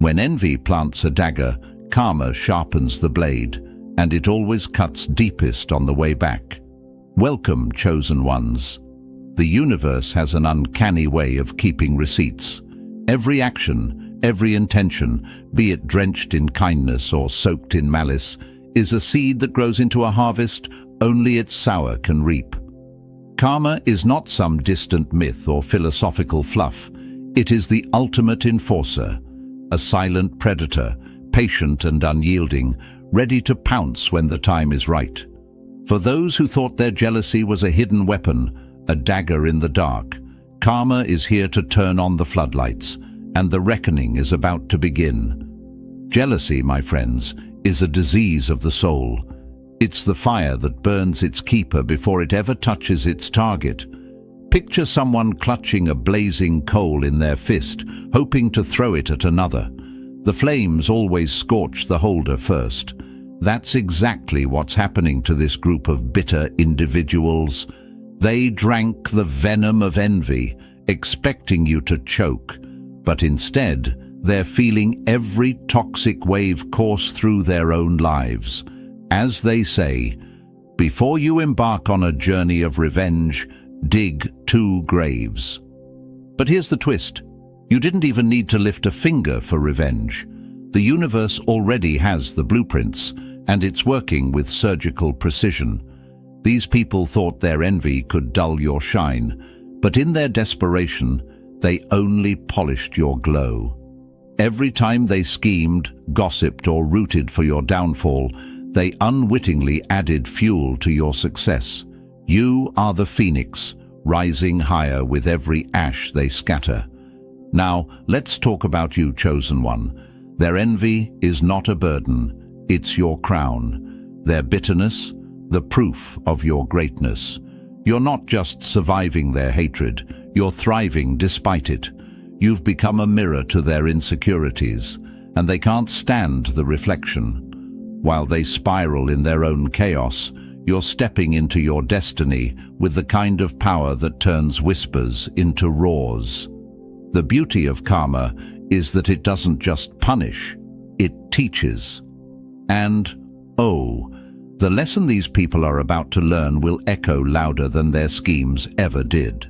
When envy plants a dagger, karma sharpens the blade, and it always cuts deepest on the way back. Welcome, chosen ones. The universe has an uncanny way of keeping receipts. Every action, every intention, be it drenched in kindness or soaked in malice, is a seed that grows into a harvest only its sower can reap. Karma is not some distant myth or philosophical fluff. It is the ultimate enforcer, a silent predator, patient and unyielding, ready to pounce when the time is right. For those who thought their jealousy was a hidden weapon, a dagger in the dark, karma is here to turn on the floodlights, and the reckoning is about to begin. Jealousy, my friends, is a disease of the soul. It's the fire that burns its keeper before it ever touches its target. Picture someone clutching a blazing coal in their fist, hoping to throw it at another. The flames always scorch the holder first. That's exactly what's happening to this group of bitter individuals. They drank the venom of envy, expecting you to choke, but instead, they're feeling every toxic wave course through their own lives. As they say, before you embark on a journey of revenge, dig 2 graves. But here's the twist. You didn't even need to lift a finger for revenge. The universe already has the blueprints, and it's working with surgical precision. These people thought their envy could dull your shine, but in their desperation, they only polished your glow. Every time they schemed, gossiped, or rooted for your downfall, they unwittingly added fuel to your success. You are the phoenix, rising higher with every ash they scatter. Now, let's talk about you, chosen one. Their envy is not a burden. It's your crown. Their bitterness, the proof of your greatness. You're not just surviving their hatred, you're thriving despite it. You've become a mirror to their insecurities, and they can't stand the reflection. While they spiral in their own chaos, you're stepping into your destiny with the kind of power that turns whispers into roars. The beauty of karma is that it doesn't just punish, it teaches. And, oh, the lesson these people are about to learn will echo louder than their schemes ever did.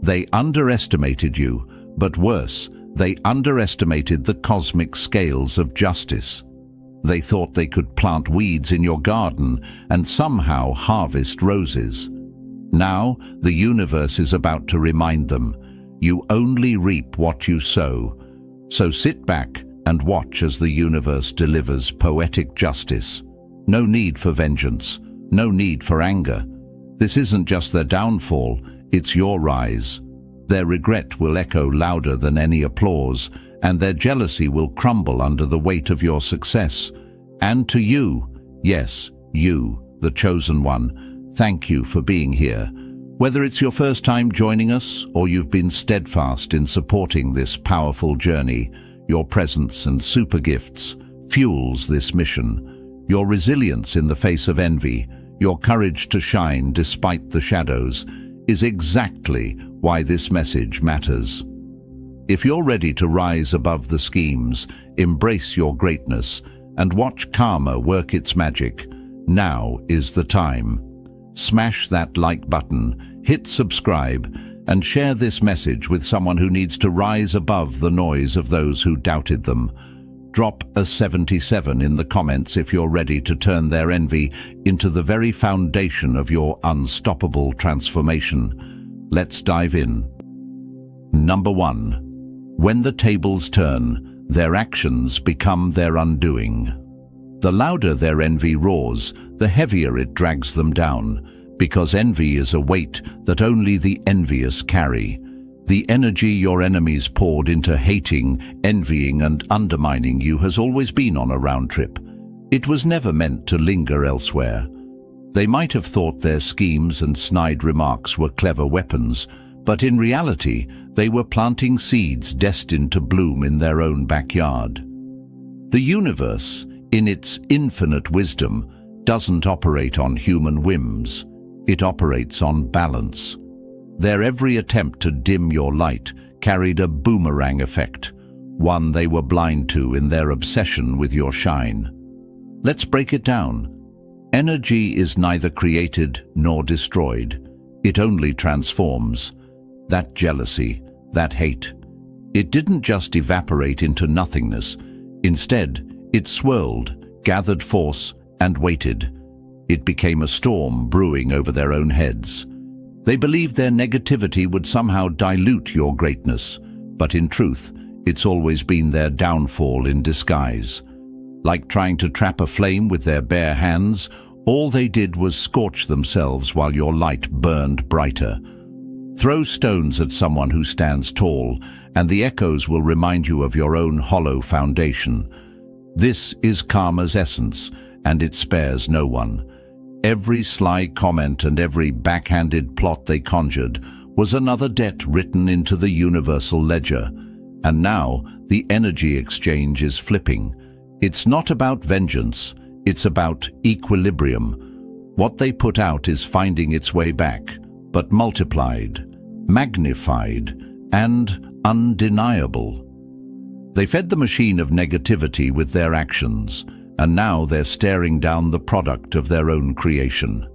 They underestimated you, but worse, they underestimated the cosmic scales of justice. They thought they could plant weeds in your garden and somehow harvest roses. Now, the universe is about to remind them, you only reap what you sow. So sit back and watch as the universe delivers poetic justice. No need for vengeance, no need for anger. This isn't just their downfall, it's your rise. Their regret will echo louder than any applause, and their jealousy will crumble under the weight of your success. And to you, yes, you, the chosen one, thank you for being here. Whether it's your first time joining us or you've been steadfast in supporting this powerful journey, your presence and super gifts fuels this mission. Your resilience in the face of envy, your courage to shine despite the shadows, is exactly why this message matters. If you're ready to rise above the schemes, embrace your greatness, and watch karma work its magic, now is the time. Smash that like button, hit subscribe, and share this message with someone who needs to rise above the noise of those who doubted them. Drop a 77 in the comments if you're ready to turn their envy into the very foundation of your unstoppable transformation. Let's dive in. Number 1. When the tables turn, their actions become their undoing. The louder their envy roars, the heavier it drags them down, because envy is a weight that only the envious carry. The energy your enemies poured into hating, envying, and undermining you has always been on a round trip. It was never meant to linger elsewhere. They might have thought their schemes and snide remarks were clever weapons, but in reality, they were planting seeds destined to bloom in their own backyard. The universe, in its infinite wisdom, doesn't operate on human whims. It operates on balance. Their every attempt to dim your light carried a boomerang effect. one they were blind to in their obsession with your shine. Let's break it down. Energy is neither created nor destroyed. It only transforms. That jealousy, that hate, it didn't just evaporate into nothingness. Instead, it swirled, gathered force, and waited. It became a storm brewing over their own heads. They believed their negativity would somehow dilute your greatness, but in truth, it's always been their downfall in disguise. Like trying to trap a flame with their bare hands, all they did was scorch themselves while your light burned brighter. Throw stones at someone who stands tall, and the echoes will remind you of your own hollow foundation. This is karma's essence, and it spares no one. Every sly comment and every backhanded plot they conjured was another debt written into the universal ledger. And now the energy exchange is flipping. It's not about vengeance, it's about equilibrium. What they put out is finding its way back, but multiplied, magnified, and undeniable. They fed the machine of negativity with their actions, and now they're staring down the product of their own creation.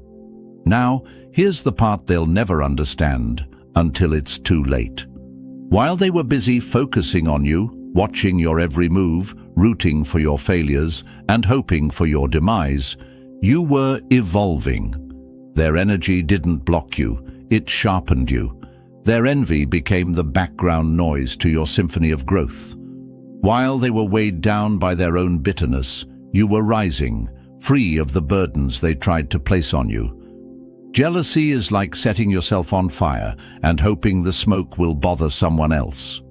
Now, here's the part they'll never understand until it's too late. While they were busy focusing on you, watching your every move, rooting for your failures, and hoping for your demise, you were evolving. Their energy didn't block you, it sharpened you. Their envy became the background noise to your symphony of growth. While they were weighed down by their own bitterness, you were rising, free of the burdens they tried to place on you. Jealousy is like setting yourself on fire and hoping the smoke will bother someone else.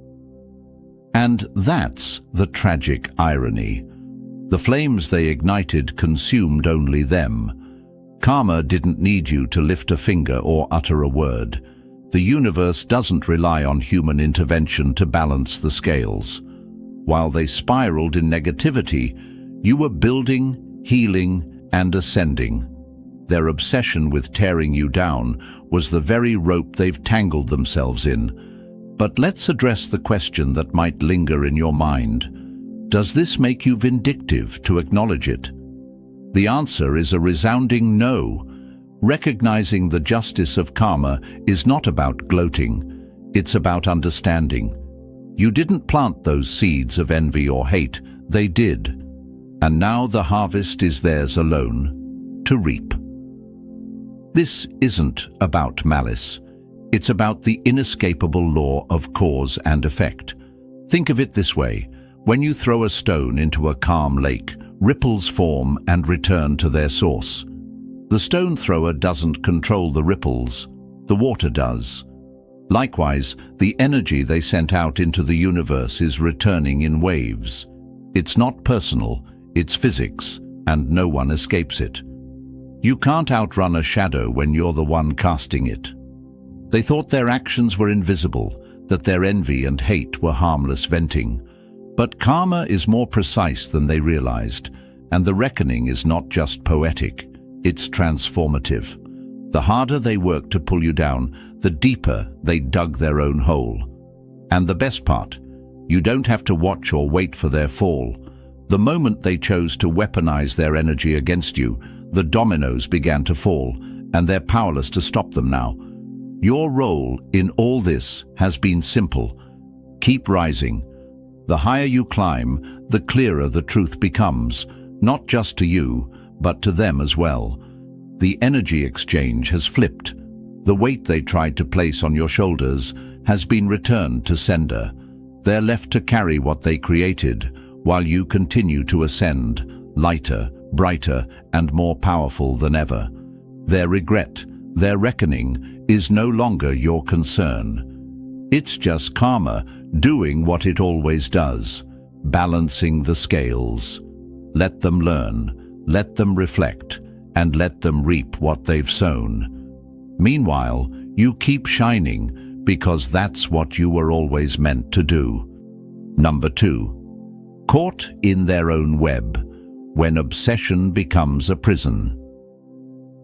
And that's the tragic irony. The flames they ignited consumed only them. Karma didn't need you to lift a finger or utter a word. The universe doesn't rely on human intervention to balance the scales. While they spiraled in negativity, you were building, healing, and ascending. Their obsession with tearing you down was the very rope they've tangled themselves in. But let's address the question that might linger in your mind. Does this make you vindictive to acknowledge it? The answer is a resounding no. Recognizing the justice of karma is not about gloating, it's about understanding. You didn't plant those seeds of envy or hate, they did. And now the harvest is theirs alone, to reap. This isn't about malice. It's about the inescapable law of cause and effect. Think of it this way. When you throw a stone into a calm lake, ripples form and return to their source. The stone thrower doesn't control the ripples, the water does. Likewise, the energy they sent out into the universe is returning in waves. It's not personal, it's physics, and no one escapes it. You can't outrun a shadow when you're the one casting it. They thought their actions were invisible, that their envy and hate were harmless venting. But karma is more precise than they realized, and the reckoning is not just poetic, it's transformative. The harder they worked to pull you down, the deeper they dug their own hole. And the best part, you don't have to watch or wait for their fall. The moment they chose to weaponize their energy against you, the dominoes began to fall, and they're powerless to stop them now. Your role in all this has been simple. Keep rising. The higher you climb, the clearer the truth becomes, not just to you, but to them as well. The energy exchange has flipped. The weight they tried to place on your shoulders has been returned to sender. They're left to carry what they created, while you continue to ascend, lighter, brighter, and more powerful than ever. Their regret, their reckoning, is no longer your concern. It's just karma doing what it always does, balancing the scales. Let them learn, let them reflect, and let them reap what they've sown. Meanwhile, you keep shining because that's what you were always meant to do. Number 2. Caught in their own web, when obsession becomes a prison.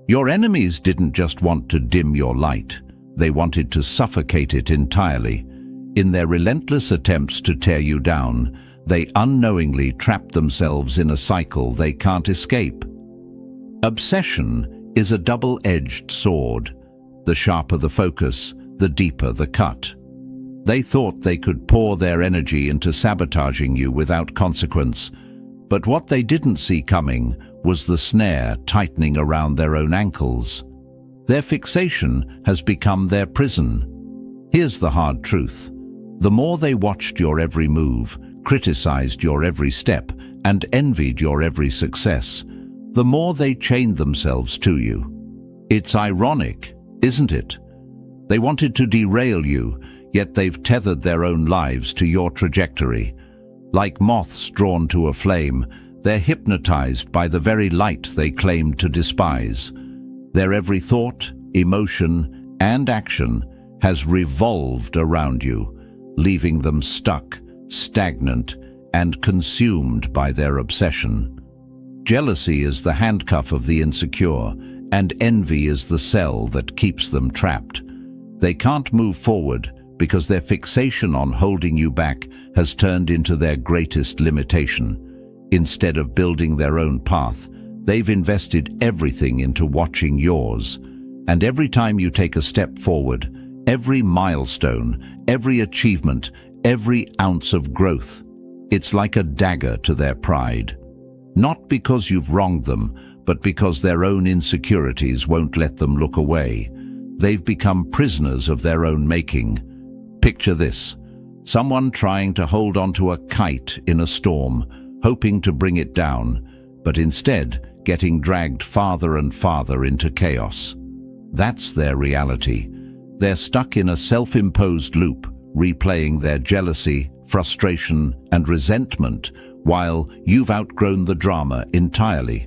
Your enemies didn't just want to dim your light, they wanted to suffocate it entirely. In their relentless attempts to tear you down, they unknowingly trap themselves in a cycle they can't escape. Obsession is a double-edged sword. The sharper the focus, the deeper the cut. They thought they could pour their energy into sabotaging you without consequence, but what they didn't see coming was the snare tightening around their own ankles. Their fixation has become their prison. Here's the hard truth. The more they watched your every move, criticized your every step, and envied your every success, the more they chained themselves to you. It's ironic, isn't it? They wanted to derail you, yet they've tethered their own lives to your trajectory. Like moths drawn to a flame, they're hypnotized by the very light they claim to despise. Their every thought, emotion, and action has revolved around you, leaving them stuck, stagnant, and consumed by their obsession. Jealousy is the handcuff of the insecure, and envy is the cell that keeps them trapped. They can't move forward because their fixation on holding you back has turned into their greatest limitation. Instead of building their own path, they've invested everything into watching yours. And every time you take a step forward, every milestone, every achievement, every ounce of growth, it's like a dagger to their pride. Not because you've wronged them, but because their own insecurities won't let them look away. They've become prisoners of their own making. Picture this: someone trying to hold onto a kite in a storm, hoping to bring it down, but instead getting dragged farther and farther into chaos. That's their reality. They're stuck in a self-imposed loop, replaying their jealousy, frustration, and resentment, while you've outgrown the drama entirely.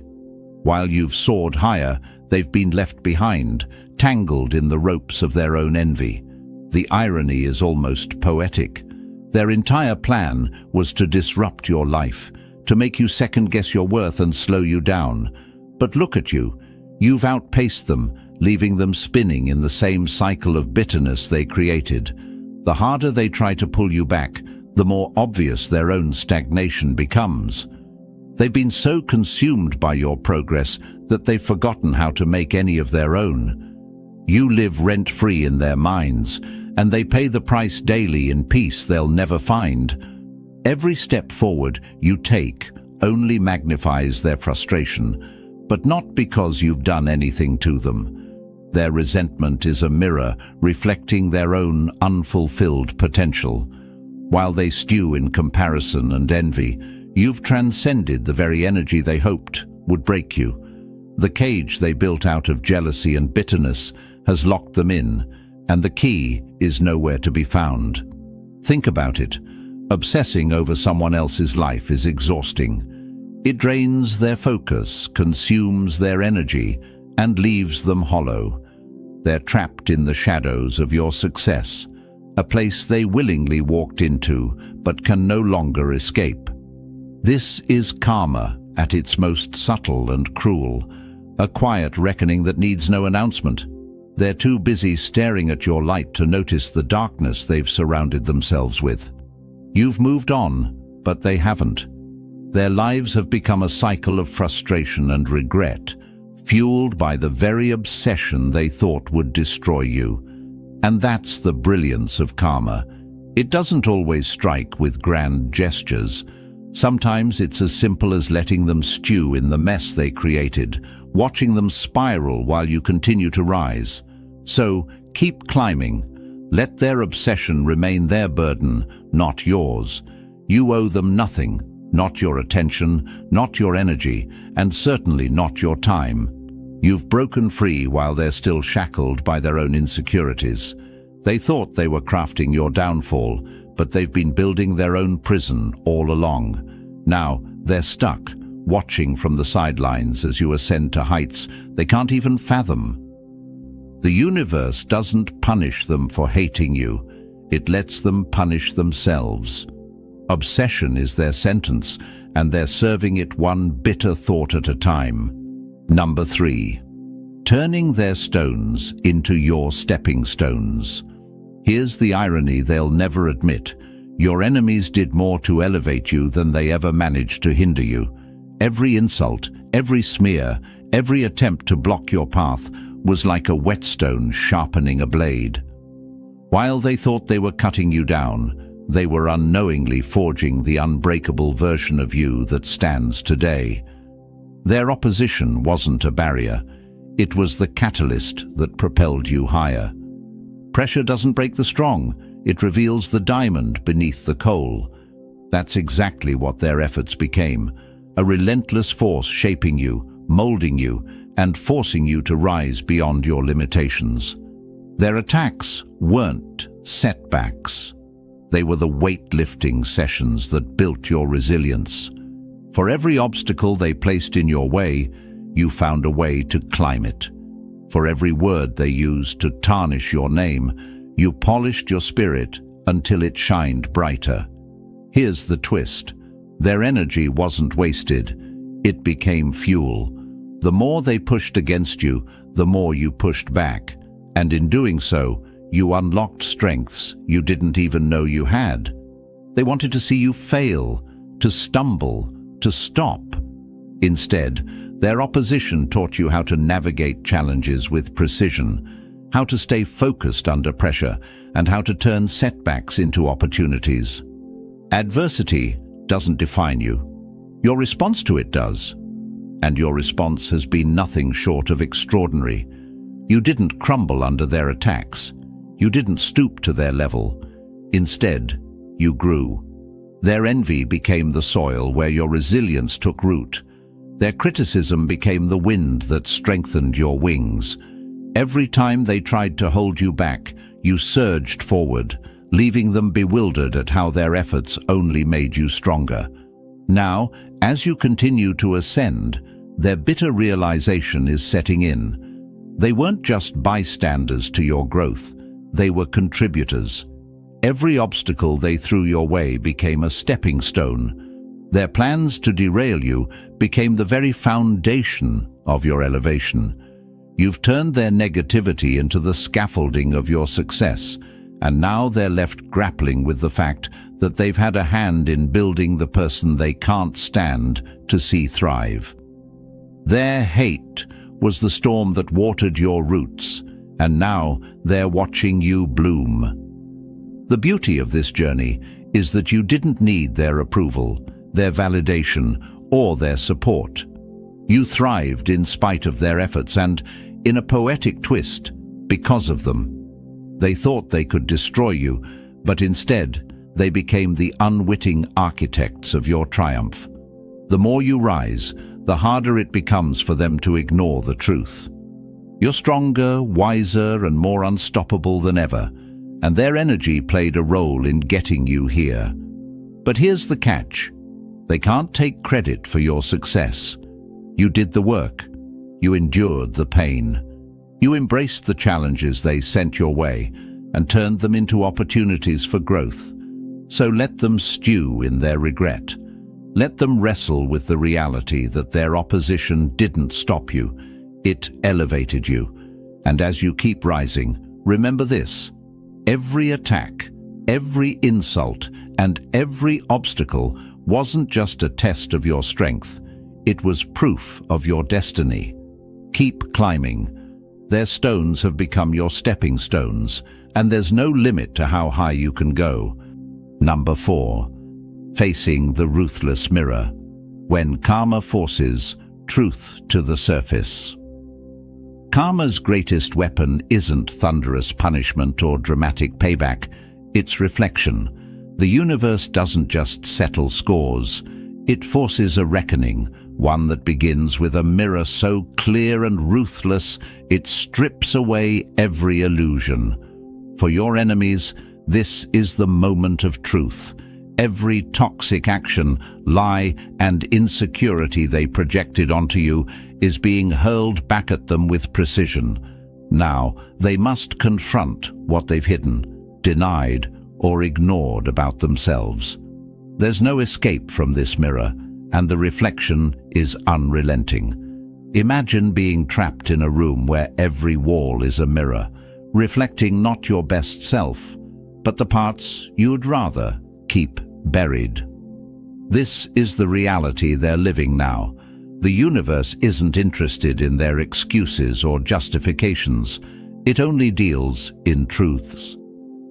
While you've soared higher, they've been left behind, tangled in the ropes of their own envy. The irony is almost poetic. Their entire plan was to disrupt your life, to make you second-guess your worth and slow you down. But look at you. You've outpaced them, leaving them spinning in the same cycle of bitterness they created. The harder they try to pull you back, the more obvious their own stagnation becomes. They've been so consumed by your progress that they've forgotten how to make any of their own. You live rent-free in their minds, and they pay the price daily in peace they'll never find. Every step forward you take only magnifies their frustration, but not because you've done anything to them. Their resentment is a mirror reflecting their own unfulfilled potential. While they stew in comparison and envy, you've transcended the very energy they hoped would break you. The cage they built out of jealousy and bitterness has locked them in, and the key is nowhere to be found. Think about it. Obsessing over someone else's life is exhausting. It drains their focus, consumes their energy, and leaves them hollow. They're trapped in the shadows of your success, a place they willingly walked into but can no longer escape. This is karma at its most subtle and cruel, a quiet reckoning that needs no announcement. They're too busy staring at your light to notice the darkness they've surrounded themselves with. You've moved on, but they haven't. Their lives have become a cycle of frustration and regret, fueled by the very obsession they thought would destroy you. And that's the brilliance of karma. It doesn't always strike with grand gestures. Sometimes it's as simple as letting them stew in the mess they created, watching them spiral while you continue to rise. So keep climbing. Let their obsession remain their burden, not yours. You owe them nothing, not your attention, not your energy, and certainly not your time. You've broken free while they're still shackled by their own insecurities. They thought they were crafting your downfall, but they've been building their own prison all along. Now they're stuck, watching from the sidelines as you ascend to heights they can't even fathom. The universe doesn't punish them for hating you. It lets them punish themselves. Obsession is their sentence, and they're serving it one bitter thought at a time. Number 3. Turning their stones into your stepping stones. Here's the irony they'll never admit. Your enemies did more to elevate you than they ever managed to hinder you. Every insult, every smear, every attempt to block your path was like a whetstone sharpening a blade. While they thought they were cutting you down, they were unknowingly forging the unbreakable version of you that stands today. Their opposition wasn't a barrier. It was the catalyst that propelled you higher. Pressure doesn't break the strong. It reveals the diamond beneath the coal. That's exactly what their efforts became. A relentless force shaping you, molding you, and forcing you to rise beyond your limitations. Their attacks weren't setbacks. They were the weightlifting sessions that built your resilience. For every obstacle they placed in your way, you found a way to climb it. For every word they used to tarnish your name, you polished your spirit until it shined brighter. Here's the twist. Their energy wasn't wasted. It became fuel. The more they pushed against you, the more you pushed back. And in doing so, you unlocked strengths you didn't even know you had. They wanted to see you fail, to stumble, to stop. Instead, their opposition taught you how to navigate challenges with precision, how to stay focused under pressure, and how to turn setbacks into opportunities. Adversity doesn't define you. Your response to it does. And your response has been nothing short of extraordinary. You didn't crumble under their attacks. You didn't stoop to their level. Instead, you grew. Their envy became the soil where your resilience took root. Their criticism became the wind that strengthened your wings. Every time they tried to hold you back, you surged forward, leaving them bewildered at how their efforts only made you stronger. Now, as you continue to ascend, their bitter realization is setting in. They weren't just bystanders to your growth, they were contributors. Every obstacle they threw your way became a stepping stone. Their plans to derail you became the very foundation of your elevation. You've turned their negativity into the scaffolding of your success, and now they're left grappling with the fact that they've had a hand in building the person they can't stand to see thrive. Their hate was the storm that watered your roots, and now they're watching you bloom. The beauty of this journey is that you didn't need their approval, their validation, or their support. You thrived in spite of their efforts and, in a poetic twist, because of them. They thought they could destroy you, but instead they became the unwitting architects of your triumph. The more you rise, the harder it becomes for them to ignore the truth. You're stronger, wiser, and more unstoppable than ever, and their energy played a role in getting you here. But here's the catch. They can't take credit for your success. You did the work. You endured the pain. You embraced the challenges they sent your way and turned them into opportunities for growth. So let them stew in their regret. Let them wrestle with the reality that their opposition didn't stop you. It elevated you. And as you keep rising, remember this. Every attack, every insult, and every obstacle wasn't just a test of your strength. It was proof of your destiny. Keep climbing. Their stones have become your stepping stones, and there's no limit to how high you can go. Number 4. Facing the ruthless mirror. When karma forces truth to the surface. Karma's greatest weapon isn't thunderous punishment or dramatic payback, it's reflection. The universe doesn't just settle scores, it forces a reckoning, one that begins with a mirror so clear and ruthless it strips away every illusion. For your enemies, this is the moment of truth. Every toxic action, lie, and insecurity they projected onto you is being hurled back at them with precision. Now, they must confront what they've hidden, denied, or ignored about themselves. There's no escape from this mirror, and the reflection is unrelenting. Imagine being trapped in a room where every wall is a mirror, reflecting not your best self, but the parts you'd rather keep buried. This is the reality they're living now. The universe isn't interested in their excuses or justifications. It only deals in truths.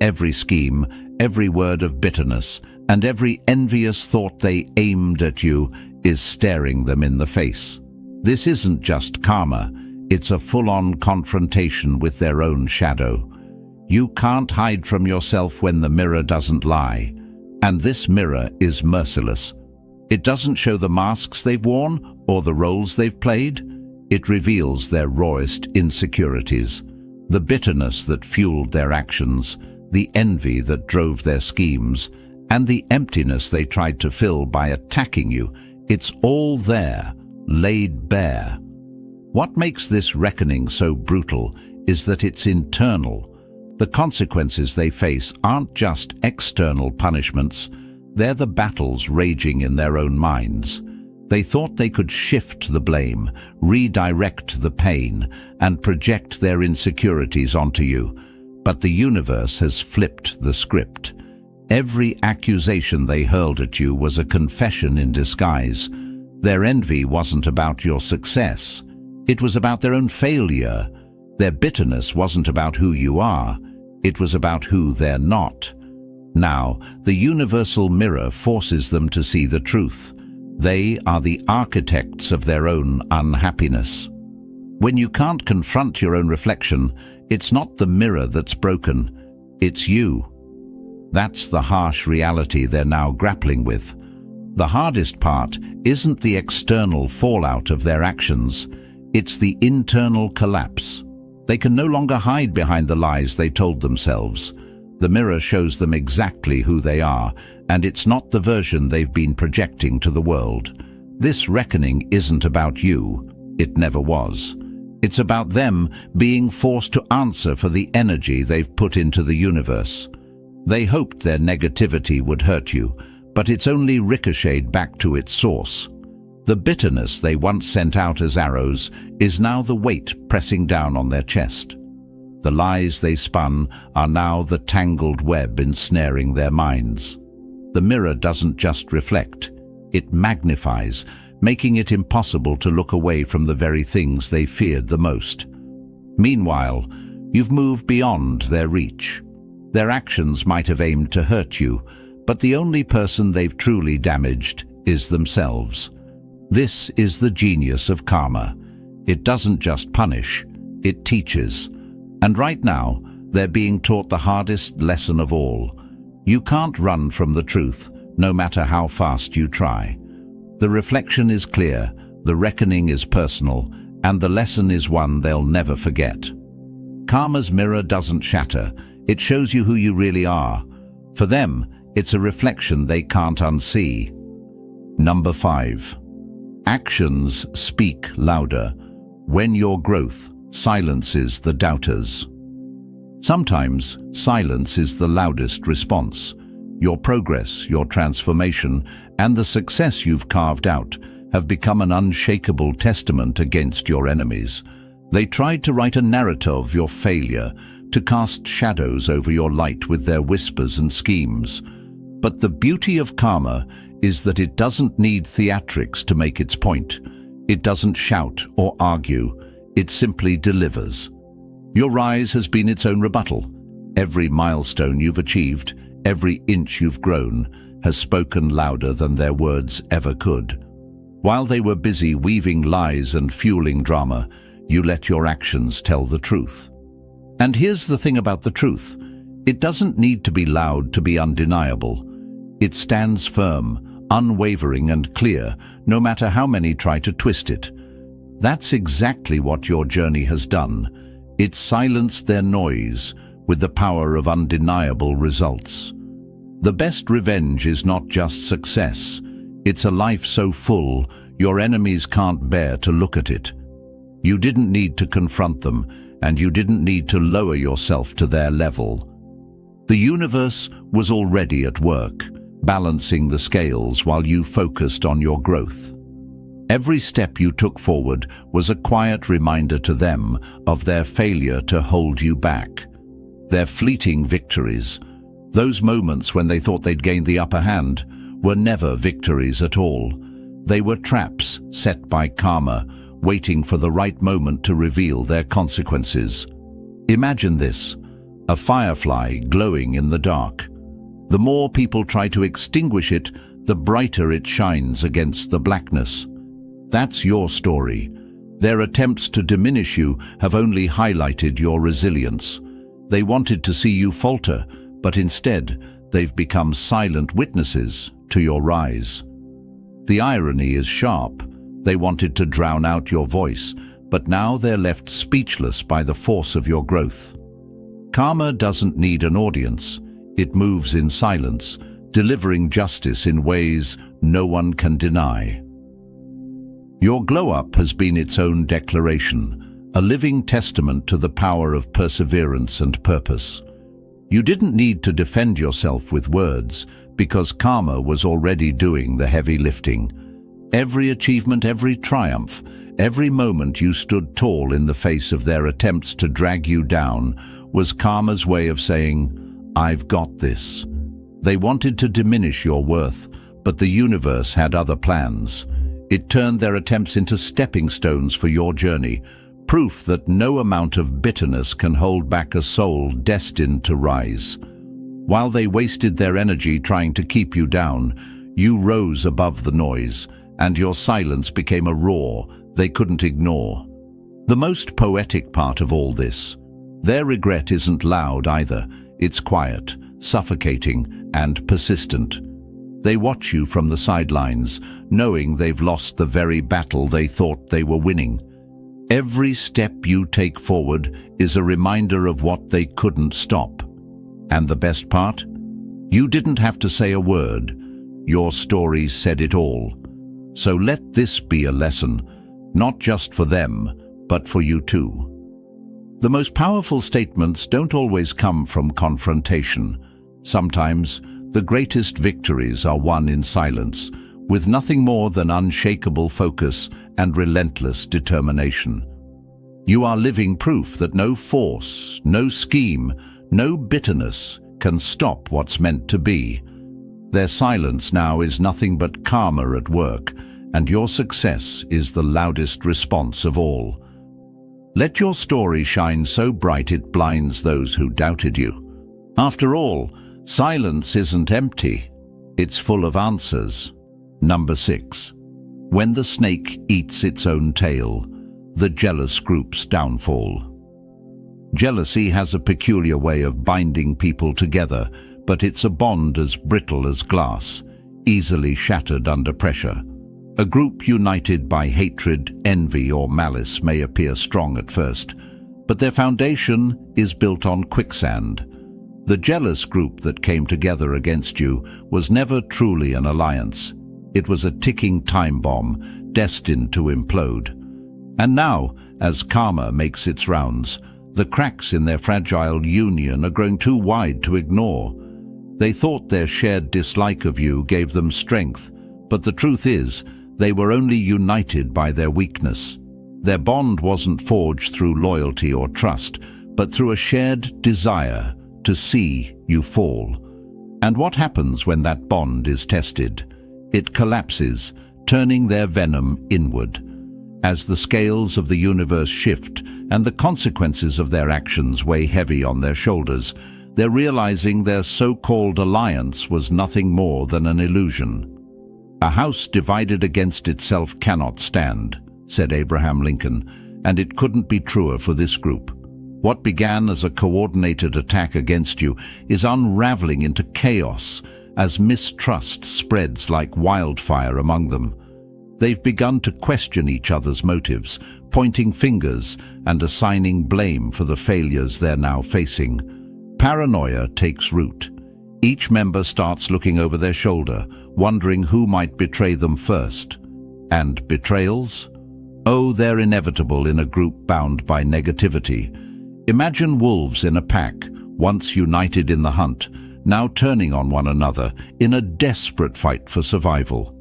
Every scheme, every word of bitterness, and every envious thought they aimed at you is staring them in the face. This isn't just karma, it's a full-on confrontation with their own shadow. You can't hide from yourself when the mirror doesn't lie. And this mirror is merciless. It doesn't show the masks they've worn or the roles they've played. It reveals their rawest insecurities, the bitterness that fueled their actions, the envy that drove their schemes, and the emptiness they tried to fill by attacking you. It's all there, laid bare. What makes this reckoning so brutal is that it's internal. The consequences they face aren't just external punishments, they're the battles raging in their own minds. They thought they could shift the blame, redirect the pain, and project their insecurities onto you. But the universe has flipped the script. Every accusation they hurled at you was a confession in disguise. Their envy wasn't about your success. It was about their own failure. Their bitterness wasn't about who you are. It was about who they're not. Now, the universal mirror forces them to see the truth. They are the architects of their own unhappiness. When you can't confront your own reflection, it's not the mirror that's broken, it's you. That's the harsh reality they're now grappling with. The hardest part isn't the external fallout of their actions, it's the internal collapse. They can no longer hide behind the lies they told themselves. The mirror shows them exactly who they are, and it's not the version they've been projecting to the world. This reckoning isn't about you. It never was. It's about them being forced to answer for the energy they've put into the universe. They hoped their negativity would hurt you, but it's only ricocheted back to its source. The bitterness they once sent out as arrows is now the weight pressing down on their chest. The lies they spun are now the tangled web ensnaring their minds. The mirror doesn't just reflect, it magnifies, making it impossible to look away from the very things they feared the most. Meanwhile, you've moved beyond their reach. Their actions might have aimed to hurt you, but the only person they've truly damaged is themselves. This is the genius of karma. It doesn't just punish, it teaches. And right now, they're being taught the hardest lesson of all. You can't run from the truth, no matter how fast you try. The reflection is clear, the reckoning is personal, and the lesson is one they'll never forget. Karma's mirror doesn't shatter, it shows you who you really are. For them, it's a reflection they can't unsee. Number 5. Actions speak louder. When your growth silences the doubters. Sometimes silence is the loudest response. Your progress, your transformation, and the success you've carved out have become an unshakable testament against your enemies. They tried to write a narrative of your failure, to cast shadows over your light with their whispers and schemes. But the beauty of karma is that it doesn't need theatrics to make its point. It doesn't shout or argue. It simply delivers. Your rise has been its own rebuttal. Every milestone you've achieved, every inch you've grown, has spoken louder than their words ever could. While they were busy weaving lies and fueling drama, you let your actions tell the truth. And here's the thing about the truth. It doesn't need to be loud to be undeniable. It stands firm, unwavering and clear, no matter how many try to twist it. That's exactly what your journey has done. It silenced their noise with the power of undeniable results. The best revenge is not just success. It's a life so full, your enemies can't bear to look at it. You didn't need to confront them, and you didn't need to lower yourself to their level. The universe was already at work, balancing the scales while you focused on your growth. Every step you took forward was a quiet reminder to them of their failure to hold you back. Their fleeting victories, those moments when they thought they'd gained the upper hand, were never victories at all. They were traps set by karma, waiting for the right moment to reveal their consequences. Imagine this: a firefly glowing in the dark. The more people try to extinguish it, the brighter it shines against the blackness. That's your story. Their attempts to diminish you have only highlighted your resilience. They wanted to see you falter, but instead, they've become silent witnesses to your rise. The irony is sharp. They wanted to drown out your voice, but now they're left speechless by the force of your growth. Karma doesn't need an audience. It moves in silence, delivering justice in ways no one can deny. Your glow-up has been its own declaration, a living testament to the power of perseverance and purpose. You didn't need to defend yourself with words, because karma was already doing the heavy lifting. Every achievement, every triumph, every moment you stood tall in the face of their attempts to drag you down was karma's way of saying, "I've got this." They wanted to diminish your worth, but the universe had other plans. It turned their attempts into stepping stones for your journey, proof that no amount of bitterness can hold back a soul destined to rise. While they wasted their energy trying to keep you down, you rose above the noise, and your silence became a roar they couldn't ignore. The most poetic part of all this: their regret isn't loud either. It's quiet, suffocating, and persistent. They watch you from the sidelines, knowing they've lost the very battle they thought they were winning. Every step you take forward is a reminder of what they couldn't stop. And the best part? You didn't have to say a word. Your story said it all. So let this be a lesson, not just for them, but for you too. The most powerful statements don't always come from confrontation. Sometimes, the greatest victories are won in silence, with nothing more than unshakable focus and relentless determination. You are living proof that no force, no scheme, no bitterness can stop what's meant to be. Their silence now is nothing but karma at work, and your success is the loudest response of all. Let your story shine so bright it blinds those who doubted you. After all, silence isn't empty. It's full of answers. Number 6. When the snake eats its own tail, the jealous group's downfall. Jealousy has a peculiar way of binding people together, but it's a bond as brittle as glass, easily shattered under pressure. A group united by hatred, envy, or malice may appear strong at first, but their foundation is built on quicksand. The jealous group that came together against you was never truly an alliance. It was a ticking time bomb, destined to implode. And now, as karma makes its rounds, the cracks in their fragile union are growing too wide to ignore. They thought their shared dislike of you gave them strength, but the truth is, they were only united by their weakness. Their bond wasn't forged through loyalty or trust, but through a shared desire to see you fall. And what happens when that bond is tested? It collapses, turning their venom inward. As the scales of the universe shift and the consequences of their actions weigh heavy on their shoulders, they're realizing their so-called alliance was nothing more than an illusion. "A house divided against itself cannot stand," said Abraham Lincoln, and it couldn't be truer for this group. What began as a coordinated attack against you is unraveling into chaos as mistrust spreads like wildfire among them. They've begun to question each other's motives, pointing fingers and assigning blame for the failures they're now facing. Paranoia takes root. Each member starts looking over their shoulder, wondering who might betray them first. And betrayals? Oh, they're inevitable in a group bound by negativity. Imagine wolves in a pack, once united in the hunt, now turning on one another in a desperate fight for survival.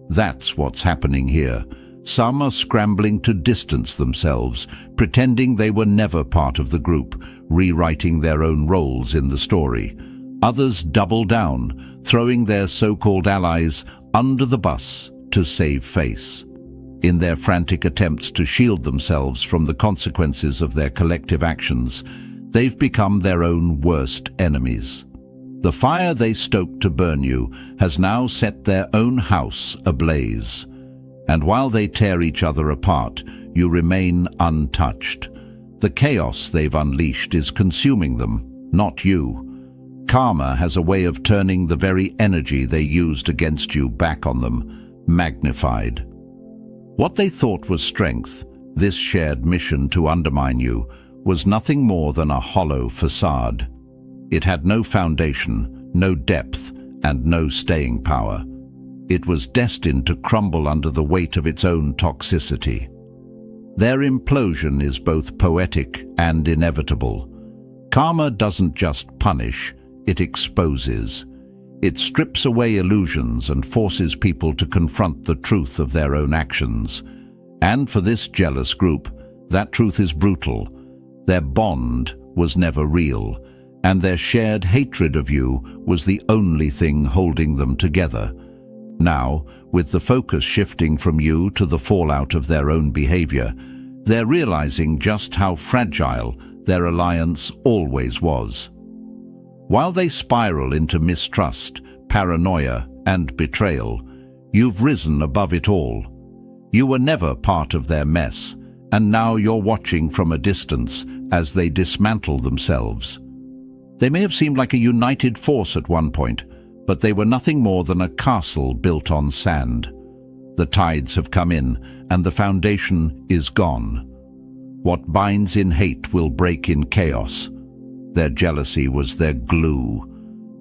That's what's happening here. Some are scrambling to distance themselves, pretending they were never part of the group, rewriting their own roles in the story. Others double down, throwing their so-called allies under the bus to save face. In their frantic attempts to shield themselves from the consequences of their collective actions, they've become their own worst enemies. The fire they stoked to burn you has now set their own house ablaze. And while they tear each other apart, you remain untouched. The chaos they've unleashed is consuming them, not you. Karma has a way of turning the very energy they used against you back on them, magnified. What they thought was strength, this shared mission to undermine you, was nothing more than a hollow facade. It had no foundation, no depth, and no staying power. It was destined to crumble under the weight of its own toxicity. Their implosion is both poetic and inevitable. Karma doesn't just punish, it exposes. It strips away illusions and forces people to confront the truth of their own actions. And for this jealous group, that truth is brutal. Their bond was never real, and their shared hatred of you was the only thing holding them together. Now, with the focus shifting from you to the fallout of their own behavior, they're realizing just how fragile their alliance always was. While they spiral into mistrust, paranoia, and betrayal, you've risen above it all. You were never part of their mess, and now you're watching from a distance as they dismantle themselves. They may have seemed like a united force at one point, but they were nothing more than a castle built on sand. The tides have come in, and the foundation is gone. What binds in hate will break in chaos. Their jealousy was their glue,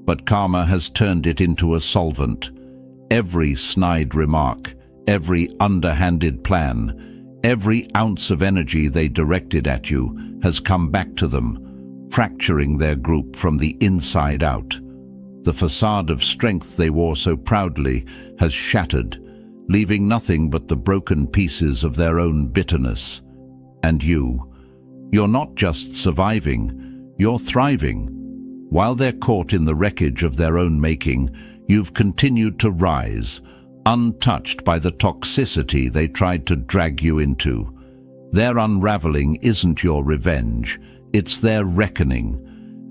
but karma has turned it into a solvent. Every snide remark, every underhanded plan, every ounce of energy they directed at you has come back to them, fracturing their group from the inside out. The facade of strength they wore so proudly has shattered, leaving nothing but the broken pieces of their own bitterness. And you're not just surviving, you're thriving. While they're caught in the wreckage of their own making, you've continued to rise, untouched by the toxicity they tried to drag you into. Their unraveling isn't your revenge, it's their reckoning.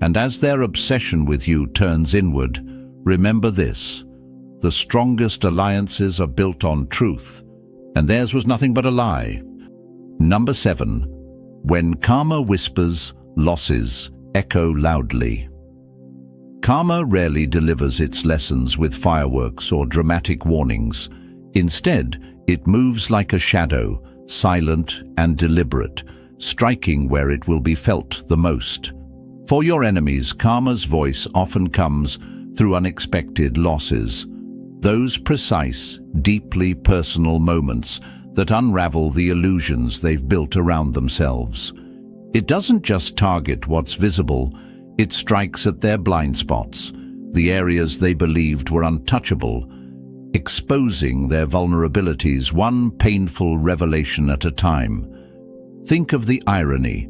And as their obsession with you turns inward, remember this: the strongest alliances are built on truth, and theirs was nothing but a lie. Number 7. When karma whispers, losses echo loudly. Karma rarely delivers its lessons with fireworks or dramatic warnings. Instead, it moves like a shadow, silent and deliberate, striking where it will be felt the most. For your enemies, karma's voice often comes through unexpected losses. Those precise, deeply personal moments that unravel the illusions they've built around themselves. It doesn't just target what's visible, it strikes at their blind spots, the areas they believed were untouchable, exposing their vulnerabilities one painful revelation at a time. Think of the irony.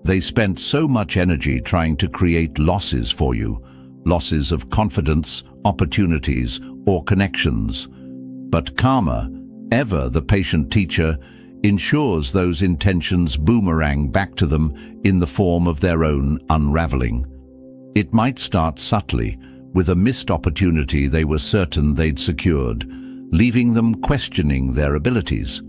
They spent so much energy trying to create losses for you, losses of confidence, opportunities, or connections. But karma, ever the patient teacher, ensures those intentions boomerang back to them in the form of their own unraveling. It might start subtly, with a missed opportunity they were certain they'd secured, leaving them questioning their abilities.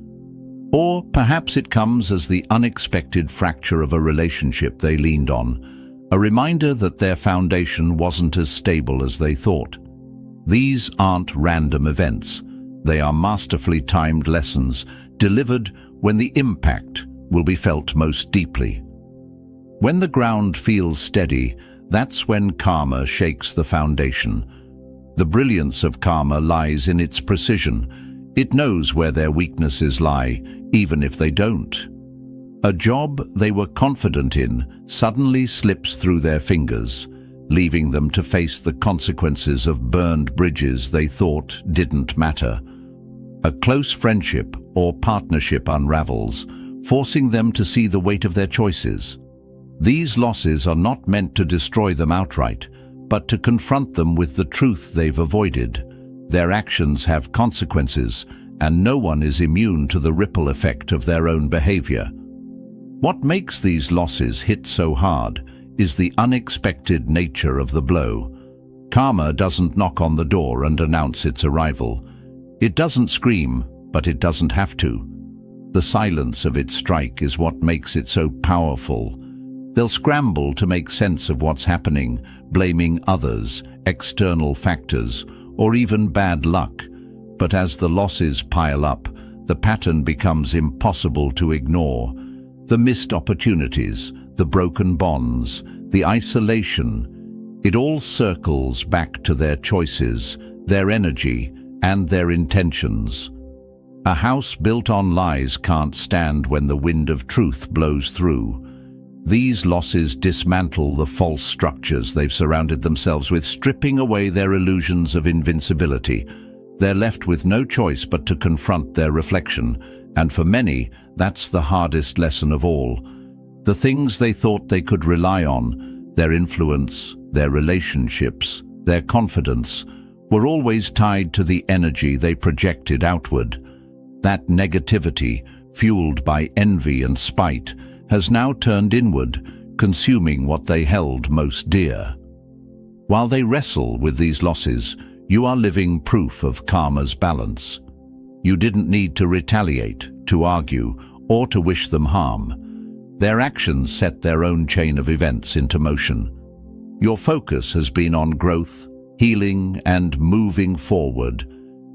Or perhaps it comes as the unexpected fracture of a relationship they leaned on, a reminder that their foundation wasn't as stable as they thought. These aren't random events. They are masterfully timed lessons, delivered when the impact will be felt most deeply. When the ground feels steady, that's when karma shakes the foundation. The brilliance of karma lies in its precision. It knows where their weaknesses lie, even if they don't. A job they were confident in suddenly slips through their fingers, leaving them to face the consequences of burned bridges they thought didn't matter. A close friendship or partnership unravels, forcing them to see the weight of their choices. These losses are not meant to destroy them outright, but to confront them with the truth they've avoided. Their actions have consequences, and no one is immune to the ripple effect of their own behavior. What makes these losses hit so hard is the unexpected nature of the blow. Karma doesn't knock on the door and announce its arrival. It doesn't scream, but it doesn't have to. The silence of its strike is what makes it so powerful. They'll scramble to make sense of what's happening, blaming others, external factors, or even bad luck. But as the losses pile up, the pattern becomes impossible to ignore. The missed opportunities, the broken bonds, the isolation, it all circles back to their choices, their energy, and their intentions. A house built on lies can't stand when the wind of truth blows through. These losses dismantle the false structures they've surrounded themselves with, stripping away their illusions of invincibility. They're left with no choice but to confront their reflection, and for many, that's the hardest lesson of all. The things they thought they could rely on, their influence, their relationships, their confidence, were always tied to the energy they projected outward. That negativity, fueled by envy and spite, has now turned inward, consuming what they held most dear. While they wrestle with these losses, you are living proof of karma's balance. You didn't need to retaliate, to argue, or to wish them harm. Their actions set their own chain of events into motion. Your focus has been on growth, healing, and moving forward,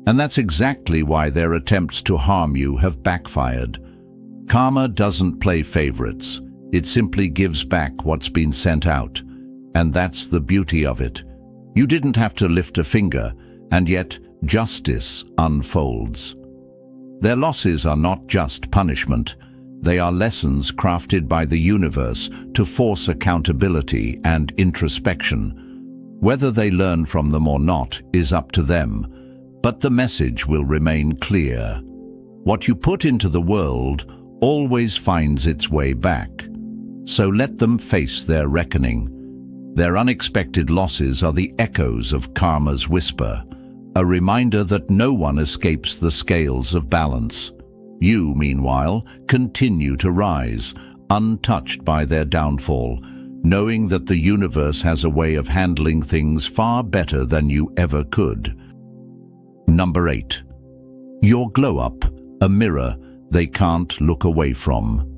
and that's exactly why their attempts to harm you have backfired. Karma doesn't play favorites. It simply gives back what's been sent out, and that's the beauty of it. You didn't have to lift a finger, and yet justice unfolds. Their losses are not just punishment. They are lessons crafted by the universe to force accountability and introspection. Whether they learn from them or not is up to them, but the message will remain clear. What you put into the world always finds its way back. So let them face their reckoning. Their unexpected losses are the echoes of karma's whisper, a reminder that no one escapes the scales of balance. You, meanwhile, continue to rise, untouched by their downfall, knowing that the universe has a way of handling things far better than you ever could. Number 8. Your glow-up, a mirror they can't look away from.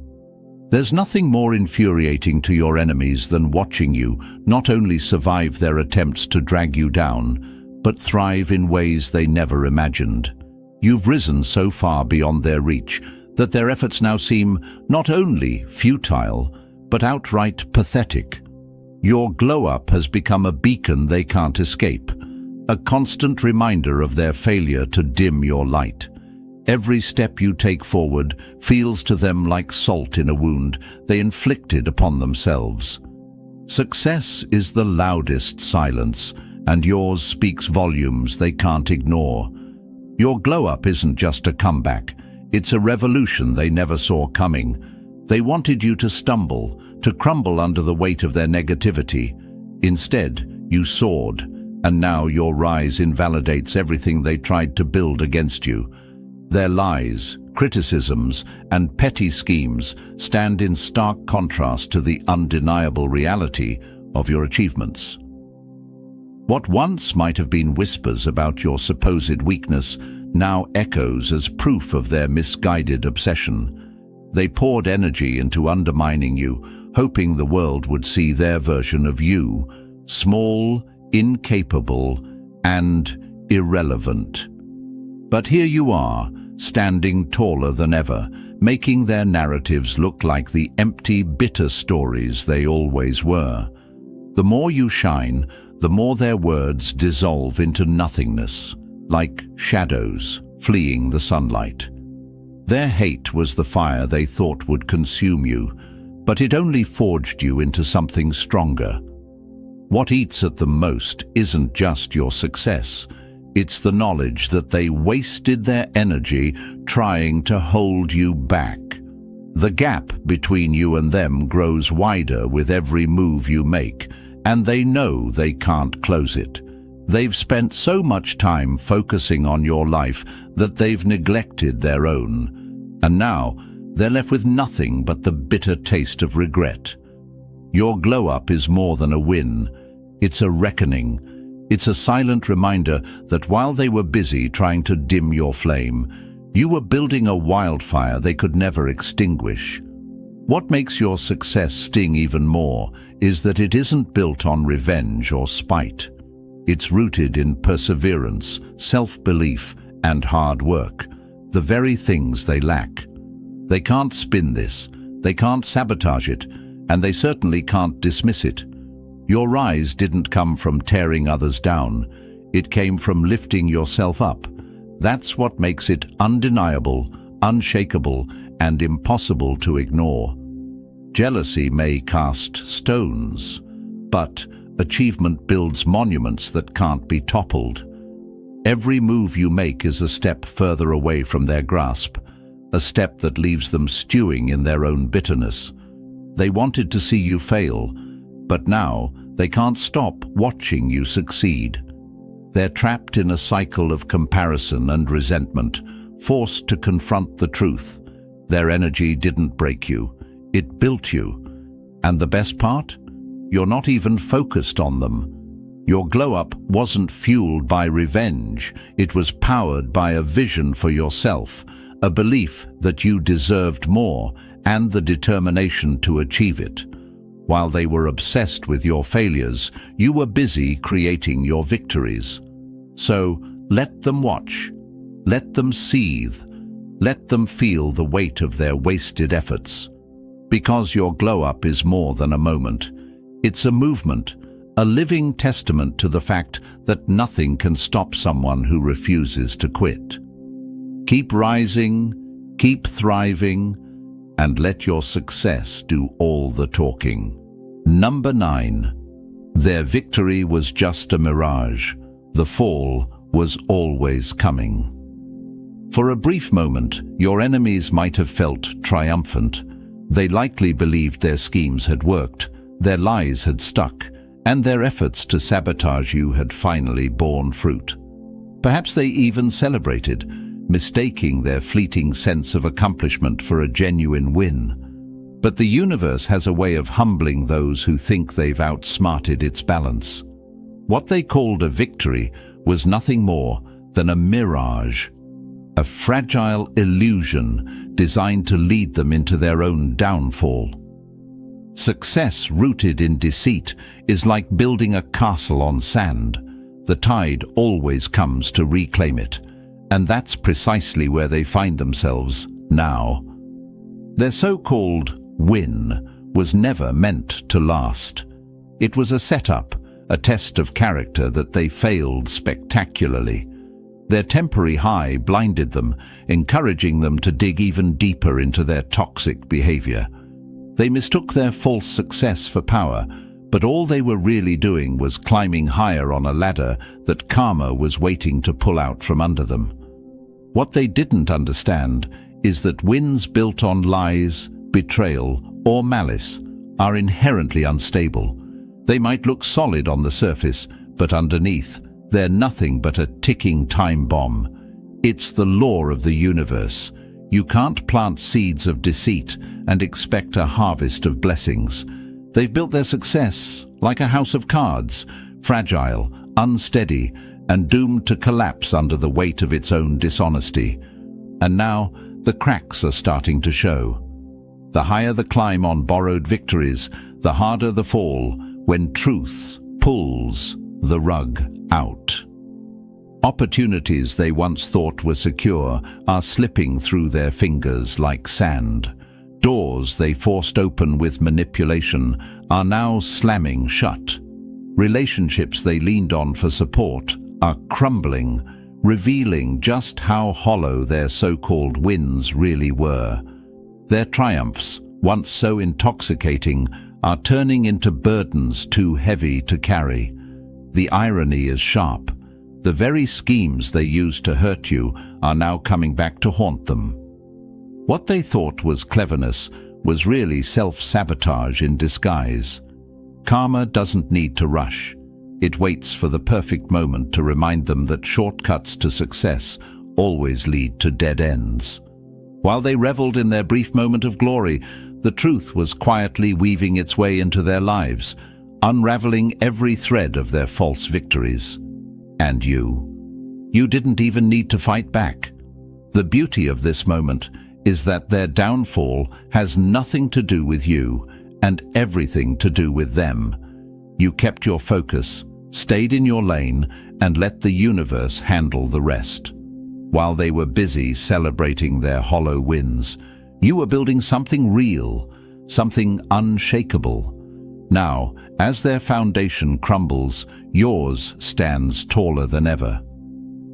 There's nothing more infuriating to your enemies than watching you not only survive their attempts to drag you down, but thrive in ways they never imagined. You've risen so far beyond their reach that their efforts now seem not only futile, but outright pathetic. Your glow-up has become a beacon they can't escape, a constant reminder of their failure to dim your light. Every step you take forward feels to them like salt in a wound they inflicted upon themselves. Success is the loudest silence, and yours speaks volumes they can't ignore. Your glow-up isn't just a comeback, it's a revolution they never saw coming. They wanted you to stumble, to crumble under the weight of their negativity. Instead, you soared, and now your rise invalidates everything they tried to build against you. Their lies, criticisms, and petty schemes stand in stark contrast to the undeniable reality of your achievements. What once might have been whispers about your supposed weakness now echoes as proof of their misguided obsession. They poured energy into undermining you, hoping the world would see their version of you, small, incapable, and irrelevant. But here you are, standing taller than ever, making their narratives look like the empty, bitter stories they always were. The more you shine, the more their words dissolve into nothingness, like shadows fleeing the sunlight. Their hate was the fire they thought would consume you, but it only forged you into something stronger. What eats at them most isn't just your success, It's the knowledge that they wasted their energy trying to hold you back. The gap between you and them grows wider with every move you make, and they know they can't close it. They've spent so much time focusing on your life that they've neglected their own. And now, they're left with nothing but the bitter taste of regret. Your glow-up is more than a win. It's a reckoning. It's a silent reminder that while they were busy trying to dim your flame, you were building a wildfire they could never extinguish. What makes your success sting even more is that it isn't built on revenge or spite. It's rooted in perseverance, self-belief, and hard work, the very things they lack. They can't spin this, they can't sabotage it, and they certainly can't dismiss it. Your rise didn't come from tearing others down. It came from lifting yourself up. That's what makes it undeniable, unshakable, and impossible to ignore. Jealousy may cast stones, but achievement builds monuments that can't be toppled. Every move you make is a step further away from their grasp, a step that leaves them stewing in their own bitterness. They wanted to see you fail, but now they can't stop watching you succeed. They're trapped in a cycle of comparison and resentment, forced to confront the truth. Their energy didn't break you, it built you. And the best part? You're not even focused on them. Your glow-up wasn't fueled by revenge, it was powered by a vision for yourself, a belief that you deserved more, and the determination to achieve it. While they were obsessed with your failures, you were busy creating your victories. So let them watch, let them seethe, let them feel the weight of their wasted efforts. Because your glow-up is more than a moment. It's a movement, a living testament to the fact that nothing can stop someone who refuses to quit. Keep rising, keep thriving, and let your success do all the talking. Number 9. Their victory was just a mirage. The fall was always coming. For a brief moment, your enemies might have felt triumphant. They likely believed their schemes had worked, their lies had stuck, and their efforts to sabotage you had finally borne fruit. Perhaps they even celebrated, mistaking their fleeting sense of accomplishment for a genuine win. But the universe has a way of humbling those who think they've outsmarted its balance. What they called a victory was nothing more than a mirage, a fragile illusion designed to lead them into their own downfall. Success rooted in deceit is like building a castle on sand. The tide always comes to reclaim it, and that's precisely where they find themselves now. Their so-called win was never meant to last. It was a setup, a test of character that they failed spectacularly. Their temporary high blinded them, encouraging them to dig even deeper into their toxic behavior. They mistook their false success for power, but all they were really doing was climbing higher on a ladder that karma was waiting to pull out from under them. What they didn't understand is that wins built on lies, betrayal, or malice are inherently unstable. They might look solid on the surface, but underneath, they're nothing but a ticking time bomb. It's the law of the universe. You can't plant seeds of deceit and expect a harvest of blessings. They've built their success like a house of cards, fragile, unsteady, and doomed to collapse under the weight of its own dishonesty. And now, the cracks are starting to show. The higher the climb on borrowed victories, the harder the fall when truth pulls the rug out. Opportunities they once thought were secure are slipping through their fingers like sand. Doors they forced open with manipulation are now slamming shut. Relationships they leaned on for support are crumbling, revealing just how hollow their so-called wins really were. Their triumphs, once so intoxicating, are turning into burdens too heavy to carry. The irony is sharp. The very schemes they used to hurt you are now coming back to haunt them. What they thought was cleverness was really self-sabotage in disguise. Karma doesn't need to rush. It waits for the perfect moment to remind them that shortcuts to success always lead to dead ends. While they reveled in their brief moment of glory, the truth was quietly weaving its way into their lives, unraveling every thread of their false victories. And you didn't even need to fight back. The beauty of this moment is that their downfall has nothing to do with you and everything to do with them. You kept your focus, stayed in your lane, and let the universe handle the rest. While they were busy celebrating their hollow wins, you were building something real, something unshakable. Now, as their foundation crumbles, yours stands taller than ever.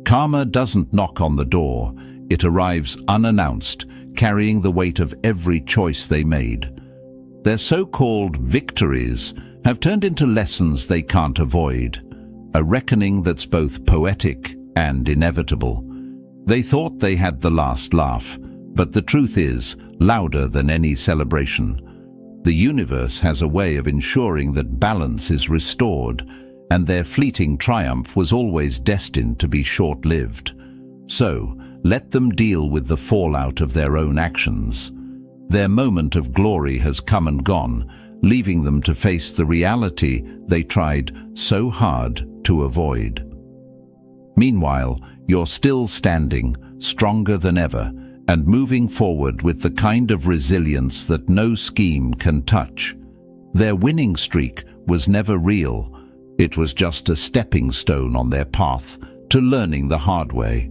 Karma doesn't knock on the door. It arrives unannounced, carrying the weight of every choice they made. Their so-called victories have turned into lessons they can't avoid, a reckoning that's both poetic and inevitable. They thought they had the last laugh, but the truth is louder than any celebration. The universe has a way of ensuring that balance is restored, and their fleeting triumph was always destined to be short-lived. So, let them deal with the fallout of their own actions. Their moment of glory has come and gone, leaving them to face the reality they tried so hard to avoid. Meanwhile, you're still standing, stronger than ever, and moving forward with the kind of resilience that no scheme can touch. Their winning streak was never real. It was just a stepping stone on their path to learning the hard way.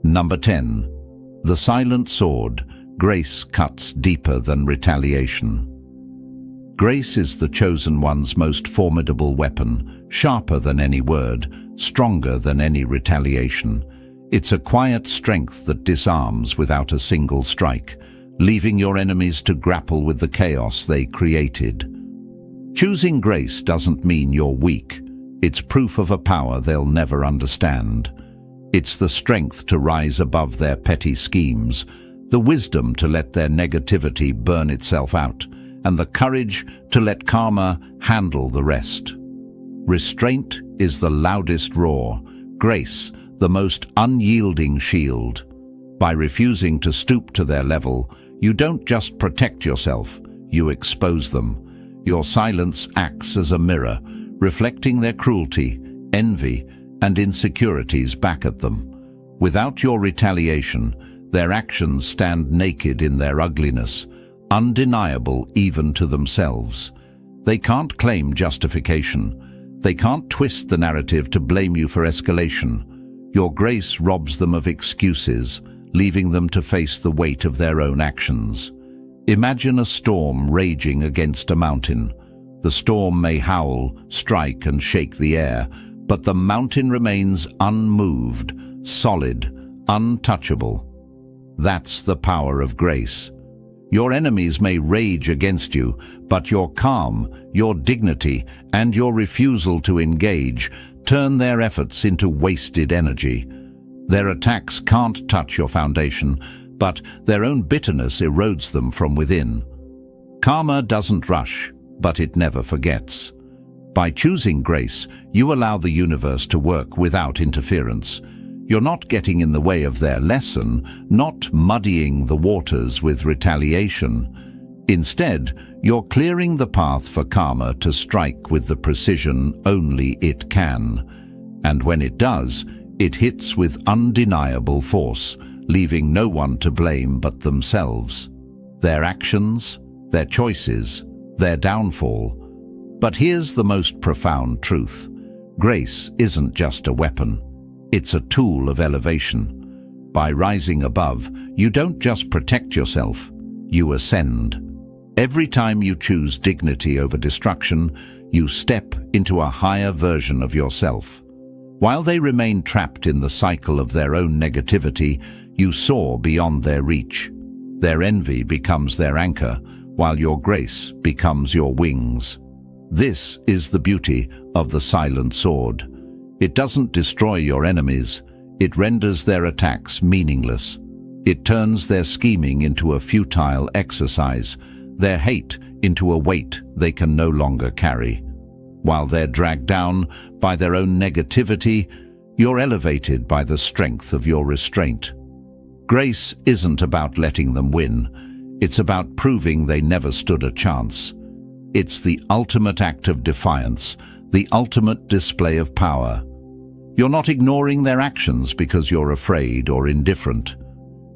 Number 10. The Silent Sword. Grace cuts deeper than retaliation. Grace is the chosen one's most formidable weapon, sharper than any word, stronger than any retaliation. It's a quiet strength that disarms without a single strike, leaving your enemies to grapple with the chaos they created. Choosing grace doesn't mean you're weak. It's proof of a power they'll never understand. It's the strength to rise above their petty schemes, the wisdom to let their negativity burn itself out, and the courage to let karma handle the rest. Restraint is the loudest roar, grace the most unyielding shield. By refusing to stoop to their level, you don't just protect yourself, you expose them. Your silence acts as a mirror, reflecting their cruelty, envy, and insecurities back at them. Without your retaliation, their actions stand naked in their ugliness, undeniable even to themselves. They can't claim justification. They can't twist the narrative to blame you for escalation. Your grace robs them of excuses, leaving them to face the weight of their own actions. Imagine a storm raging against a mountain. The storm may howl, strike, and shake the air, but the mountain remains unmoved, solid, untouchable. That's the power of grace. Your enemies may rage against you, but your calm, your dignity, and your refusal to engage turn their efforts into wasted energy. Their attacks can't touch your foundation, but their own bitterness erodes them from within. Karma doesn't rush, but it never forgets. By choosing grace, you allow the universe to work without interference. You're not getting in the way of their lesson, not muddying the waters with retaliation. Instead, you're clearing the path for karma to strike with the precision only it can. And when it does, it hits with undeniable force, leaving no one to blame but themselves. Their actions, their choices, their downfall. But here's the most profound truth. Grace isn't just a weapon. It's a tool of elevation. By rising above, you don't just protect yourself, you ascend. Every time you choose dignity over destruction, you step into a higher version of yourself. While they remain trapped in the cycle of their own negativity, you soar beyond their reach. Their envy becomes their anchor, while your grace becomes your wings. This is the beauty of the silent sword. It doesn't destroy your enemies, it renders their attacks meaningless. It turns their scheming into a futile exercise, their hate into a weight they can no longer carry. While they're dragged down by their own negativity, you're elevated by the strength of your restraint. Grace isn't about letting them win, it's about proving they never stood a chance. It's the ultimate act of defiance, the ultimate display of power. You're not ignoring their actions because you're afraid or indifferent.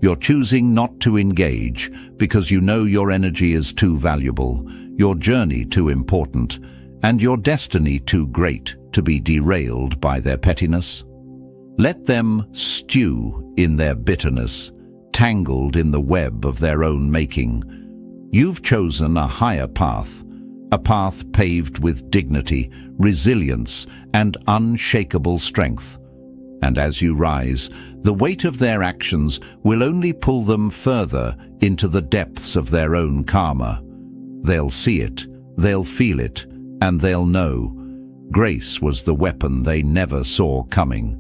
You're choosing not to engage because you know your energy is too valuable, your journey too important, and your destiny too great to be derailed by their pettiness. Let them stew in their bitterness, tangled in the web of their own making. You've chosen a higher path, a path paved with dignity, resilience, and unshakable strength. And as you rise, the weight of their actions will only pull them further into the depths of their own karma. They'll see it, they'll feel it, and they'll know. Grace was the weapon they never saw coming.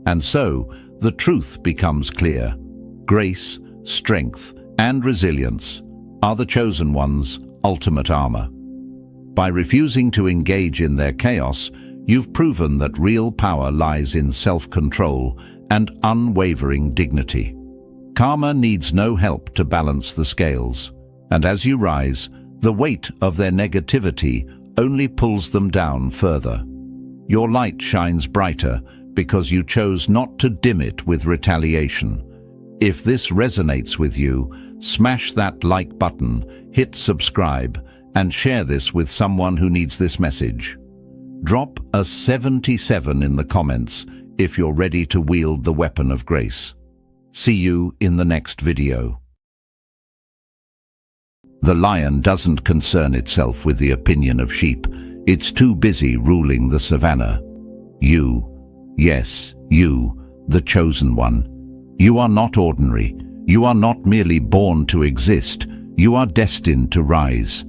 And so, the truth becomes clear. Grace, strength, and resilience are the chosen one's ultimate armor. By refusing to engage in their chaos, you've proven that real power lies in self-control and unwavering dignity. Karma needs no help to balance the scales, and as you rise, the weight of their negativity only pulls them down further. Your light shines brighter because you chose not to dim it with retaliation. If this resonates with you, smash that like button, hit subscribe, and share this with someone who needs this message. Drop a 77 in the comments if you're ready to wield the weapon of grace. See you in the next video. The lion doesn't concern itself with the opinion of sheep. It's too busy ruling the savannah. You, yes, you, the chosen one. You are not ordinary. You are not merely born to exist. You are destined to rise.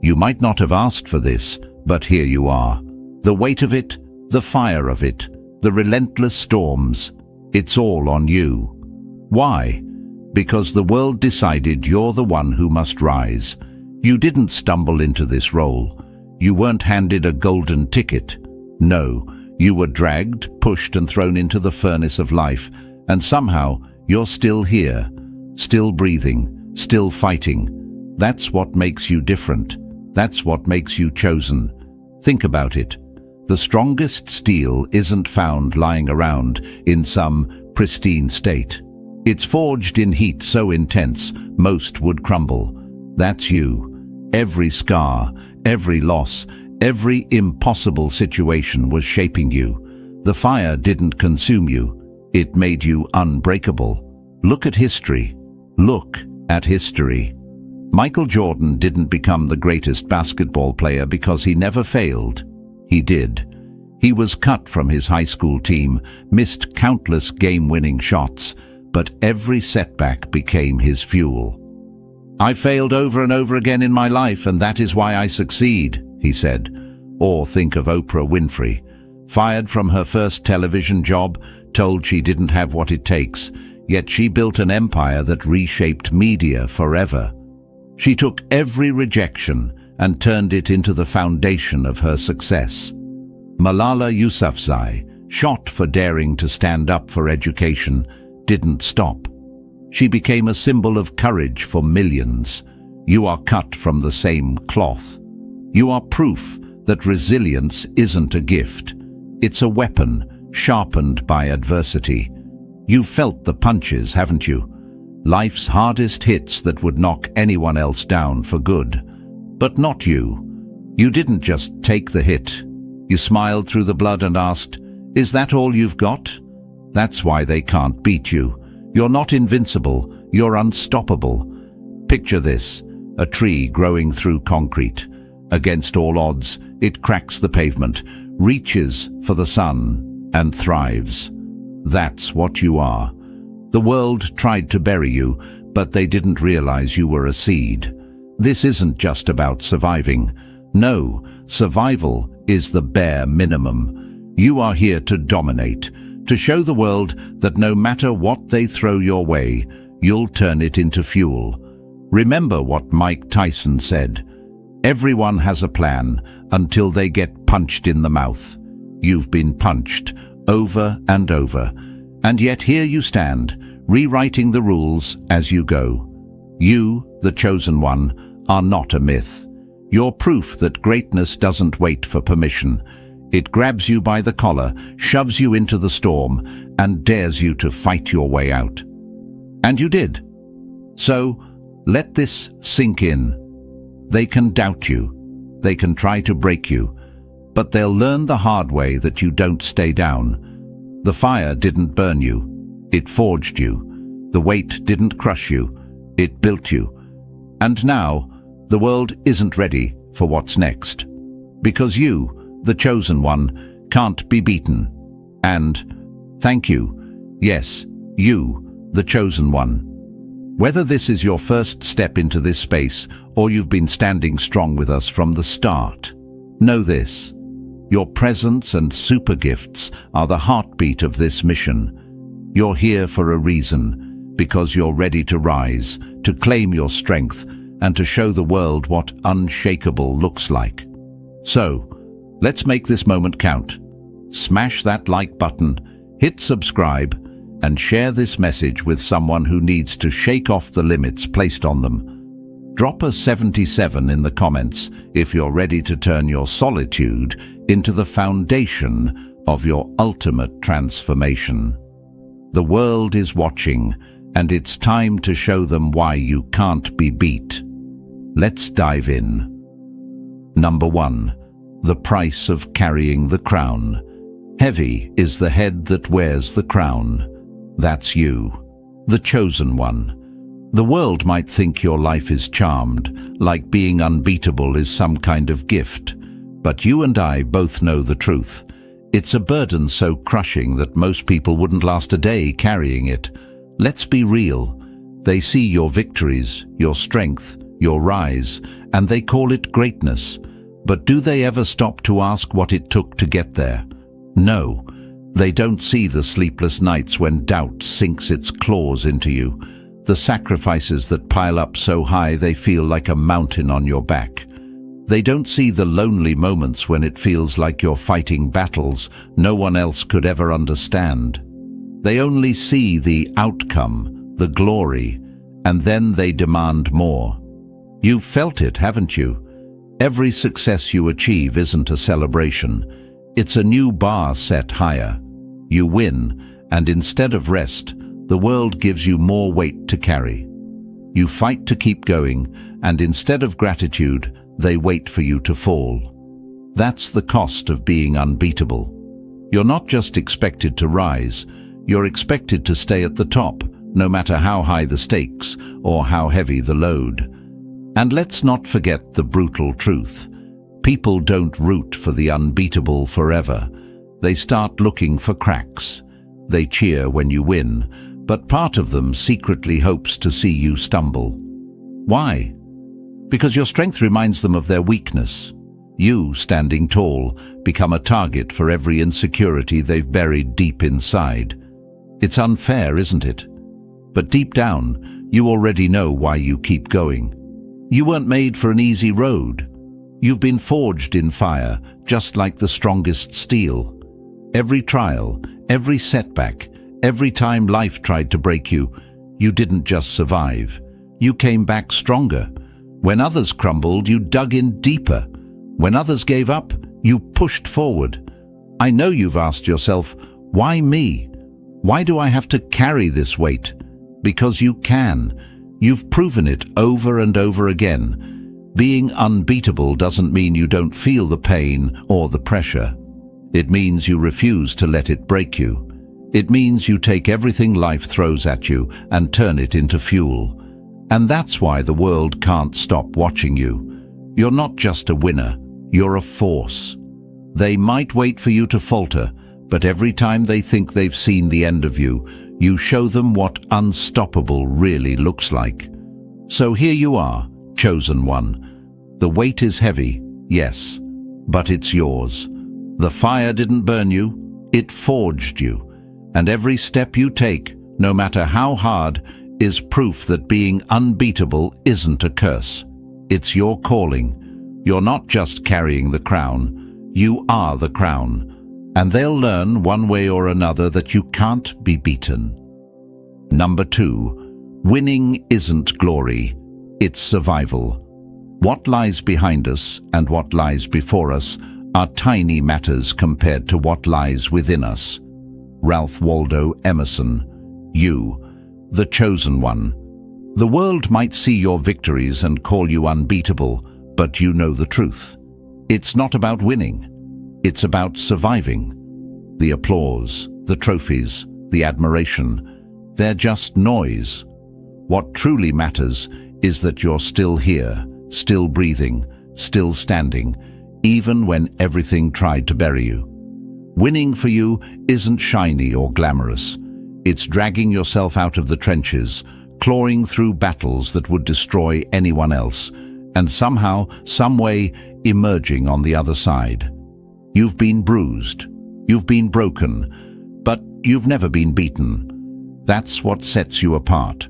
You might not have asked for this, but here you are. The weight of it, the fire of it, the relentless storms, it's all on you. Why? Because the world decided you're the one who must rise. You didn't stumble into this role. You weren't handed a golden ticket. No, you were dragged, pushed and thrown into the furnace of life, and somehow you're still here, still breathing, still fighting. That's what makes you different. That's what makes you chosen. Think about it. The strongest steel isn't found lying around in some pristine state. It's forged in heat so intense most would crumble. That's you. Every scar, every loss, every impossible situation was shaping you. The fire didn't consume you. It made you unbreakable. Look at history. Look at history. Michael Jordan didn't become the greatest basketball player because he never failed. He did. He was cut from his high school team, missed countless game-winning shots, but every setback became his fuel. I failed over and over again in my life, and that is why I succeed, he said. Or think of Oprah Winfrey. Fired from her first television job, told she didn't have what it takes, yet she built an empire that reshaped media forever. She took every rejection and turned it into the foundation of her success. Malala Yousafzai, shot for daring to stand up for education, didn't stop. She became a symbol of courage for millions. You are cut from the same cloth. You are proof that resilience isn't a gift. It's a weapon sharpened by adversity. You've felt the punches, haven't you? Life's hardest hits that would knock anyone else down for good. But not you. You didn't just take the hit. You smiled through the blood and asked, "Is that all you've got?" That's why they can't beat you. You're not invincible, you're unstoppable. Picture this, a tree growing through concrete. Against all odds, it cracks the pavement, reaches for the sun, and thrives. That's what you are. The world tried to bury you, but they didn't realize you were a seed. This isn't just about surviving. No, survival is the bare minimum. You are here to dominate, to show the world that no matter what they throw your way, you'll turn it into fuel. Remember what Mike Tyson said, "Everyone has a plan until they get punched in the mouth." You've been punched over and over, and yet here you stand, rewriting the rules as you go. You, the chosen one, are not a myth. You're proof that greatness doesn't wait for permission. It grabs you by the collar, shoves you into the storm, and dares you to fight your way out. And you did. So, let this sink in. They can doubt you. They can try to break you. But they'll learn the hard way that you don't stay down. The fire didn't burn you. It forged you. The weight didn't crush you. It built you. And now, the world isn't ready for what's next. Because you, the chosen one, can't be beaten. And thank you. Yes, you, the chosen one. Whether this is your first step into this space or you've been standing strong with us from the start, know this. Your presence and super gifts are the heartbeat of this mission. You're here for a reason, because you're ready to rise, to claim your strength, and to show the world what unshakable looks like. So, let's make this moment count. Smash that like button, hit subscribe, and share this message with someone who needs to shake off the limits placed on them. Drop a 77 in the comments if you're ready to turn your solitude into the foundation of your ultimate transformation. The world is watching, and it's time to show them why you can't be beat. Let's dive in. Number 1. The price of carrying the crown. Heavy is the head that wears the crown. That's you, the chosen one. The world might think your life is charmed, like being unbeatable is some kind of gift. But you and I both know the truth. It's a burden so crushing that most people wouldn't last a day carrying it. Let's be real. They see your victories, your strength, your rise, and they call it greatness. But do they ever stop to ask what it took to get there? No. They don't see the sleepless nights when doubt sinks its claws into you, the sacrifices that pile up so high they feel like a mountain on your back. They don't see the lonely moments when it feels like you're fighting battles no one else could ever understand. They only see the outcome, the glory, and then they demand more. You've felt it, haven't you? Every success you achieve isn't a celebration. It's a new bar set higher. You win, and instead of rest, the world gives you more weight to carry. You fight to keep going, and instead of gratitude, they wait for you to fall. That's the cost of being unbeatable. You're not just expected to rise, you're expected to stay at the top, no matter how high the stakes or how heavy the load. And let's not forget the brutal truth. People don't root for the unbeatable forever. They start looking for cracks. They cheer when you win, but part of them secretly hopes to see you stumble. Why? Because your strength reminds them of their weakness. You, standing tall, become a target for every insecurity they've buried deep inside. It's unfair, isn't it? But deep down, you already know why you keep going. You weren't made for an easy road. You've been forged in fire, just like the strongest steel. Every trial, every setback, every time life tried to break you, you didn't just survive. You came back stronger. When others crumbled, you dug in deeper. When others gave up, you pushed forward. I know you've asked yourself, why me? Why do I have to carry this weight? Because you can. You've proven it over and over again. Being unbeatable doesn't mean you don't feel the pain or the pressure. It means you refuse to let it break you. It means you take everything life throws at you and turn it into fuel. And that's why the world can't stop watching you. You're not just a winner, you're a force. They might wait for you to falter, but every time they think they've seen the end of you, you show them what unstoppable really looks like. So here you are, chosen one. The weight is heavy, yes, but it's yours. The fire didn't burn you, it forged you. And every step you take, no matter how hard, is proof that being unbeatable isn't a curse. It's your calling. You're not just carrying the crown, you are the crown. And they'll learn one way or another that you can't be beaten. Number 2, winning isn't glory, it's survival. What lies behind us and what lies before us are tiny matters compared to what lies within us. Ralph Waldo Emerson. You, the chosen one. The world might see your victories and call you unbeatable, but you know the truth. It's not about winning. It's about surviving. The applause, the trophies, the admiration, they're just noise. What truly matters is that you're still here, still breathing, still standing, even when everything tried to bury you. Winning for you isn't shiny or glamorous. It's dragging yourself out of the trenches, clawing through battles that would destroy anyone else, and somehow, some way, emerging on the other side. You've been bruised, you've been broken, but you've never been beaten. That's what sets you apart.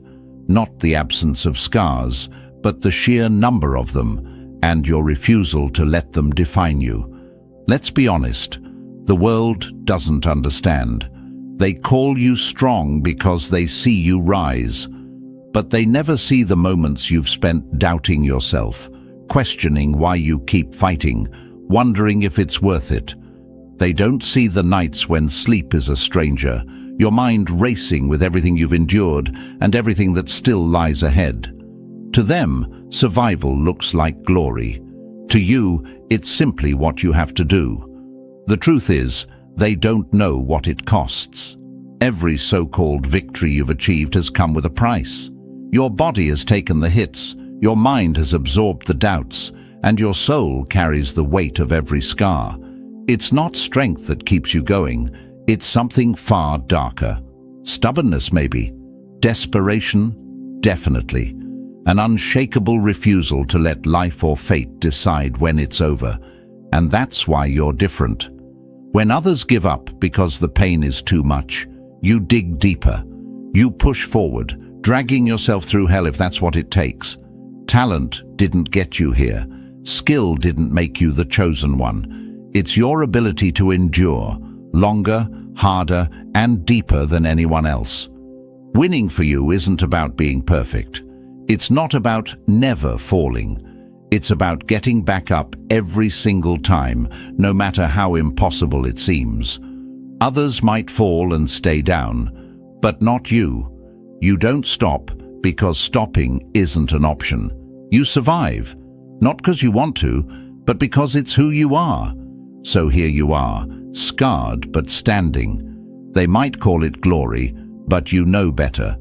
Not the absence of scars, but the sheer number of them, and your refusal to let them define you. Let's be honest, the world doesn't understand. They call you strong because they see you rise, but they never see the moments you've spent doubting yourself, questioning why you keep fighting, wondering if it's worth it. They don't see the nights when sleep is a stranger, your mind racing with everything you've endured and everything that still lies ahead. To them, survival looks like glory. To you, it's simply what you have to do. The truth is, they don't know what it costs. Every so-called victory you've achieved has come with a price. Your body has taken the hits, your mind has absorbed the doubts, and your soul carries the weight of every scar. It's not strength that keeps you going, it's something far darker. Stubbornness, maybe. Desperation, definitely. An unshakable refusal to let life or fate decide when it's over. And that's why you're different. When others give up because the pain is too much, you dig deeper. You push forward, dragging yourself through hell if that's what it takes. Talent didn't get you here. Skill didn't make you the chosen one. It's your ability to endure, longer, harder, and deeper than anyone else. Winning for you isn't about being perfect. It's not about never falling. It's about getting back up every single time, no matter how impossible it seems. Others might fall and stay down, but not you. You don't stop because stopping isn't an option. You survive, not because you want to, but because it's who you are. So here you are, scarred but standing. They might call it glory, but you know better.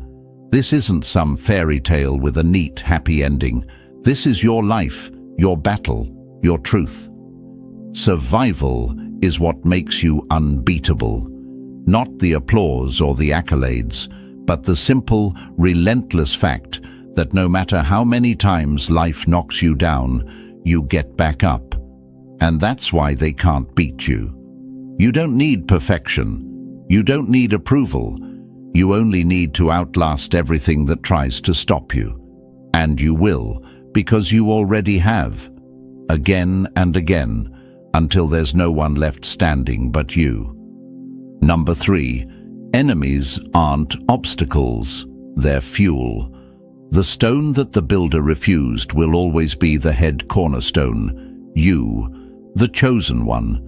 This isn't some fairy tale with a neat, happy ending. This is your life, your battle, your truth. Survival is what makes you unbeatable. Not the applause or the accolades, but the simple, relentless fact that no matter how many times life knocks you down, you get back up. And that's why they can't beat you. You don't need perfection. You don't need approval. You only need to outlast everything that tries to stop you. And you will, because you already have. Again and again, until there's no one left standing but you. Number 3, enemies aren't obstacles, they're fuel. The stone that the builder refused will always be the head cornerstone. You, the chosen one.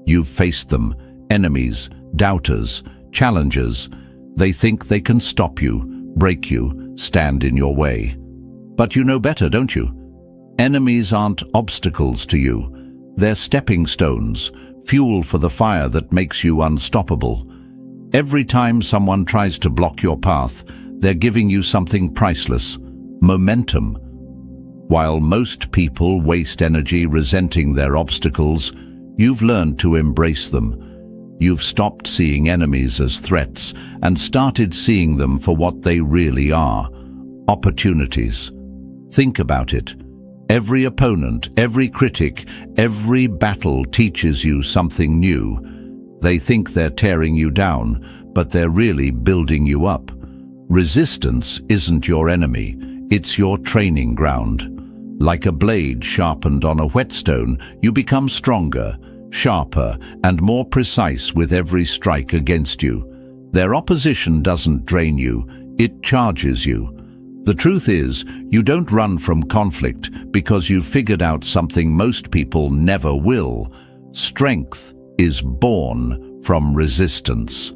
You've faced them, enemies, doubters, challengers. They think they can stop you, break you, stand in your way. But you know better, don't you? Enemies aren't obstacles to you. They're stepping stones, fuel for the fire that makes you unstoppable. Every time someone tries to block your path, they're giving you something priceless, momentum. While most people waste energy resenting their obstacles, you've learned to embrace them. You've stopped seeing enemies as threats and started seeing them for what they really are, opportunities. Think about it. Every opponent, every critic, every battle teaches you something new. They think they're tearing you down, but they're really building you up. Resistance isn't your enemy, it's your training ground. Like a blade sharpened on a whetstone, you become stronger, sharper, and more precise with every strike against you. Their opposition doesn't drain you, it charges you. The truth is, you don't run from conflict because you've figured out something most people never will. Strength is born from resistance.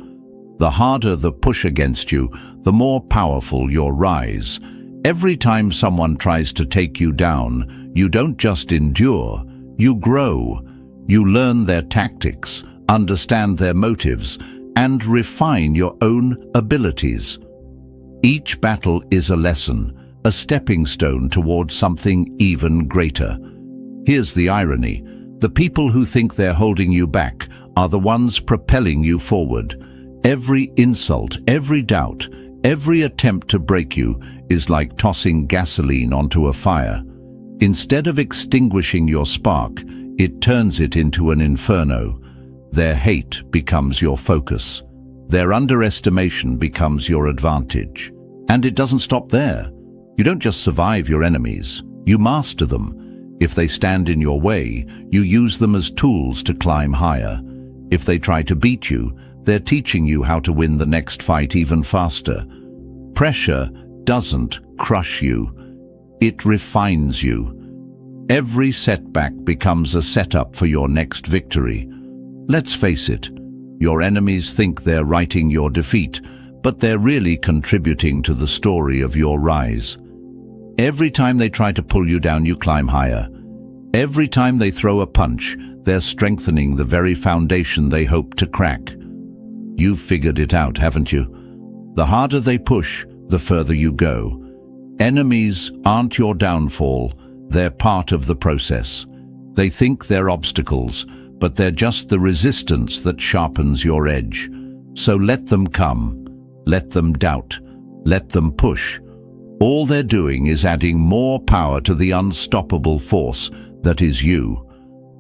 The harder the push against you, the more powerful your rise. Every time someone tries to take you down, you don't just endure, you grow. You learn their tactics, understand their motives, and refine your own abilities. Each battle is a lesson, a stepping stone towards something even greater. Here's the irony. The people who think they're holding you back are the ones propelling you forward. Every insult, every doubt, every attempt to break you is like tossing gasoline onto a fire. Instead of extinguishing your spark, it turns it into an inferno. Their hate becomes your focus. Their underestimation becomes your advantage. And it doesn't stop there. You don't just survive your enemies, you master them. If they stand in your way, you use them as tools to climb higher. If they try to beat you, they're teaching you how to win the next fight even faster. Pressure doesn't crush you, it refines you. Every setback becomes a setup for your next victory. Let's face it, your enemies think they're writing your defeat, but they're really contributing to the story of your rise. Every time they try to pull you down, you climb higher. Every time they throw a punch, they're strengthening the very foundation they hope to crack. You've figured it out, haven't you? The harder they push, the further you go. Enemies aren't your downfall, they're part of the process. They think they're obstacles, but they're just the resistance that sharpens your edge. So let them come. Let them doubt. Let them push. All they're doing is adding more power to the unstoppable force that is you.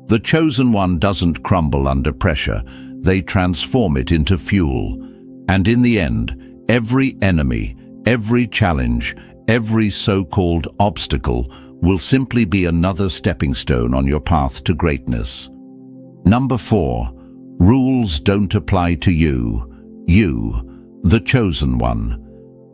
The chosen one doesn't crumble under pressure. They transform it into fuel. And in the end, every enemy, every challenge, every so-called obstacle will simply be another stepping stone on your path to greatness. Number 4. Rules don't apply to you. You, the chosen one.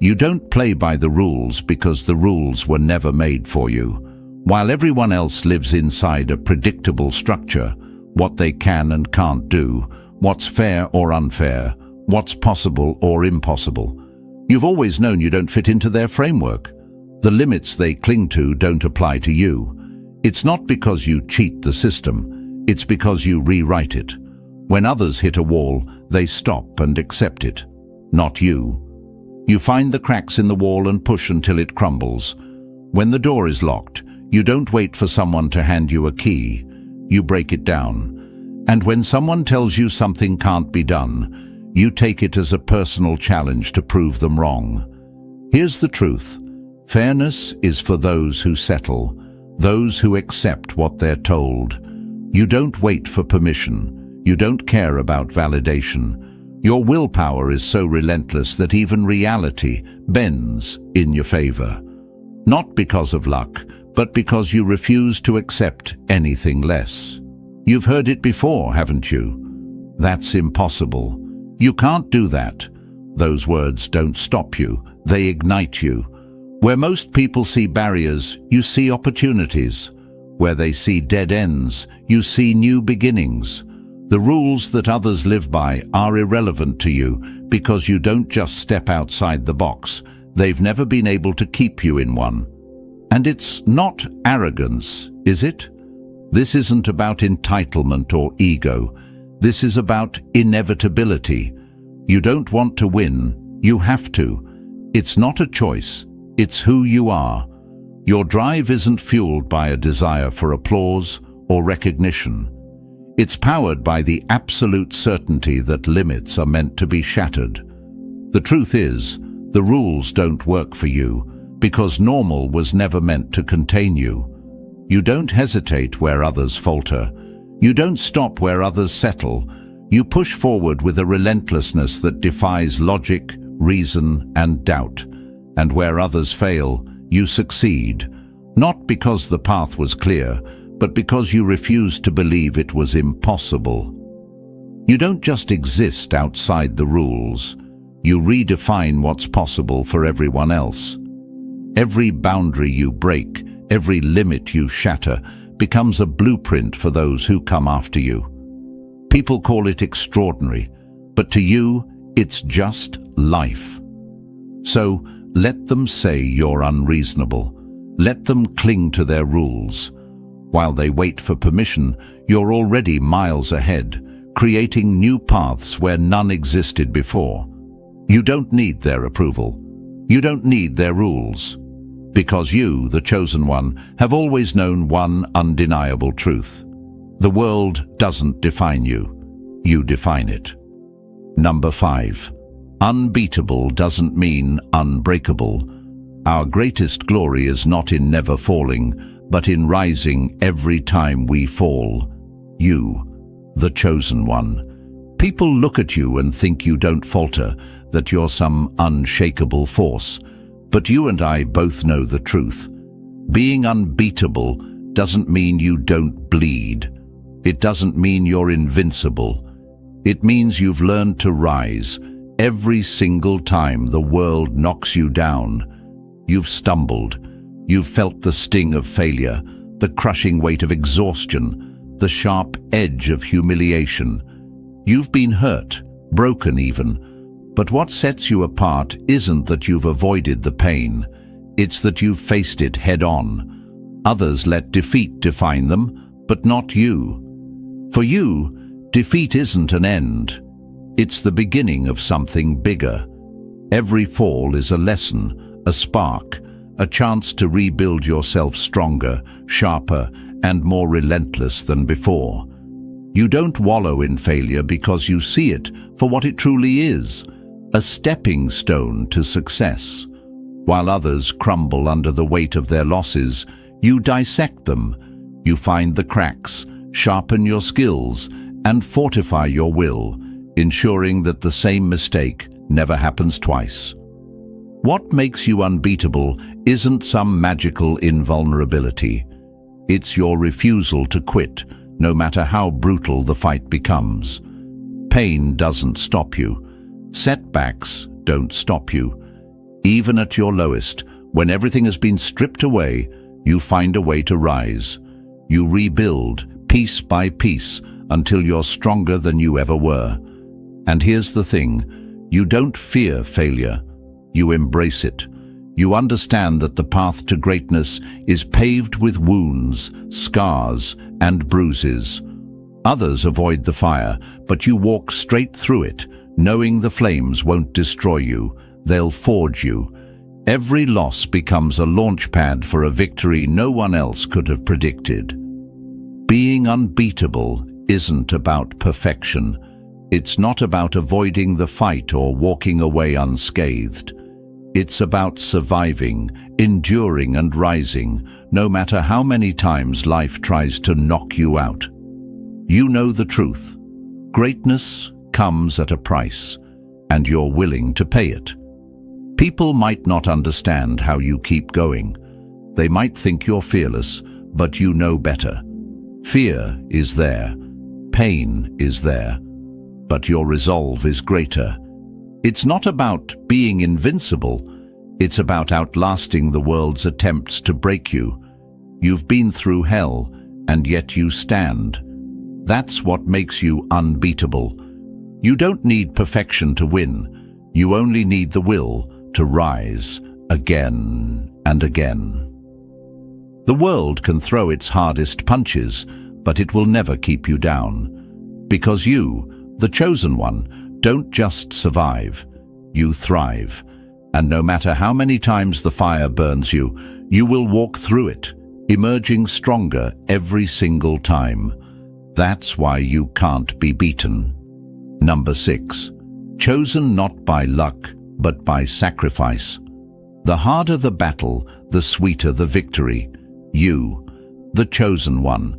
You don't play by the rules because the rules were never made for you. While everyone else lives inside a predictable structure, what they can and can't do, what's fair or unfair, what's possible or impossible. You've always known you don't fit into their framework. The limits they cling to don't apply to you. It's not because you cheat the system, it's because you rewrite it. When others hit a wall, they stop and accept it, not you. You find the cracks in the wall and push until it crumbles. When the door is locked, you don't wait for someone to hand you a key. You break it down. And when someone tells you something can't be done, you take it as a personal challenge to prove them wrong. Here's the truth. Fairness is for those who settle, those who accept what they're told. You don't wait for permission. You don't care about validation. Your willpower is so relentless that even reality bends in your favor. Not because of luck, but because you refuse to accept anything less. You've heard it before, haven't you? That's impossible. You can't do that. Those words don't stop you, they ignite you. Where most people see barriers, you see opportunities. Where they see dead ends, you see new beginnings. The rules that others live by are irrelevant to you because you don't just step outside the box. They've never been able to keep you in one. And it's not arrogance, is it? This isn't about entitlement or ego. This is about inevitability. You don't want to win, you have to. It's not a choice, it's who you are. Your drive isn't fueled by a desire for applause or recognition. It's powered by the absolute certainty that limits are meant to be shattered. The truth is, the rules don't work for you because normal was never meant to contain you. You don't hesitate where others falter. You don't stop where others settle. You push forward with a relentlessness that defies logic, reason, and doubt. And where others fail, you succeed. Not because the path was clear, but because you refused to believe it was impossible. You don't just exist outside the rules. You redefine what's possible for everyone else. Every boundary you break, every limit you shatter, becomes a blueprint for those who come after you. People call it extraordinary, but to you, it's just life. So, let them say you're unreasonable. Let them cling to their rules. While they wait for permission, you're already miles ahead, creating new paths where none existed before. You don't need their approval. You don't need their rules. Because you, the chosen one, have always known one undeniable truth. The world doesn't define you. You define it. Number 5. Unbeatable doesn't mean unbreakable. Our greatest glory is not in never falling, but in rising every time we fall. You, the chosen one. People look at you and think you don't falter, that you're some unshakable force. But you and I both know the truth. Being unbeatable doesn't mean you don't bleed. It doesn't mean you're invincible. It means you've learned to rise every single time the world knocks you down. You've stumbled. You've felt the sting of failure, the crushing weight of exhaustion, the sharp edge of humiliation. You've been hurt, broken even. But what sets you apart isn't that you've avoided the pain. It's that you've faced it head-on. Others let defeat define them, but not you. For you, defeat isn't an end. It's the beginning of something bigger. Every fall is a lesson, a spark, a chance to rebuild yourself stronger, sharper, and more relentless than before. You don't wallow in failure because you see it for what it truly is. A stepping stone to success. While others crumble under the weight of their losses, you dissect them. You find the cracks, sharpen your skills, and fortify your will, ensuring that the same mistake never happens twice. What makes you unbeatable isn't some magical invulnerability. It's your refusal to quit, no matter how brutal the fight becomes. Pain doesn't stop you. Setbacks don't stop you. Even at your lowest, when everything has been stripped away, you find a way to rise. You rebuild, piece by piece, until you're stronger than you ever were. And here's the thing, you don't fear failure. You embrace it. You understand that the path to greatness is paved with wounds, scars, and bruises. Others avoid the fire, but you walk straight through it, knowing the flames won't destroy you, they'll forge you. Every loss becomes a launch pad for a victory no one else could have predicted. Being unbeatable isn't about perfection. It's not about avoiding the fight or walking away unscathed. It's about surviving, enduring and rising, no matter how many times life tries to knock you out. You know the truth. Greatness comes at a price, and you're willing to pay it. People might not understand how you keep going. They might think you're fearless, but you know better. Fear is there. Pain is there. But your resolve is greater. It's not about being invincible. It's about outlasting the world's attempts to break you. You've been through hell, and yet you stand. That's what makes you unbeatable. You don't need perfection to win. You only need the will to rise again and again. The world can throw its hardest punches, but it will never keep you down. Because you, the chosen one, don't just survive. You thrive. And no matter how many times the fire burns you, you will walk through it, emerging stronger every single time. That's why you can't be beaten. Number 6. Chosen not by luck, but by sacrifice. The harder the battle, the sweeter the victory. You, The chosen one.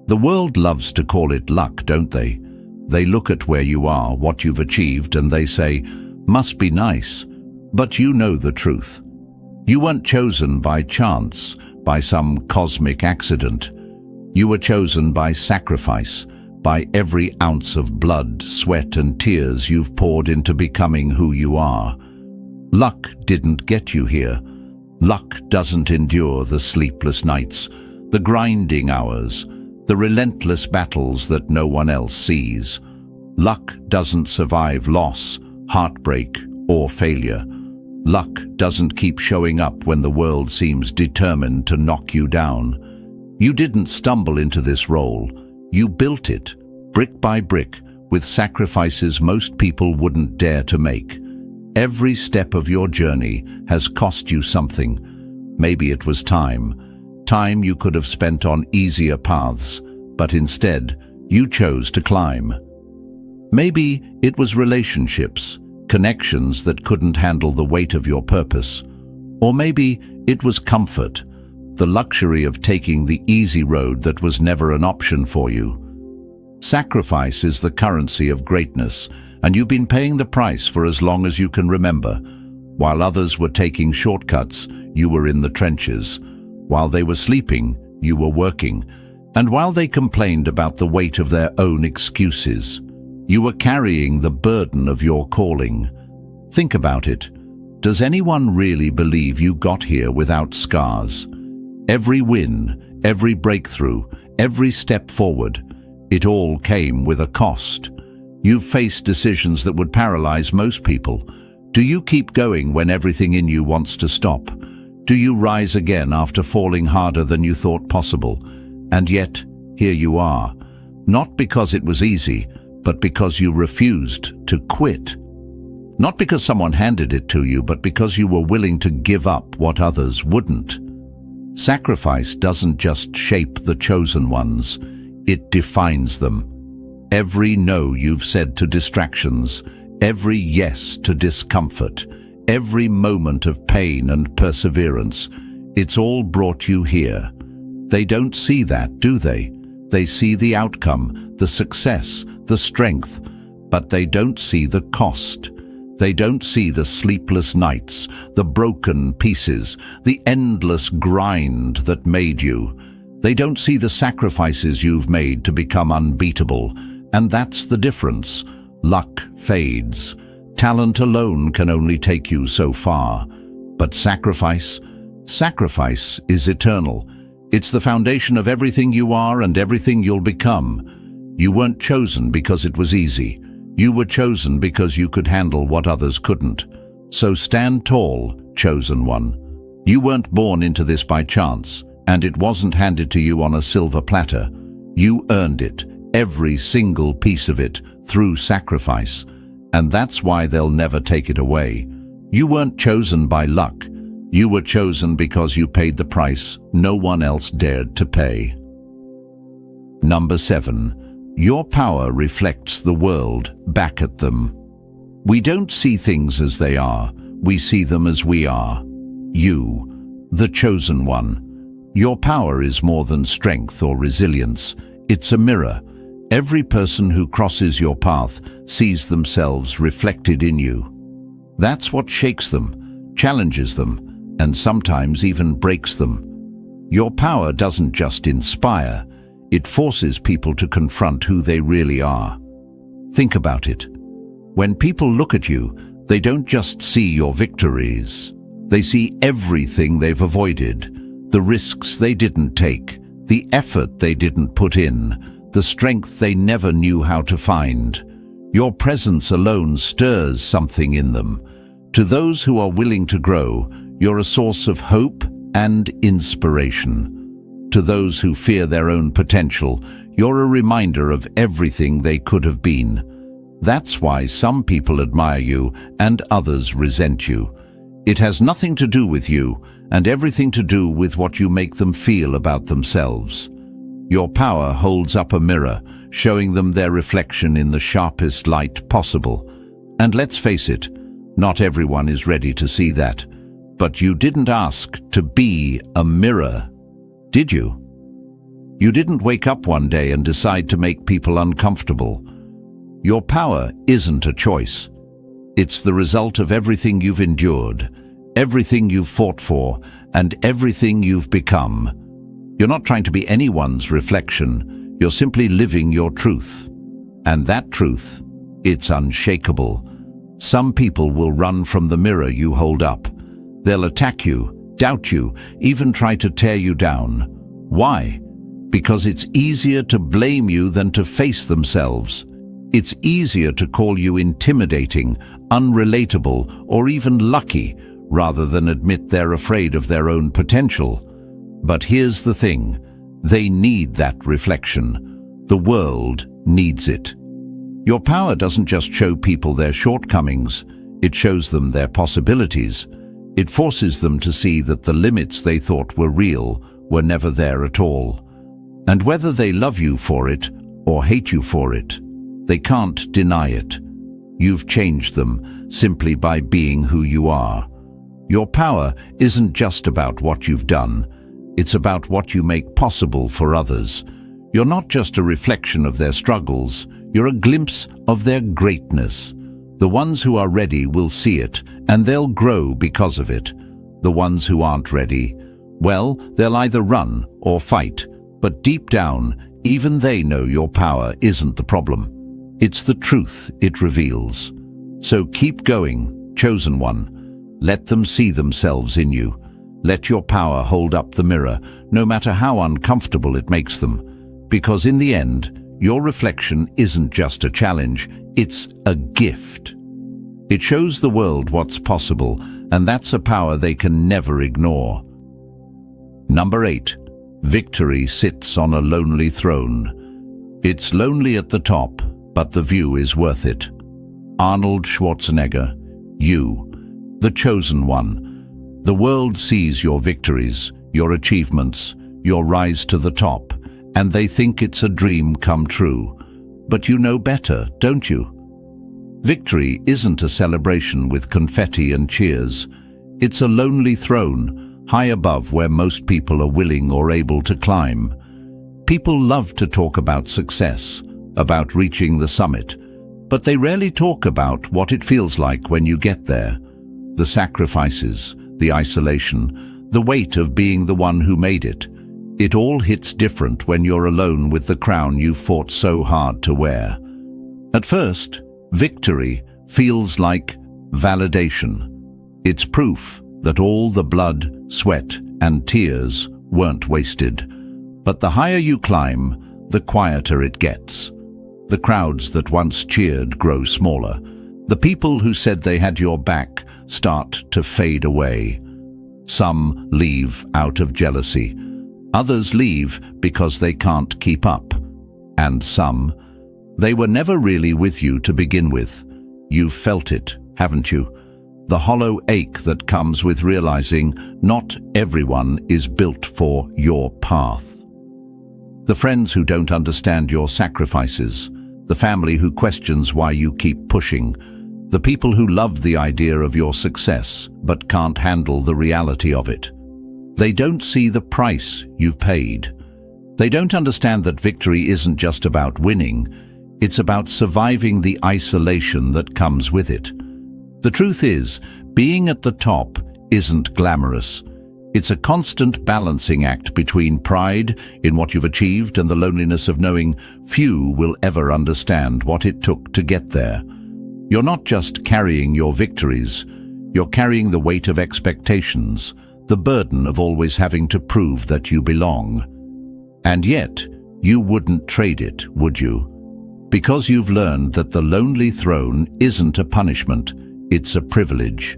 The world loves to call it luck, don't they? They look at where you are, what you've achieved, and they say, "Must be nice." But you know the truth. You weren't chosen by chance, by some cosmic accident. You were chosen by sacrifice, by every ounce of blood, sweat, and tears you've poured into becoming who you are. Luck didn't get you here. Luck doesn't endure the sleepless nights, the grinding hours, the relentless battles that no one else sees. Luck doesn't survive loss, heartbreak, or failure. Luck doesn't keep showing up when the world seems determined to knock you down. You didn't stumble into this role. You built it, brick by brick, with sacrifices most people wouldn't dare to make. Every step of your journey has cost you something. Maybe it was time you could have spent on easier paths, but instead, you chose to climb. Maybe it was relationships, connections that couldn't handle the weight of your purpose. Or maybe it was comfort, the luxury of taking the easy road that was never an option for you. Sacrifice is the currency of greatness, and you've been paying the price for as long as you can remember. While others were taking shortcuts, you were in the trenches. While they were sleeping, you were working. And while they complained about the weight of their own excuses, you were carrying the burden of your calling. Think about it. Does anyone really believe you got here without scars? Every win, every breakthrough, every step forward, it all came with a cost. You've faced decisions that would paralyze most people. Do you keep going when everything in you wants to stop? Do you rise again after falling harder than you thought possible? And yet, here you are. Not because it was easy, but because you refused to quit. Not because someone handed it to you, but because you were willing to give up what others wouldn't. Sacrifice doesn't just shape the chosen ones, it defines them. Every no you've said to distractions, every yes to discomfort, every moment of pain and perseverance, it's all brought you here. They don't see that, do they? They see the outcome, the success, the strength, but they don't see the cost. They don't see the sleepless nights, the broken pieces, the endless grind that made you. They don't see the sacrifices you've made to become unbeatable, and that's the difference. Luck fades. Talent alone can only take you so far. But sacrifice is eternal. It's the foundation of everything you are and everything you'll become. You weren't chosen because it was easy. You were chosen because you could handle what others couldn't. So stand tall, chosen one. You weren't born into this by chance, and it wasn't handed to you on a silver platter. You earned it, every single piece of it, through sacrifice. And that's why they'll never take it away. You weren't chosen by luck. You were chosen because you paid the price no one else dared to pay. Number 7. Your power reflects the world back at them. We don't see things as they are. We see them as we are. You, the chosen one. Your power is more than strength or resilience. It's a mirror. Every person who crosses your path sees themselves reflected in you. That's what shakes them, challenges them, and sometimes even breaks them. Your power doesn't just inspire, it forces people to confront who they really are. Think about it. When people look at you, they don't just see your victories. They see everything they've avoided, the risks they didn't take, the effort they didn't put in, the strength they never knew how to find. Your presence alone stirs something in them. To those who are willing to grow, you're a source of hope and inspiration. To those who fear their own potential, you're a reminder of everything they could have been. That's why some people admire you and others resent you. It has nothing to do with you and everything to do with what you make them feel about themselves. Your power holds up a mirror, showing them their reflection in the sharpest light possible. And let's face it, not everyone is ready to see that. But you didn't ask to be a mirror, did you? You didn't wake up one day and decide to make people uncomfortable. Your power isn't a choice. It's the result of everything you've endured, everything you've fought for, and everything you've become. You're not trying to be anyone's reflection. You're simply living your truth. And that truth, it's unshakable. Some people will run from the mirror you hold up. They'll attack you, doubt you, even try to tear you down. Why? Because it's easier to blame you than to face themselves. It's easier to call you intimidating, unrelatable, or even lucky, rather than admit they're afraid of their own potential. But here's the thing, they need that reflection. The world needs it. Your power doesn't just show people their shortcomings, it shows them their possibilities. It forces them to see that the limits they thought were real were never there at all. And whether they love you for it or hate you for it, they can't deny it. You've changed them simply by being who you are. Your power isn't just about what you've done, it's about what you make possible for others. You're not just a reflection of their struggles, you're a glimpse of their greatness. The ones who are ready will see it, and they'll grow because of it. The ones who aren't ready, well, they'll either run or fight. But deep down, even they know your power isn't the problem. It's the truth it reveals. So keep going, chosen one. Let them see themselves in you. Let your power hold up the mirror, no matter how uncomfortable it makes them. Because in the end, your reflection isn't just a challenge, it's a gift. It shows the world what's possible, and that's a power they can never ignore. Number 8. Victory sits on a lonely throne. It's lonely at the top, but the view is worth it. Arnold Schwarzenegger, you, the chosen one. The world sees your victories, your achievements, your rise to the top, and they think it's a dream come true. But you know better, don't you? Victory isn't a celebration with confetti and cheers. It's a lonely throne, high above where most people are willing or able to climb. People love to talk about success, about reaching the summit, but they rarely talk about what it feels like when you get there. The sacrifices, the isolation, the weight of being the one who made it. It all hits different when you're alone with the crown you've fought so hard to wear. At first, victory feels like validation. It's proof that all the blood, sweat, and tears weren't wasted. But the higher you climb, the quieter it gets. The crowds that once cheered grow smaller. The people who said they had your back start to fade away. Some leave out of jealousy. Others leave because they can't keep up. And some, they were never really with you to begin with. You've felt it, haven't you? The hollow ache that comes with realizing not everyone is built for your path. The friends who don't understand your sacrifices, the family who questions why you keep pushing, the people who love the idea of your success but can't handle the reality of it. They don't see the price you've paid. They don't understand that victory isn't just about winning, it's about surviving the isolation that comes with it. The truth is, being at the top isn't glamorous. It's a constant balancing act between pride in what you've achieved and the loneliness of knowing few will ever understand what it took to get there. You're not just carrying your victories, you're carrying the weight of expectations, the burden of always having to prove that you belong. And yet, you wouldn't trade it, would you? Because you've learned that the lonely throne isn't a punishment, it's a privilege.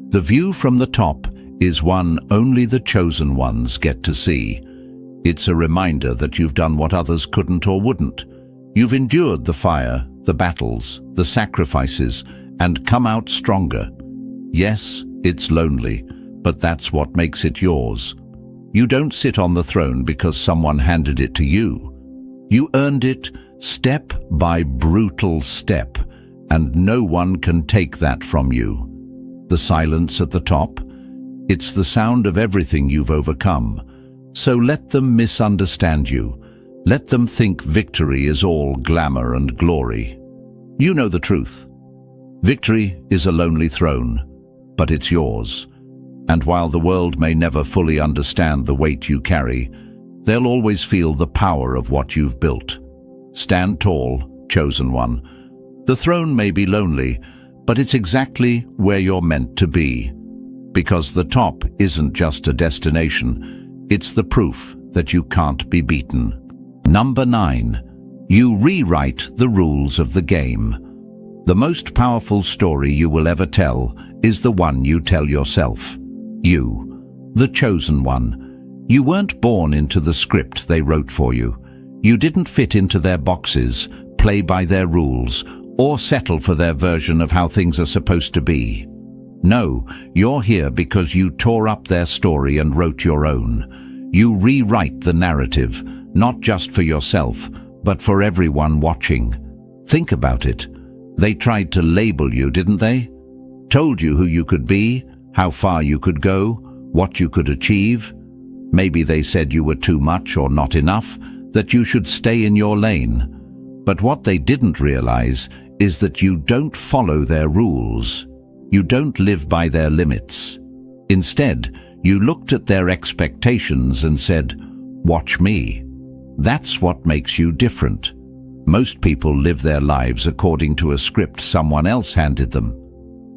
The view from the top is one only the chosen ones get to see. It's a reminder that you've done what others couldn't or wouldn't. You've endured the fire, the battles, the sacrifices, and come out stronger. Yes, it's lonely, but that's what makes it yours. You don't sit on the throne because someone handed it to you. You earned it step by brutal step, and no one can take that from you. The silence at the top, it's the sound of everything you've overcome. So let them misunderstand you. Let them think victory is all glamour and glory. You know the truth. Victory is a lonely throne, but it's yours. And while the world may never fully understand the weight you carry, they'll always feel the power of what you've built. Stand tall, chosen one. The throne may be lonely, but it's exactly where you're meant to be. Because the top isn't just a destination, it's the proof that you can't be beaten. Number 9. You rewrite the rules of the game. The most powerful story you will ever tell is the one you tell yourself. You, the chosen one. You weren't born into the script they wrote for you. You didn't fit into their boxes, play by their rules, or settle for their version of how things are supposed to be. No, you're here because you tore up their story and wrote your own. You rewrite the narrative, not just for yourself, but for everyone watching. Think about it. They tried to label you, didn't they? Told you who you could be, how far you could go, what you could achieve. Maybe they said you were too much or not enough, that you should stay in your lane. But what they didn't realize is that you don't follow their rules. You don't live by their limits. Instead, you looked at their expectations and said, "Watch me." That's what makes you different. Most people live their lives according to a script someone else handed them.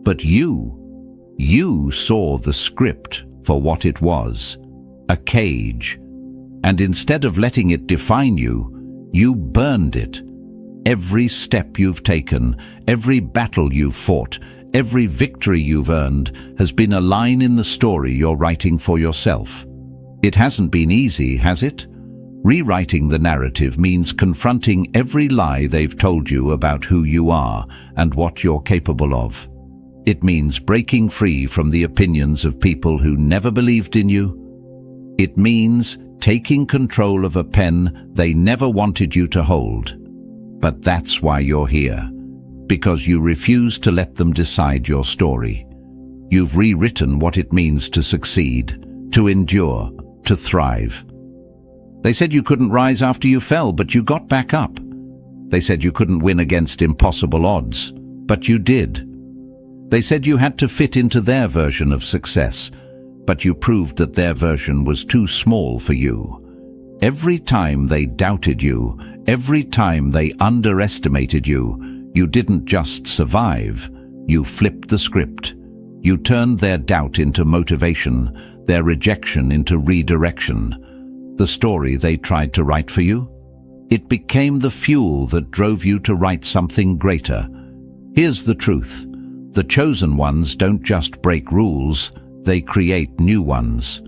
But you saw the script for what it was, a cage. And instead of letting it define you, you burned it. Every step you've taken, every battle you've fought, every victory you've earned has been a line in the story you're writing for yourself. It hasn't been easy, has it? Rewriting the narrative means confronting every lie they've told you about who you are and what you're capable of. It means breaking free from the opinions of people who never believed in you. It means taking control of a pen they never wanted you to hold. But that's why you're here, because you refuse to let them decide your story. You've rewritten what it means to succeed, to endure, to thrive. They said you couldn't rise after you fell, but you got back up. They said you couldn't win against impossible odds, but you did. They said you had to fit into their version of success, but you proved that their version was too small for you. Every time they doubted you, every time they underestimated you, you didn't just survive, you flipped the script. You turned their doubt into motivation, their rejection into redirection. The story they tried to write for you? It became the fuel that drove you to write something greater. Here's the truth. The chosen ones don't just break rules, they create new ones.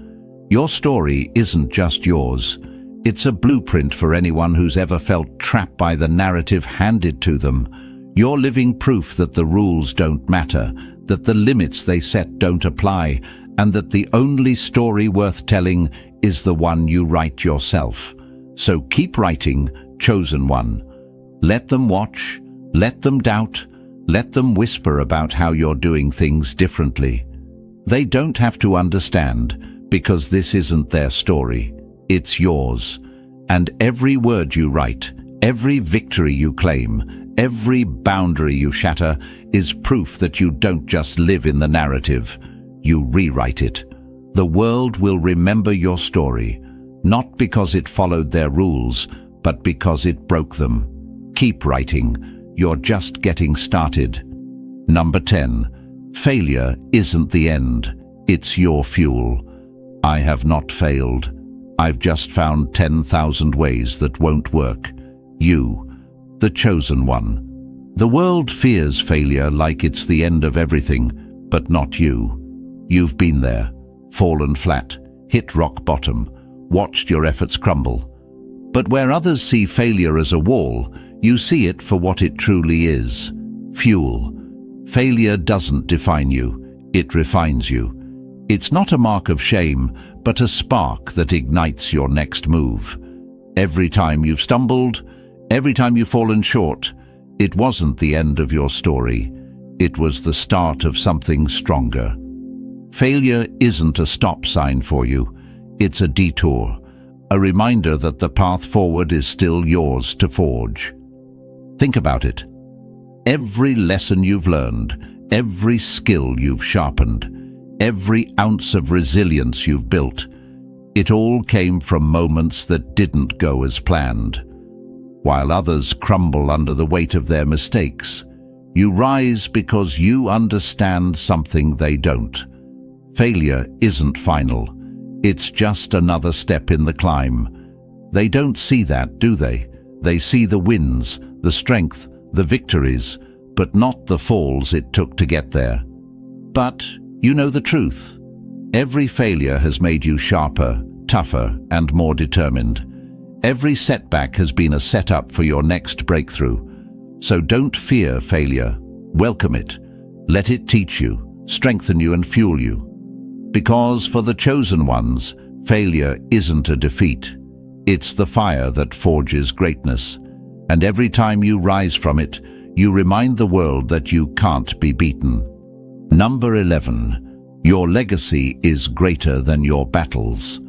Your story isn't just yours. It's a blueprint for anyone who's ever felt trapped by the narrative handed to them. You're living proof that the rules don't matter, that the limits they set don't apply, and that the only story worth telling is the one you write yourself. So keep writing, chosen one. Let them watch, let them doubt, let them whisper about how you're doing things differently. They don't have to understand, because this isn't their story. It's yours. And every word you write, every victory you claim, every boundary you shatter is proof that you don't just live in the narrative, you rewrite it. The world will remember your story, not because it followed their rules, but because it broke them. Keep writing. You're just getting started. Number 10. Failure isn't the end. It's your fuel. I have not failed. I've just found 10,000 ways that won't work. You, the chosen one. The world fears failure like it's the end of everything, but not you. You've been there, fallen flat, hit rock bottom, watched your efforts crumble. But where others see failure as a wall, you see it for what it truly is. Fuel. Failure doesn't define you, it refines you. It's not a mark of shame, but a spark that ignites your next move. Every time you've stumbled, every time you've fallen short, it wasn't the end of your story. It was the start of something stronger. Failure isn't a stop sign for you. It's a detour, a reminder that the path forward is still yours to forge. Think about it. Every lesson you've learned, every skill you've sharpened, every ounce of resilience you've built, it all came from moments that didn't go as planned. While others crumble under the weight of their mistakes, you rise because you understand something they don't. Failure isn't final. It's just another step in the climb. They don't see that, do they? They see the wins, the strength, the victories, but not the falls it took to get there. But you know the truth. Every failure has made you sharper, tougher, and more determined. Every setback has been a setup for your next breakthrough. So don't fear failure. Welcome it. Let it teach you, strengthen you, and fuel you. Because for the chosen ones, failure isn't a defeat. It's the fire that forges greatness. And every time you rise from it, you remind the world that you can't be beaten. Number 11. Your legacy is greater than your battles.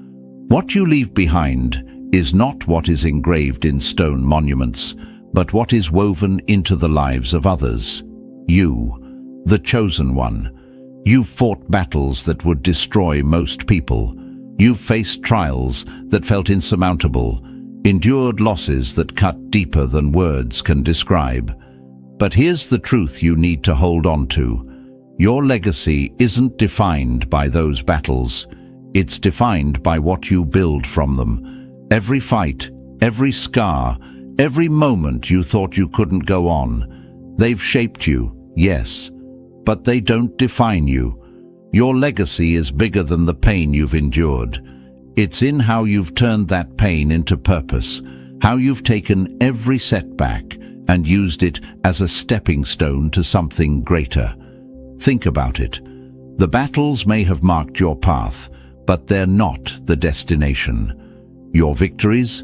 What you leave behind is not what is engraved in stone monuments, but what is woven into the lives of others. You, the chosen one. You've fought battles that would destroy most people. You've faced trials that felt insurmountable, endured losses that cut deeper than words can describe. But here's the truth you need to hold on to. Your legacy isn't defined by those battles. It's defined by what you build from them. Every fight, every scar, every moment you thought you couldn't go on. They've shaped you, yes, but they don't define you. Your legacy is bigger than the pain you've endured. It's in how you've turned that pain into purpose, how you've taken every setback and used it as a stepping stone to something greater. Think about it. The battles may have marked your path, but they're not the destination. Your victories,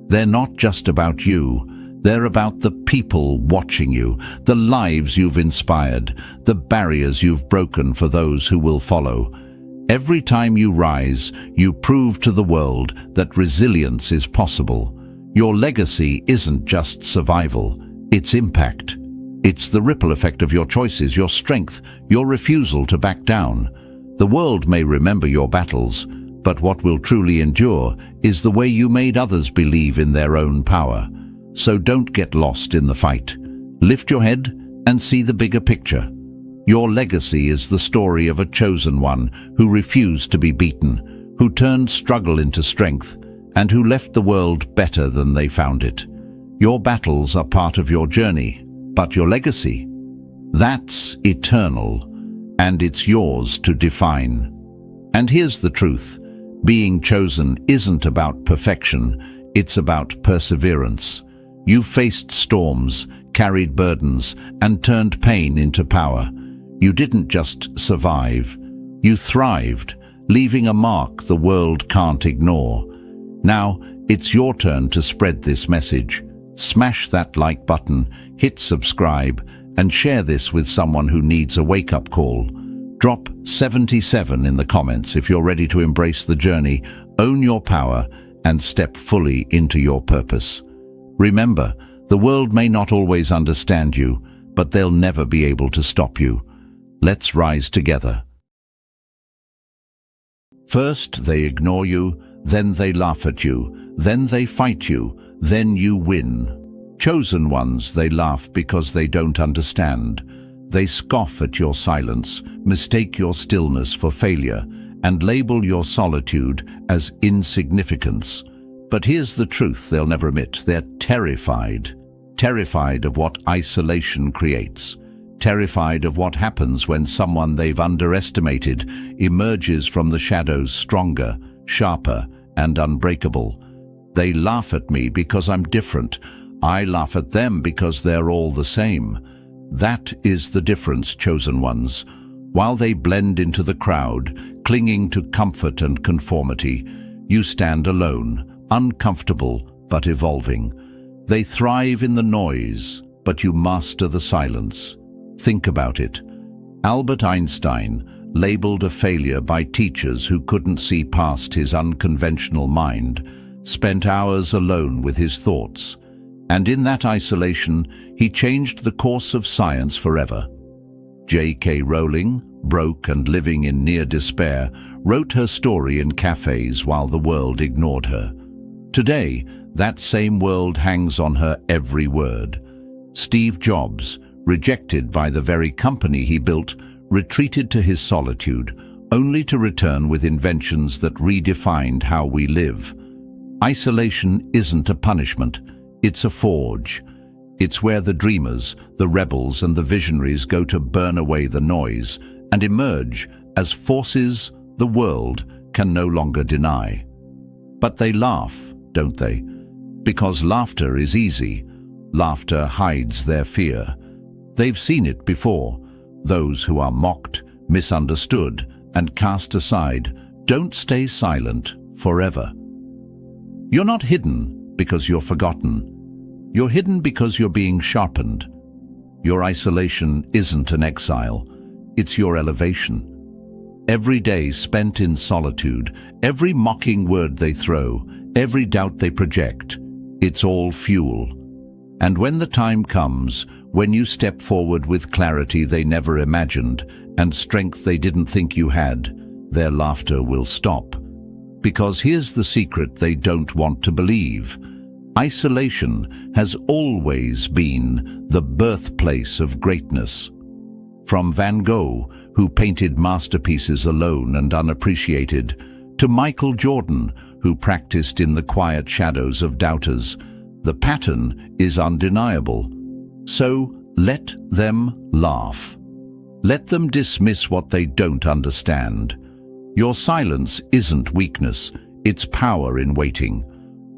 they're not just about you. They're about the people watching you, the lives you've inspired, the barriers you've broken for those who will follow. Every time you rise, you prove to the world that resilience is possible. Your legacy isn't just survival, it's impact. It's the ripple effect of your choices, your strength, your refusal to back down. The world may remember your battles, but what will truly endure is the way you made others believe in their own power. So don't get lost in the fight. Lift your head and see the bigger picture. Your legacy is the story of a chosen one who refused to be beaten, who turned struggle into strength, and who left the world better than they found it. Your battles are part of your journey, but your legacy, that's eternal, and it's yours to define. And here's the truth. Being chosen isn't about perfection, it's about perseverance. You've faced storms, carried burdens, and turned pain into power. You didn't just survive, you thrived, leaving a mark the world can't ignore. Now, it's your turn to spread this message. Smash that like button, hit subscribe, and share this with someone who needs a wake-up call. Drop 77 in the comments if you're ready to embrace the journey, own your power, and step fully into your purpose. Remember, the world may not always understand you, but they'll never be able to stop you. Let's rise together. First, they ignore you, then they laugh at you, then they fight you, then you win. Chosen ones, they laugh because they don't understand. They scoff at your silence, mistake your stillness for failure, and label your solitude as insignificance. But here's the truth they'll never admit. They're terrified. Terrified of what isolation creates. Terrified of what happens when someone they've underestimated emerges from the shadows stronger, sharper, and unbreakable. They laugh at me because I'm different. I laugh at them because they're all the same. That is the difference, chosen ones. While they blend into the crowd, clinging to comfort and conformity, you stand alone, uncomfortable but evolving. They thrive in the noise, but you master the silence. Think about it. Albert Einstein, labeled a failure by teachers who couldn't see past his unconventional mind, spent hours alone with his thoughts. And in that isolation, he changed the course of science forever. J.K. Rowling, broke and living in near despair, wrote her story in cafes while the world ignored her. Today, that same world hangs on her every word. Steve Jobs, rejected by the very company he built, retreated to his solitude, only to return with inventions that redefined how we live. Isolation isn't a punishment, it's a forge. It's where the dreamers, the rebels, and the visionaries go to burn away the noise and emerge as forces the world can no longer deny. But they laugh, don't they? Because laughter is easy. Laughter hides their fear. They've seen it before. Those who are mocked, misunderstood, and cast aside don't stay silent forever. You're not hidden because you're forgotten. You're hidden because you're being sharpened. Your isolation isn't an exile, it's your elevation. Every day spent in solitude, every mocking word they throw, every doubt they project, it's all fuel. And when the time comes, when you step forward with clarity they never imagined and strength they didn't think you had, their laughter will stop. Because here's the secret they don't want to believe. Isolation has always been the birthplace of greatness. From Van Gogh, who painted masterpieces alone and unappreciated, to Michael Jordan, who practiced in the quiet shadows of doubters, the pattern is undeniable. So let them laugh. Let them dismiss what they don't understand. Your silence isn't weakness, it's power in waiting.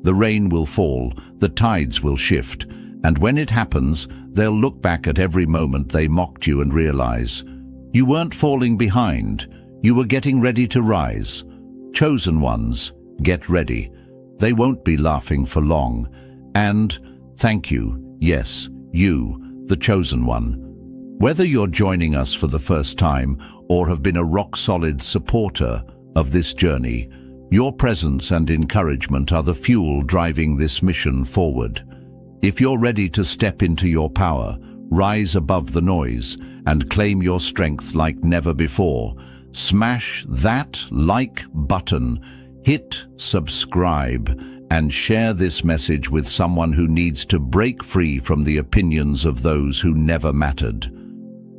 The rain will fall, the tides will shift, and when it happens, they'll look back at every moment they mocked you and realize, you weren't falling behind, you were getting ready to rise. Chosen ones, get ready. They won't be laughing for long. And thank you, yes, you, the chosen one. Whether you're joining us for the first time or have been a rock-solid supporter of this journey, your presence and encouragement are the fuel driving this mission forward. If you're ready to step into your power, rise above the noise, and claim your strength like never before, smash that like button, hit subscribe, and share this message with someone who needs to break free from the opinions of those who never mattered.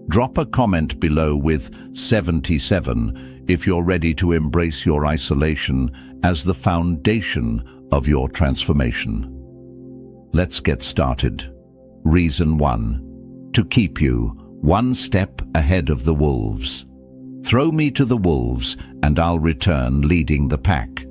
Drop a comment below with 77 if you're ready to embrace your isolation as the foundation of your transformation. Let's get started. Reason 1. To keep you one step ahead of the wolves. Throw me to the wolves and I'll return leading the pack.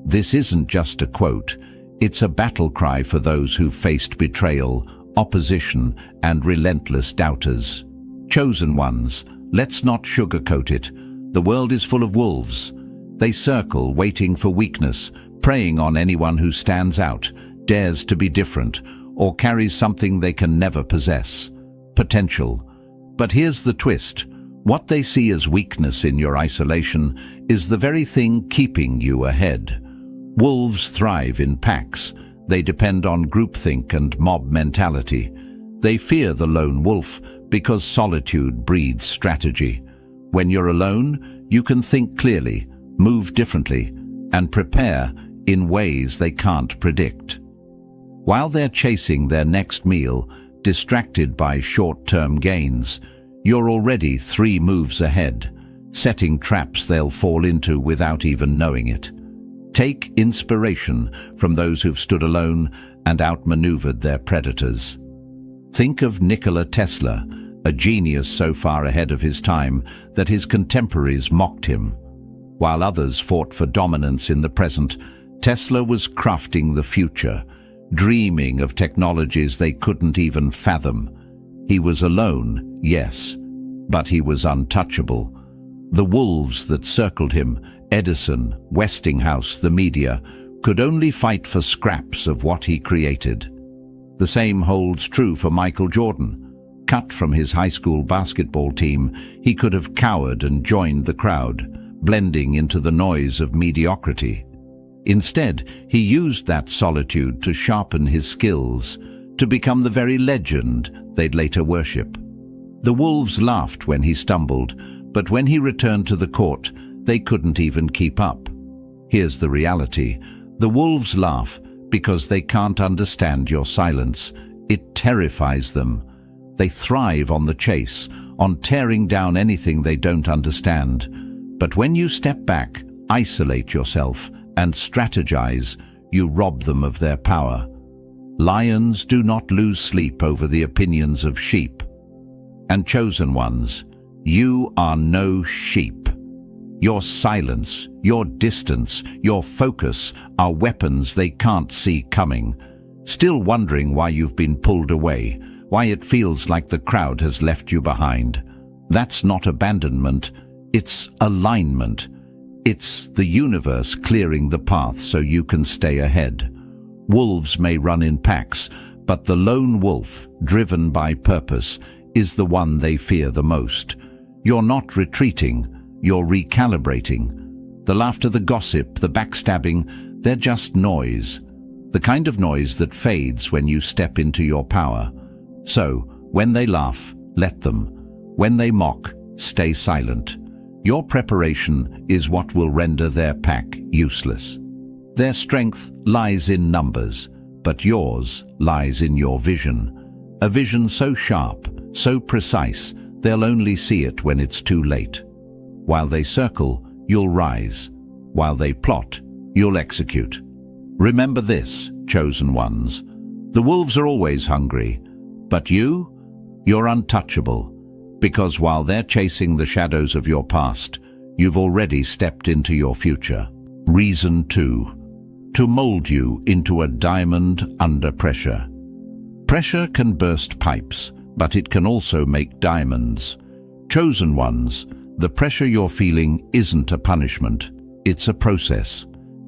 This isn't just a quote, it's a battle cry for those who've faced betrayal, opposition, and relentless doubters. Chosen ones, let's not sugarcoat it. The world is full of wolves. They circle, waiting for weakness, preying on anyone who stands out, dares to be different, or carries something they can never possess. Potential. But here's the twist. What they see as weakness in your isolation is the very thing keeping you ahead. Wolves thrive in packs. They depend on groupthink and mob mentality. They fear the lone wolf because solitude breeds strategy. When you're alone, you can think clearly, move differently, and prepare in ways they can't predict. While they're chasing their next meal, distracted by short-term gains, you're already 3 moves ahead, setting traps they'll fall into without even knowing it. Take inspiration from those who've stood alone and outmaneuvered their predators. Think of Nikola Tesla, a genius so far ahead of his time that his contemporaries mocked him. While others fought for dominance in the present, Tesla was crafting the future, dreaming of technologies they couldn't even fathom. He was alone, yes, but he was untouchable. The wolves that circled him, Edison, Westinghouse, the media, could only fight for scraps of what he created. The same holds true for Michael Jordan. Cut from his high school basketball team, he could have cowered and joined the crowd, blending into the noise of mediocrity. Instead, he used that solitude to sharpen his skills, to become the very legend they'd later worship. The Wolves laughed when he stumbled, but when he returned to the court, they couldn't even keep up. Here's the reality. The Wolves laugh because they can't understand your silence. It terrifies them. They thrive on the chase, on tearing down anything they don't understand. But when you step back, isolate yourself, and strategize, you rob them of their power. Lions do not lose sleep over the opinions of sheep. And chosen ones, you are no sheep. Your silence, your distance, your focus are weapons they can't see coming. Still wondering why you've been pulled away, why it feels like the crowd has left you behind. That's not abandonment, it's alignment. It's the universe clearing the path so you can stay ahead. Wolves may run in packs, but the lone wolf, driven by purpose, is the one they fear the most. You're not retreating, you're recalibrating. The laughter, the gossip, the backstabbing, they're just noise. The kind of noise that fades when you step into your power. So, when they laugh, let them. When they mock, stay silent. Your preparation is what will render their pack useless. Their strength lies in numbers, but yours lies in your vision. A vision so sharp, so precise, they'll only see it when it's too late. While they circle, you'll rise. While they plot, you'll execute. Remember this, chosen ones. The wolves are always hungry, but you're untouchable, because while they're chasing the shadows of your past, you've already stepped into your future. Reason 2. To mold you into a diamond under pressure. Pressure can burst pipes, but it can also make diamonds. Chosen ones, the pressure you're feeling isn't a punishment, it's a process.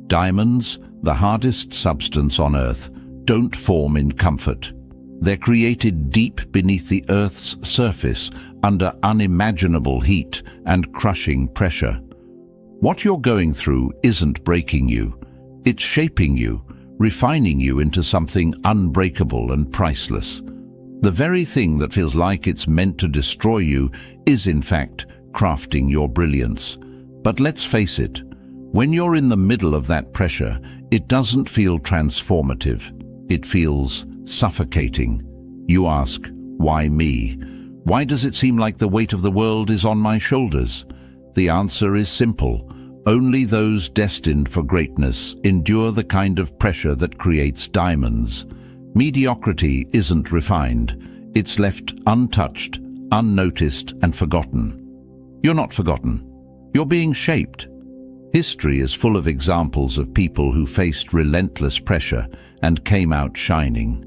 Diamonds, the hardest substance on Earth, don't form in comfort. They're created deep beneath the Earth's surface, under unimaginable heat and crushing pressure. What you're going through isn't breaking you, it's shaping you, refining you into something unbreakable and priceless. The very thing that feels like it's meant to destroy you is in fact crafting your brilliance. But let's face it, when you're in the middle of that pressure, it doesn't feel transformative. It feels suffocating. You ask, why me? Why does it seem like the weight of the world is on my shoulders? The answer is simple. Only those destined for greatness endure the kind of pressure that creates diamonds. Mediocrity isn't refined. It's left untouched, unnoticed, and forgotten. You're not forgotten. You're being shaped. History is full of examples of people who faced relentless pressure and came out shining.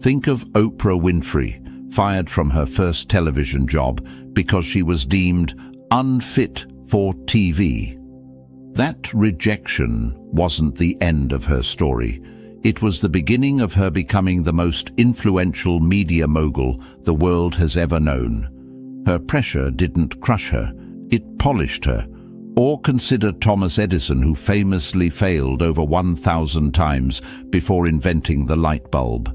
Think of Oprah Winfrey, fired from her first television job because she was deemed unfit for TV. That rejection wasn't the end of her story. It was the beginning of her becoming the most influential media mogul the world has ever known. Her pressure didn't crush her, it polished her. Or consider Thomas Edison, who famously failed over 1,000 times before inventing the light bulb.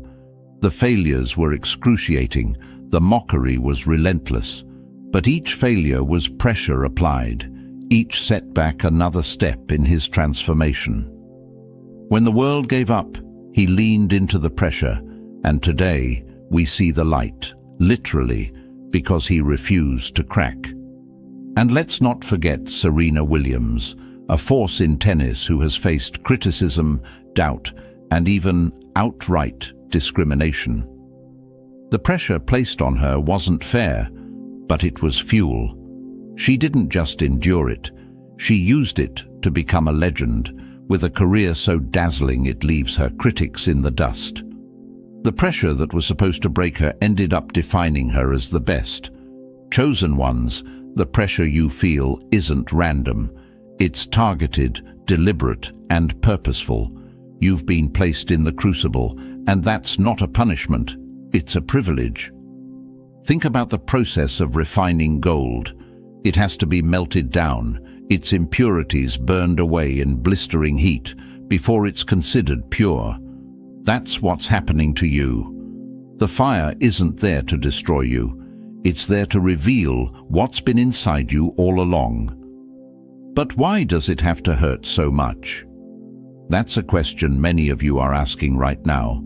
The failures were excruciating, the mockery was relentless. But each failure was pressure applied, each setback another step in his transformation. When the world gave up, he leaned into the pressure, and today we see the light, literally, because he refused to crack. And let's not forget Serena Williams, a force in tennis who has faced criticism, doubt, and even outright discrimination. The pressure placed on her wasn't fair, but it was fuel. She didn't just endure it, she used it to become a legend, with a career so dazzling it leaves her critics in the dust. The pressure that was supposed to break her ended up defining her as the best. Chosen ones, the pressure you feel isn't random. It's targeted, deliberate, and purposeful. You've been placed in the crucible, and that's not a punishment, it's a privilege. Think about the process of refining gold. It has to be melted down, its impurities burned away in blistering heat before it's considered pure. That's what's happening to you. The fire isn't there to destroy you. It's there to reveal what's been inside you all along. But why does it have to hurt so much? That's a question many of you are asking right now.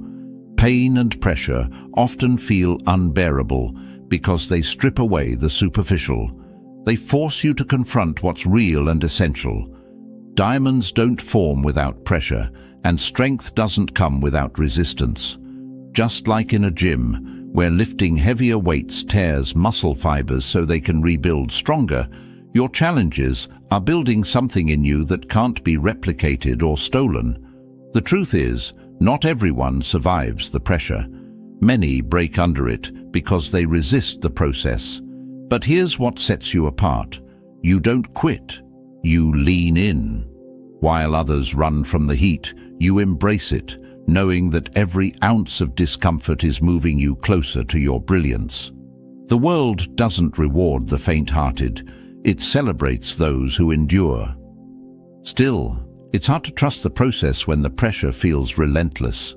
Pain and pressure often feel unbearable because they strip away the superficial. They force you to confront what's real and essential. Diamonds don't form without pressure, and strength doesn't come without resistance. Just like in a gym, where lifting heavier weights tears muscle fibers so they can rebuild stronger, your challenges are building something in you that can't be replicated or stolen. The truth is, not everyone survives the pressure. Many break under it because they resist the process. But here's what sets you apart. You don't quit. You lean in. While others run from the heat, you embrace it, knowing that every ounce of discomfort is moving you closer to your brilliance. The world doesn't reward the faint-hearted. It celebrates those who endure. Still, it's hard to trust the process when the pressure feels relentless.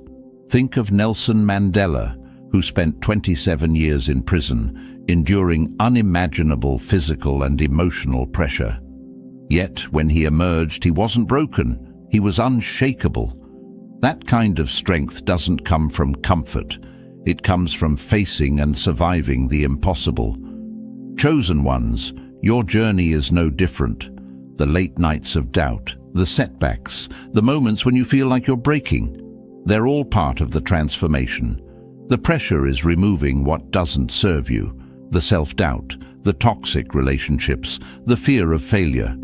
Think of Nelson Mandela, who spent 27 years in prison, enduring unimaginable physical and emotional pressure. Yet, when he emerged, he wasn't broken. He was unshakable. That kind of strength doesn't come from comfort. It comes from facing and surviving the impossible. Chosen ones, your journey is no different. The late nights of doubt, the setbacks, the moments when you feel like you're breaking, they're all part of the transformation. The pressure is removing what doesn't serve you, the self-doubt, the toxic relationships, the fear of failure.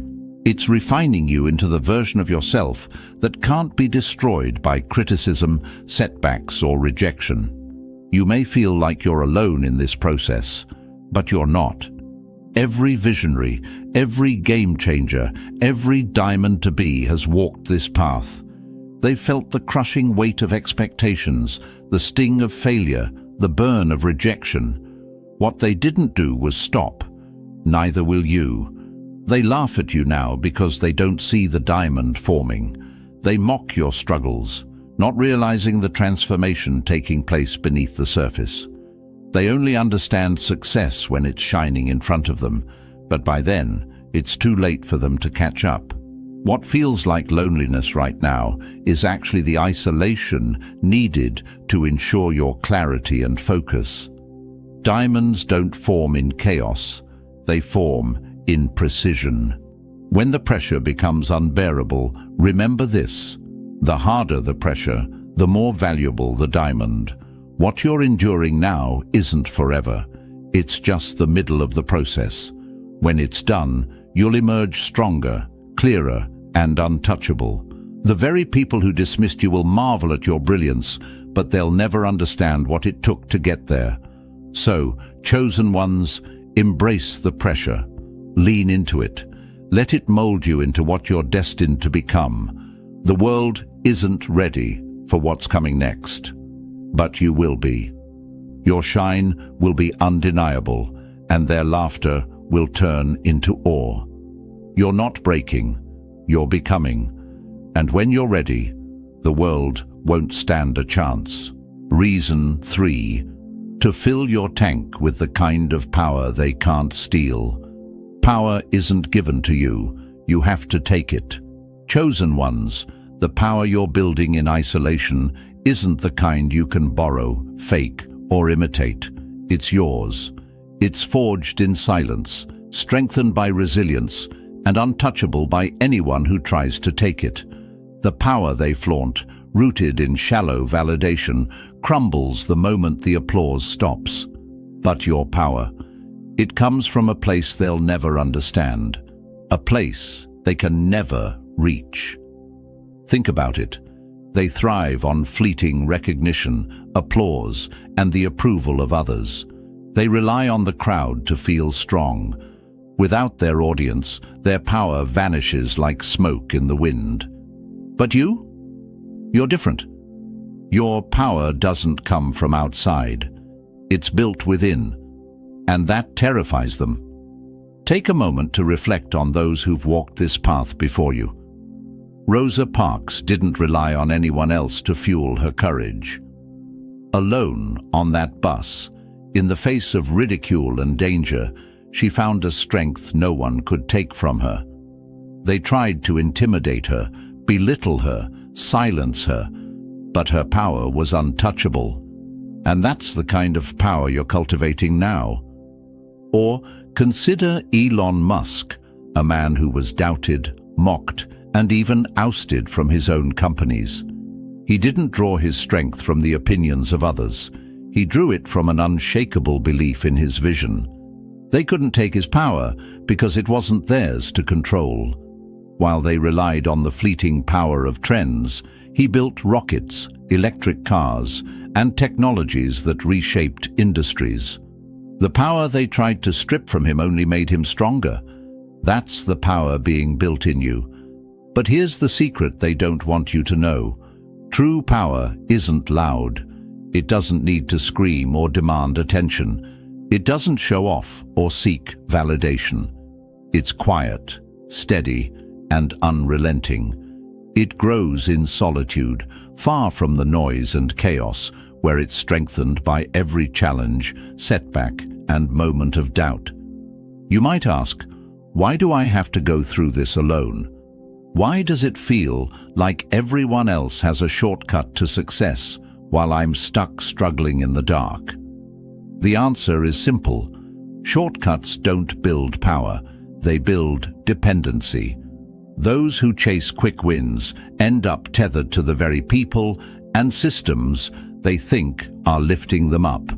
It's refining you into the version of yourself that can't be destroyed by criticism, setbacks, or rejection. You may feel like you're alone in this process, but you're not. Every visionary, every game changer, every diamond to be has walked this path. They've felt the crushing weight of expectations, the sting of failure, the burn of rejection. What they didn't do was stop. Neither will you. They laugh at you now because they don't see the diamond forming. They mock your struggles, not realizing the transformation taking place beneath the surface. They only understand success when it's shining in front of them, but by then, it's too late for them to catch up. What feels like loneliness right now is actually the isolation needed to ensure your clarity and focus. Diamonds don't form in chaos, they form in precision. When the pressure becomes unbearable, remember this: the harder the pressure, the more valuable the diamond. What you're enduring now isn't forever. It's just the middle of the process. When it's done, you'll emerge stronger, clearer, and untouchable. The very people who dismissed you will marvel at your brilliance, but they'll never understand what it took to get there. So, chosen ones, embrace the pressure. Lean into it. Let it mold you into what you're destined to become. The world isn't ready for what's coming next, but you will be. Your shine will be undeniable, and their laughter will turn into awe. You're not breaking, you're becoming. And when you're ready, the world won't stand a chance. Reason 3. To fill your tank with the kind of power they can't steal. Power isn't given to you. You have to take it. Chosen ones, the power you're building in isolation isn't the kind you can borrow, fake, or imitate. It's yours. It's forged in silence, strengthened by resilience, and untouchable by anyone who tries to take it. The power they flaunt, rooted in shallow validation, crumbles the moment the applause stops. But your power, it comes from a place they'll never understand, a place they can never reach. Think about it. They thrive on fleeting recognition, applause, and the approval of others. They rely on the crowd to feel strong. Without their audience, their power vanishes like smoke in the wind. But you? You're different. Your power doesn't come from outside. It's built within. and that terrifies them. Take a moment to reflect on those who've walked this path before you. Rosa Parks didn't rely on anyone else to fuel her courage. Alone on that bus, in the face of ridicule and danger, she found a strength no one could take from her. They tried to intimidate her, belittle her, silence her, but her power was untouchable. And that's the kind of power you're cultivating now. Or consider Elon Musk, a man who was doubted, mocked, and even ousted from his own companies. He didn't draw his strength from the opinions of others. He drew it from an unshakable belief in his vision. They couldn't take his power because it wasn't theirs to control. While they relied on the fleeting power of trends, he built rockets, electric cars, and technologies that reshaped industries. The power they tried to strip from him only made him stronger. That's the power being built in you. But here's the secret they don't want you to know. True power isn't loud. It doesn't need to scream or demand attention. It doesn't show off or seek validation. It's quiet, steady, and unrelenting. It grows in solitude, far from the noise and chaos, where it's strengthened by every challenge, setback, and moment of doubt. You might ask, why do I have to go through this alone? Why does it feel like everyone else has a shortcut to success while I'm stuck struggling in the dark? The answer is simple. Shortcuts don't build power, they build dependency. Those who chase quick wins end up tethered to the very people and systems they think are lifting them up.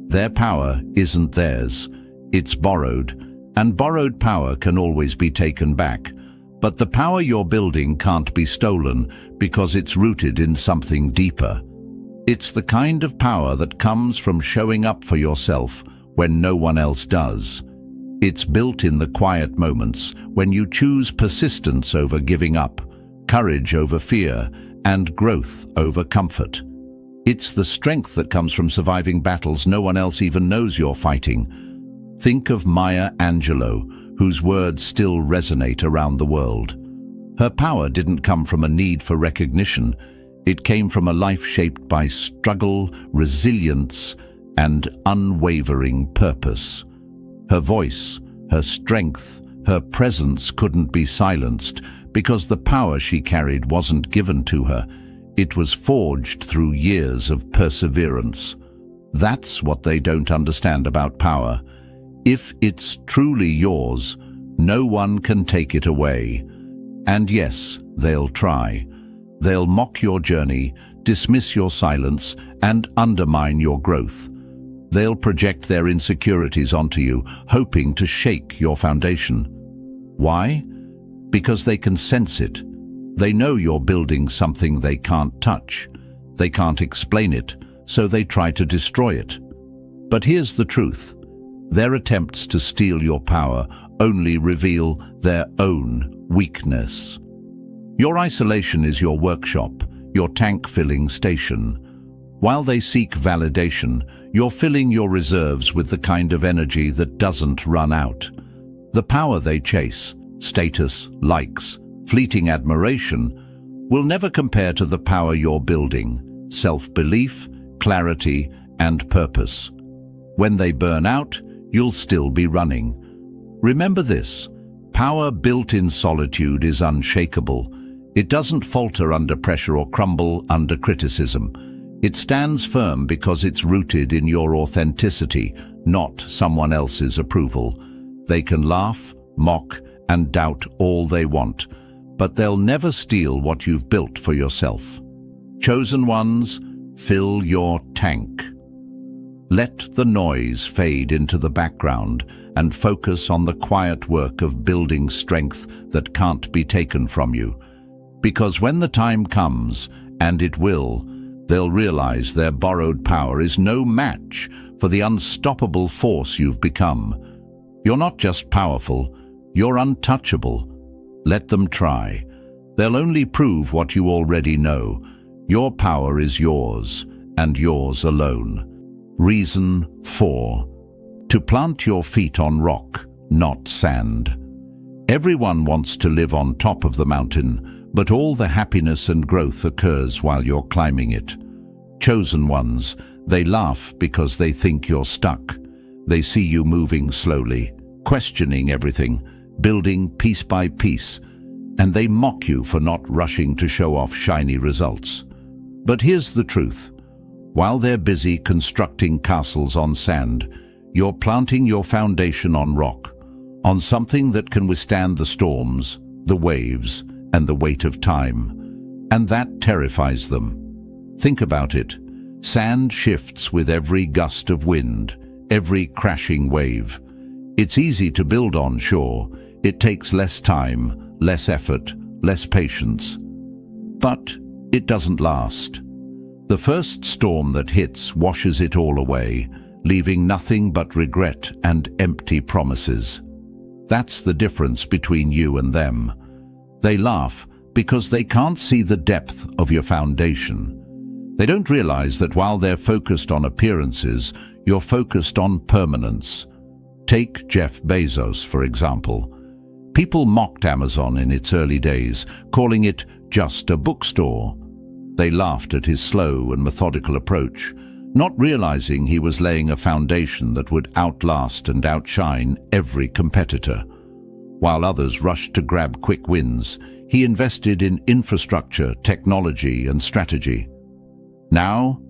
Their power isn't theirs, it's borrowed, and borrowed power can always be taken back. But the power you're building can't be stolen because it's rooted in something deeper. It's the kind of power that comes from showing up for yourself when no one else does. It's built in the quiet moments when you choose persistence over giving up, courage over fear, and growth over comfort. It's the strength that comes from surviving battles no one else even knows you're fighting. Think of Maya Angelou, whose words still resonate around the world. Her power didn't come from a need for recognition. It came from a life shaped by struggle, resilience, and unwavering purpose. Her voice, her strength, her presence couldn't be silenced because the power she carried wasn't given to her. It was forged through years of perseverance. That's what they don't understand about power. If it's truly yours, no one can take it away. And yes, they'll try. They'll mock your journey, dismiss your silence, and undermine your growth. They'll project their insecurities onto you, hoping to shake your foundation. Why? Because they can sense it. They know you're building something they can't touch. They can't explain it, so they try to destroy it. But here's the truth. Their attempts to steal your power only reveal their own weakness. Your isolation is your workshop, your tank-filling station. While they seek validation, you're filling your reserves with the kind of energy that doesn't run out. The power they chase, status, likes, fleeting admiration, will never compare to the power you're building, self-belief, clarity, and purpose. When they burn out, you'll still be running. Remember this, power built in solitude is unshakable. It doesn't falter under pressure or crumble under criticism. It stands firm because it's rooted in your authenticity, not someone else's approval. They can laugh, mock, and doubt all they want, but they'll never steal what you've built for yourself. Chosen ones, fill your tank. Let the noise fade into the background and focus on the quiet work of building strength that can't be taken from you. Because when the time comes, and it will, they'll realize their borrowed power is no match for the unstoppable force you've become. You're not just powerful, you're untouchable. Let them try. They'll only prove what you already know. Your power is yours, and yours alone. Reason 4. To plant your feet on rock, not sand. Everyone wants to live on top of the mountain, but all the happiness and growth occurs while you're climbing it. Chosen ones, they laugh because they think you're stuck. They see you moving slowly, questioning everything, building piece by piece, and they mock you for not rushing to show off shiny results. But here's the truth. While they're busy constructing castles on sand, you're planting your foundation on rock, on something that can withstand the storms, the waves, and the weight of time. And that terrifies them. Think about it. Sand shifts with every gust of wind, every crashing wave. It's easy to build on shore. It takes less time, less effort, less patience. But it doesn't last. The first storm that hits washes it all away, leaving nothing but regret and empty promises. That's the difference between you and them. They laugh because they can't see the depth of your foundation. They don't realize that while they're focused on appearances, you're focused on permanence. Take Jeff Bezos, for example. People mocked Amazon in its early days, calling it just a bookstore. They laughed at his slow and methodical approach, not realizing he was laying a foundation that would outlast and outshine every competitor. While others rushed to grab quick wins, he invested in infrastructure, technology, and strategy. Now,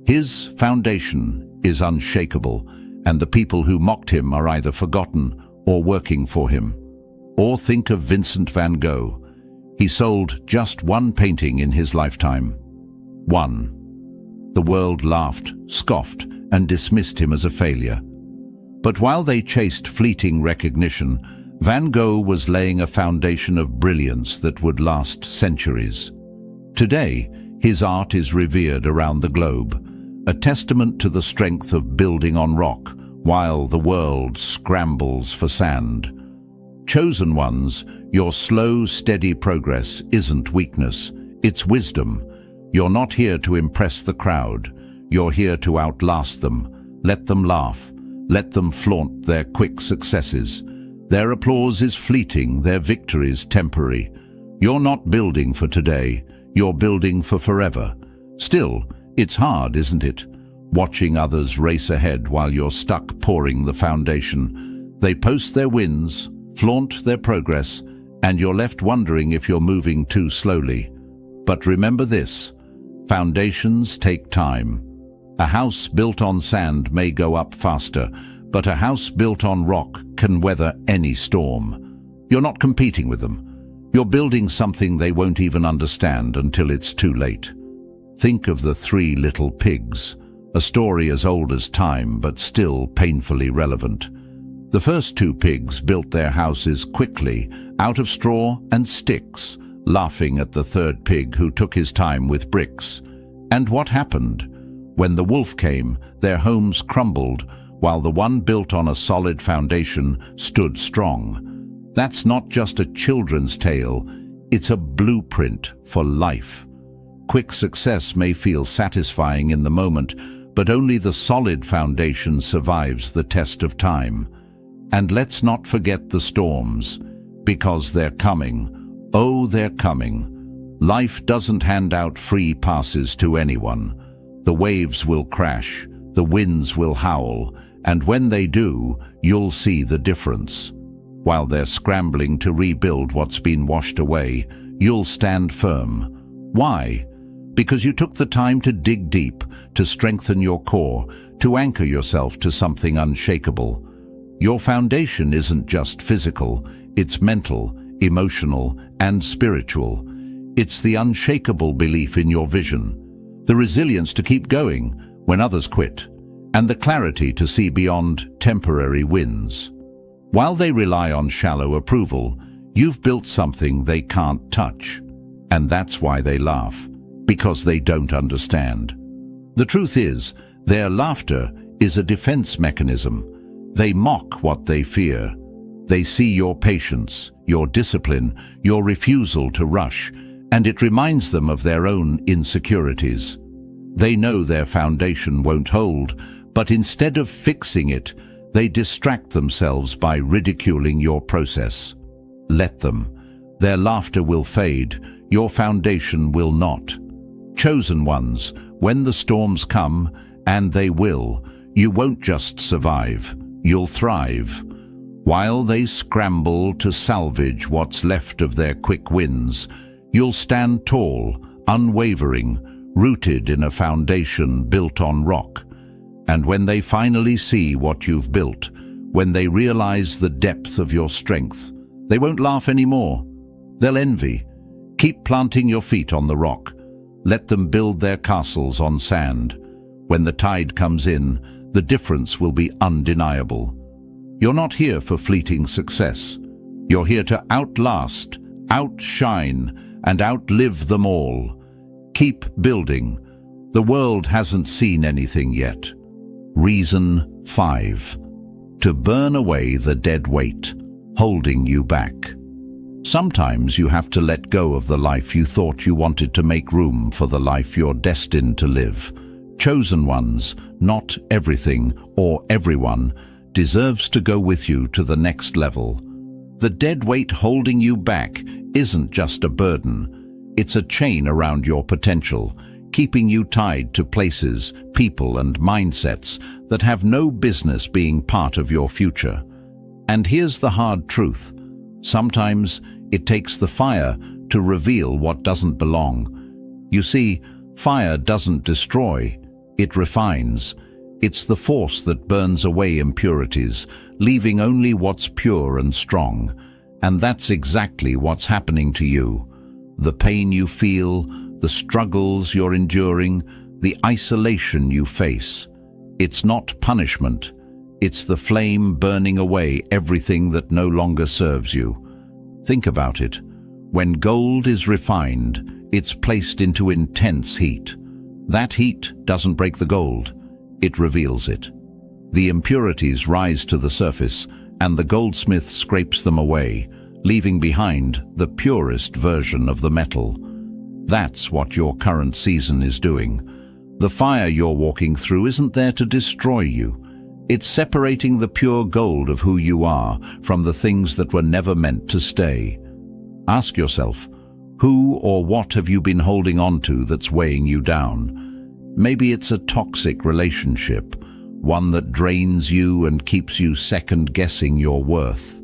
his foundation is unshakable, and the people who mocked him are either forgotten or working for him. Or think of Vincent van Gogh. He sold just one painting in his lifetime. One. The world laughed, scoffed, and dismissed him as a failure. But while they chased fleeting recognition, Van Gogh was laying a foundation of brilliance that would last centuries. Today, his art is revered around the globe, a testament to the strength of building on rock while the world scrambles for sand. Chosen ones, your slow, steady progress isn't weakness, it's wisdom. You're not here to impress the crowd. You're here to outlast them. Let them laugh. Let them flaunt their quick successes. Their applause is fleeting, their victories temporary. You're not building for today. You're building for forever. Still, it's hard, isn't it? Watching others race ahead while you're stuck pouring the foundation. They post their wins, flaunt their progress, and you're left wondering if you're moving too slowly. But remember this, foundations take time. A house built on sand may go up faster, but a house built on rock can weather any storm. You're not competing with them. You're building something they won't even understand until it's too late. Think of the 3 little pigs, a story as old as time but still painfully relevant. The first 2 pigs built their houses quickly, out of straw and sticks, laughing at the 3rd pig who took his time with bricks. And what happened? When the wolf came, their homes crumbled, while the one built on a solid foundation stood strong. That's not just a children's tale, it's a blueprint for life. Quick success may feel satisfying in the moment, but only the solid foundation survives the test of time. And let's not forget the storms, because they're coming. Oh, they're coming. Life doesn't hand out free passes to anyone. The waves will crash, the winds will howl, and when they do, you'll see the difference. While they're scrambling to rebuild what's been washed away, you'll stand firm. Why? Because you took the time to dig deep, to strengthen your core, to anchor yourself to something unshakable. Your foundation isn't just physical, it's mental, emotional, and spiritual. It's the unshakable belief in your vision, the resilience to keep going when others quit, and the clarity to see beyond temporary wins. While they rely on shallow approval, you've built something they can't touch. And that's why they laugh, because they don't understand. The truth is, their laughter is a defense mechanism. They mock what they fear. They see your patience, your discipline, your refusal to rush, and it reminds them of their own insecurities. They know their foundation won't hold, but instead of fixing it, They distract themselves by ridiculing your process. Let them. Their laughter will fade, your foundation will not. Chosen ones, when the storms come, and they will, you won't just survive, you'll thrive. While they scramble to salvage what's left of their quick wins, you'll stand tall, unwavering, rooted in a foundation built on rock. And when they finally see what you've built, when they realize the depth of your strength, they won't laugh anymore. They'll envy. Keep planting your feet on the rock. Let them build their castles on sand. When the tide comes in, the difference will be undeniable. You're not here for fleeting success. You're here to outlast, outshine, and outlive them all. Keep building. The world hasn't seen anything yet. Reason 5. To burn away the dead weight, holding you back. Sometimes you have to let go of the life you thought you wanted to make room for the life you're destined to live. Chosen ones, not everything or everyone, deserves to go with you to the next level. The dead weight holding you back isn't just a burden. It's a chain around your potential, keeping you tied to places, people, and mindsets that have no business being part of your future. And here's the hard truth. Sometimes it takes the fire to reveal what doesn't belong. You see, fire doesn't destroy, it refines. It's the force that burns away impurities, leaving only what's pure and strong. And that's exactly what's happening to you. The pain you feel, the struggles you're enduring, the isolation you face. It's not punishment. It's the flame burning away everything that no longer serves you. Think about it. When gold is refined, it's placed into intense heat. That heat doesn't break the gold. It reveals it. The impurities rise to the surface, and the goldsmith scrapes them away, leaving behind the purest version of the metal. That's what your current season is doing. The fire you're walking through isn't there to destroy you. It's separating the pure gold of who you are from the things that were never meant to stay. Ask yourself, who or what have you been holding on to that's weighing you down? Maybe it's a toxic relationship, one that drains you and keeps you second-guessing your worth.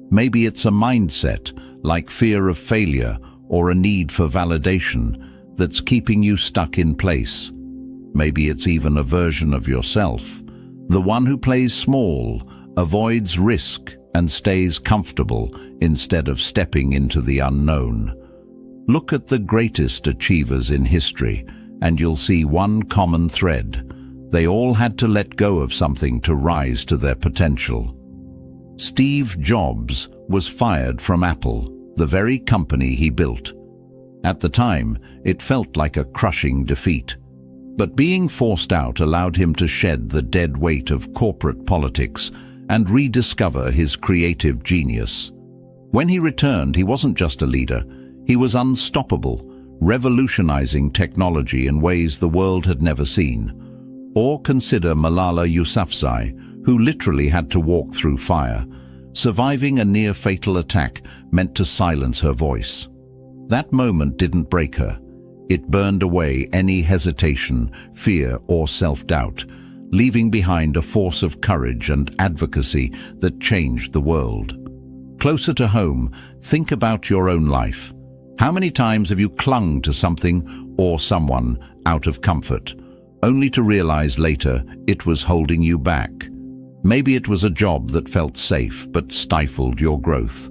Maybe it's a mindset, like fear of failure or a need for validation, that's keeping you stuck in place. Maybe it's even a version of yourself, the one who plays small, avoids risk, and stays comfortable instead of stepping into the unknown. Look at the greatest achievers in history, and you'll see one common thread. They all had to let go of something to rise to their potential. Steve Jobs was fired from Apple, the very company he built. At the time, it felt like a crushing defeat. But being forced out allowed him to shed the dead weight of corporate politics and rediscover his creative genius. When he returned, he wasn't just a leader. He was unstoppable, revolutionizing technology in ways the world had never seen. Or consider Malala Yousafzai, who literally had to walk through fire. Surviving a near-fatal attack meant to silence her voice. That moment didn't break her. It burned away any hesitation, fear, or self-doubt, leaving behind a force of courage and advocacy that changed the world. Closer to home, think about your own life. How many times have you clung to something or someone out of comfort, only to realize later it was holding you back? Maybe it was a job that felt safe but stifled your growth.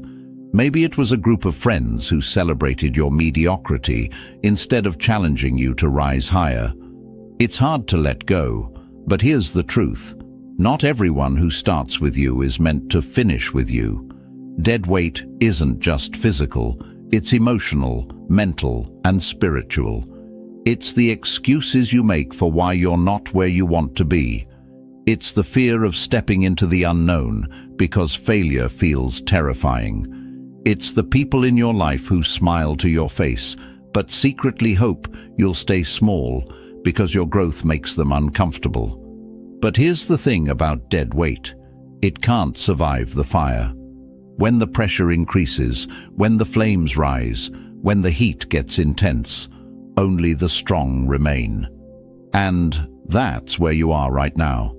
Maybe it was a group of friends who celebrated your mediocrity instead of challenging you to rise higher. It's hard to let go, but here's the truth. Not everyone who starts with you is meant to finish with you. Dead weight isn't just physical, it's emotional, mental, and spiritual. It's the excuses you make for why you're not where you want to be. It's the fear of stepping into the unknown because failure feels terrifying. It's the people in your life who smile to your face, but secretly hope you'll stay small because your growth makes them uncomfortable. But here's the thing about dead weight. It can't survive the fire. When the pressure increases, when the flames rise, when the heat gets intense, only the strong remain. And that's where you are right now.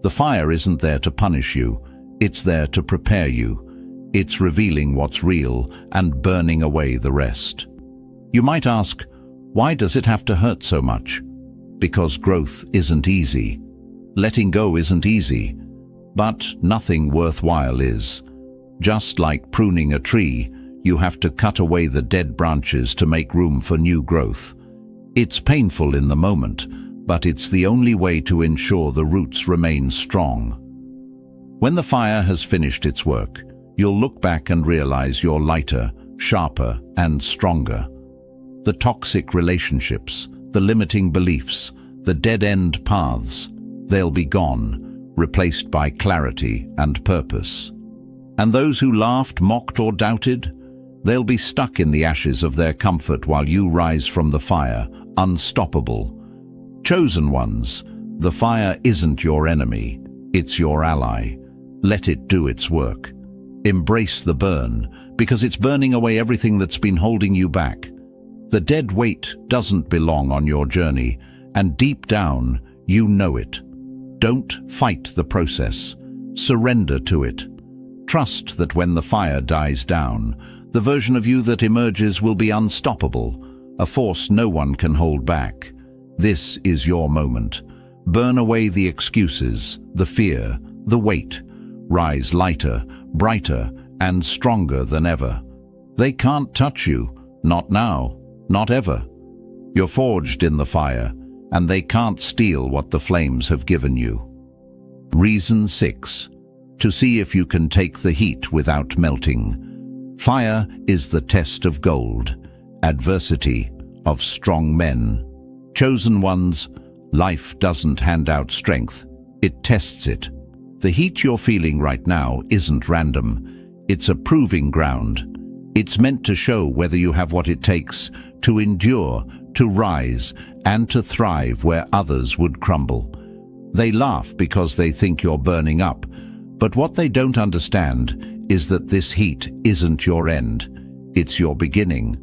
The fire isn't there to punish you, it's there to prepare you. It's revealing what's real and burning away the rest. You might ask, why does it have to hurt so much? Because growth isn't easy. Letting go isn't easy. But nothing worthwhile is. Just like pruning a tree, you have to cut away the dead branches to make room for new growth. It's painful in the moment, but it's the only way to ensure the roots remain strong. When the fire has finished its work, you'll look back and realize you're lighter, sharper, and stronger. The toxic relationships, the limiting beliefs, the dead-end paths, they'll be gone, replaced by clarity and purpose. And those who laughed, mocked, or doubted, they'll be stuck in the ashes of their comfort while you rise from the fire, unstoppable. Chosen ones, the fire isn't your enemy, it's your ally. Let it do its work. Embrace the burn, because it's burning away everything that's been holding you back. The dead weight doesn't belong on your journey, and deep down, you know it. Don't fight the process. Surrender to it. Trust that when the fire dies down, the version of you that emerges will be unstoppable, a force no one can hold back. This is your moment. Burn away the excuses, the fear, the weight. Rise lighter, brighter, and stronger than ever. They can't touch you, not now, not ever. You're forged in the fire, and they can't steal what the flames have given you. Reason 6. To see if you can take the heat without melting. Fire is the test of gold, adversity of strong men. Chosen ones, life doesn't hand out strength, it tests it. The heat you're feeling right now isn't random, it's a proving ground. It's meant to show whether you have what it takes to endure, to rise, and to thrive where others would crumble. They laugh because they think you're burning up, but what they don't understand is that this heat isn't your end, it's your beginning.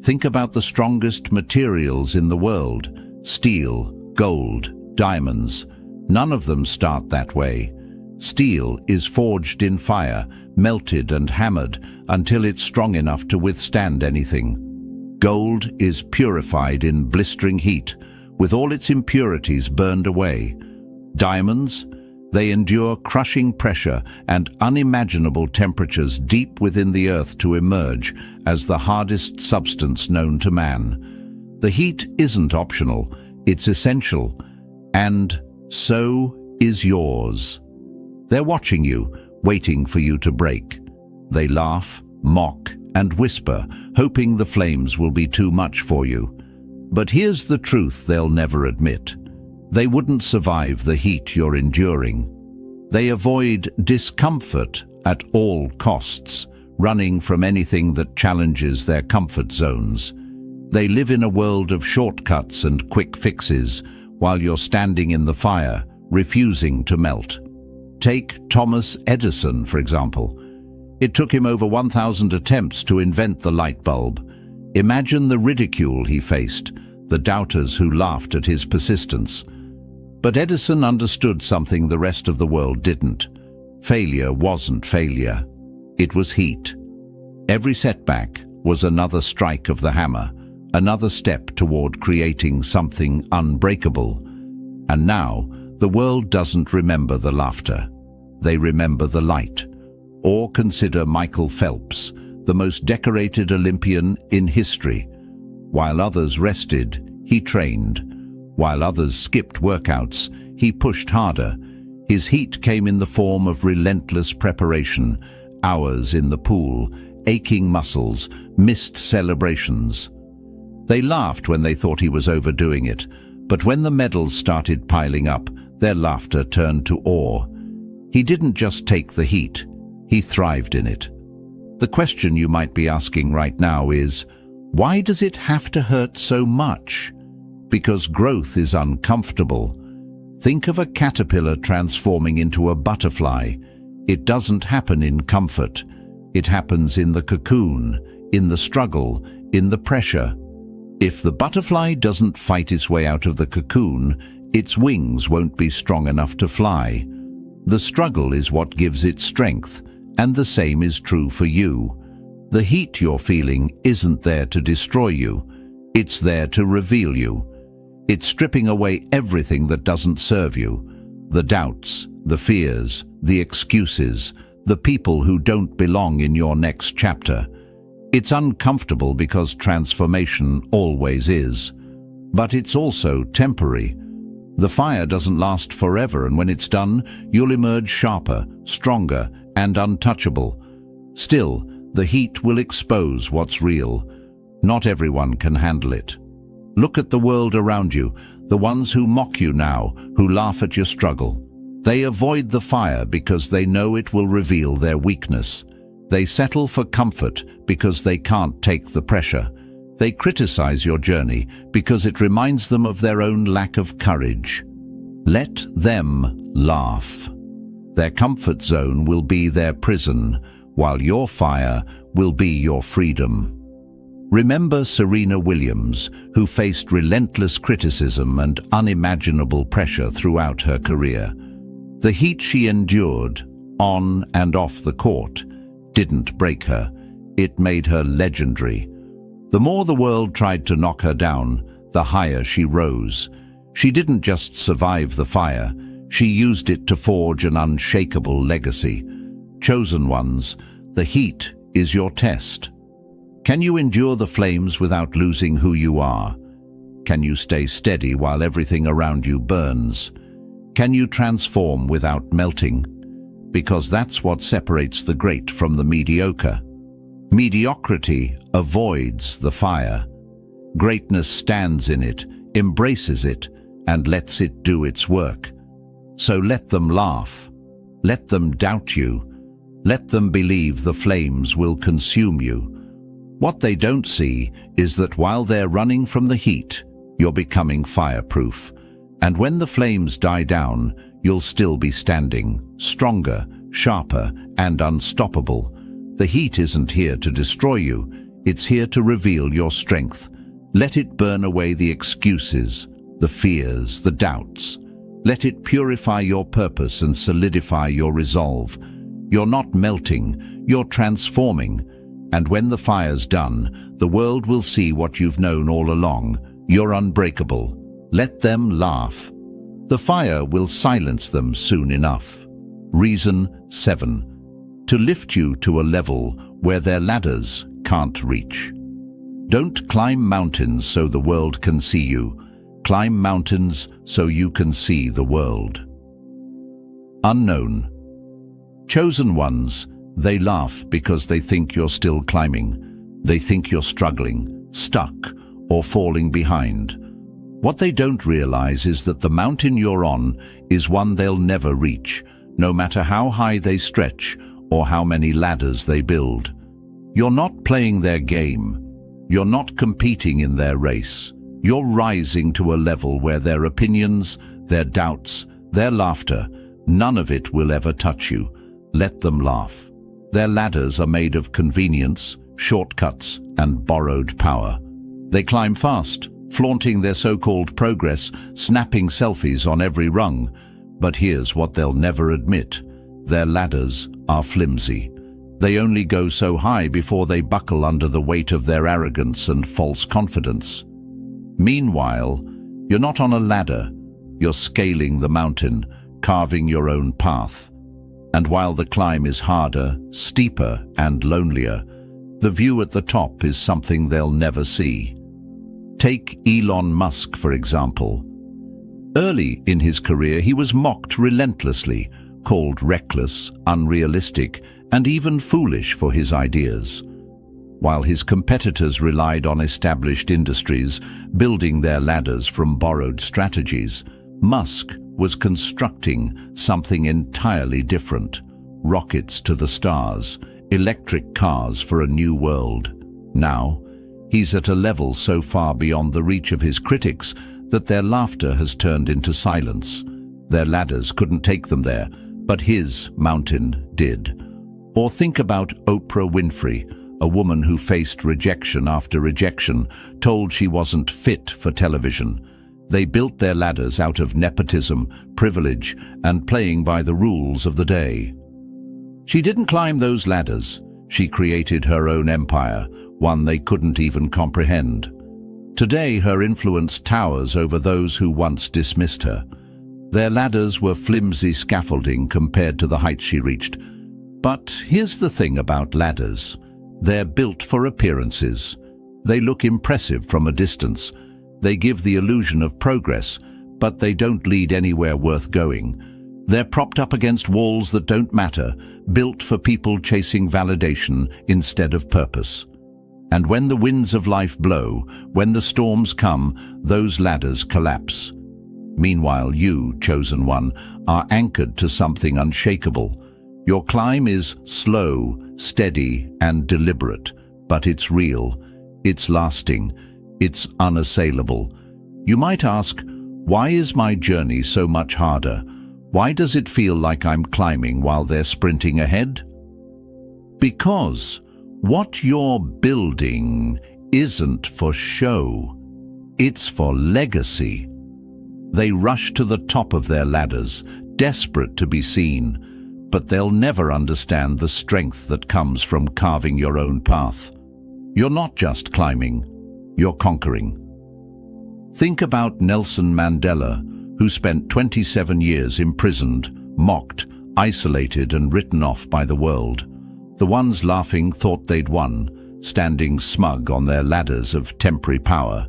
Think about the strongest materials in the world: steel, gold, diamonds. None of them start that way. Steel is forged in fire, melted and hammered until it's strong enough to withstand anything. Gold is purified in blistering heat, with all its impurities burned away. Diamonds, they endure crushing pressure and unimaginable temperatures deep within the earth to emerge as the hardest substance known to man. The heat isn't optional, it's essential, and so is yours. They're watching you, waiting for you to break. They laugh, mock, and whisper, hoping the flames will be too much for you. But here's the truth they'll never admit. They wouldn't survive the heat you're enduring. They avoid discomfort at all costs, running from anything that challenges their comfort zones. They live in a world of shortcuts and quick fixes, while you're standing in the fire, refusing to melt. Take Thomas Edison, for example. It took him over 1,000 attempts to invent the light bulb. Imagine the ridicule he faced, the doubters who laughed at his persistence. But Edison understood something the rest of the world didn't. Failure wasn't failure. It was heat. Every setback was another strike of the hammer, another step toward creating something unbreakable. And now, the world doesn't remember the laughter. They remember the light. Or consider Michael Phelps, the most decorated Olympian in history. While others rested, he trained. While others skipped workouts, he pushed harder. His heat came in the form of relentless preparation, hours in the pool, aching muscles, missed celebrations. They laughed when they thought he was overdoing it, but when the medals started piling up, their laughter turned to awe. He didn't just take the heat, he thrived in it. The question you might be asking right now is, why does it have to hurt so much? Because growth is uncomfortable. Think of a caterpillar transforming into a butterfly. It doesn't happen in comfort. It happens in the cocoon, in the struggle, in the pressure. If the butterfly doesn't fight its way out of the cocoon, its wings won't be strong enough to fly. The struggle is what gives it strength, and the same is true for you. The heat you're feeling isn't there to destroy you. It's there to reveal you. It's stripping away everything that doesn't serve you. The doubts, the fears, the excuses, the people who don't belong in your next chapter. It's uncomfortable because transformation always is. But it's also temporary. The fire doesn't last forever, and when it's done, you'll emerge sharper, stronger, and untouchable. Still, the heat will expose what's real. Not everyone can handle it. Look at the world around you, the ones who mock you now, who laugh at your struggle. They avoid the fire because they know it will reveal their weakness. They settle for comfort because they can't take the pressure. They criticize your journey because it reminds them of their own lack of courage. Let them laugh. Their comfort zone will be their prison, while your fire will be your freedom. Remember Serena Williams, who faced relentless criticism and unimaginable pressure throughout her career. The heat she endured, on and off the court, didn't break her. It made her legendary. The more the world tried to knock her down, the higher she rose. She didn't just survive the fire, she used it to forge an unshakable legacy. Chosen ones, the heat is your test. Can you endure the flames without losing who you are? Can you stay steady while everything around you burns? Can you transform without melting? Because that's what separates the great from the mediocre. Mediocrity avoids the fire. Greatness stands in it, embraces it, and lets it do its work. So let them laugh. Let them doubt you. Let them believe the flames will consume you. What they don't see is that while they're running from the heat, you're becoming fireproof. And when the flames die down, you'll still be standing, stronger, sharper, and unstoppable. The heat isn't here to destroy you, it's here to reveal your strength. Let it burn away the excuses, the fears, the doubts. Let it purify your purpose and solidify your resolve. You're not melting, you're transforming. And when the fire's done, the world will see what you've known all along. You're unbreakable. Let them laugh. The fire will silence them soon enough. Reason 7. To lift you to a level where their ladders can't reach. Don't climb mountains so the world can see you. Climb mountains so you can see the world. Unknown. Chosen ones, they laugh because they think you're still climbing. They think you're struggling, stuck, or falling behind. What they don't realize is that the mountain you're on is one they'll never reach, no matter how high they stretch or how many ladders they build. You're not playing their game. You're not competing in their race. You're rising to a level where their opinions, their doubts, their laughter, none of it will ever touch you. Let them laugh. Their ladders are made of convenience, shortcuts, and borrowed power. They climb fast, flaunting their so-called progress, snapping selfies on every rung. But here's what they'll never admit. Their ladders are flimsy. They only go so high before they buckle under the weight of their arrogance and false confidence. Meanwhile, you're not on a ladder. You're scaling the mountain, carving your own path. And while the climb is harder, steeper, and lonelier, the view at the top is something they'll never see. Take Elon Musk, for example. Early in his career, he was mocked relentlessly, called reckless, unrealistic, and even foolish for his ideas. While his competitors relied on established industries, building their ladders from borrowed strategies, Musk was constructing something entirely different. Rockets to the stars, electric cars for a new world. Now, he's at a level so far beyond the reach of his critics that their laughter has turned into silence. Their ladders couldn't take them there, but his mountain did. Or think about Oprah Winfrey, a woman who faced rejection after rejection, told she wasn't fit for television. They built their ladders out of nepotism, privilege, and playing by the rules of the day. She didn't climb those ladders. She created her own empire, one they couldn't even comprehend. Today, her influence towers over those who once dismissed her. Their ladders were flimsy scaffolding compared to the heights she reached. But here's the thing about ladders. They're built for appearances. They look impressive from a distance. They give the illusion of progress, but they don't lead anywhere worth going. They're propped up against walls that don't matter, built for people chasing validation instead of purpose. And when the winds of life blow, when the storms come, those ladders collapse. Meanwhile, you, chosen one, are anchored to something unshakable. Your climb is slow, steady, and deliberate, but it's real, it's lasting, it's unassailable. You might ask, why is my journey so much harder? Why does it feel like I'm climbing while they're sprinting ahead? Because what you're building isn't for show, it's for legacy. They rush to the top of their ladders, desperate to be seen, but they'll never understand the strength that comes from carving your own path. You're not just climbing, you're conquering. Think about Nelson Mandela, who spent 27 years imprisoned, mocked, isolated, and written off by the world. The ones laughing thought they'd won, standing smug on their ladders of temporary power.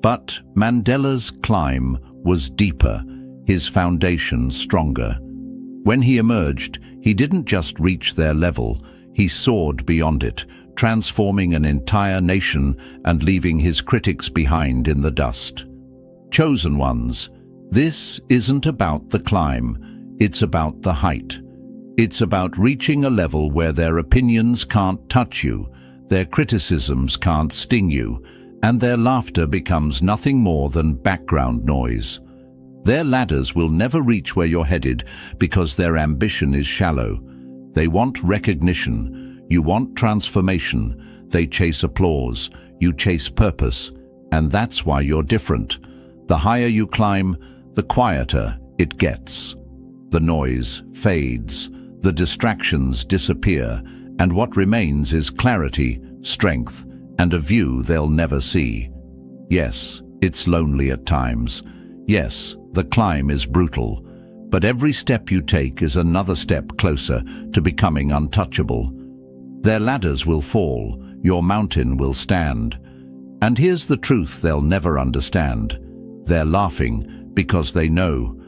But Mandela's climb was deeper, his foundation stronger. When he emerged, he didn't just reach their level, he soared beyond it, transforming an entire nation and leaving his critics behind in the dust. Chosen ones, this isn't about the climb, it's about the height. It's about reaching a level where their opinions can't touch you, their criticisms can't sting you, and their laughter becomes nothing more than background noise. Their ladders will never reach where you're headed because their ambition is shallow. They want recognition, you want transformation, they chase applause, you chase purpose, and that's why you're different. The higher you climb, the quieter it gets. The noise fades, the distractions disappear, and what remains is clarity, strength, and a view they'll never see. Yes, it's lonely at times. Yes, the climb is brutal, but every step you take is another step closer to becoming untouchable. Their ladders will fall, your mountain will stand. And here's the truth they'll never understand. They're laughing because they know.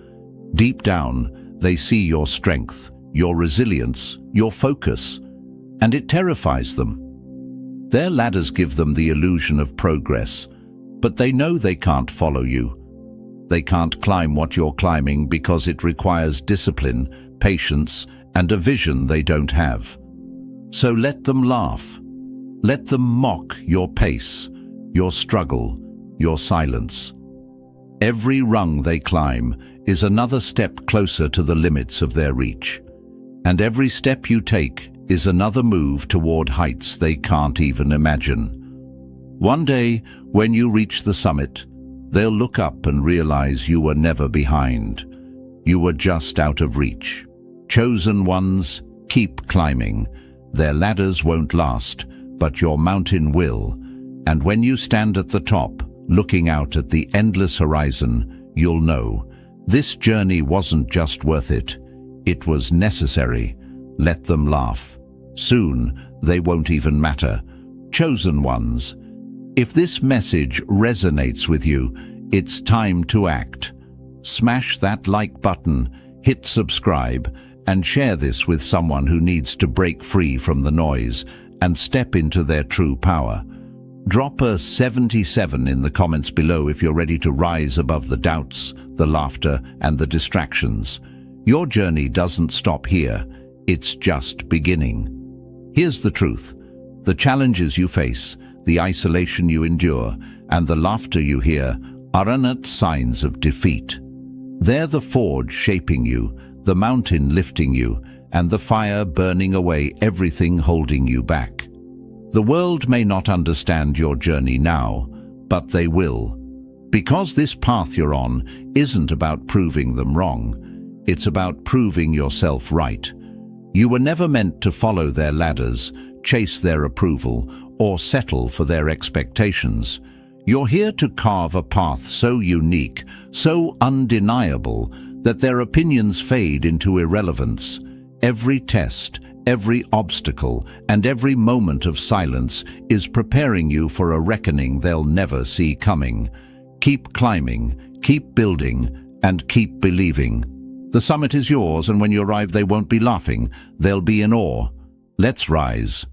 Deep down, they see your strength, your resilience, your focus, and it terrifies them. Their ladders give them the illusion of progress, but they know they can't follow you. They can't climb what you're climbing because it requires discipline, patience, and a vision they don't have. So let them laugh. Let them mock your pace, your struggle, your silence. Every rung they climb is another step closer to the limits of their reach. And every step you take is another move toward heights they can't even imagine. One day, when you reach the summit, they'll look up and realize you were never behind. You were just out of reach. Chosen ones, keep climbing. Their ladders won't last, but your mountain will. And when you stand at the top, looking out at the endless horizon, you'll know this journey wasn't just worth it. It was necessary. Let them laugh. Soon, they won't even matter. Chosen ones, if this message resonates with you, it's time to act. Smash that like button, hit subscribe, and share this with someone who needs to break free from the noise and step into their true power. Drop a 77 in the comments below if you're ready to rise above the doubts, the laughter, and the distractions. Your journey doesn't stop here, it's just beginning. Here's the truth. The challenges you face, the isolation you endure, and the laughter you hear aren't signs of defeat. They're the forge shaping you, the mountain lifting you, and the fire burning away everything holding you back. The world may not understand your journey now, but they will. Because this path you're on isn't about proving them wrong. It's about proving yourself right. You were never meant to follow their ladders, chase their approval, or settle for their expectations. You're here to carve a path so unique, so undeniable, that their opinions fade into irrelevance. Every test, every obstacle, and every moment of silence is preparing you for a reckoning they'll never see coming. Keep climbing, keep building, and keep believing. The summit is yours, and when you arrive they won't be laughing, they'll be in awe. Let's rise.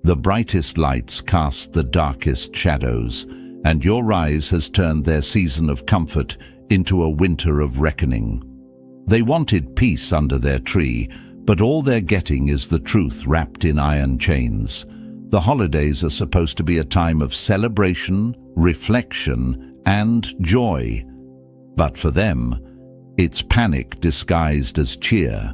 The brightest lights cast the darkest shadows, and your rise has turned their season of comfort into a winter of reckoning. They wanted peace under their tree, but all they're getting is the truth wrapped in iron chains. The holidays are supposed to be a time of celebration, reflection, and joy. But for them, it's panic disguised as cheer.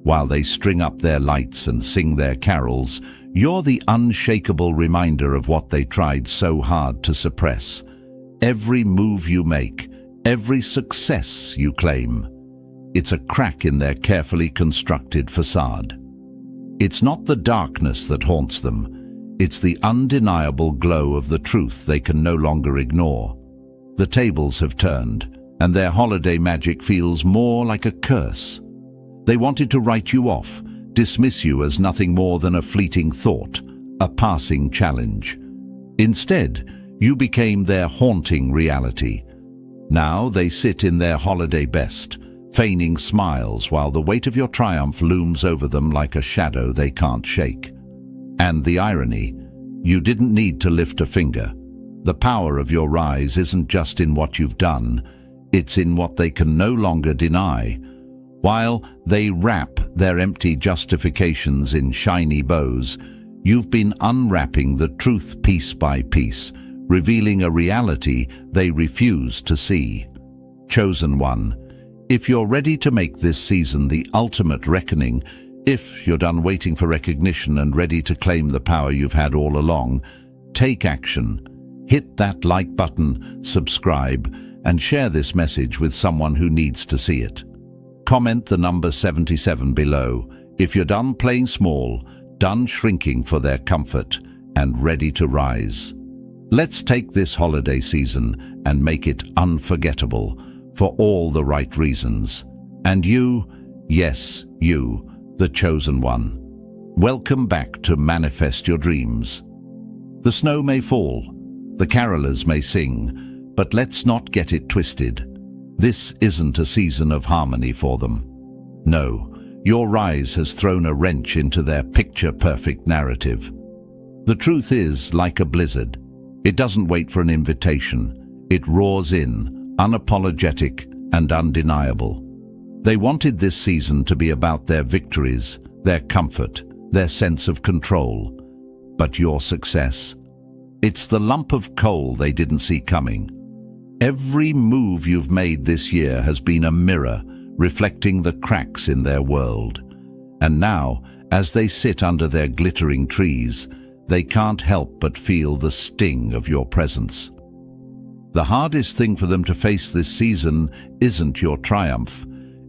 While they string up their lights and sing their carols, you're the unshakable reminder of what they tried so hard to suppress. Every move you make, every success you claim, it's a crack in their carefully constructed facade. It's not the darkness that haunts them, it's the undeniable glow of the truth they can no longer ignore. The tables have turned, and their holiday magic feels more like a curse. They wanted to write you off, dismiss you as nothing more than a fleeting thought, a passing challenge. Instead, you became their haunting reality. Now they sit in their holiday best, feigning smiles while the weight of your triumph looms over them like a shadow they can't shake. And the irony, you didn't need to lift a finger. The power of your rise isn't just in what you've done, it's in what they can no longer deny. While they wrap their empty justifications in shiny bows, you've been unwrapping the truth piece by piece, revealing a reality they refuse to see. Chosen one, if you're ready to make this season the ultimate reckoning, if you're done waiting for recognition and ready to claim the power you've had all along, take action. Hit that like button, subscribe, and share this message with someone who needs to see it. Comment the number 77 below if you're done playing small, done shrinking for their comfort, and ready to rise. Let's take this holiday season and make it unforgettable for all the right reasons. And you, yes, you, the chosen one, welcome back to manifest your dreams. The snow may fall, the carolers may sing, but let's not get it twisted. This isn't a season of harmony for them. No, your rise has thrown a wrench into their picture-perfect narrative. The truth is, like a blizzard, it doesn't wait for an invitation. It roars in, unapologetic and undeniable. They wanted this season to be about their victories, their comfort, their sense of control. But your success, it's the lump of coal they didn't see coming. Every move you've made this year has been a mirror reflecting the cracks in their world. And now, as they sit under their glittering trees, they can't help but feel the sting of your presence. The hardest thing for them to face this season isn't your triumph.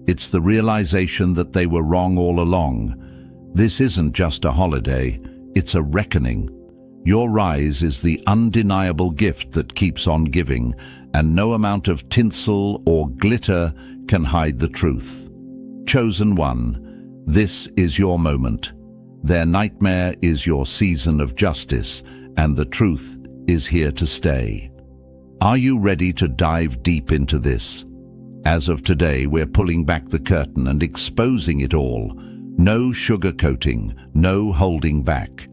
It's the realization that they were wrong all along. This isn't just a holiday, it's a reckoning. Your rise is the undeniable gift that keeps on giving, and no amount of tinsel or glitter can hide the truth. Chosen one, this is your moment. Their nightmare is your season of justice, and the truth is here to stay. Are you ready to dive deep into this? As of today, we're pulling back the curtain and exposing it all. No sugarcoating, no holding back.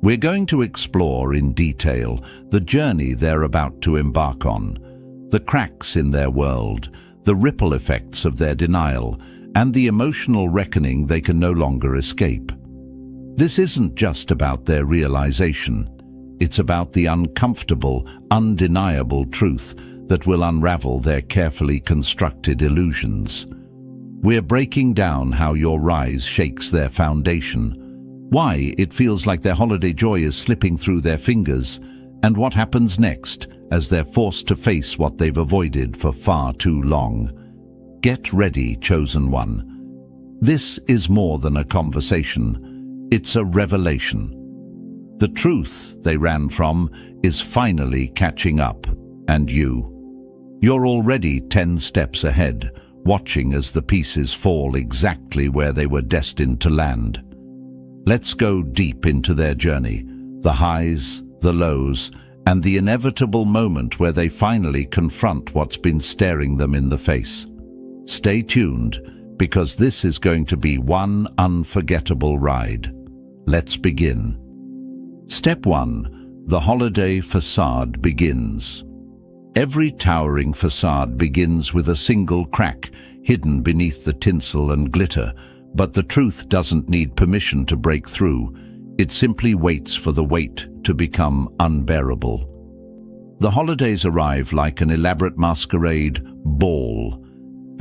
We're going to explore in detail the journey they're about to embark on, the cracks in their world, the ripple effects of their denial, and the emotional reckoning they can no longer escape. This isn't just about their realization. It's about the uncomfortable, undeniable truth that will unravel their carefully constructed illusions. We're breaking down how your rise shakes their foundation, why it feels like their holiday joy is slipping through their fingers, and what happens next as they're forced to face what they've avoided for far too long. Get ready, chosen one. This is more than a conversation. It's a revelation. The truth they ran from is finally catching up, and you're already 10 steps ahead, watching as the pieces fall exactly where they were destined to land. Let's go deep into their journey, the highs, the lows, and the inevitable moment where they finally confront what's been staring them in the face. Stay tuned, because this is going to be one unforgettable ride. Let's begin. Step 1. The holiday facade begins. Every towering facade begins with a single crack, hidden beneath the tinsel and glitter, but the truth doesn't need permission to break through. It simply waits for the weight to become unbearable. The holidays arrive like an elaborate masquerade ball,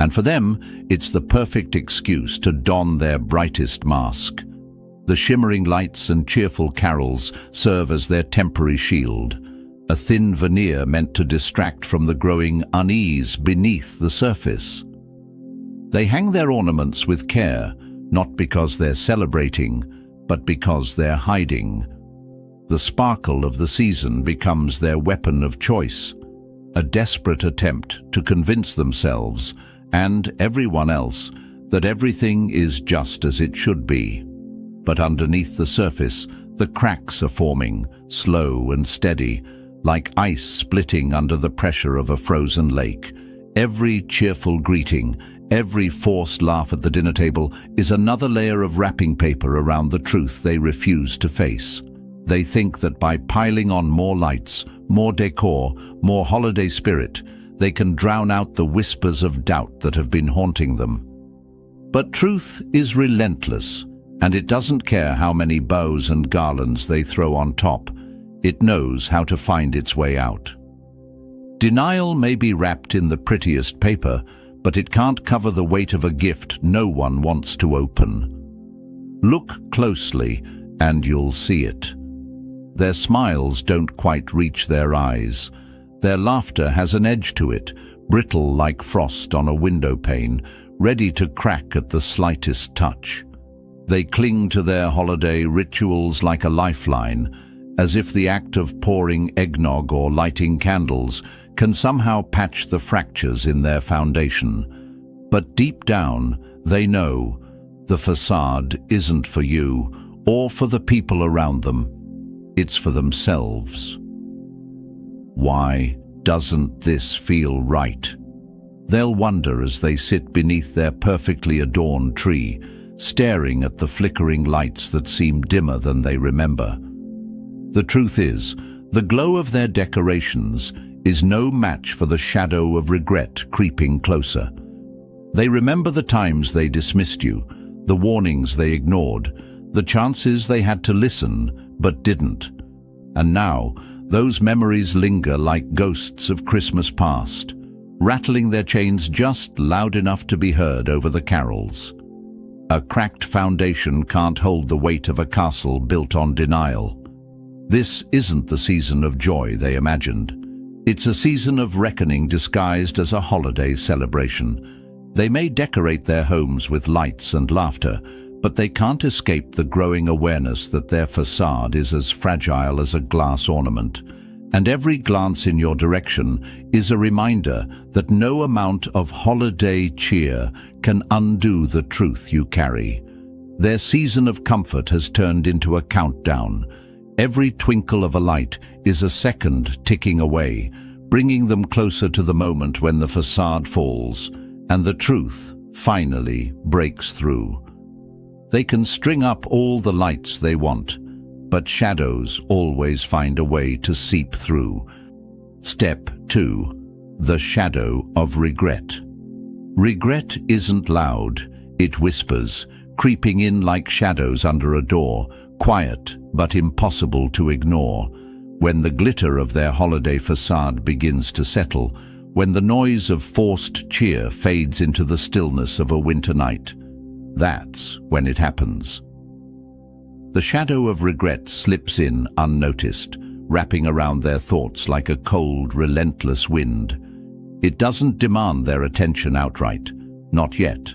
and for them, it's the perfect excuse to don their brightest mask. The shimmering lights and cheerful carols serve as their temporary shield, a thin veneer meant to distract from the growing unease beneath the surface. They hang their ornaments with care, not because they're celebrating, but because they're hiding. The sparkle of the season becomes their weapon of choice, a desperate attempt to convince themselves and everyone else that everything is just as it should be. But underneath the surface, the cracks are forming, slow and steady, like ice splitting under the pressure of a frozen lake. Every cheerful greeting, every forced laugh at the dinner table is another layer of wrapping paper around the truth they refuse to face. They think that by piling on more lights, more decor, more holiday spirit, they can drown out the whispers of doubt that have been haunting them. But truth is relentless, and it doesn't care how many bows and garlands they throw on top. It knows how to find its way out. Denial may be wrapped in the prettiest paper, but it can't cover the weight of a gift no one wants to open. Look closely, and you'll see it. Their smiles don't quite reach their eyes. Their laughter has an edge to it, brittle like frost on a window pane, ready to crack at the slightest touch. They cling to their holiday rituals like a lifeline, as if the act of pouring eggnog or lighting candles can somehow patch the fractures in their foundation. But deep down, they know the facade isn't for you or for the people around them. It's for themselves. Why doesn't this feel right? They'll wonder as they sit beneath their perfectly adorned tree, staring at the flickering lights that seem dimmer than they remember. The truth is, the glow of their decorations is no match for the shadow of regret creeping closer. They remember the times they dismissed you, the warnings they ignored, the chances they had to listen but didn't. And now, those memories linger like ghosts of Christmas past, rattling their chains just loud enough to be heard over the carols. A cracked foundation can't hold the weight of a castle built on denial. This isn't the season of joy they imagined. It's a season of reckoning disguised as a holiday celebration. They may decorate their homes with lights and laughter, but they can't escape the growing awareness that their facade is as fragile as a glass ornament. And every glance in your direction is a reminder that no amount of holiday cheer can undo the truth you carry. Their season of comfort has turned into a countdown. Every twinkle of a light is a second ticking away, bringing them closer to the moment when the facade falls and the truth finally breaks through. They can string up all the lights they want, but shadows always find a way to seep through. Step 2. The shadow of regret. Regret isn't loud, it whispers, creeping in like shadows under a door, quiet but impossible to ignore. When the glitter of their holiday facade begins to settle, when the noise of forced cheer fades into the stillness of a winter night. That's when it happens. The shadow of regret slips in unnoticed, wrapping around their thoughts like a cold, relentless wind. It doesn't demand their attention outright, not yet.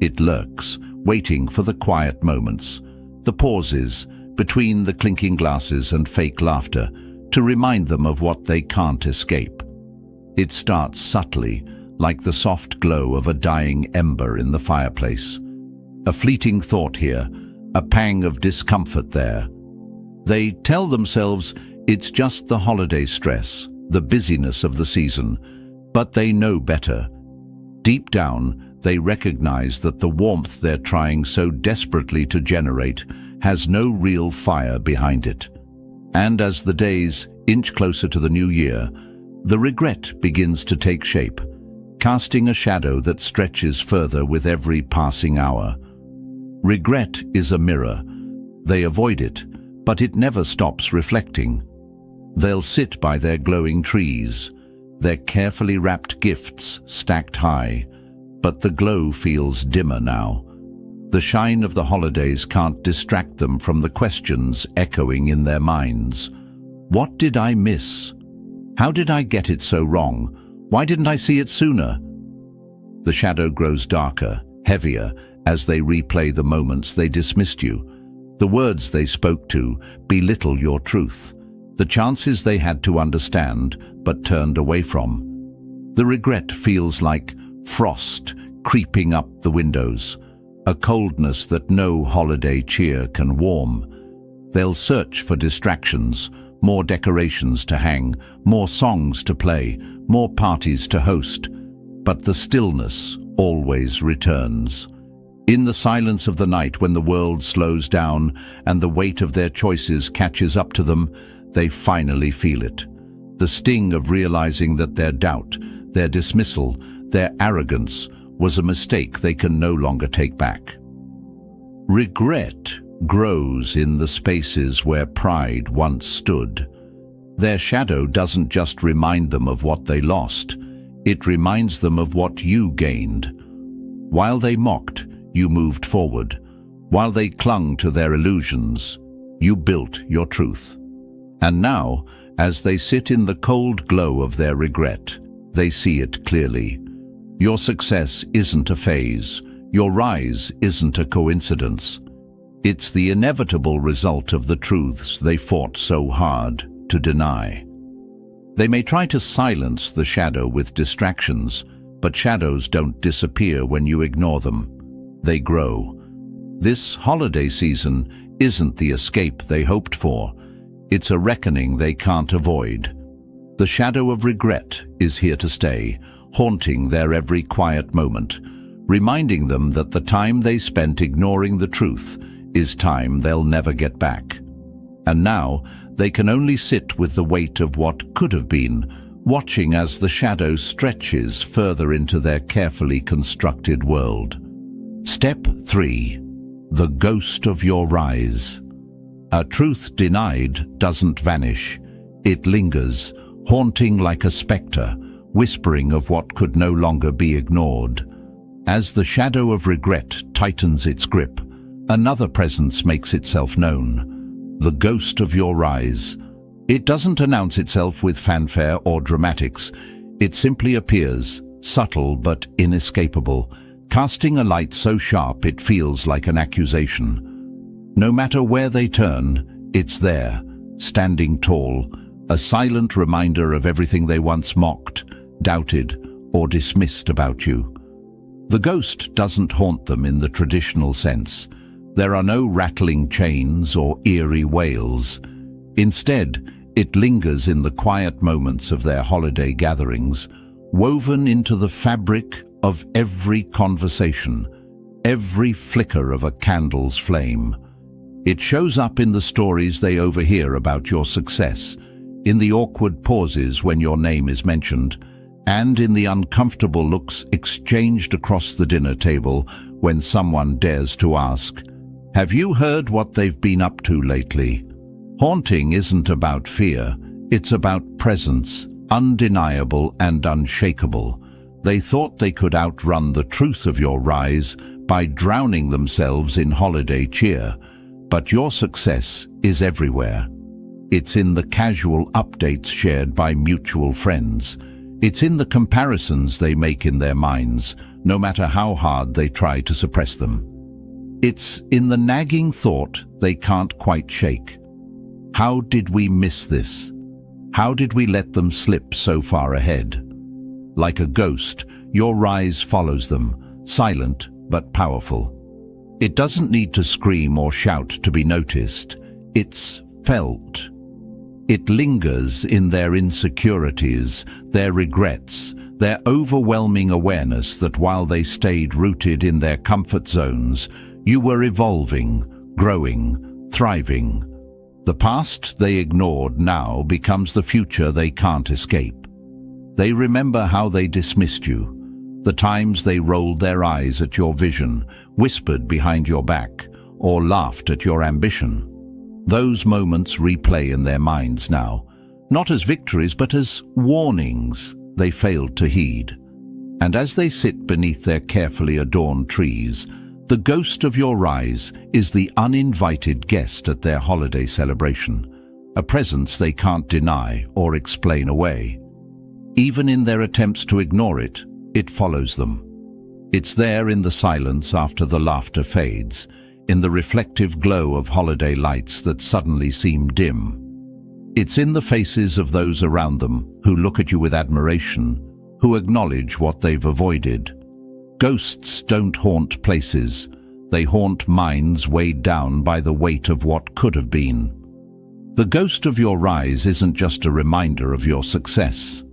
It lurks, waiting for the quiet moments, the pauses between the clinking glasses and fake laughter, to remind them of what they can't escape. It starts subtly, like the soft glow of a dying ember in the fireplace. A fleeting thought here, a pang of discomfort there. They tell themselves it's just the holiday stress, the busyness of the season, but they know better. Deep down, they recognize that the warmth they're trying so desperately to generate has no real fire behind it. And as the days inch closer to the new year, the regret begins to take shape, casting a shadow that stretches further with every passing hour. Regret is a mirror. They avoid it, but it never stops reflecting. They'll sit by their glowing trees, their carefully wrapped gifts stacked high, but the glow feels dimmer now. The shine of the holidays can't distract them from the questions echoing in their minds. What did I miss? How did I get it so wrong? Why didn't I see it sooner? The shadow grows darker, heavier, as they replay the moments they dismissed you. The words they spoke to belittle your truth, the chances they had to understand but turned away from. The regret feels like frost creeping up the windows, a coldness that no holiday cheer can warm. They'll search for distractions, more decorations to hang, more songs to play, more parties to host, but the stillness always returns. In the silence of the night, when the world slows down and the weight of their choices catches up to them, they finally feel it. The sting of realizing that their doubt, their dismissal, their arrogance was a mistake they can no longer take back. Regret grows in the spaces where pride once stood. Their shadow doesn't just remind them of what they lost, it reminds them of what you gained. While they mocked, you moved forward. While they clung to their illusions, you built your truth. And now, as they sit in the cold glow of their regret, they see it clearly. Your success isn't a phase. Your rise isn't a coincidence. It's the inevitable result of the truths they fought so hard to deny. They may try to silence the shadow with distractions, but shadows don't disappear when you ignore them. They grow. This holiday season isn't the escape they hoped for. It's a reckoning they can't avoid. The shadow of regret is here to stay, haunting their every quiet moment, reminding them that the time they spent ignoring the truth is time they'll never get back. And now they can only sit with the weight of what could have been, watching as the shadow stretches further into their carefully constructed world. Step 3. The ghost of your rise. A truth denied doesn't vanish. It lingers, haunting like a spectre, whispering of what could no longer be ignored. As the shadow of regret tightens its grip, another presence makes itself known. The ghost of your rise. It doesn't announce itself with fanfare or dramatics. It simply appears, subtle but inescapable, casting a light so sharp it feels like an accusation. No matter where they turn, it's there, standing tall, a silent reminder of everything they once mocked, doubted, or dismissed about you. The ghost doesn't haunt them in the traditional sense. There are no rattling chains or eerie wails. Instead, it lingers in the quiet moments of their holiday gatherings, woven into the fabric of every conversation, every flicker of a candle's flame. It shows up in the stories they overhear about your success, in the awkward pauses when your name is mentioned, and in the uncomfortable looks exchanged across the dinner table when someone dares to ask, "Have you heard what they've been up to lately?" Haunting isn't about fear, it's about presence, undeniable and unshakable. They thought they could outrun the truth of your rise by drowning themselves in holiday cheer. But your success is everywhere. It's in the casual updates shared by mutual friends. It's in the comparisons they make in their minds, no matter how hard they try to suppress them. It's in the nagging thought they can't quite shake. How did we miss this? How did we let them slip so far ahead? Like a ghost, your rise follows them, silent but powerful. It doesn't need to scream or shout to be noticed. It's felt. It lingers in their insecurities, their regrets, their overwhelming awareness that while they stayed rooted in their comfort zones, you were evolving, growing, thriving. The past they ignored now becomes the future they can't escape. They remember how they dismissed you, the times they rolled their eyes at your vision, whispered behind your back, or laughed at your ambition. Those moments replay in their minds now, not as victories but as warnings they failed to heed. And as they sit beneath their carefully adorned trees, the ghost of your rise is the uninvited guest at their holiday celebration, a presence they can't deny or explain away. Even in their attempts to ignore it, it follows them. It's there in the silence after the laughter fades, in the reflective glow of holiday lights that suddenly seem dim. It's in the faces of those around them who look at you with admiration, who acknowledge what they've avoided. Ghosts don't haunt places, they haunt minds weighed down by the weight of what could have been. The ghost of your rise isn't just a reminder of your success.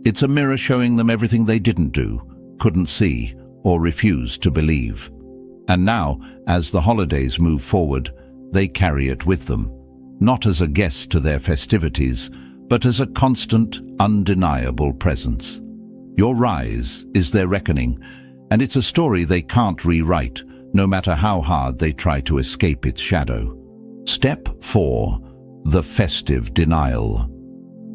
It's a mirror showing them everything they didn't do, couldn't see, or refused to believe. And now, as the holidays move forward, they carry it with them, not as a guest to their festivities, but as a constant, undeniable presence. Your rise is their reckoning, and it's a story they can't rewrite, no matter how hard they try to escape its shadow. Step 4. The festive denial.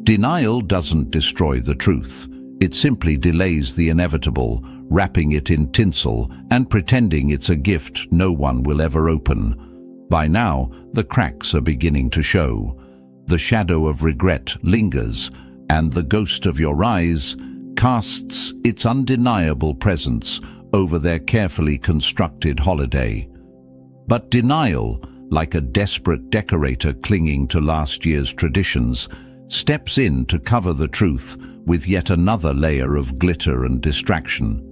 Denial doesn't destroy the truth. It simply delays the inevitable, wrapping it in tinsel and pretending it's a gift no one will ever open. By now, the cracks are beginning to show. The shadow of regret lingers, and the ghost of your rise casts its undeniable presence over their carefully constructed holiday. But denial, like a desperate decorator clinging to last year's traditions, steps in to cover the truth with yet another layer of glitter and distraction.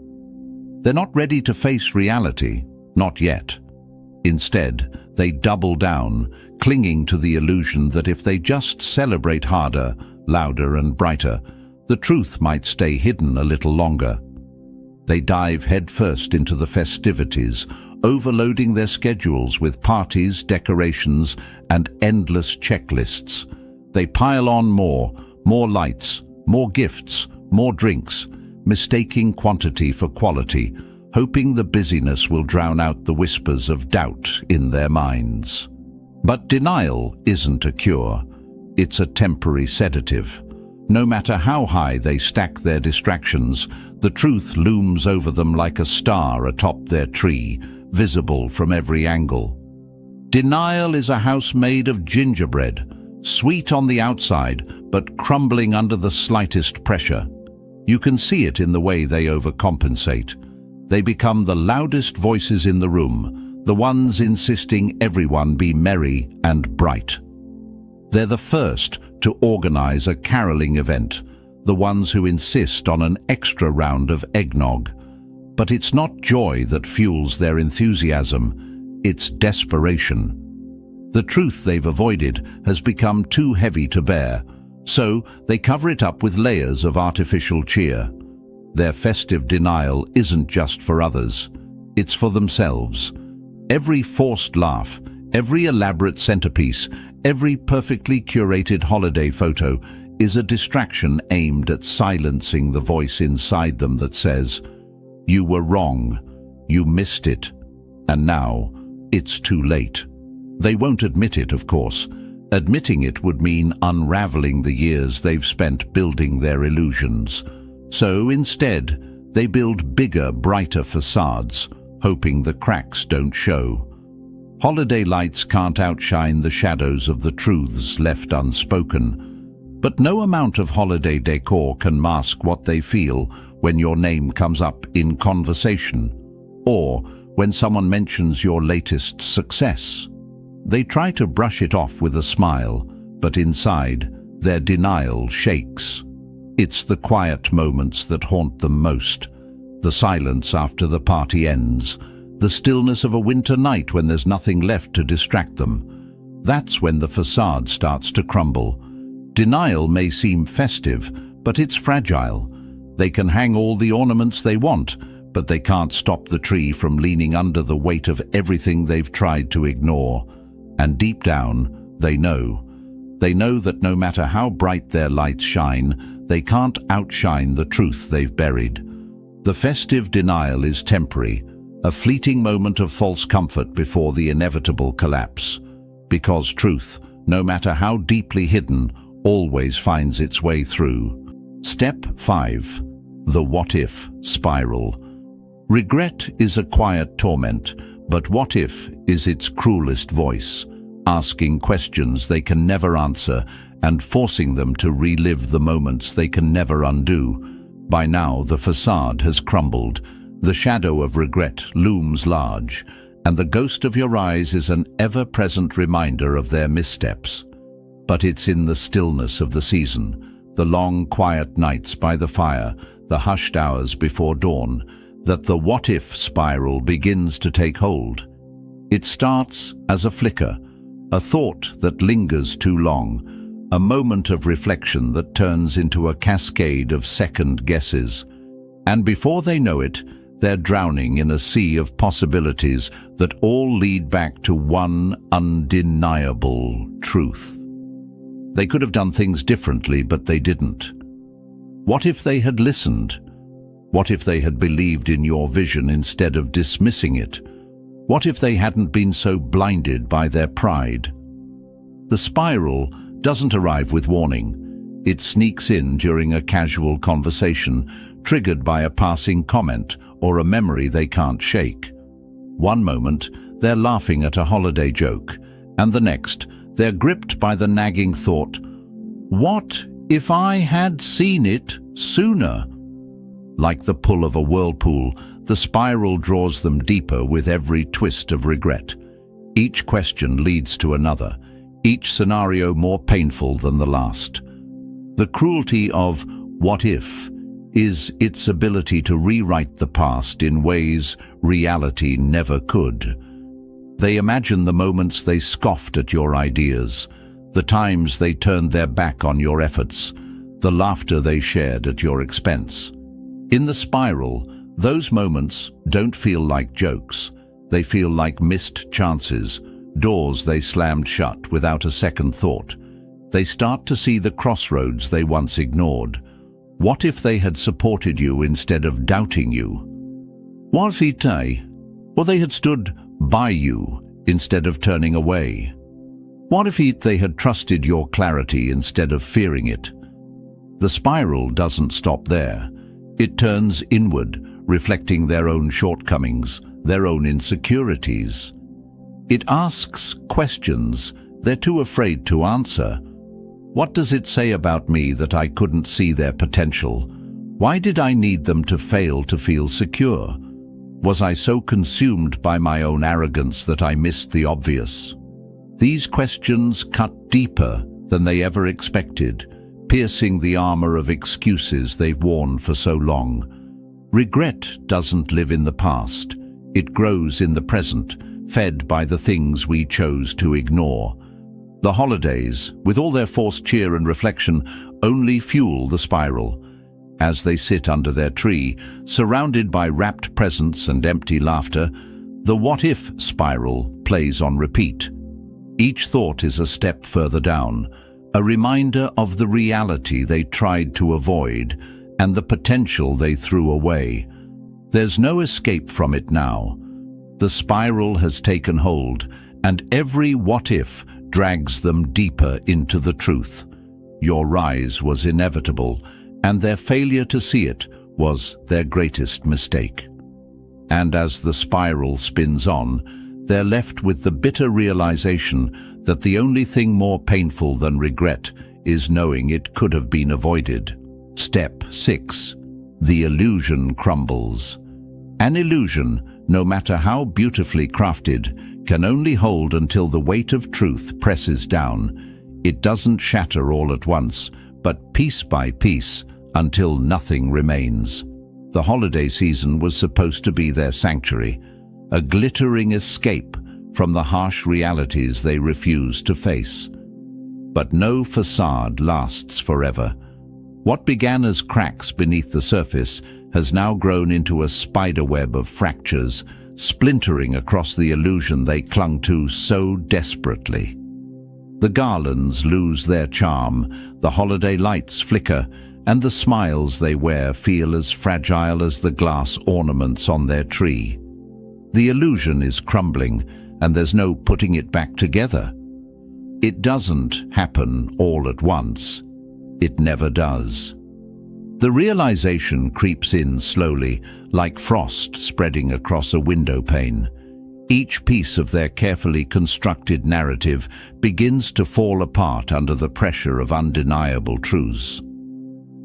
They're not ready to face reality, not yet. Instead, they double down, clinging to the illusion that if they just celebrate harder, louder and brighter, the truth might stay hidden a little longer. They dive headfirst into the festivities, overloading their schedules with parties, decorations, and endless checklists. They pile on more lights, more gifts, more drinks, mistaking quantity for quality, hoping the busyness will drown out the whispers of doubt in their minds. But denial isn't a cure. It's a temporary sedative. No matter how high they stack their distractions, the truth looms over them like a star atop their tree, visible from every angle. Denial is a house made of gingerbread, sweet on the outside, but crumbling under the slightest pressure. You can see it in the way they overcompensate. They become the loudest voices in the room, the ones insisting everyone be merry and bright. They're the first to organize a caroling event, the ones who insist on an extra round of eggnog. But it's not joy that fuels their enthusiasm, it's desperation. The truth they've avoided has become too heavy to bear, so they cover it up with layers of artificial cheer. Their festive denial isn't just for others, it's for themselves. Every forced laugh, every elaborate centerpiece, every perfectly curated holiday photo is a distraction aimed at silencing the voice inside them that says, "You were wrong, you missed it, and now it's too late." They won't admit it, of course. Admitting it would mean unraveling the years they've spent building their illusions. So instead, they build bigger, brighter facades, hoping the cracks don't show. Holiday lights can't outshine the shadows of the truths left unspoken. But no amount of holiday decor can mask what they feel when your name comes up in conversation, or when someone mentions your latest success. They try to brush it off with a smile, but inside, their denial shakes. It's the quiet moments that haunt them most. The silence after the party ends. The stillness of a winter night when there's nothing left to distract them. That's when the facade starts to crumble. Denial may seem festive, but it's fragile. They can hang all the ornaments they want, but they can't stop the tree from leaning under the weight of everything they've tried to ignore. And deep down, they know. They know that no matter how bright their lights shine, they can't outshine the truth they've buried. The festive denial is temporary, a fleeting moment of false comfort before the inevitable collapse. Because truth, no matter how deeply hidden, always finds its way through. Step 5. The what-if spiral. Regret is a quiet torment, but what if is its cruelest voice, asking questions they can never answer and forcing them to relive the moments they can never undo. By now, the facade has crumbled. The shadow of regret looms large, and the ghost of your eyes is an ever-present reminder of their missteps. But it's in the stillness of the season, the long, quiet nights by the fire, the hushed hours before dawn, that the what-if spiral begins to take hold. It starts as a flicker, a thought that lingers too long, a moment of reflection that turns into a cascade of second guesses. And before they know it, they're drowning in a sea of possibilities that all lead back to one undeniable truth. They could have done things differently, but they didn't. What if they had listened? What if they had believed in your vision instead of dismissing it? What if they hadn't been so blinded by their pride? The spiral doesn't arrive with warning. It sneaks in during a casual conversation, triggered by a passing comment or a memory they can't shake. One moment, they're laughing at a holiday joke, and the next, they're gripped by the nagging thought, "What if I had seen it sooner?" Like the pull of a whirlpool, the spiral draws them deeper with every twist of regret. Each question leads to another, each scenario more painful than the last. The cruelty of what if is its ability to rewrite the past in ways reality never could. They imagine the moments they scoffed at your ideas, the times they turned their back on your efforts, the laughter they shared at your expense. In the spiral, those moments don't feel like jokes. They feel like missed chances, doors they slammed shut without a second thought. They start to see the crossroads they once ignored. What if they had supported you instead of doubting you? What if they had stood by you instead of turning away? What if they had trusted your clarity instead of fearing it? The spiral doesn't stop there. It turns inward, reflecting their own shortcomings, their own insecurities. It asks questions they're too afraid to answer. What does it say about me that I couldn't see their potential? Why did I need them to fail to feel secure? Was I so consumed by my own arrogance that I missed the obvious? These questions cut deeper than they ever expected, piercing the armor of excuses they've worn for so long. Regret doesn't live in the past. It grows in the present, fed by the things we chose to ignore. The holidays, with all their forced cheer and reflection, only fuel the spiral. As they sit under their tree, surrounded by wrapped presents and empty laughter, the what-if spiral plays on repeat. Each thought is a step further down, a reminder of the reality they tried to avoid and the potential they threw away. There's no escape from it now. The spiral has taken hold, and every what-if drags them deeper into the truth. Your rise was inevitable, and their failure to see it was their greatest mistake. And as the spiral spins on, they're left with the bitter realization that the only thing more painful than regret is knowing it could have been avoided. Step 6. The illusion crumbles. An illusion, no matter how beautifully crafted, can only hold until the weight of truth presses down. It doesn't shatter all at once, but piece by piece, until nothing remains. The holiday season was supposed to be their sanctuary, a glittering escape from the harsh realities they refused to face. But no facade lasts forever. What began as cracks beneath the surface has now grown into a spiderweb of fractures, splintering across the illusion they clung to so desperately. The garlands lose their charm, the holiday lights flicker, and the smiles they wear feel as fragile as the glass ornaments on their tree. The illusion is crumbling, and there's no putting it back together. It doesn't happen all at once. It never does. The realization creeps in slowly, like frost spreading across a window pane. Each piece of their carefully constructed narrative begins to fall apart under the pressure of undeniable truths.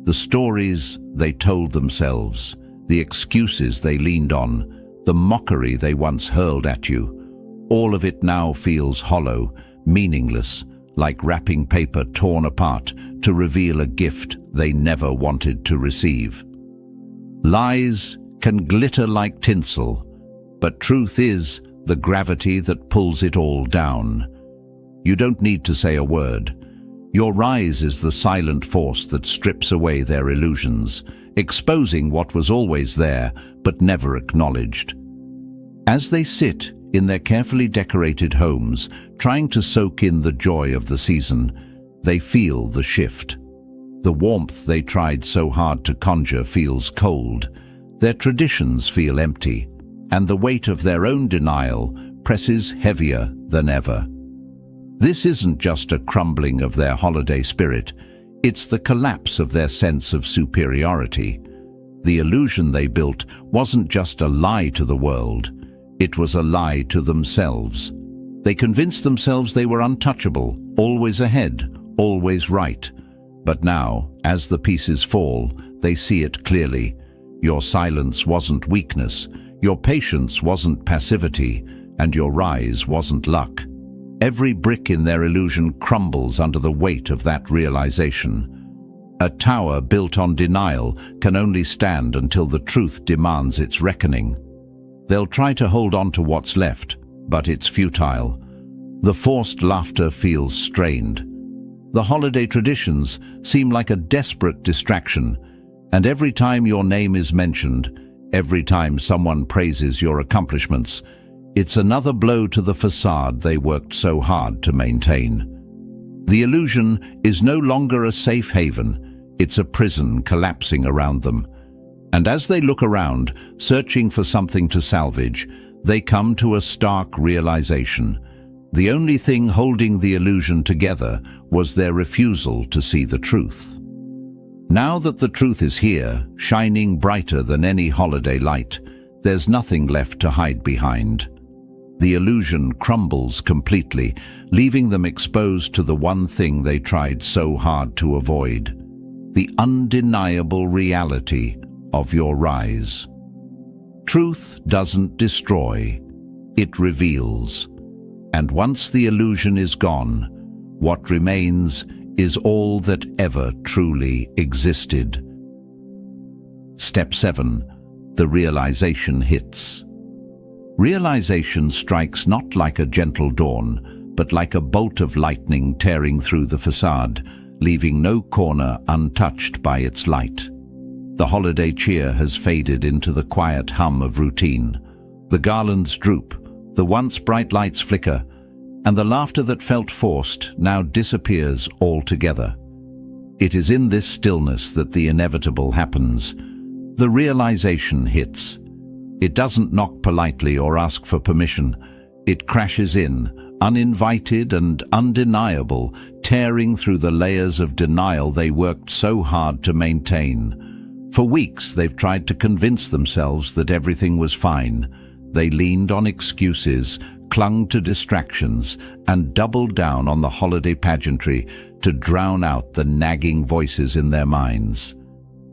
The stories they told themselves, the excuses they leaned on, the mockery they once hurled at you, all of it now feels hollow, meaningless, like wrapping paper torn apart to reveal a gift they never wanted to receive. Lies can glitter like tinsel, but truth is the gravity that pulls it all down. You don't need to say a word. Your rise is the silent force that strips away their illusions, exposing what was always there but never acknowledged. As they sit in their carefully decorated homes, trying to soak in the joy of the season, they feel the shift. The warmth they tried so hard to conjure feels cold. Their traditions feel empty, and the weight of their own denial presses heavier than ever. This isn't just a crumbling of their holiday spirit, it's the collapse of their sense of superiority. The illusion they built wasn't just a lie to the world, it was a lie to themselves. They convinced themselves they were untouchable, always ahead, always right. But now, as the pieces fall, they see it clearly. Your silence wasn't weakness, your patience wasn't passivity, and your rise wasn't luck. Every brick in their illusion crumbles under the weight of that realization. A tower built on denial can only stand until the truth demands its reckoning. They'll try to hold on to what's left, but it's futile. The forced laughter feels strained. The holiday traditions seem like a desperate distraction, and every time your name is mentioned, every time someone praises your accomplishments, it's another blow to the facade they worked so hard to maintain. The illusion is no longer a safe haven, it's a prison collapsing around them. And as they look around, searching for something to salvage, they come to a stark realization. The only thing holding the illusion together was their refusal to see the truth. Now that the truth is here, shining brighter than any holiday light, there's nothing left to hide behind. The illusion crumbles completely, leaving them exposed to the one thing they tried so hard to avoid: the undeniable reality of your rise. Truth doesn't destroy, it reveals. And once the illusion is gone, what remains is all that ever truly existed. Step 7. The realization hits. Realization strikes not like a gentle dawn, but like a bolt of lightning tearing through the facade, leaving no corner untouched by its light. The holiday cheer has faded into the quiet hum of routine. The garlands droop, the once bright lights flicker, and the laughter that felt forced now disappears altogether. It is in this stillness that the inevitable happens. The realization hits. It doesn't knock politely or ask for permission. It crashes in, uninvited and undeniable, tearing through the layers of denial they worked so hard to maintain. For weeks they've tried to convince themselves that everything was fine. They leaned on excuses, clung to distractions, and doubled down on the holiday pageantry to drown out the nagging voices in their minds.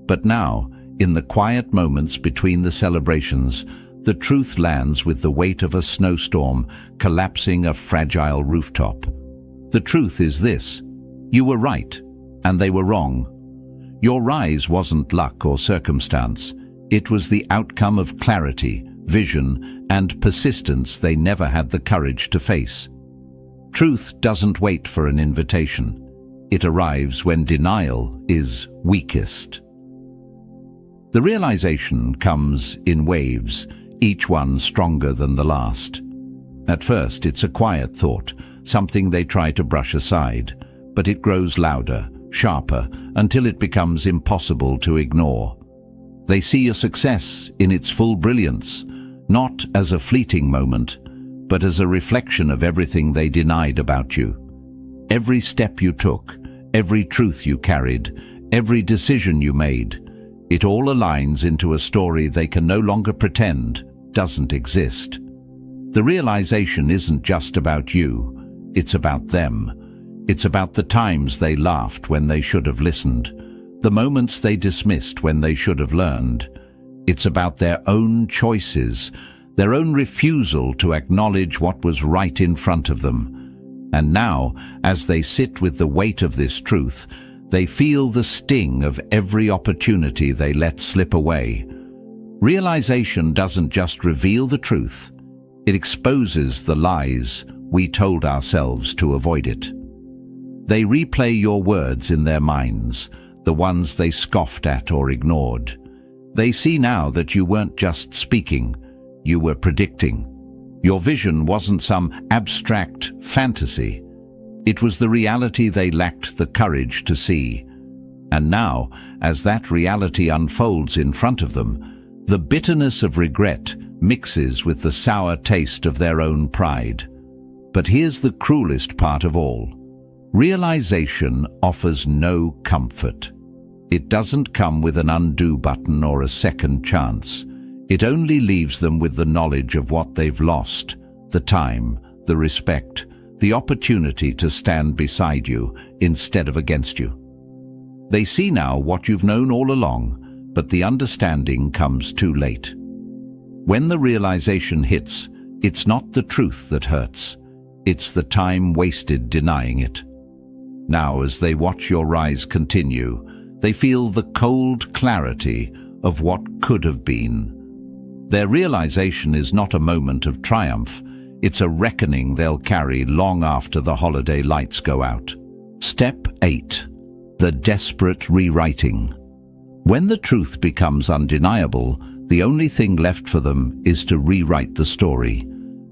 But now, in the quiet moments between the celebrations, the truth lands with the weight of a snowstorm collapsing a fragile rooftop. The truth is this: you were right, and they were wrong. Your rise wasn't luck or circumstance. It was the outcome of clarity, vision, and persistence they never had the courage to face. Truth doesn't wait for an invitation. It arrives when denial is weakest. The realization comes in waves, each one stronger than the last. At first, it's a quiet thought, something they try to brush aside, but it grows louder, sharper, until it becomes impossible to ignore. They see your success in its full brilliance, not as a fleeting moment, but as a reflection of everything they denied about you. Every step you took, every truth you carried, every decision you made, it all aligns into a story they can no longer pretend doesn't exist. The realization isn't just about you, it's about them. It's about the times they laughed when they should have listened, the moments they dismissed when they should have learned. It's about their own choices, their own refusal to acknowledge what was right in front of them. And now, as they sit with the weight of this truth, they feel the sting of every opportunity they let slip away. Realization doesn't just reveal the truth, it exposes the lies we told ourselves to avoid it. They replay your words in their minds, the ones they scoffed at or ignored. They see now that you weren't just speaking, you were predicting. Your vision wasn't some abstract fantasy. It was the reality they lacked the courage to see. And now, as that reality unfolds in front of them, the bitterness of regret mixes with the sour taste of their own pride. But here's the cruelest part of all. Realization offers no comfort. It doesn't come with an undo button or a second chance. It only leaves them with the knowledge of what they've lost, the time, the respect, the opportunity to stand beside you instead of against you. They see now what you've known all along, but the understanding comes too late. When the realization hits, it's not the truth that hurts, it's the time wasted denying it. Now, as they watch your rise continue, they feel the cold clarity of what could have been. Their realization is not a moment of triumph, it's a reckoning they'll carry long after the holiday lights go out. Step 8. The desperate rewriting. When the truth becomes undeniable, the only thing left for them is to rewrite the story.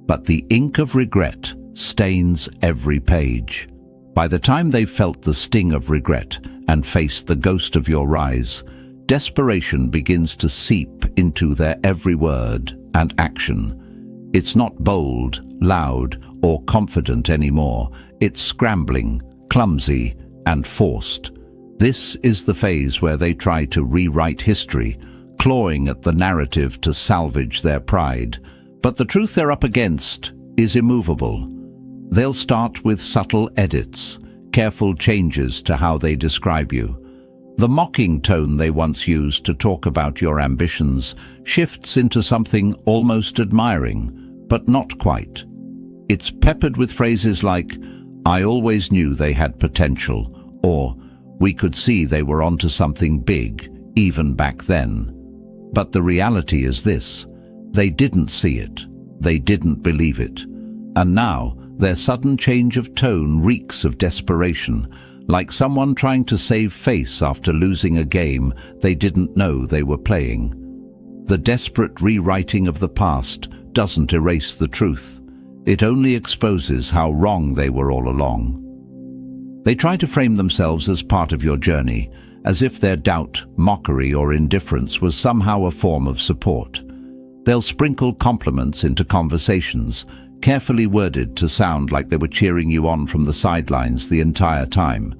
But the ink of regret stains every page. By the time they've felt the sting of regret and faced the ghost of your rise, desperation begins to seep into their every word and action. It's not bold, loud, or confident anymore. It's scrambling, clumsy, and forced. This is the phase where they try to rewrite history, clawing at the narrative to salvage their pride. But the truth they're up against is immovable. They'll start with subtle edits, careful changes to how they describe you. The mocking tone they once used to talk about your ambitions shifts into something almost admiring, but not quite. It's peppered with phrases like, "I always knew they had potential," or "We could see they were onto something big, even back then." But the reality is this: they didn't see it, they didn't believe it. And now, their sudden change of tone reeks of desperation, like someone trying to save face after losing a game they didn't know they were playing. The desperate rewriting of the past doesn't erase the truth. It only exposes how wrong they were all along. They try to frame themselves as part of your journey, as if their doubt, mockery, or indifference was somehow a form of support. They'll sprinkle compliments into conversations, carefully worded to sound like they were cheering you on from the sidelines the entire time.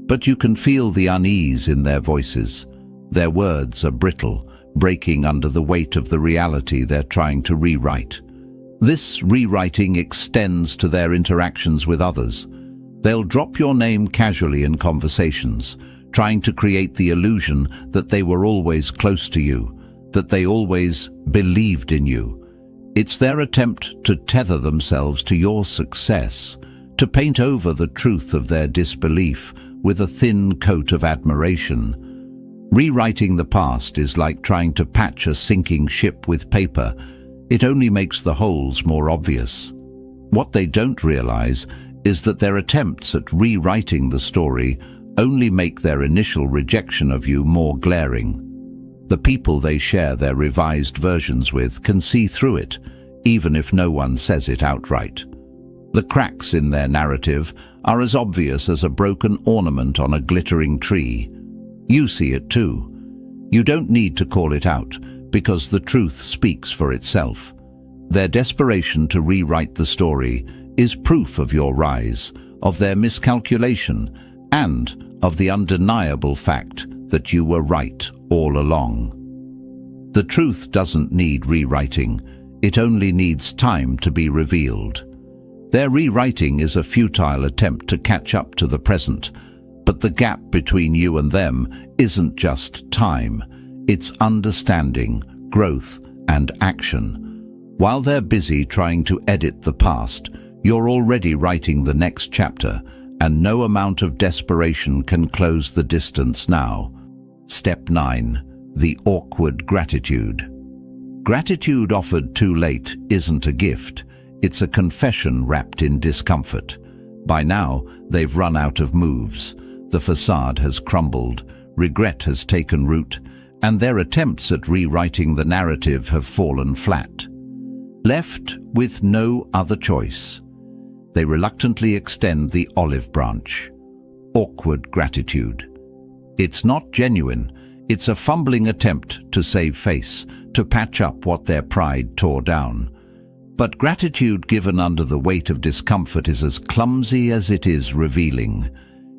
But you can feel the unease in their voices. Their words are brittle, breaking under the weight of the reality they're trying to rewrite. This rewriting extends to their interactions with others. They'll drop your name casually in conversations, trying to create the illusion that they were always close to you, that they always believed in you. It's their attempt to tether themselves to your success, to paint over the truth of their disbelief with a thin coat of admiration. Rewriting the past is like trying to patch a sinking ship with paper. It only makes the holes more obvious. What they don't realize is that their attempts at rewriting the story only make their initial rejection of you more glaring. The people they share their revised versions with can see through it, even if no one says it outright. The cracks in their narrative are as obvious as a broken ornament on a glittering tree. You see it too. You don't need to call it out, because the truth speaks for itself. Their desperation to rewrite the story is proof of your rise, of their miscalculation, and of the undeniable fact that you were right all along. The truth doesn't need rewriting, it only needs time to be revealed. Their rewriting is a futile attempt to catch up to the present, but the gap between you and them isn't just time, it's understanding, growth, and action. While they're busy trying to edit the past, you're already writing the next chapter, and no amount of desperation can close the distance now. Step 9. The awkward gratitude. Gratitude offered too late isn't a gift, it's a confession wrapped in discomfort. By now, they've run out of moves. The facade has crumbled, regret has taken root, and their attempts at rewriting the narrative have fallen flat. Left with no other choice, they reluctantly extend the olive branch. Awkward gratitude. It's not genuine, it's a fumbling attempt to save face, to patch up what their pride tore down. But gratitude given under the weight of discomfort is as clumsy as it is revealing.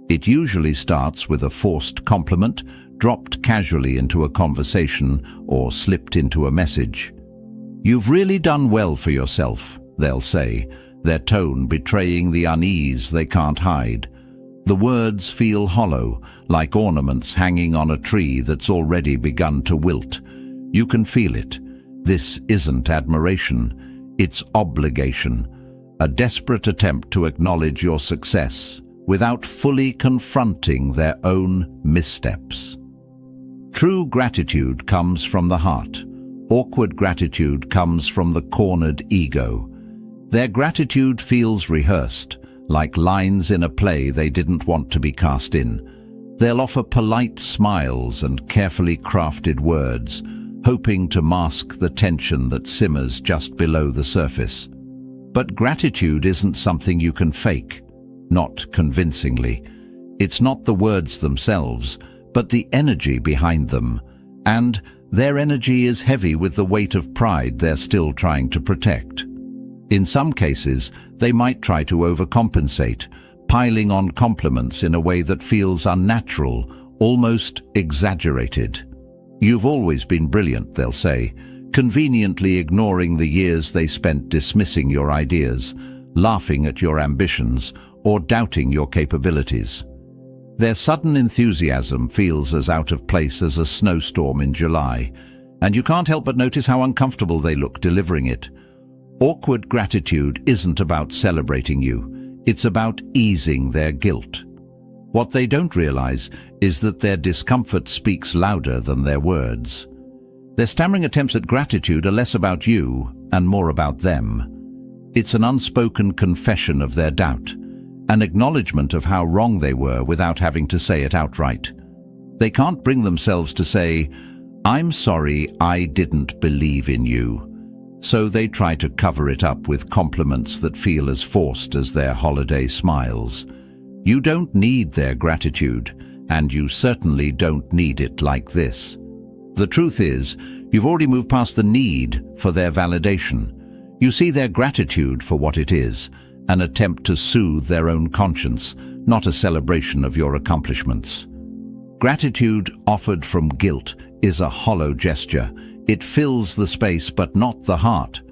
It usually starts with a forced compliment, dropped casually into a conversation or slipped into a message. "You've really done well for yourself," they'll say, their tone betraying the unease they can't hide. The words feel hollow, like ornaments hanging on a tree that's already begun to wilt. You can feel it. This isn't admiration, it's obligation, a desperate attempt to acknowledge your success without fully confronting their own missteps. True gratitude comes from the heart. Awkward gratitude comes from the cornered ego. Their gratitude feels rehearsed, like lines in a play they didn't want to be cast in. They'll offer polite smiles and carefully crafted words, hoping to mask the tension that simmers just below the surface. But gratitude isn't something you can fake, not convincingly. It's not the words themselves, but the energy behind them, and their energy is heavy with the weight of pride they're still trying to protect. In some cases, they might try to overcompensate, piling on compliments in a way that feels unnatural, almost exaggerated. "You've always been brilliant," they'll say, conveniently ignoring the years they spent dismissing your ideas, laughing at your ambitions, or doubting your capabilities. Their sudden enthusiasm feels as out of place as a snowstorm in July, and you can't help but notice how uncomfortable they look delivering it. Awkward gratitude isn't about celebrating you, it's about easing their guilt. What they don't realize is that their discomfort speaks louder than their words. Their stammering attempts at gratitude are less about you and more about them. It's an unspoken confession of their doubt, an acknowledgement of how wrong they were without having to say it outright. They can't bring themselves to say, "I'm sorry, I didn't believe in you." So they try to cover it up with compliments that feel as forced as their holiday smiles. You don't need their gratitude, and you certainly don't need it like this. The truth is, you've already moved past the need for their validation. You see their gratitude for what it is, an attempt to soothe their own conscience, not a celebration of your accomplishments. Gratitude offered from guilt is a hollow gesture. It fills the space but not the heart.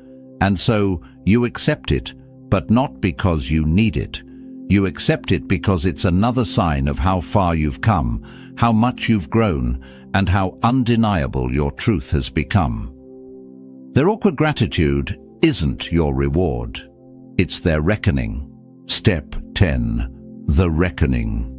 And so you accept it, but not because you need it. You accept it because it's another sign of how far you've come, how much you've grown, and how undeniable your truth has become. Their awkward gratitude isn't your reward. It's their reckoning. Step 10. The reckoning.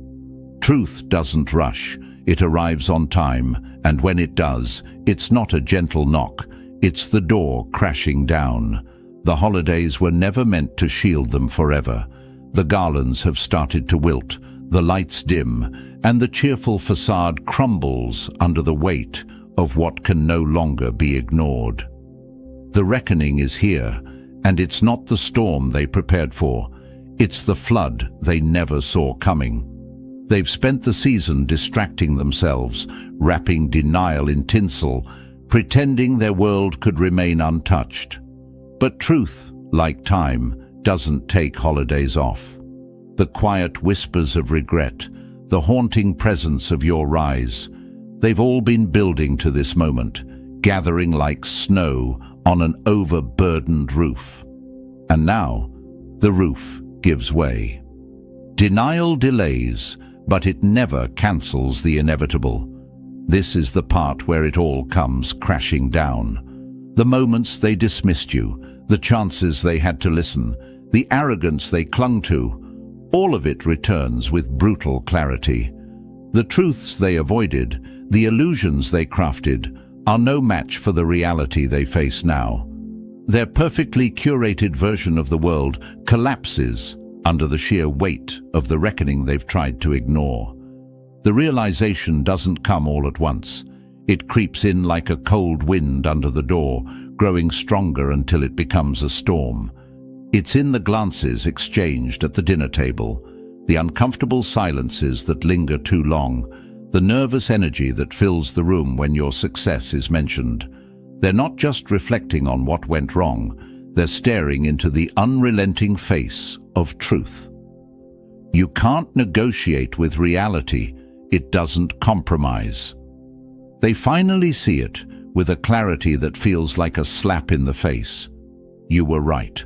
Truth doesn't rush. It arrives on time, and when it does, it's not a gentle knock. It's the door crashing down. The holidays were never meant to shield them forever. The garlands have started to wilt, the lights dim, and the cheerful facade crumbles under the weight of what can no longer be ignored. The reckoning is here, and it's not the storm they prepared for. It's the flood they never saw coming. They've spent the season distracting themselves, wrapping denial in tinsel, pretending their world could remain untouched. But truth, like time, doesn't take holidays off. The quiet whispers of regret, the haunting presence of your rise, they've all been building to this moment, gathering like snow on an overburdened roof. And now, the roof gives way. Denial delays, but it never cancels the inevitable. This is the part where it all comes crashing down. The moments they dismissed you, the chances they had to listen, the arrogance they clung to, all of it returns with brutal clarity. The truths they avoided, the illusions they crafted, are no match for the reality they face now. Their perfectly curated version of the world collapses under the sheer weight of the reckoning they've tried to ignore. The realization doesn't come all at once. It creeps in like a cold wind under the door, growing stronger until it becomes a storm. It's in the glances exchanged at the dinner table, the uncomfortable silences that linger too long, the nervous energy that fills the room when your success is mentioned. They're not just reflecting on what went wrong, they're staring into the unrelenting face of truth. You can't negotiate with reality. It doesn't compromise. They finally see it with a clarity that feels like a slap in the face. You were right.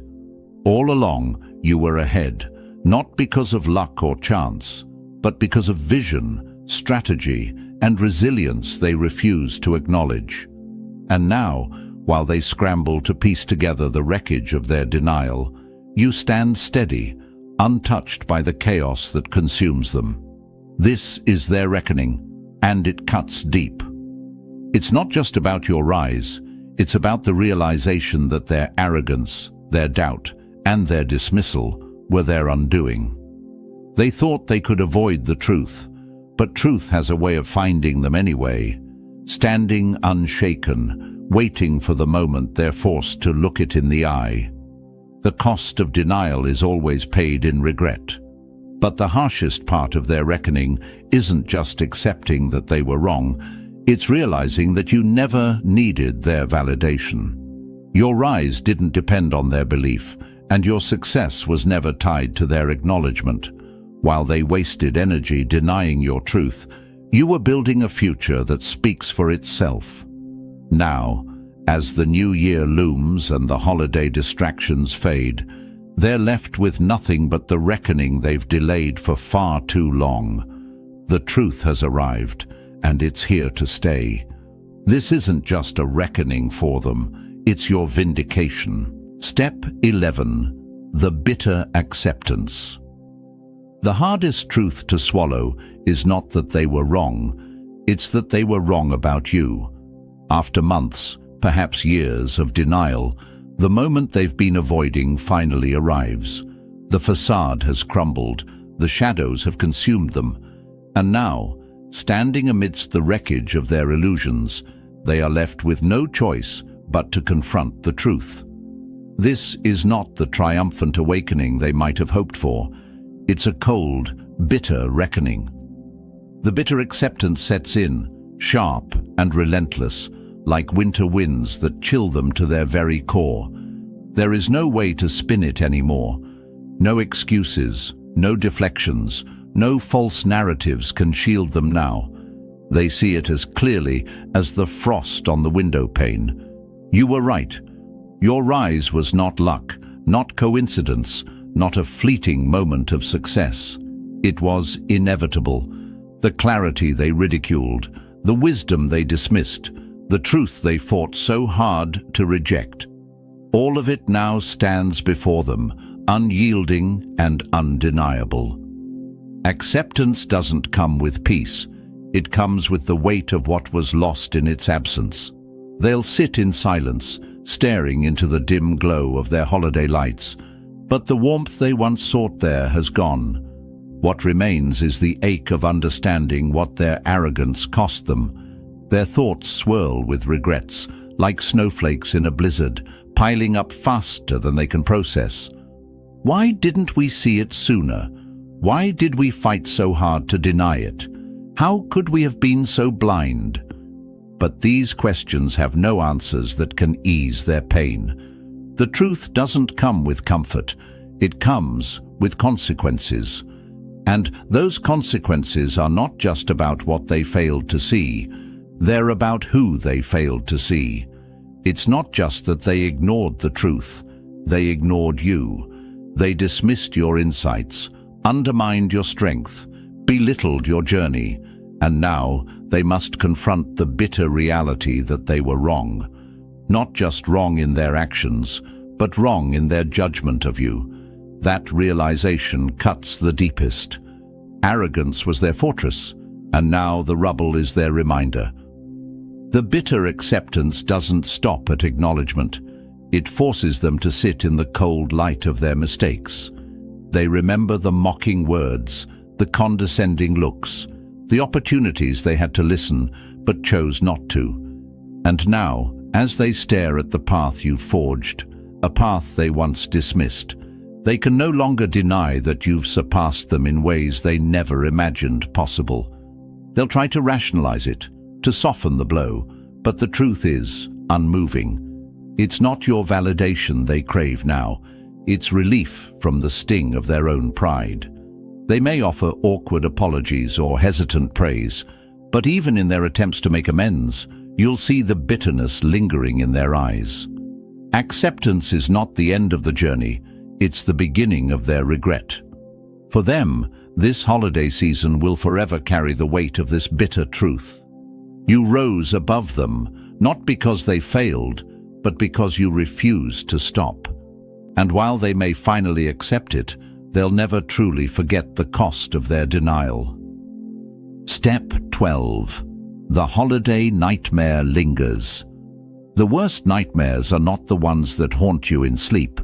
All along, you were ahead, not because of luck or chance, but because of vision, strategy, and resilience they refused to acknowledge. And now, while they scramble to piece together the wreckage of their denial, you stand steady, untouched by the chaos that consumes them. This is their reckoning, and it cuts deep. It's not just about your rise, it's about the realization that their arrogance, their doubt, and their dismissal were their undoing. They thought they could avoid the truth, but truth has a way of finding them anyway, standing unshaken, waiting for the moment they're forced to look it in the eye. The cost of denial is always paid in regret. But the harshest part of their reckoning isn't just accepting that they were wrong, it's realizing that you never needed their validation. Your rise didn't depend on their belief, and your success was never tied to their acknowledgement. While they wasted energy denying your truth, you were building a future that speaks for itself. Now, as the new year looms and the holiday distractions fade, they're left with nothing but the reckoning they've delayed for far too long. The truth has arrived, and it's here to stay. This isn't just a reckoning for them, it's your vindication. Step 11. The bitter acceptance. The hardest truth to swallow is not that they were wrong, it's that they were wrong about you. After months, perhaps years of denial, the moment they've been avoiding finally arrives. The facade has crumbled, the shadows have consumed them, and now, standing amidst the wreckage of their illusions, they are left with no choice but to confront the truth. This is not the triumphant awakening they might have hoped for. It's a cold, bitter reckoning. The bitter acceptance sets in, sharp and relentless, like winter winds that chill them to their very core. There is no way to spin it anymore. No excuses, no deflections, no false narratives can shield them now. They see it as clearly as the frost on the window pane. You were right. Your rise was not luck, not coincidence, not a fleeting moment of success. It was inevitable. The clarity they ridiculed, the wisdom they dismissed, the truth they fought so hard to reject. All of it now stands before them, unyielding and undeniable. Acceptance doesn't come with peace. It comes with the weight of what was lost in its absence. They'll sit in silence, staring into the dim glow of their holiday lights, but the warmth they once sought there has gone. What remains is the ache of understanding what their arrogance cost them. Their thoughts swirl with regrets, like snowflakes in a blizzard, piling up faster than they can process. Why didn't we see it sooner? Why did we fight so hard to deny it? How could we have been so blind? But these questions have no answers that can ease their pain. The truth doesn't come with comfort. It comes with consequences. And those consequences are not just about what they failed to see. They're about who they failed to see. It's not just that they ignored the truth. They ignored you. They dismissed your insights, undermined your strength, belittled your journey, and now they must confront the bitter reality that they were wrong. Not just wrong in their actions, but wrong in their judgment of you. That realization cuts the deepest. Arrogance was their fortress, and now the rubble is their reminder. The bitter acceptance doesn't stop at acknowledgement. It forces them to sit in the cold light of their mistakes. They remember the mocking words, the condescending looks, the opportunities they had to listen but chose not to. And now, as they stare at the path you forged, a path they once dismissed, they can no longer deny that you've surpassed them in ways they never imagined possible. They'll try to rationalize it, to soften the blow, but the truth is unmoving. It's not your validation they crave now. It's relief from the sting of their own pride. They may offer awkward apologies or hesitant praise, but even in their attempts to make amends, you'll see the bitterness lingering in their eyes. Acceptance is not the end of the journey, it's the beginning of their regret. For them, this holiday season will forever carry the weight of this bitter truth. You rose above them, not because they failed, but because you refused to stop. And while they may finally accept it, they'll never truly forget the cost of their denial. Step 12. The holiday nightmare lingers. The worst nightmares are not the ones that haunt you in sleep.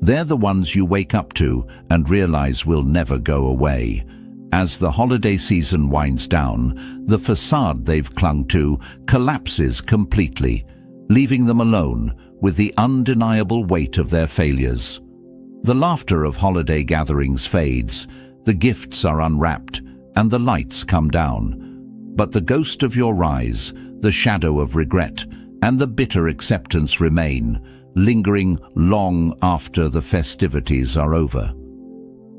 They're the ones you wake up to and realize will never go away. As the holiday season winds down, the facade they've clung to collapses completely, leaving them alone with the undeniable weight of their failures. The laughter of holiday gatherings fades, the gifts are unwrapped, and the lights come down. But the ghost of your rise, the shadow of regret, and the bitter acceptance remain, lingering long after the festivities are over.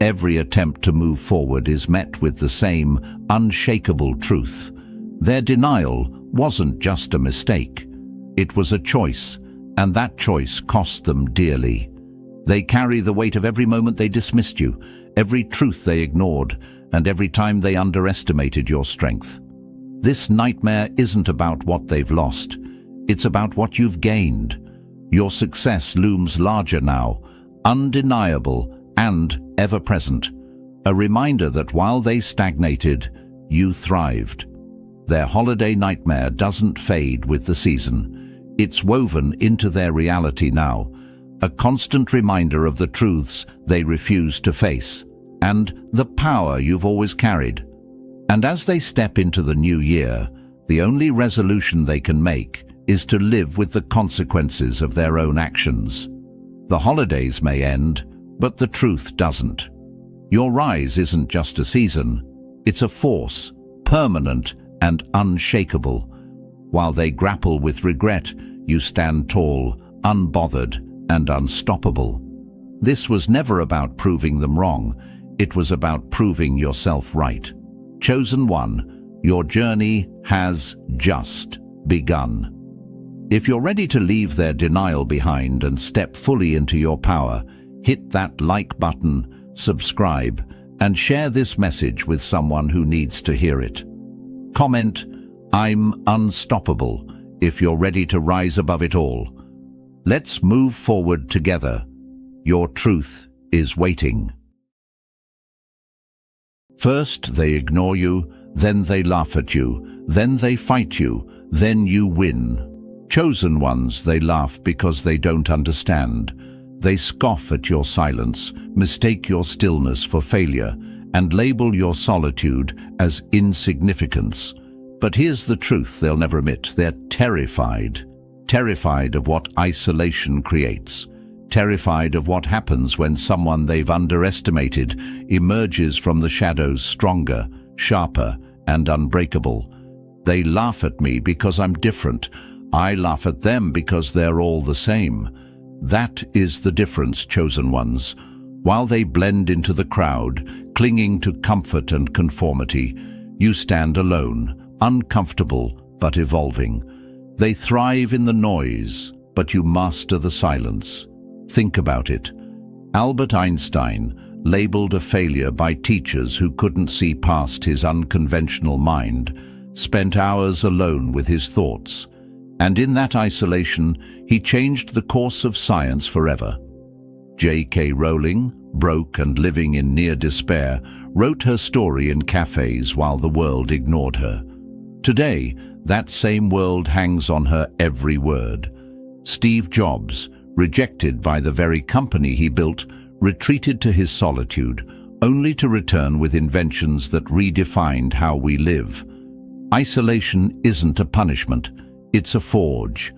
Every attempt to move forward is met with the same unshakable truth. Their denial wasn't just a mistake. It was a choice, and that choice cost them dearly. They carry the weight of every moment they dismissed you, every truth they ignored, and every time they underestimated your strength. This nightmare isn't about what they've lost. It's about what you've gained. Your success looms larger now, undeniable and ever-present. A reminder that while they stagnated, you thrived. Their holiday nightmare doesn't fade with the season. It's woven into their reality now, a constant reminder of the truths they refuse to face, and the power you've always carried. And as they step into the new year, the only resolution they can make is to live with the consequences of their own actions. The holidays may end, but the truth doesn't. Your rise isn't just a season, it's a force, permanent and unshakable. While they grapple with regret, you stand tall, unbothered, and unstoppable. This was never about proving them wrong. It was about proving yourself right. Chosen one, your journey has just begun. If you're ready to leave their denial behind and step fully into your power, hit that like button, subscribe, and share this message with someone who needs to hear it. Comment, "I'm unstoppable," if you're ready to rise above it all. Let's move forward together. Your truth is waiting. First, they ignore you, then they laugh at you, then they fight you, then you win. Chosen ones, they laugh because they don't understand. They scoff at your silence, mistake your stillness for failure, and label your solitude as insignificance. But here's the truth they'll never admit. They're terrified. Terrified of what isolation creates. Terrified of what happens when someone they've underestimated emerges from the shadows stronger, sharper, and unbreakable. They laugh at me because I'm different. I laugh at them because they're all the same. That is the difference, chosen ones. While they blend into the crowd, clinging to comfort and conformity, you stand alone, uncomfortable but evolving. They thrive in the noise, but you master the silence. Think about it. Albert Einstein, labeled a failure by teachers who couldn't see past his unconventional mind, spent hours alone with his thoughts. And in that isolation, he changed the course of science forever. J.K. Rowling, broke and living in near despair, wrote her story in cafes while the world ignored her. Today, that same world hangs on her every word. Steve Jobs, rejected by the very company he built, retreated to his solitude, only to return with inventions that redefined how we live. Isolation isn't a punishment, it's a forge.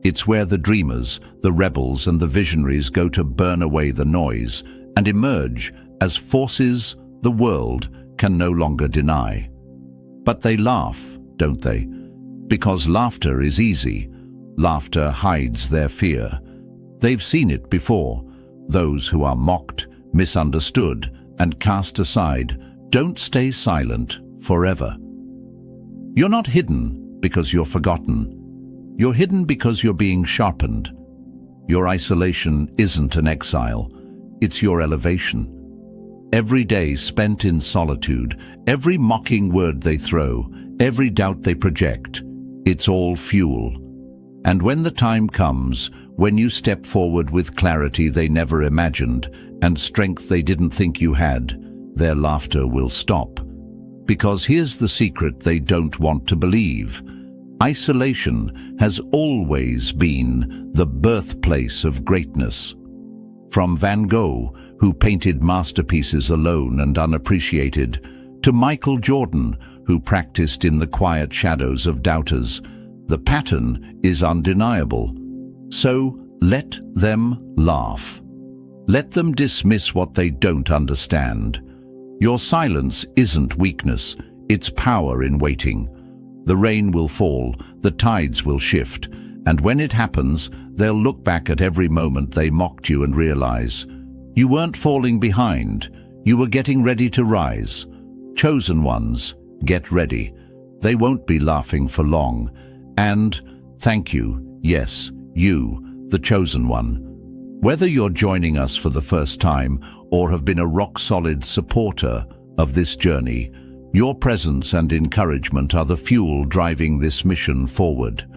It's where the dreamers, the rebels, and the visionaries go to burn away the noise and emerge as forces the world can no longer deny. But they laugh, don't they? Because laughter is easy. Laughter hides their fear. They've seen it before. Those who are mocked, misunderstood, and cast aside don't stay silent forever. You're not hidden because you're forgotten. You're hidden because you're being sharpened. Your isolation isn't an exile, it's your elevation. Every day spent in solitude, every mocking word they throw, every doubt they project, it's all fuel. And when the time comes, when you step forward with clarity they never imagined and strength they didn't think you had, their laughter will stop. Because here's the secret they don't want to believe. Isolation has always been the birthplace of greatness. From Van Gogh, who painted masterpieces alone and unappreciated, to Michael Jordan, who practiced in the quiet shadows of doubters, the pattern is undeniable. So let them laugh. Let them dismiss what they don't understand. Your silence isn't weakness, it's power in waiting. The rain will fall, the tides will shift, and when it happens, they'll look back at every moment they mocked you and realize, you weren't falling behind, you were getting ready to rise. Chosen ones, get ready. They won't be laughing for long. And thank you, yes, you, the chosen one. Whether you're joining us for the first time or have been a rock-solid supporter of this journey, your presence and encouragement are the fuel driving this mission forward.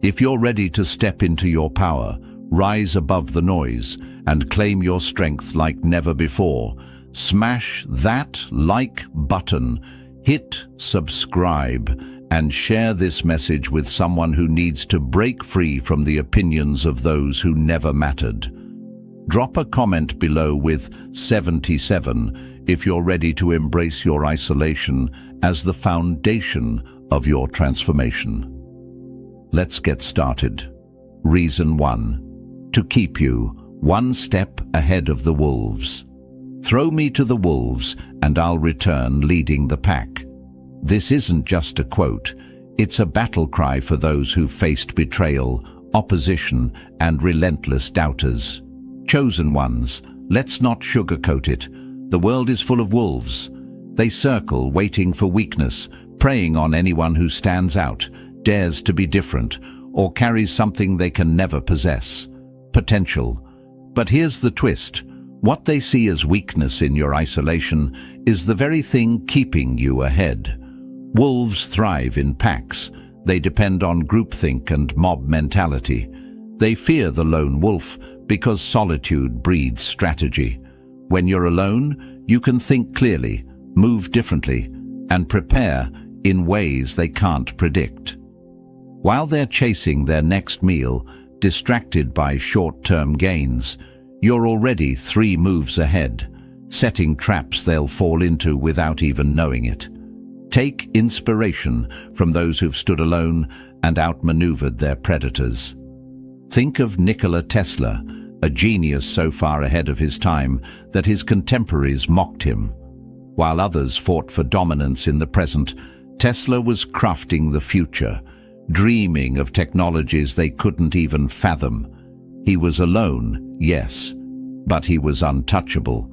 If you're ready to step into your power, rise above the noise, and claim your strength like never before, smash that like button, hit subscribe, and share this message with someone who needs to break free from the opinions of those who never mattered. Drop a comment below with 77 if you're ready to embrace your isolation as the foundation of your transformation. Let's get started. Reason 1. To keep you one step ahead of the wolves. Throw me to the wolves and I'll return leading the pack. This isn't just a quote, it's a battle cry for those who faced betrayal, opposition, and relentless doubters. Chosen ones, let's not sugarcoat it. The world is full of wolves. They circle, waiting for weakness, preying on anyone who stands out, dares to be different, or carries something they can never possess: potential. But here's the twist. What they see as weakness in your isolation is the very thing keeping you ahead. Wolves thrive in packs. They depend on groupthink and mob mentality. They fear the lone wolf because solitude breeds strategy. When you're alone, you can think clearly, move differently, and prepare in ways they can't predict. While they're chasing their next meal, distracted by short-term gains, you're already 3 moves ahead, setting traps they'll fall into without even knowing it. Take inspiration from those who've stood alone and outmaneuvered their predators. Think of Nikola Tesla, a genius so far ahead of his time that his contemporaries mocked him. While others fought for dominance in the present, Tesla was crafting the future, dreaming of technologies they couldn't even fathom. He was alone, yes, but he was untouchable.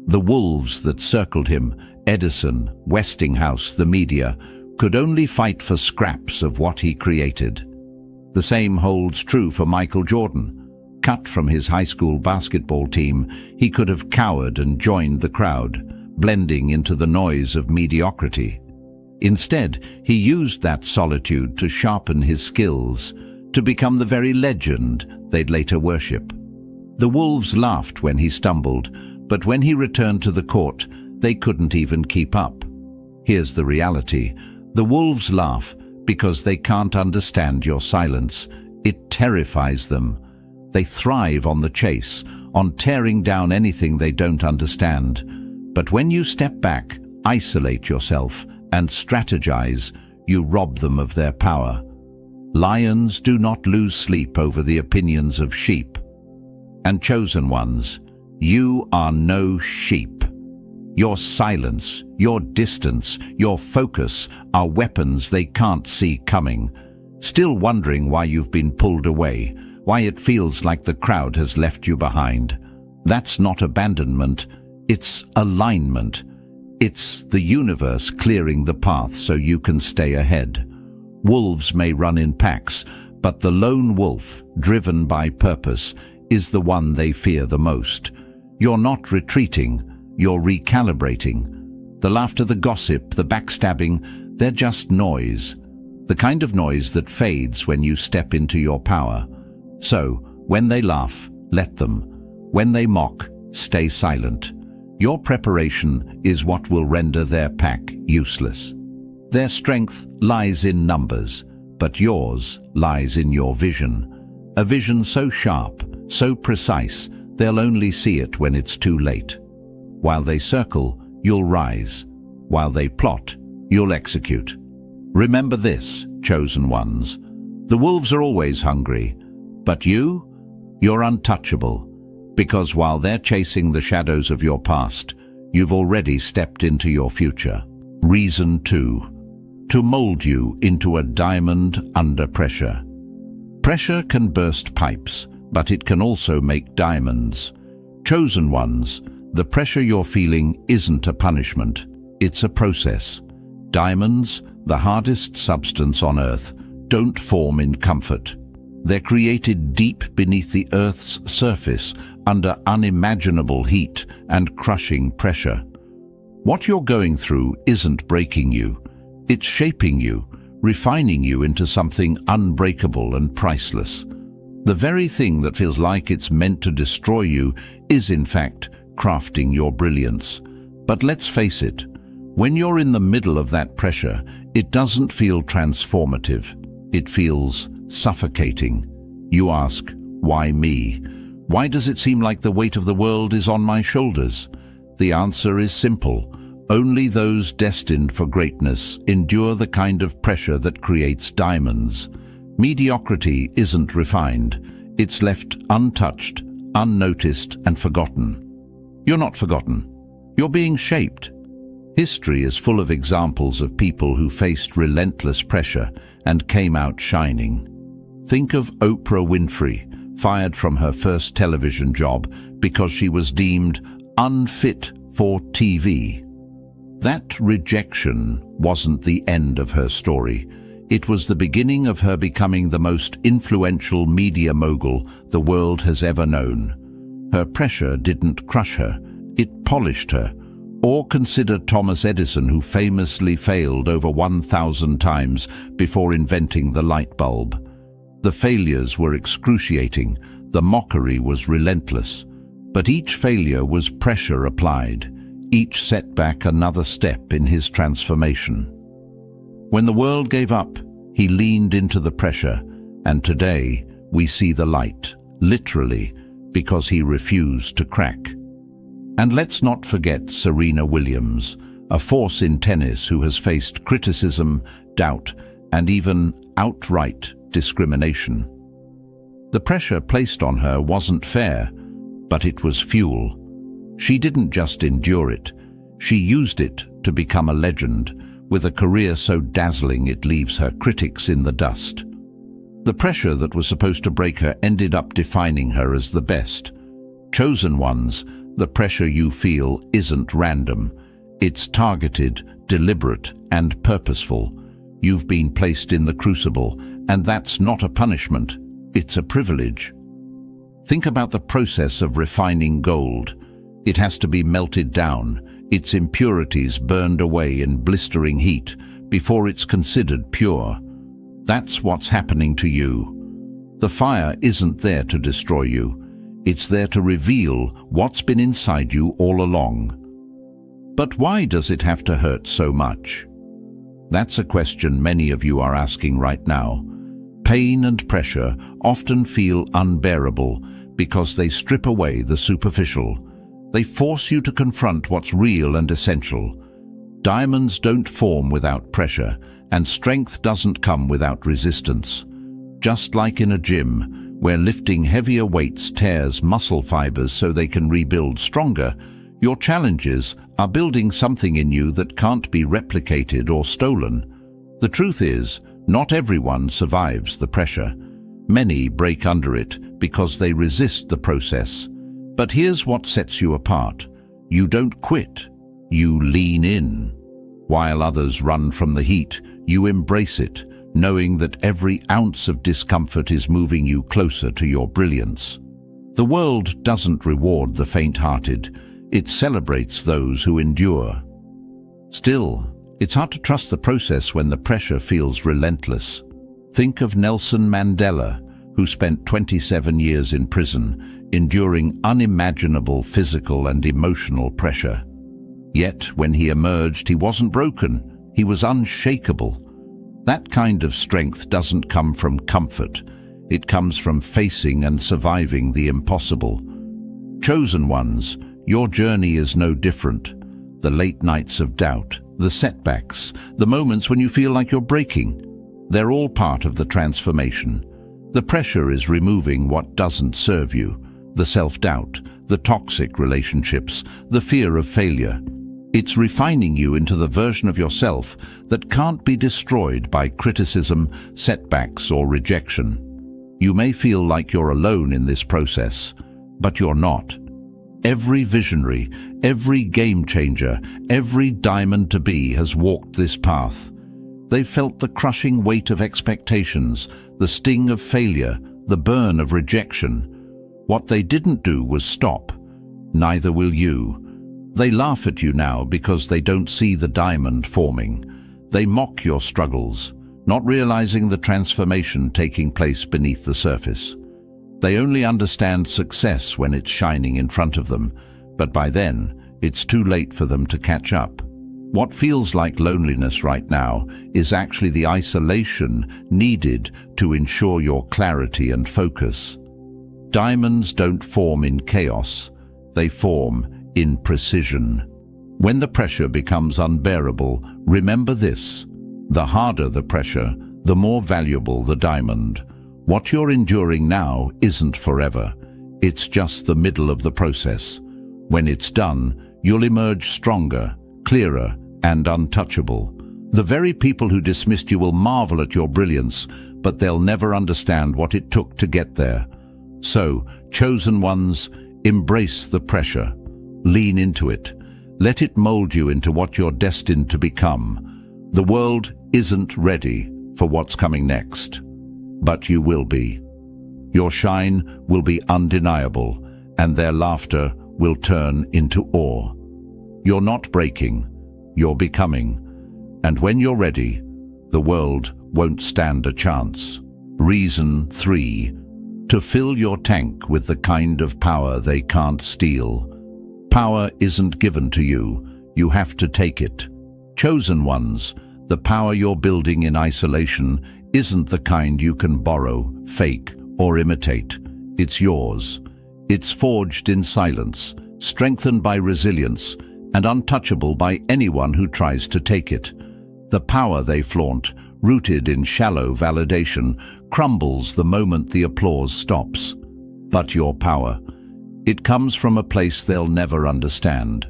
The wolves that circled him, Edison, Westinghouse, the media, could only fight for scraps of what he created. The same holds true for Michael Jordan. Cut from his high school basketball team, he could have cowered and joined the crowd, blending into the noise of mediocrity. Instead, he used that solitude to sharpen his skills, to become the very legend they'd later worship. The wolves laughed when he stumbled, but when he returned to the court, they couldn't even keep up. Here's the reality. The wolves laugh because they can't understand your silence. It terrifies them. They thrive on the chase, on tearing down anything they don't understand. But when you step back, isolate yourself, and strategize, you rob them of their power. Lions do not lose sleep over the opinions of sheep. And chosen ones, you are no sheep. Your silence, your distance, your focus are weapons they can't see coming. Still wondering why you've been pulled away, why it feels like the crowd has left you behind. That's not abandonment, it's alignment. It's the universe clearing the path so you can stay ahead. Wolves may run in packs, but the lone wolf, driven by purpose, is the one they fear the most. You're not retreating, you're recalibrating. The laughter, the gossip, the backstabbing, they're just noise. The kind of noise that fades when you step into your power. So, when they laugh, let them. When they mock, stay silent. Your preparation is what will render their pack useless. Their strength lies in numbers, but yours lies in your vision. A vision so sharp, so precise, they'll only see it when it's too late. While they circle, you'll rise. While they plot, you'll execute. Remember this, chosen ones. The wolves are always hungry, but you're untouchable. Because while they're chasing the shadows of your past, you've already stepped into your future. Reason 2. To mold you into a diamond under pressure. Pressure can burst pipes, but it can also make diamonds. Chosen ones, the pressure you're feeling isn't a punishment, it's a process. Diamonds, the hardest substance on Earth, don't form in comfort. They're created deep beneath the Earth's surface, under unimaginable heat and crushing pressure. What you're going through isn't breaking you. It's shaping you, refining you into something unbreakable and priceless. The very thing that feels like it's meant to destroy you is, in fact, crafting your brilliance. But let's face it, when you're in the middle of that pressure, it doesn't feel transformative. It feels suffocating. You ask, why me? Why does it seem like the weight of the world is on my shoulders? The answer is simple. Only those destined for greatness endure the kind of pressure that creates diamonds. Mediocrity isn't refined. It's left untouched, unnoticed, and forgotten. You're not forgotten. You're being shaped. History is full of examples of people who faced relentless pressure and came out shining. Think of Oprah Winfrey, fired from her first television job because she was deemed unfit for TV. That rejection wasn't the end of her story. It was the beginning of her becoming the most influential media mogul the world has ever known. Her pressure didn't crush her, it polished her. Or consider Thomas Edison, who famously failed over 1,000 times before inventing the light bulb. The failures were excruciating, the mockery was relentless. But each failure was pressure applied, each setback another step in his transformation. When the world gave up, he leaned into the pressure, and today we see the light, literally, because he refused to crack. And let's not forget Serena Williams, a force in tennis who has faced criticism, doubt, and even outright discrimination. The pressure placed on her wasn't fair, but it was fuel. She didn't just endure it, she used it to become a legend, with a career so dazzling it leaves her critics in the dust. The pressure that was supposed to break her ended up defining her as the best. Chosen ones, the pressure you feel isn't random. It's targeted, deliberate, and purposeful. You've been placed in the crucible, and that's not a punishment, it's a privilege. Think about the process of refining gold. It has to be melted down, its impurities burned away in blistering heat before it's considered pure. That's what's happening to you. The fire isn't there to destroy you. It's there to reveal what's been inside you all along. But why does it have to hurt so much? That's a question many of you are asking right now. Pain and pressure often feel unbearable because they strip away the superficial. They force you to confront what's real and essential. Diamonds don't form without pressure, and strength doesn't come without resistance. Just like in a gym, where lifting heavier weights tears muscle fibers so they can rebuild stronger, your challenges are building something in you that can't be replicated or stolen. The truth is, not everyone survives the pressure. Many break under it because they resist the process. But here's what sets you apart. You don't quit, you lean in. While others run from the heat, you embrace it, knowing that every ounce of discomfort is moving you closer to your brilliance. The world doesn't reward the faint-hearted, it celebrates those who endure. Still, it's hard to trust the process when the pressure feels relentless. Think of Nelson Mandela, who spent 27 years in prison, enduring unimaginable physical and emotional pressure. Yet, when he emerged, he wasn't broken, he was unshakable. That kind of strength doesn't come from comfort, it comes from facing and surviving the impossible. Chosen ones, your journey is no different. The late nights of doubt, the setbacks, the moments when you feel like you're breaking, they're all part of the transformation. The pressure is removing what doesn't serve you, the self-doubt, the toxic relationships, the fear of failure. It's refining you into the version of yourself that can't be destroyed by criticism, setbacks, or rejection. You may feel like you're alone in this process, but you're not. Every visionary, every game changer, every diamond to be has walked this path. They've felt the crushing weight of expectations, the sting of failure, the burn of rejection. What they didn't do was stop. Neither will you. They laugh at you now because they don't see the diamond forming. They mock your struggles, not realizing the transformation taking place beneath the surface. They only understand success when it's shining in front of them, but by then, it's too late for them to catch up. What feels like loneliness right now is actually the isolation needed to ensure your clarity and focus. Diamonds don't form in chaos, they form in precision. When the pressure becomes unbearable, remember this: the harder the pressure, the more valuable the diamond. What you're enduring now isn't forever, it's just the middle of the process. When it's done, you'll emerge stronger, clearer, and untouchable. The very people who dismissed you will marvel at your brilliance, but they'll never understand what it took to get there. So, chosen ones, embrace the pressure. Lean into it. Let it mold you into what you're destined to become. The world isn't ready for what's coming next, but you will be. Your shine will be undeniable, and their laughter will turn into awe. You're not breaking, you're becoming. And when you're ready, the world won't stand a chance. Reason 3. To fill your tank with the kind of power they can't steal. Power isn't given to you, you have to take it. Chosen ones, the power you're building in isolation isn't the kind you can borrow, fake, or imitate. It's yours. It's forged in silence, strengthened by resilience, and untouchable by anyone who tries to take it. The power they flaunt, rooted in shallow validation, crumbles the moment the applause stops. But your power, it comes from a place they'll never understand,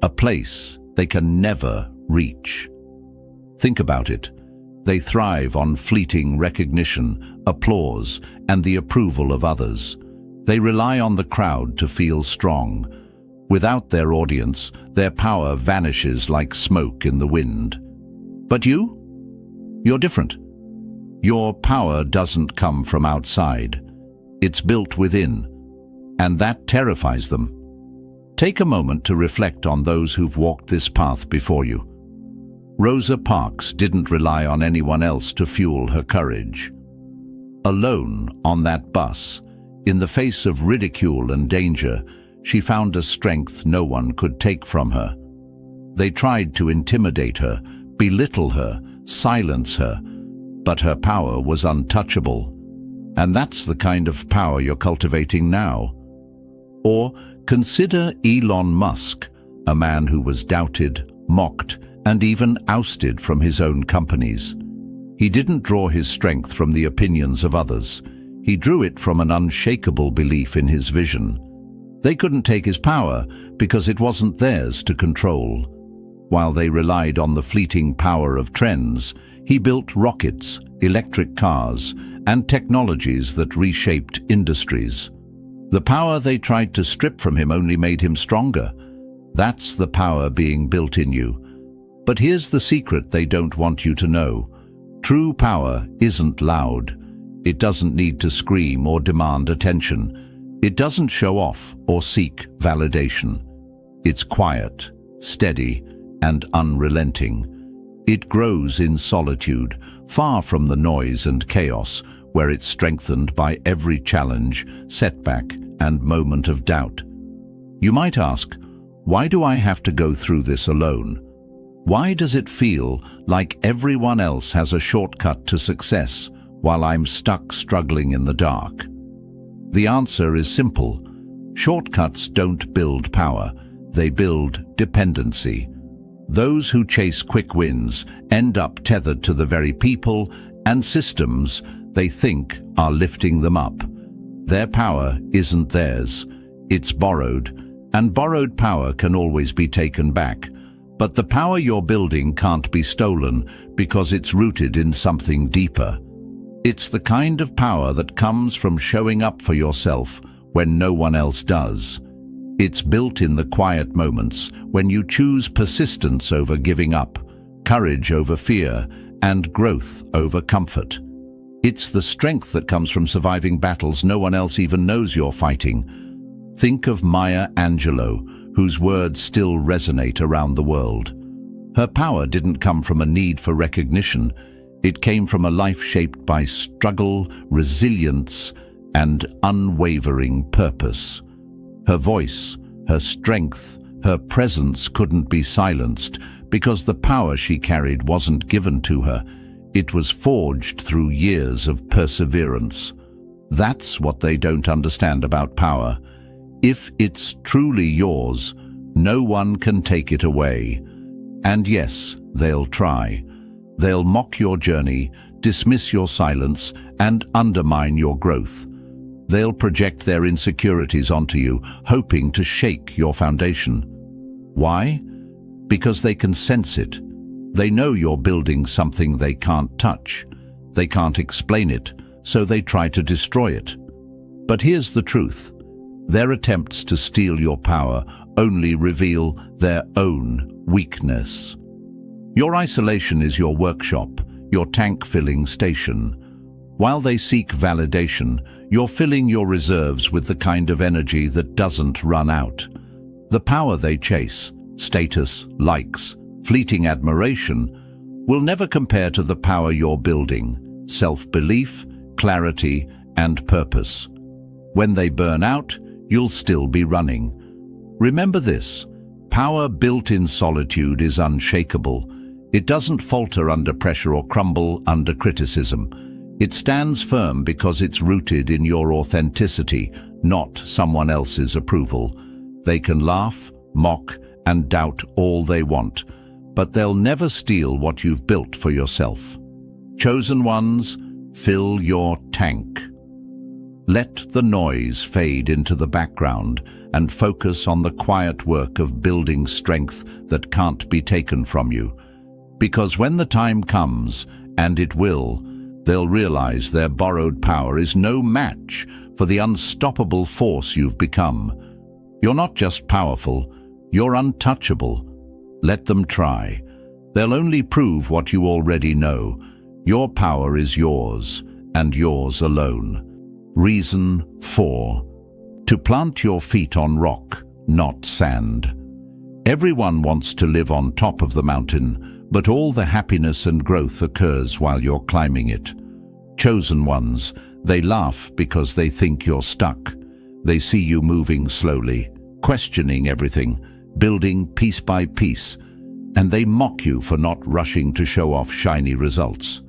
a place they can never reach. Think about it. They thrive on fleeting recognition, applause, and the approval of others. They rely on the crowd to feel strong. Without their audience, their power vanishes like smoke in the wind. But you? You're different. Your power doesn't come from outside. It's built within, and that terrifies them. Take a moment to reflect on those who've walked this path before you. Rosa Parks didn't rely on anyone else to fuel her courage. Alone on that bus, in the face of ridicule and danger, she found a strength no one could take from her. They tried to intimidate her, belittle her, silence her, but her power was untouchable. And that's the kind of power you're cultivating now. Or consider Elon Musk, a man who was doubted, mocked, and even ousted from his own companies. He didn't draw his strength from the opinions of others. He drew it from an unshakable belief in his vision. They couldn't take his power because it wasn't theirs to control. While they relied on the fleeting power of trends, he built rockets, electric cars, and technologies that reshaped industries. The power they tried to strip from him only made him stronger. That's the power being built in you. But here's the secret they don't want you to know. True power isn't loud. It doesn't need to scream or demand attention. It doesn't show off or seek validation. It's quiet, steady, and unrelenting. It grows in solitude, far from the noise and chaos, where it's strengthened by every challenge, setback, and moment of doubt. You might ask, why do I have to go through this alone? Why does it feel like everyone else has a shortcut to success while I'm stuck struggling in the dark? The answer is simple. Shortcuts don't build power, they build dependency. Those who chase quick wins end up tethered to the very people and systems they think are lifting them up. Their power isn't theirs, it's borrowed, and borrowed power can always be taken back. But the power you're building can't be stolen because it's rooted in something deeper. It's the kind of power that comes from showing up for yourself when no one else does. It's built in the quiet moments when you choose persistence over giving up, courage over fear, and growth over comfort. It's the strength that comes from surviving battles no one else even knows you're fighting. Think of Maya Angelou, whose words still resonate around the world. Her power didn't come from a need for recognition. It came from a life shaped by struggle, resilience, and unwavering purpose. Her voice, her strength, her presence couldn't be silenced because the power she carried wasn't given to her. It was forged through years of perseverance. That's what they don't understand about power. If it's truly yours, no one can take it away. And yes, they'll try. They'll mock your journey, dismiss your silence, and undermine your growth. They'll project their insecurities onto you, hoping to shake your foundation. Why? Because they can sense it. They know you're building something they can't touch. They can't explain it, so they try to destroy it. But here's the truth. Their attempts to steal your power only reveal their own weakness. Your isolation is your workshop, your tank-filling station. While they seek validation, you're filling your reserves with the kind of energy that doesn't run out. The power they chase, status, likes, fleeting admiration, will never compare to the power you're building, self-belief, clarity, and purpose. When they burn out, you'll still be running. Remember this: power built in solitude is unshakable. It doesn't falter under pressure or crumble under criticism. It stands firm because it's rooted in your authenticity, not someone else's approval. They can laugh, mock, and doubt all they want, but they'll never steal what you've built for yourself. Chosen ones, fill your tank. Let the noise fade into the background and focus on the quiet work of building strength that can't be taken from you. Because when the time comes, and it will, they'll realize their borrowed power is no match for the unstoppable force you've become. You're not just powerful, you're untouchable. Let them try. They'll only prove what you already know. Your power is yours, and yours alone. Reason 4. To plant your feet on rock, not sand. Everyone wants to live on top of the mountain, but all the happiness and growth occurs while you're climbing it. Chosen ones, they laugh because they think you're stuck. They see you moving slowly, questioning everything, building piece by piece, and they mock you for not rushing to show off shiny results.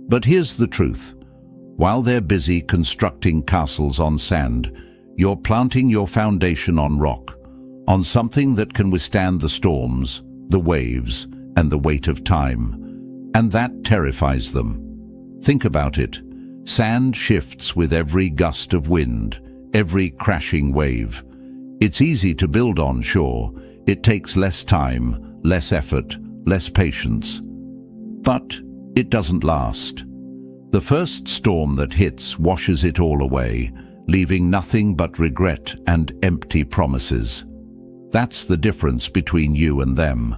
But here's the truth. While they're busy constructing castles on sand, you're planting your foundation on rock, on something that can withstand the storms, the waves, and the weight of time. And that terrifies them. Think about it. Sand shifts with every gust of wind, every crashing wave. It's easy to build on shore. It takes less time, less effort, less patience. But it doesn't last. The first storm that hits washes it all away, leaving nothing but regret and empty promises. That's the difference between you and them.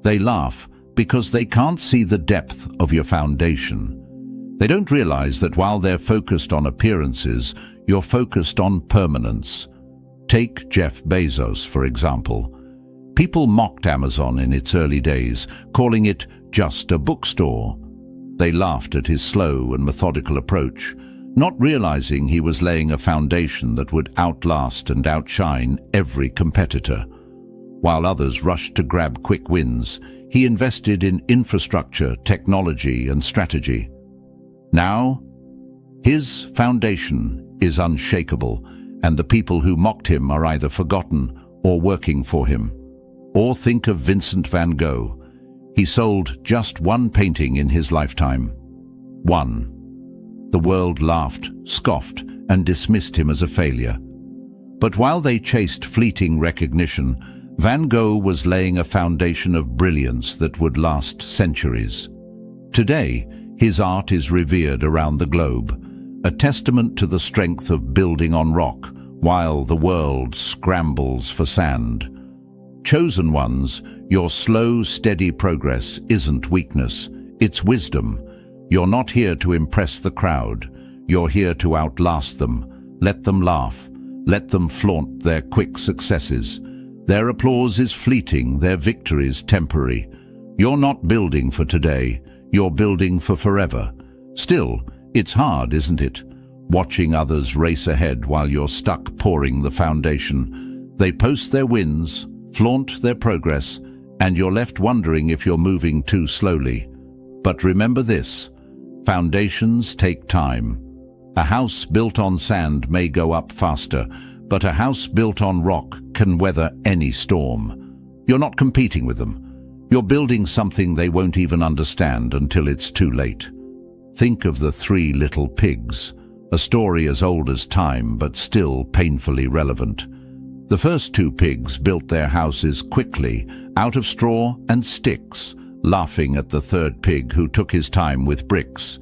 They laugh because they can't see the depth of your foundation. They don't realize that while they're focused on appearances, you're focused on permanence. Take Jeff Bezos, for example. People mocked Amazon in its early days, calling it just a bookstore. They laughed at his slow and methodical approach, not realizing he was laying a foundation that would outlast and outshine every competitor. While others rushed to grab quick wins, he invested in infrastructure, technology, and strategy. Now, his foundation is unshakable, and the people who mocked him are either forgotten or working for him. Or think of Vincent van Gogh. He sold just one painting in his lifetime. One. The world laughed, scoffed, and dismissed him as a failure. But while they chased fleeting recognition, Van Gogh was laying a foundation of brilliance that would last centuries. Today, his art is revered around the globe, a testament to the strength of building on rock while the world scrambles for sand. Chosen ones, your slow, steady progress isn't weakness, it's wisdom. You're not here to impress the crowd. You're here to outlast them. Let them laugh. Let them flaunt their quick successes. Their applause is fleeting, their victories temporary. You're not building for today. You're building for forever. Still, it's hard, isn't it? Watching others race ahead while you're stuck pouring the foundation. They post their wins, flaunt their progress, and you're left wondering if you're moving too slowly. But remember this, foundations take time. A house built on sand may go up faster, but a house built on rock can weather any storm. You're not competing with them. You're building something they won't even understand until it's too late. Think of the 3 little pigs, a story as old as time but still painfully relevant. The first 2 pigs built their houses quickly, out of straw and sticks, laughing at the 3rd pig who took his time with bricks.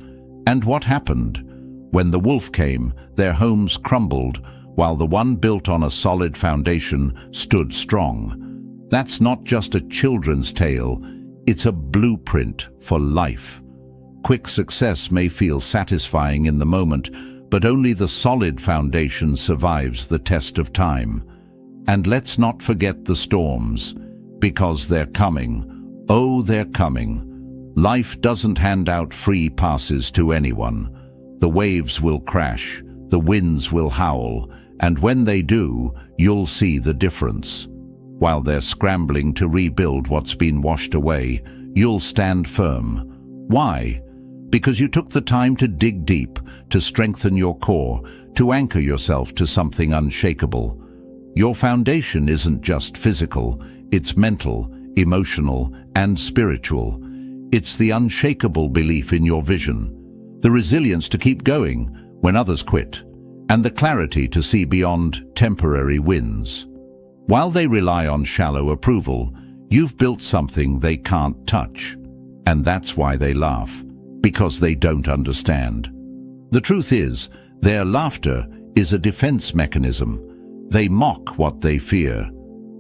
And what happened? When the wolf came, their homes crumbled, while the one built on a solid foundation stood strong. That's not just a children's tale, it's a blueprint for life. Quick success may feel satisfying in the moment, but only the solid foundation survives the test of time. And let's not forget the storms, because they're coming. Oh, they're coming. Life doesn't hand out free passes to anyone. The waves will crash, the winds will howl, and when they do, you'll see the difference. While they're scrambling to rebuild what's been washed away, you'll stand firm. Why? Because you took the time to dig deep, to strengthen your core, to anchor yourself to something unshakable. Your foundation isn't just physical, it's mental, emotional, and spiritual. It's the unshakable belief in your vision, the resilience to keep going when others quit, and the clarity to see beyond temporary wins. While they rely on shallow approval, you've built something they can't touch. And that's why they laugh, because they don't understand. The truth is, their laughter is a defense mechanism. They mock what they fear.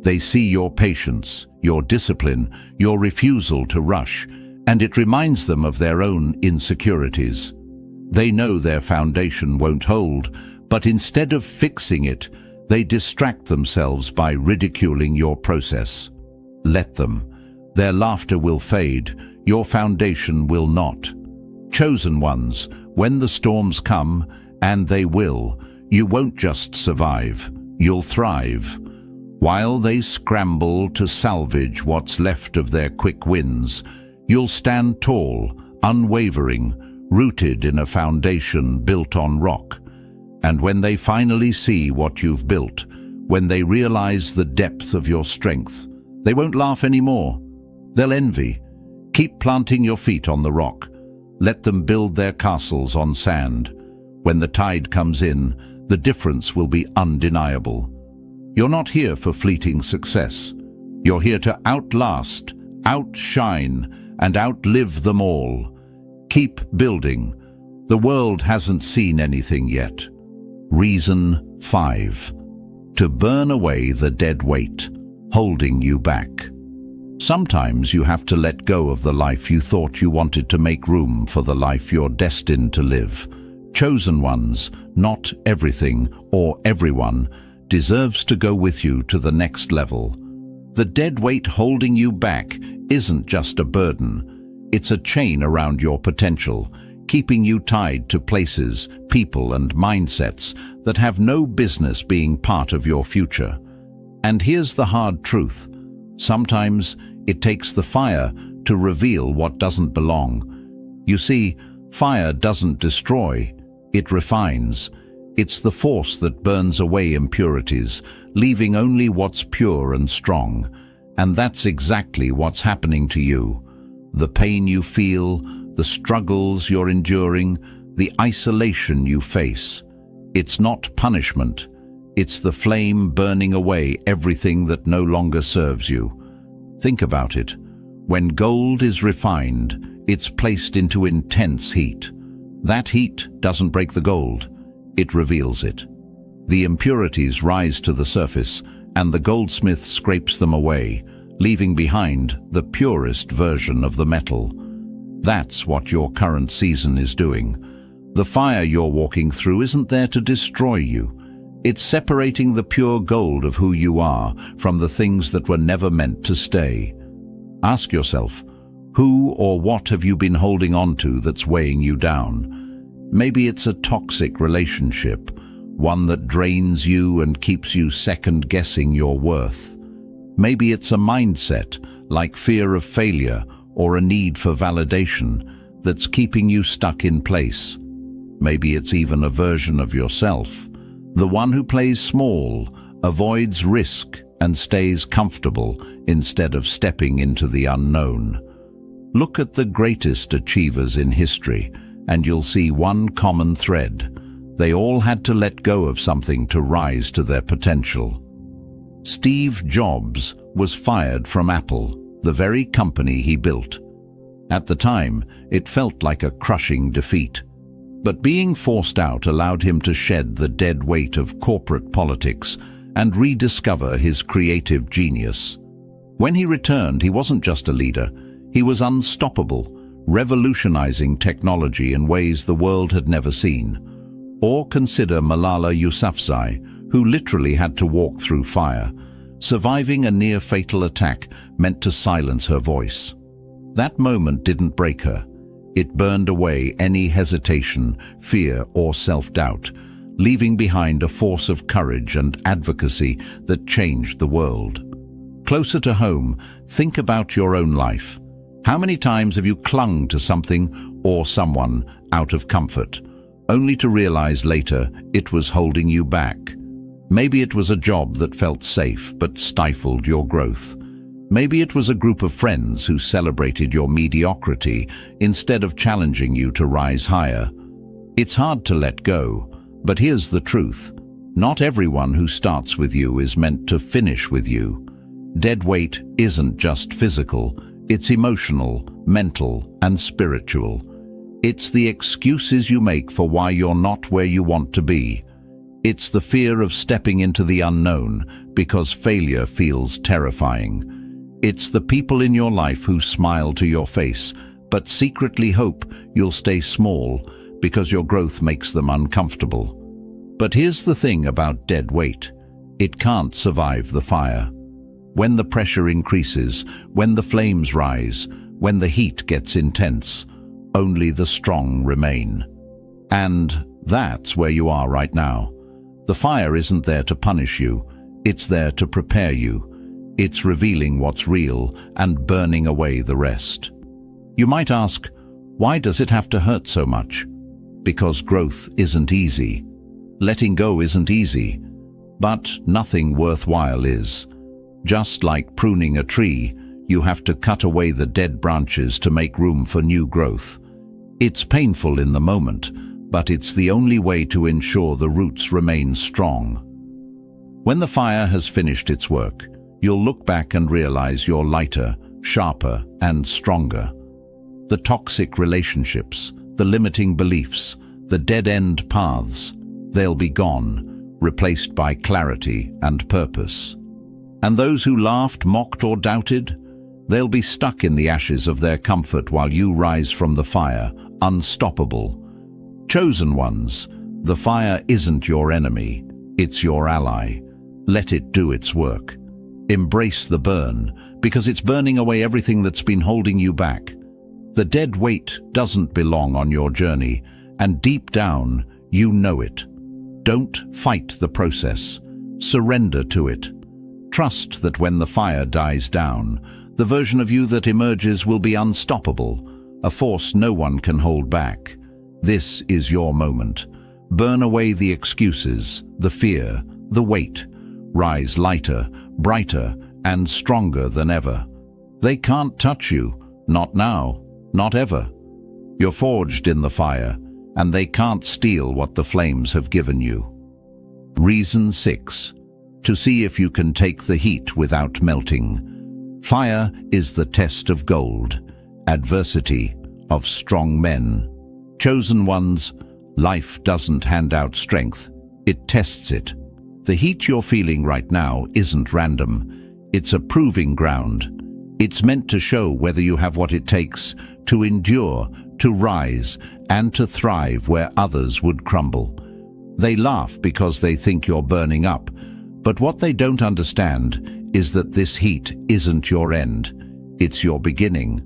They see your patience, your discipline, your refusal to rush, and it reminds them of their own insecurities. They know their foundation won't hold, but instead of fixing it, they distract themselves by ridiculing your process. Let them. Their laughter will fade, your foundation will not. Chosen ones, when the storms come, and they will, you won't just survive, you'll thrive. While they scramble to salvage what's left of their quick wins, you'll stand tall, unwavering, rooted in a foundation built on rock. And when they finally see what you've built, when they realize the depth of your strength, they won't laugh anymore. They'll envy. Keep planting your feet on the rock. Let them build their castles on sand. When the tide comes in, the difference will be undeniable. You're not here for fleeting success. You're here to outlast, outshine, and outlive them all. Keep building. The world hasn't seen anything yet. Reason 5. To burn away the dead weight, holding you back. Sometimes you have to let go of the life you thought you wanted to make room for the life you're destined to live. Chosen ones, not everything or everyone, deserves to go with you to the next level. The dead weight holding you back isn't just a burden. It's a chain around your potential, keeping you tied to places, people, and mindsets that have no business being part of your future. And here's the hard truth. Sometimes it takes the fire to reveal what doesn't belong. You see, fire doesn't destroy, it refines. It's the force that burns away impurities, leaving only what's pure and strong. And that's exactly what's happening to you. The pain you feel, the struggles you're enduring, the isolation you face. It's not punishment. It's the flame burning away everything that no longer serves you. Think about it. When gold is refined, it's placed into intense heat. That heat doesn't break the gold. It reveals it. The impurities rise to the surface, and the goldsmith scrapes them away, leaving behind the purest version of the metal. That's what your current season is doing. The fire you're walking through isn't there to destroy you. It's separating the pure gold of who you are from the things that were never meant to stay. Ask yourself, who or what have you been holding on to that's weighing you down? Maybe it's a toxic relationship, one that drains you and keeps you second-guessing your worth. Maybe it's a mindset, like fear of failure or a need for validation, that's keeping you stuck in place. Maybe it's even a version of yourself, the one who plays small, avoids risk, and stays comfortable instead of stepping into the unknown. Look at the greatest achievers in history, and you'll see one common thread. They all had to let go of something to rise to their potential. Steve Jobs was fired from Apple, the very company he built. At the time, it felt like a crushing defeat. But being forced out allowed him to shed the dead weight of corporate politics and rediscover his creative genius. When he returned, he wasn't just a leader, he was unstoppable, revolutionizing technology in ways the world had never seen. Or consider Malala Yousafzai, who literally had to walk through fire. Surviving a near-fatal attack meant to silence her voice. That moment didn't break her. It burned away any hesitation, fear, or self-doubt, leaving behind a force of courage and advocacy that changed the world. Closer to home, think about your own life. How many times have you clung to something or someone out of comfort, only to realize later it was holding you back? Maybe it was a job that felt safe but stifled your growth. Maybe it was a group of friends who celebrated your mediocrity instead of challenging you to rise higher. It's hard to let go, but here's the truth. Not everyone who starts with you is meant to finish with you. Dead weight isn't just physical, it's emotional, mental, and spiritual. It's the excuses you make for why you're not where you want to be. It's the fear of stepping into the unknown because failure feels terrifying. It's the people in your life who smile to your face, but secretly hope you'll stay small because your growth makes them uncomfortable. But here's the thing about dead weight. It can't survive the fire. When the pressure increases, when the flames rise, when the heat gets intense, only the strong remain. And that's where you are right now. The fire isn't there to punish you, it's there to prepare you. It's revealing what's real and burning away the rest. You might ask, why does it have to hurt so much? Because growth isn't easy. Letting go isn't easy. But nothing worthwhile is. Just like pruning a tree, you have to cut away the dead branches to make room for new growth. It's painful in the moment, but it's the only way to ensure the roots remain strong. When the fire has finished its work, you'll look back and realize you're lighter, sharper, and stronger. The toxic relationships, the limiting beliefs, the dead-end paths, they'll be gone, replaced by clarity and purpose. And those who laughed, mocked, or doubted, they'll be stuck in the ashes of their comfort while you rise from the fire, unstoppable. Chosen ones, the fire isn't your enemy, it's your ally. Let it do its work. Embrace the burn, because it's burning away everything that's been holding you back. The dead weight doesn't belong on your journey, and deep down, you know it. Don't fight the process. Surrender to it. Trust that when the fire dies down, the version of you that emerges will be unstoppable, a force no one can hold back. This is your moment. Burn away the excuses, the fear, the weight. Rise lighter, brighter, and stronger than ever. They can't touch you, not now, not ever. You're forged in the fire, and they can't steal what the flames have given you. Reason 6. To see if you can take the heat without melting. Fire is the test of gold, adversity of strong men. Chosen ones, life doesn't hand out strength, it tests it. The heat you're feeling right now isn't random. It's a proving ground. It's meant to show whether you have what it takes to endure, to rise, and to thrive where others would crumble. They laugh because they think you're burning up, but what they don't understand is that this heat isn't your end. It's your beginning.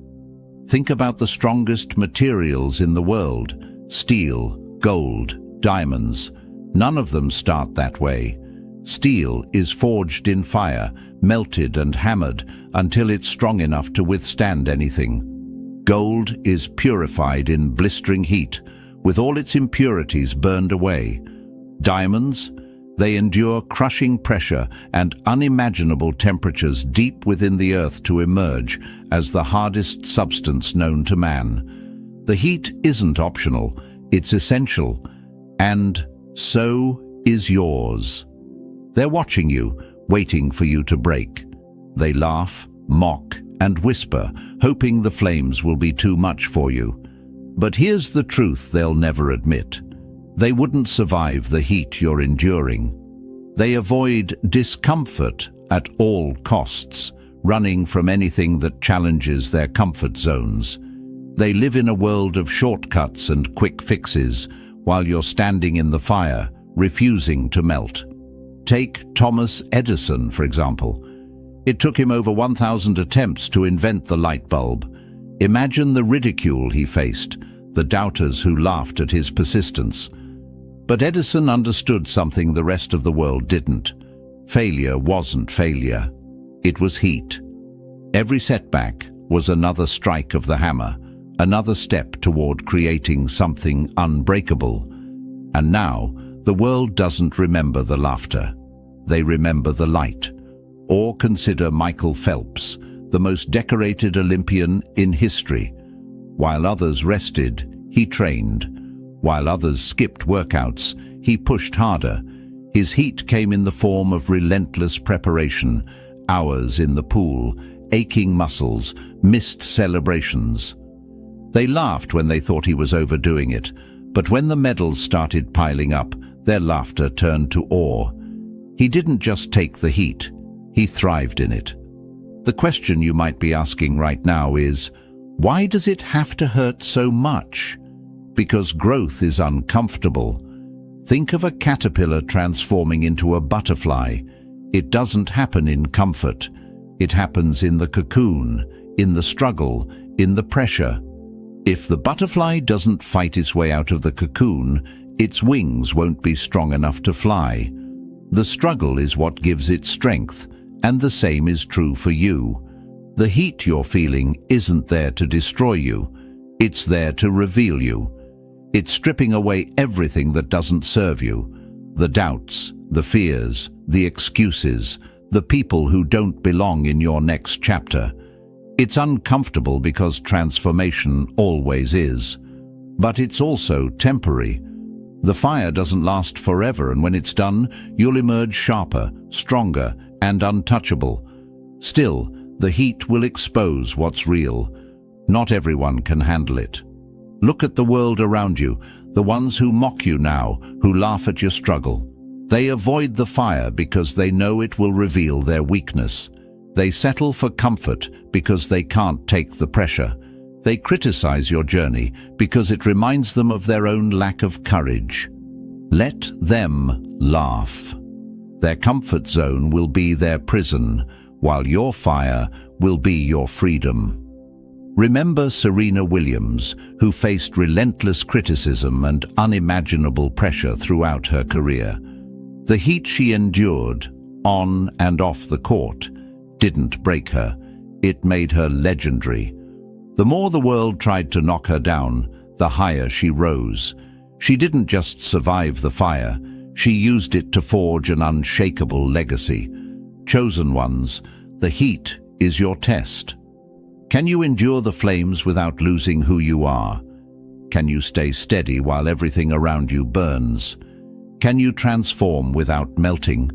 Think about the strongest materials in the world: steel, gold, diamonds. None of them start that way. Steel is forged in fire, melted and hammered until it's strong enough to withstand anything. Gold is purified in blistering heat, with all its impurities burned away. Diamonds, they endure crushing pressure and unimaginable temperatures deep within the earth to emerge as the hardest substance known to man. The heat isn't optional, it's essential, and so is yours. They're watching you, waiting for you to break. They laugh, mock, and whisper, hoping the flames will be too much for you. But here's the truth they'll never admit. They wouldn't survive the heat you're enduring. They avoid discomfort at all costs, running from anything that challenges their comfort zones. They live in a world of shortcuts and quick fixes, while you're standing in the fire, refusing to melt. Take Thomas Edison, for example. It took him over 1,000 attempts to invent the light bulb. Imagine the ridicule he faced, the doubters who laughed at his persistence. But Edison understood something the rest of the world didn't. Failure wasn't failure. It was heat. Every setback was another strike of the hammer, another step toward creating something unbreakable. And now, the world doesn't remember the laughter. They remember the light. Or consider Michael Phelps, the most decorated Olympian in history. While others rested, he trained. While others skipped workouts, he pushed harder. His heat came in the form of relentless preparation, hours in the pool, aching muscles, missed celebrations. They laughed when they thought he was overdoing it, but when the medals started piling up, their laughter turned to awe. He didn't just take the heat, he thrived in it. The question you might be asking right now is, why does it have to hurt so much? Because growth is uncomfortable. Think of a caterpillar transforming into a butterfly. It doesn't happen in comfort. It happens in the cocoon, in the struggle, in the pressure. If the butterfly doesn't fight its way out of the cocoon, its wings won't be strong enough to fly. The struggle is what gives it strength, and the same is true for you. The heat you're feeling isn't there to destroy you. It's there to reveal you. It's stripping away everything that doesn't serve you. The doubts, the fears, the excuses, the people who don't belong in your next chapter. It's uncomfortable because transformation always is. But it's also temporary. The fire doesn't last forever, and when it's done, you'll emerge sharper, stronger, and untouchable. Still, the heat will expose what's real. Not everyone can handle it. Look at the world around you, the ones who mock you now, who laugh at your struggle. They avoid the fire because they know it will reveal their weakness. They settle for comfort because they can't take the pressure. They criticize your journey because it reminds them of their own lack of courage. Let them laugh. Their comfort zone will be their prison, while your fire will be your freedom. Remember Serena Williams, who faced relentless criticism and unimaginable pressure throughout her career. The heat she endured, on and off the court, didn't break her. It made her legendary. The more the world tried to knock her down, the higher she rose. She didn't just survive the fire, she used it to forge an unshakable legacy. Chosen ones, the heat is your test. Can you endure the flames without losing who you are? Can you stay steady while everything around you burns? Can you transform without melting?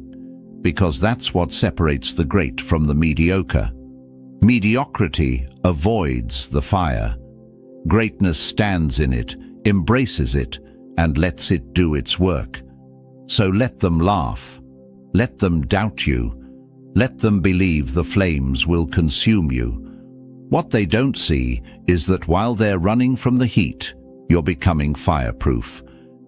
Because that's what separates the great from the mediocre. Mediocrity avoids the fire. Greatness stands in it, embraces it, and lets it do its work. So let them laugh. Let them doubt you. Let them believe the flames will consume you. What they don't see is that while they're running from the heat, you're becoming fireproof.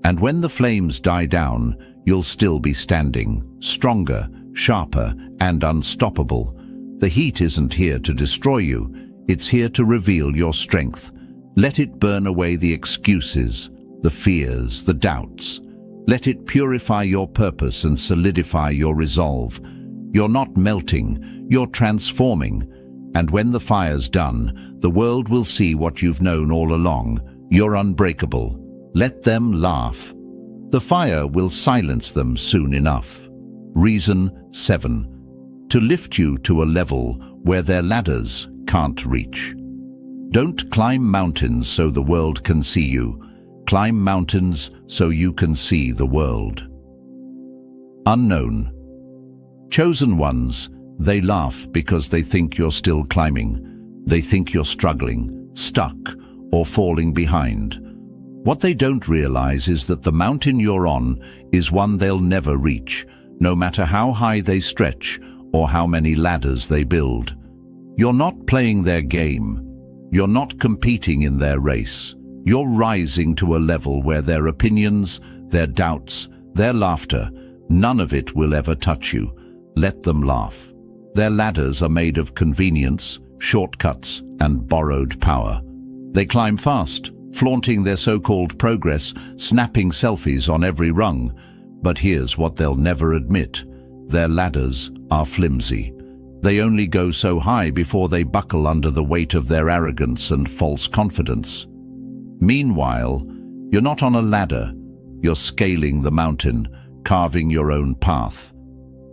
And when the flames die down, you'll still be standing, stronger, sharper, and unstoppable. The heat isn't here to destroy you, it's here to reveal your strength. Let it burn away the excuses, the fears, the doubts. Let it purify your purpose and solidify your resolve. You're not melting, you're transforming. And when the fire's done, the world will see what you've known all along. You're unbreakable. Let them laugh. The fire will silence them soon enough. Reason 7. To lift you to a level where their ladders can't reach. Don't climb mountains so the world can see you. Climb mountains so you can see the world. Unknown. Chosen ones, they laugh because they think you're still climbing. They think you're struggling, stuck, or falling behind. What they don't realize is that the mountain you're on is one they'll never reach, no matter how high they stretch or how many ladders they build. You're not playing their game. You're not competing in their race. You're rising to a level where their opinions, their doubts, their laughter, none of it will ever touch you. Let them laugh. Their ladders are made of convenience, shortcuts, and borrowed power. They climb fast, flaunting their so-called progress, snapping selfies on every rung. But here's what they'll never admit. Their ladders are flimsy. They only go so high before they buckle under the weight of their arrogance and false confidence. Meanwhile, you're not on a ladder. You're scaling the mountain, carving your own path.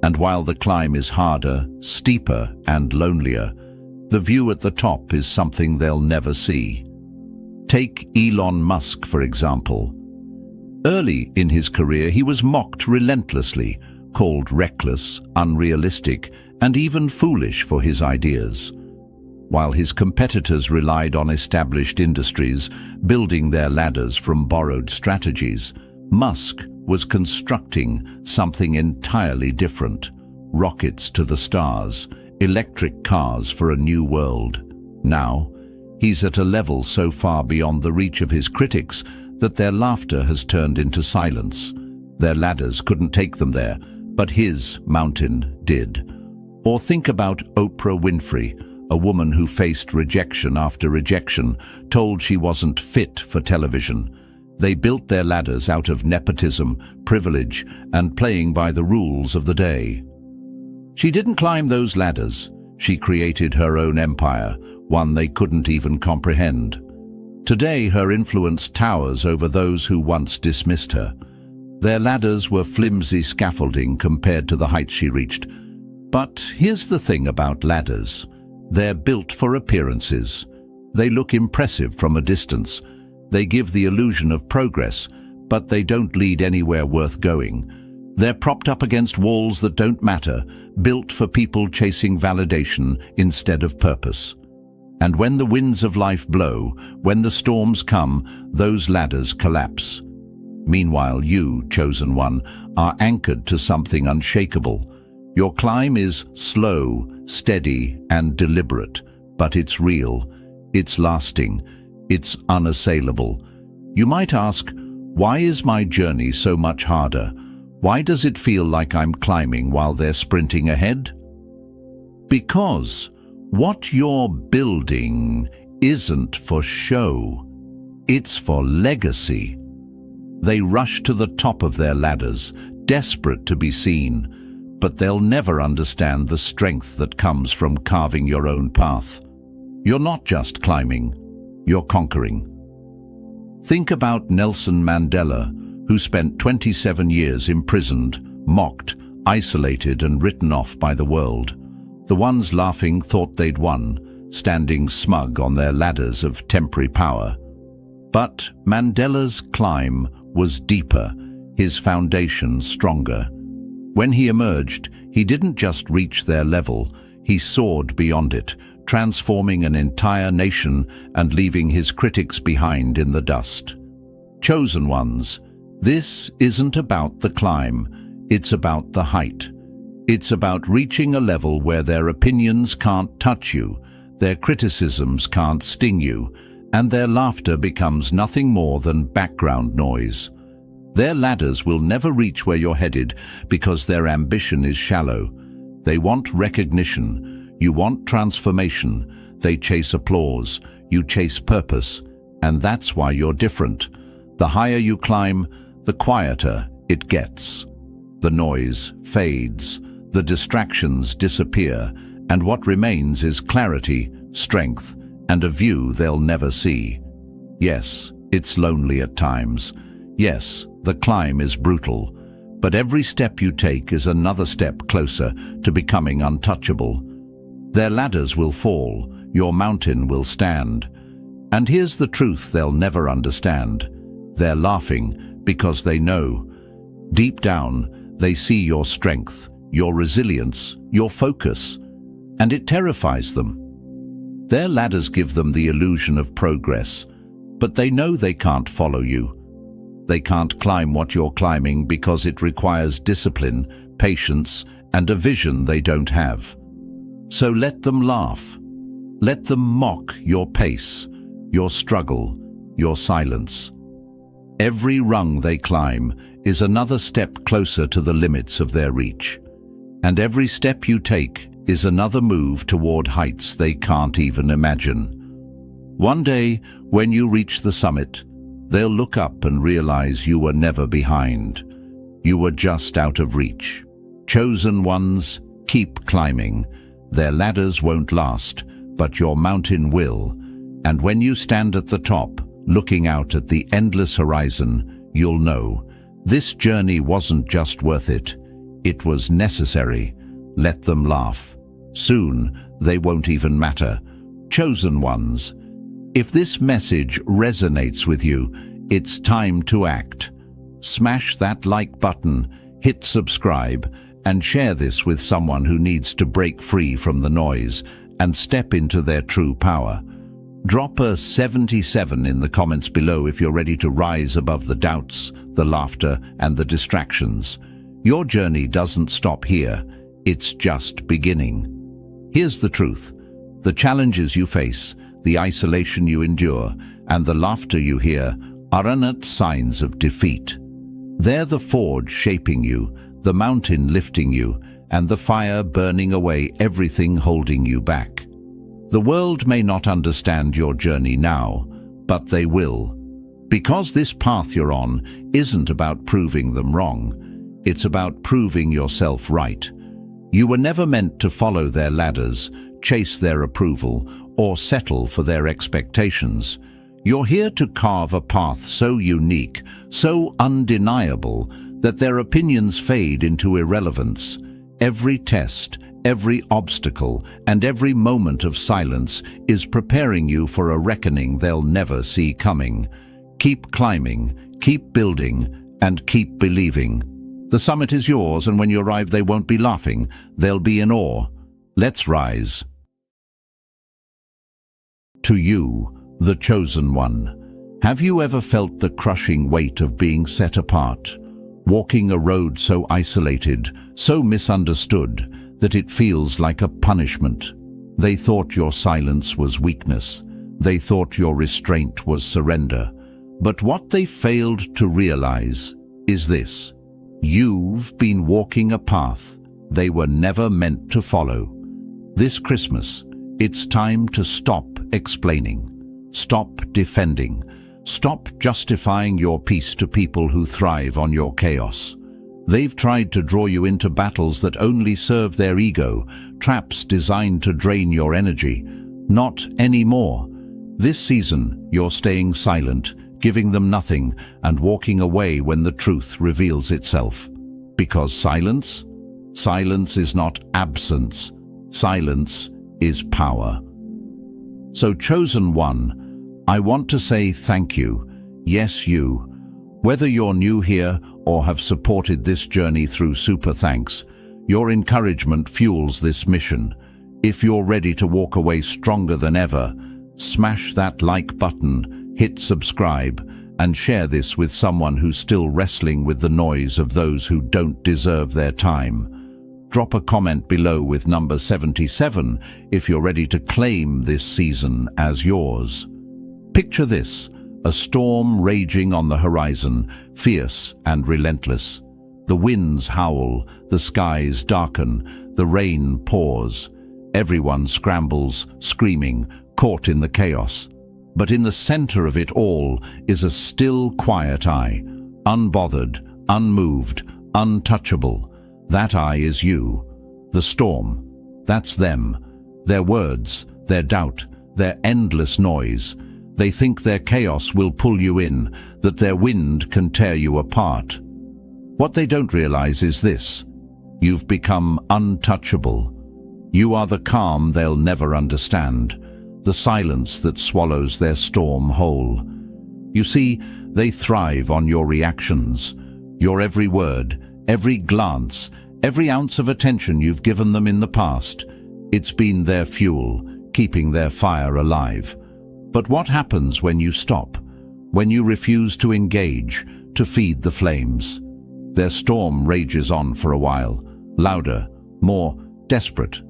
And while the climb is harder, steeper, and lonelier, the view at the top is something they'll never see. Take Elon Musk, for example. Early in his career, he was mocked relentlessly, called reckless, unrealistic, and even foolish for his ideas. While his competitors relied on established industries, building their ladders from borrowed strategies, Musk was constructing something entirely different. Rockets to the stars, electric cars for a new world. Now, he's at a level so far beyond the reach of his critics that their laughter has turned into silence. Their ladders couldn't take them there, but his mountain did. Or think about Oprah Winfrey, a woman who faced rejection after rejection, told she wasn't fit for television. They built their ladders out of nepotism, privilege, and playing by the rules of the day. She didn't climb those ladders. She created her own empire, one they couldn't even comprehend. Today, her influence towers over those who once dismissed her. Their ladders were flimsy scaffolding compared to the heights she reached. But here's the thing about ladders. They're built for appearances. They look impressive from a distance. They give the illusion of progress, but they don't lead anywhere worth going. They're propped up against walls that don't matter, built for people chasing validation instead of purpose. And when the winds of life blow, when the storms come, those ladders collapse. Meanwhile, you, chosen one, are anchored to something unshakable. Your climb is slow, steady, and deliberate, but it's real, it's lasting, it's unassailable. You might ask, why is my journey so much harder? Why does it feel like I'm climbing while they're sprinting ahead? Because what you're building isn't for show, it's for legacy. They rush to the top of their ladders, desperate to be seen, but they'll never understand the strength that comes from carving your own path. You're not just climbing, you're conquering. Think about Nelson Mandela, who spent 27 years imprisoned, mocked, isolated, and written off by the world. The ones laughing thought they'd won, standing smug on their ladders of temporary power. But Mandela's climb was deeper, his foundation stronger. When he emerged, he didn't just reach their level, he soared beyond it, transforming an entire nation and leaving his critics behind in the dust. Chosen ones, this isn't about the climb, it's about the height. It's about reaching a level where their opinions can't touch you, their criticisms can't sting you, and their laughter becomes nothing more than background noise. Their ladders will never reach where you're headed because their ambition is shallow. They want recognition, you want transformation, they chase applause, you chase purpose, and that's why you're different. The higher you climb, the quieter it gets. The noise fades, the distractions disappear, and what remains is clarity, strength, and a view they'll never see. Yes, it's lonely at times. Yes, the climb is brutal, but every step you take is another step closer to becoming untouchable. Their ladders will fall, your mountain will stand. And here's the truth they'll never understand. They're laughing because they know. Deep down, they see your strength, your resilience, your focus, and it terrifies them. Their ladders give them the illusion of progress, But they know they can't follow you. They can't climb what you're climbing because it requires discipline, patience, and a vision they don't have. So let them laugh. Let them mock your pace, your struggle, your silence. Every rung they climb is another step closer to the limits of their reach. And every step you take is another move toward heights they can't even imagine. One day, when you reach the summit, they'll look up and realize you were never behind. You were just out of reach. Chosen ones, keep climbing. Their ladders won't last, but your mountain will. And when you stand at the top, looking out at the endless horizon, you'll know this journey wasn't just worth it. It was necessary. Let them laugh. Soon, they won't even matter. Chosen ones, if this message resonates with you, it's time to act. Smash that like button, hit subscribe, and share this with someone who needs to break free from the noise and step into their true power. Drop a 77 in the comments below if you're ready to rise above the doubts, the laughter, and the distractions. Your journey doesn't stop here. It's just beginning. Here's the truth. The challenges you face, the isolation you endure, and the laughter you hear aren't signs of defeat. They're the forge shaping you, the mountain lifting you, and the fire burning away everything holding you back. The world may not understand your journey now, but they will. Because this path you're on isn't about proving them wrong. It's about proving yourself right. You were never meant to follow their ladders, chase their approval, or settle for their expectations. You're here to carve a path so unique, so undeniable, that their opinions fade into irrelevance. Every test, every obstacle, and every moment of silence is preparing you for a reckoning they'll never see coming. Keep climbing, keep building, and keep believing. The summit is yours, and when you arrive they won't be laughing, they'll be in awe. Let's rise. To you, the chosen one, have you ever felt the crushing weight of being set apart, walking a road so isolated, so misunderstood, that it feels like a punishment? They thought your silence was weakness. They thought your restraint was surrender. But what they failed to realize is this: you've been walking a path they were never meant to follow. This Christmas, it's time to stop explaining, stop defending, stop justifying your peace to people who thrive on your chaos. They've tried to draw you into battles that only serve their ego, traps designed to drain your energy. Not anymore. This season, you're staying silent, giving them nothing, and walking away when the truth reveals itself. Because silence is not absence. Silence is power. So, chosen one, I want to say thank you. Yes, you. Whether you're new here or have supported this journey through super thanks, your encouragement fuels this mission. If you're ready to walk away stronger than ever, smash that like button, hit subscribe, and share this with someone who's still wrestling with the noise of those who don't deserve their time. Drop a comment below with number 77 if you're ready to claim this season as yours. Picture this: a storm raging on the horizon, fierce and relentless. The winds howl, the skies darken, the rain pours. Everyone scrambles, screaming, caught in the chaos. But in the center of it all is a still, quiet eye, unbothered, unmoved, untouchable. That eye is you. The storm, that's them. Their words, their doubt, their endless noise. They think their chaos will pull you in, that their wind can tear you apart. What they don't realize is this: you've become untouchable. You are the calm they'll never understand, the silence that swallows their storm whole. You see, they thrive on your reactions, your every word, every glance, every ounce of attention you've given them in the past. It's been their fuel, keeping their fire alive. But what happens when you stop? when you refuse to engage, to feed the flames. Their storm rages on for a while, louder, more desperate.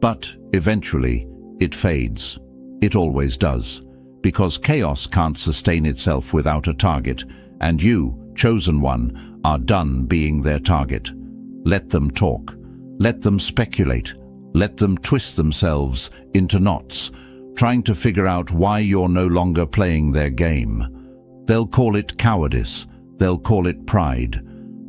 But eventually, it fades. It always does, because chaos can't sustain itself without a target, and you, chosen one, are done being their target. Let them talk. Let them speculate. Let them twist themselves into knots, trying to figure out why you're no longer playing their game. They'll call it cowardice. They'll call it pride.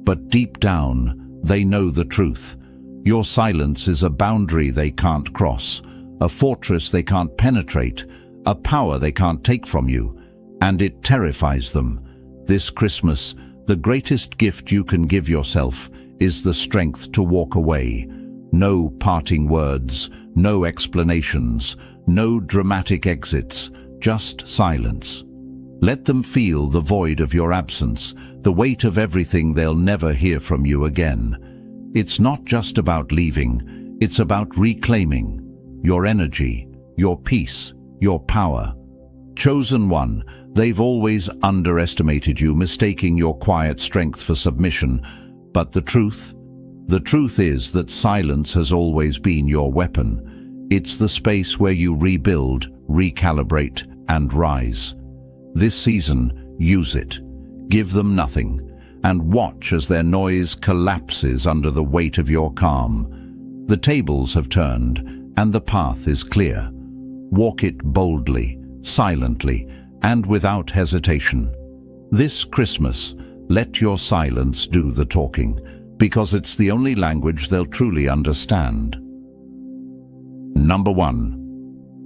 But deep down, they know the truth. Your silence is a boundary they can't cross, a fortress they can't penetrate, a power they can't take from you, and it terrifies them. This Christmas, the greatest gift you can give yourself is the strength to walk away. No parting words, no explanations, no dramatic exits, just silence. Let them feel the void of your absence, the weight of everything they'll never hear from you again. It's not just about leaving, it's about reclaiming your energy, your peace, your power. Chosen one, they've always underestimated you, mistaking your quiet strength for submission. But the truth is that silence has always been your weapon. It's the space where you rebuild, recalibrate, and rise. This season, use it. Give them nothing, and watch as their noise collapses under the weight of your calm. The tables have turned, and the path is clear. Walk it boldly, silently, and without hesitation. This Christmas, let your silence do the talking, because it's the only language they'll truly understand. Number 1.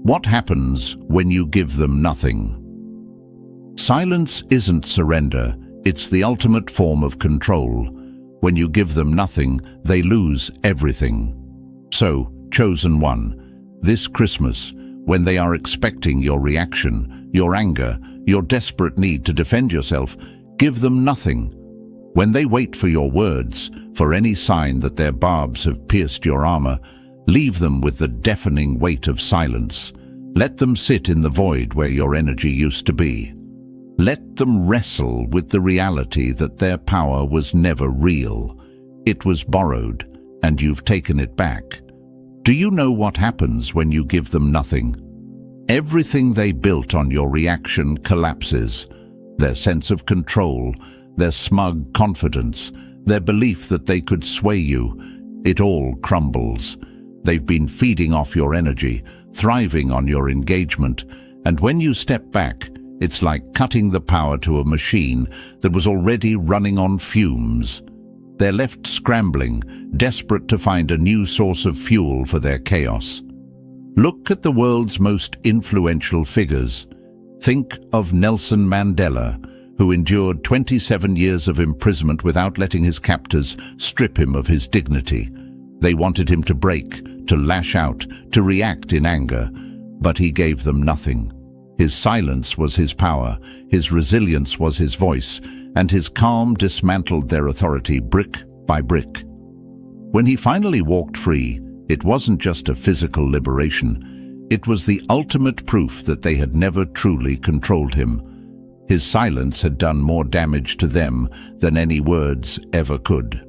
What happens when you give them nothing? Silence isn't surrender, it's the ultimate form of control. When you give them nothing, they lose everything. So, chosen one, this Christmas, when they are expecting your reaction, your anger, your desperate need to defend yourself, give them nothing. When they wait for your words, for any sign that their barbs have pierced your armor, leave them with the deafening weight of silence. Let them sit in the void where your energy used to be. Let them wrestle with the reality that their power was never real. It was borrowed, and you've taken it back. Do you know what happens when you give them nothing? Everything they built on your reaction collapses. Their sense of control, their smug confidence, their belief that they could sway you, it all crumbles. They've been feeding off your energy, thriving on your engagement, and when you step back, it's like cutting the power to a machine that was already running on fumes. They're left scrambling, desperate to find a new source of fuel for their chaos. Look at the world's most influential figures. Think of Nelson Mandela, who endured 27 years of imprisonment without letting his captors strip him of his dignity. They wanted him to break, to lash out, to react in anger, but he gave them nothing. His silence was his power, his resilience was his voice, and his calm dismantled their authority brick by brick. When he finally walked free, it wasn't just a physical liberation. It was the ultimate proof that they had never truly controlled him. His silence had done more damage to them than any words ever could.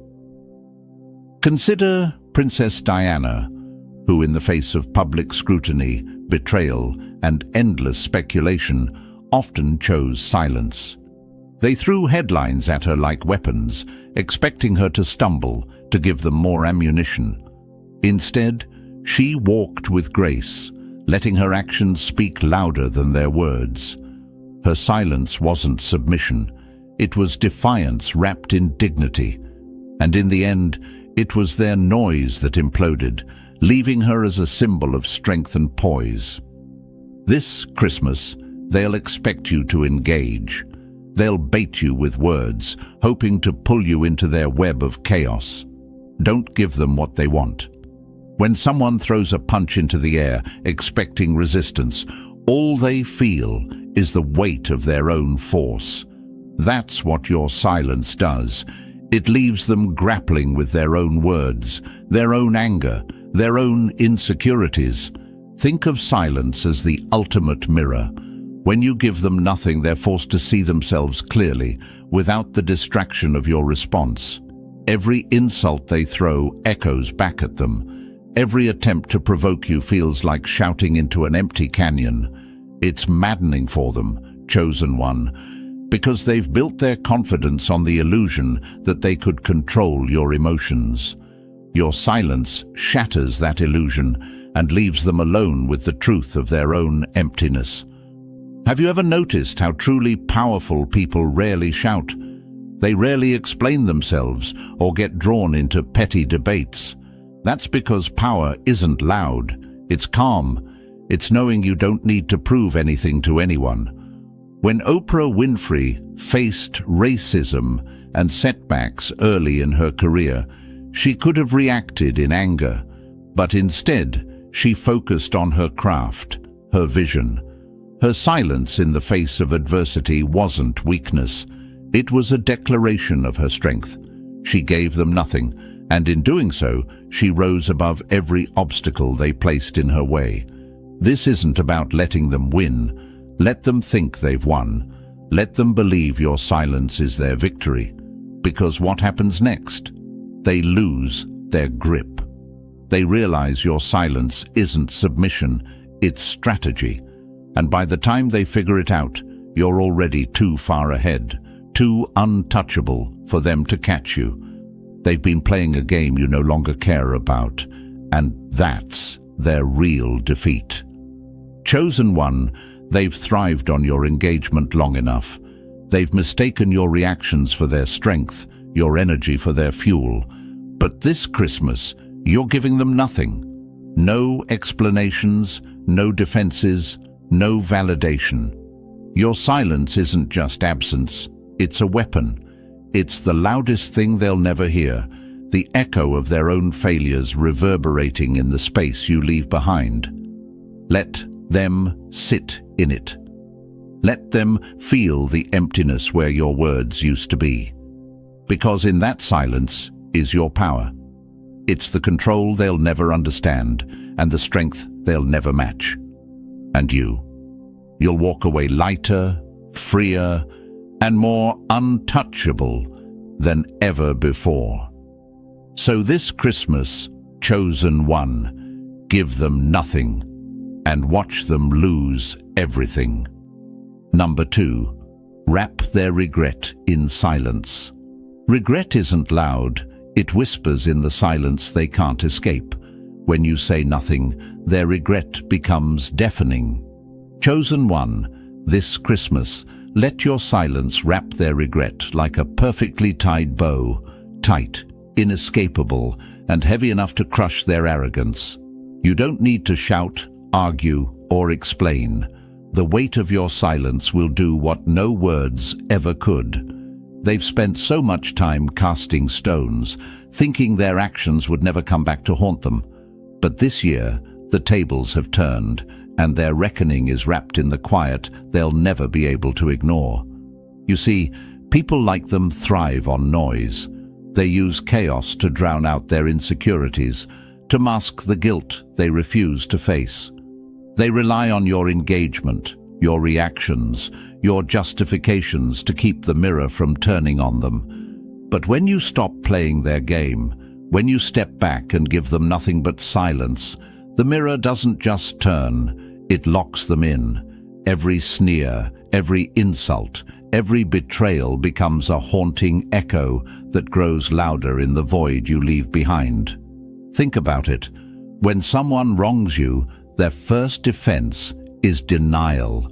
Consider Princess Diana, who in the face of public scrutiny, betrayal, and endless speculation, often chose silence. They threw headlines at her like weapons, expecting her to stumble, to give them more ammunition. Instead, she walked with grace, letting her actions speak louder than their words. Her silence wasn't submission, it was defiance wrapped in dignity. And in the end, it was their noise that imploded, leaving her as a symbol of strength and poise. This Christmas, they'll expect you to engage. They'll bait you with words, hoping to pull you into their web of chaos. Don't give them what they want. When someone throws a punch into the air, expecting resistance, all they feel is the weight of their own force. That's what your silence does. It leaves them grappling with their own words, their own anger, their own insecurities. Think of silence as the ultimate mirror. When you give them nothing, they're forced to see themselves clearly, without the distraction of your response. Every insult they throw echoes back at them. Every attempt to provoke you feels like shouting into an empty canyon. It's maddening for them, chosen one, because they've built their confidence on the illusion that they could control your emotions. Your silence shatters that illusion and leaves them alone with the truth of their own emptiness. Have you ever noticed how truly powerful people rarely shout? They rarely explain themselves or get drawn into petty debates. That's because power isn't loud. It's calm. It's knowing you don't need to prove anything to anyone. When Oprah Winfrey faced racism and setbacks early in her career, she could have reacted in anger, but instead she focused on her craft, her vision. Her silence in the face of adversity wasn't weakness. It was a declaration of her strength. She gave them nothing, and in doing so, she rose above every obstacle they placed in her way. This isn't about letting them win. Let them think they've won. Let them believe your silence is their victory. Because what happens next? They lose their grip. They realize your silence isn't submission, it's strategy. And by the time they figure it out, you're already too far ahead, too untouchable for them to catch you. They've been playing a game you no longer care about, and that's their real defeat. Chosen one, they've thrived on your engagement long enough. They've mistaken your reactions for their strength, your energy for their fuel. But this Christmas, you're giving them nothing. No explanations, no defenses, no validation. Your silence isn't just absence, it's a weapon. It's the loudest thing they'll never hear, the echo of their own failures reverberating in the space you leave behind. Let them sit in it. Let them feel the emptiness where your words used to be. Because in that silence is your power. It's the control they'll never understand and the strength they'll never match. And you'll walk away lighter, freer, and more untouchable than ever before. So this Christmas, chosen one, give them nothing and watch them lose everything. Number 2, wrap their regret in silence. Regret isn't loud, it whispers in the silence they can't escape. When you say nothing, their regret becomes deafening. Chosen one, this Christmas, let your silence wrap their regret like a perfectly tied bow, tight, inescapable, and heavy enough to crush their arrogance. You don't need to shout, argue, or explain. The weight of your silence will do what no words ever could. They've spent so much time casting stones, thinking their actions would never come back to haunt them. But this year, the tables have turned, and their reckoning is wrapped in the quiet they'll never be able to ignore. You see, people like them thrive on noise. They use chaos to drown out their insecurities, to mask the guilt they refuse to face. They rely on your engagement, your reactions, your justifications to keep the mirror from turning on them. But when you stop playing their game, when you step back and give them nothing but silence, the mirror doesn't just turn, it locks them in. Every sneer, every insult, every betrayal becomes a haunting echo that grows louder in the void you leave behind. Think about it. When someone wrongs you, their first defense is denial.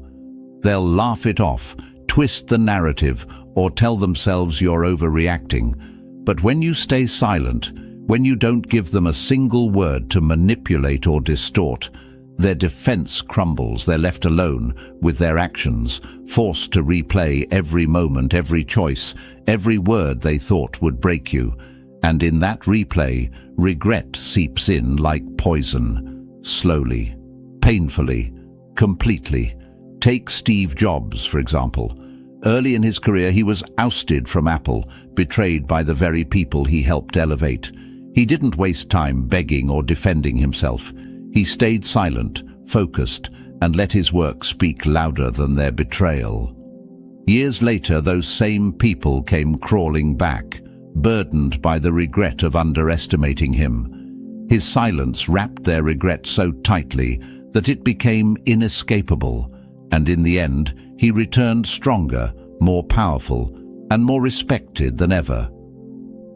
They'll laugh it off, twist the narrative, or tell themselves you're overreacting. But when you stay silent, when you don't give them a single word to manipulate or distort, their defense crumbles. They're left alone with their actions, forced to replay every moment, every choice, every word they thought would break you. And in that replay, regret seeps in like poison, slowly, painfully, completely. Take Steve Jobs, for example. Early in his career, he was ousted from Apple, betrayed by the very people he helped elevate. He didn't waste time begging or defending himself. He stayed silent, focused, and let his work speak louder than their betrayal. Years later, those same people came crawling back, burdened by the regret of underestimating him. His silence wrapped their regret so tightly that it became inescapable, and in the end, he returned stronger, more powerful, and more respected than ever.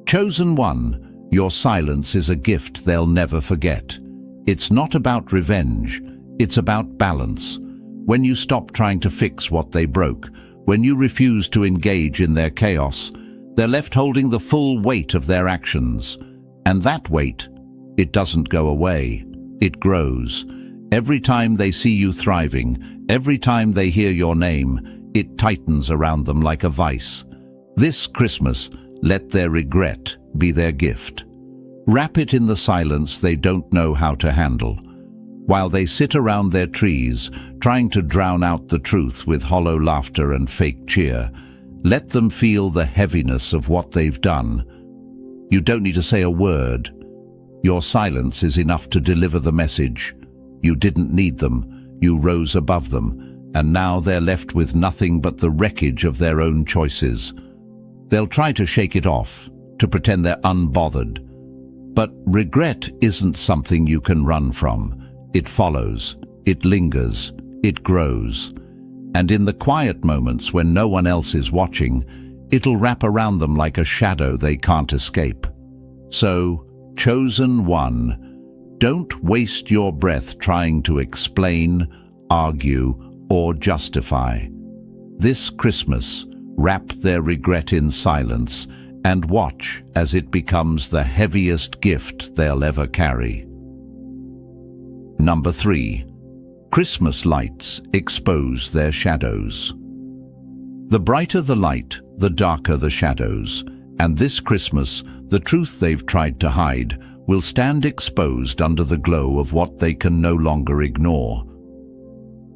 Chosen one, your silence is a gift they'll never forget. It's not about revenge, it's about balance. When you stop trying to fix what they broke, when you refuse to engage in their chaos, they're left holding the full weight of their actions. And that weight, it doesn't go away, it grows. Every time they see you thriving, every time they hear your name, it tightens around them like a vice. This Christmas, let their regret be their gift. Wrap it in the silence they don't know how to handle. While they sit around their trees, trying to drown out the truth with hollow laughter and fake cheer, let them feel the heaviness of what they've done. You don't need to say a word. Your silence is enough to deliver the message. You didn't need them, you rose above them, and now they're left with nothing but the wreckage of their own choices. They'll try to shake it off, to pretend they're unbothered. But regret isn't something you can run from. It follows, it lingers, it grows. And in the quiet moments when no one else is watching, it'll wrap around them like a shadow they can't escape. So, chosen one, don't waste your breath trying to explain, argue, or justify. This Christmas, wrap their regret in silence and watch as it becomes the heaviest gift they'll ever carry. Number 3. Christmas lights expose their shadows. The brighter the light, the darker the shadows, and this Christmas, the truth they've tried to hide will stand exposed under the glow of what they can no longer ignore.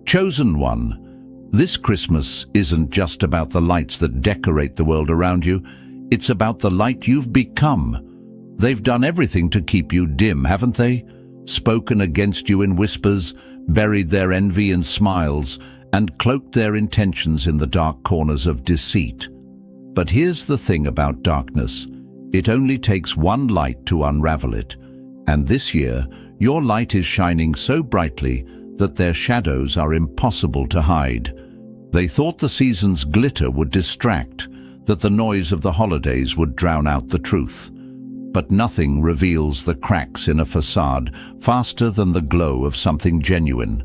Chosen one, this Christmas isn't just about the lights that decorate the world around you, it's about the light you've become. They've done everything to keep you dim, haven't they? Spoken against you in whispers, buried their envy in smiles, and cloaked their intentions in the dark corners of deceit. But here's the thing about darkness. It only takes one light to unravel it. And this year, your light is shining so brightly that their shadows are impossible to hide. They thought the season's glitter would distract, that the noise of the holidays would drown out the truth. But nothing reveals the cracks in a facade faster than the glow of something genuine.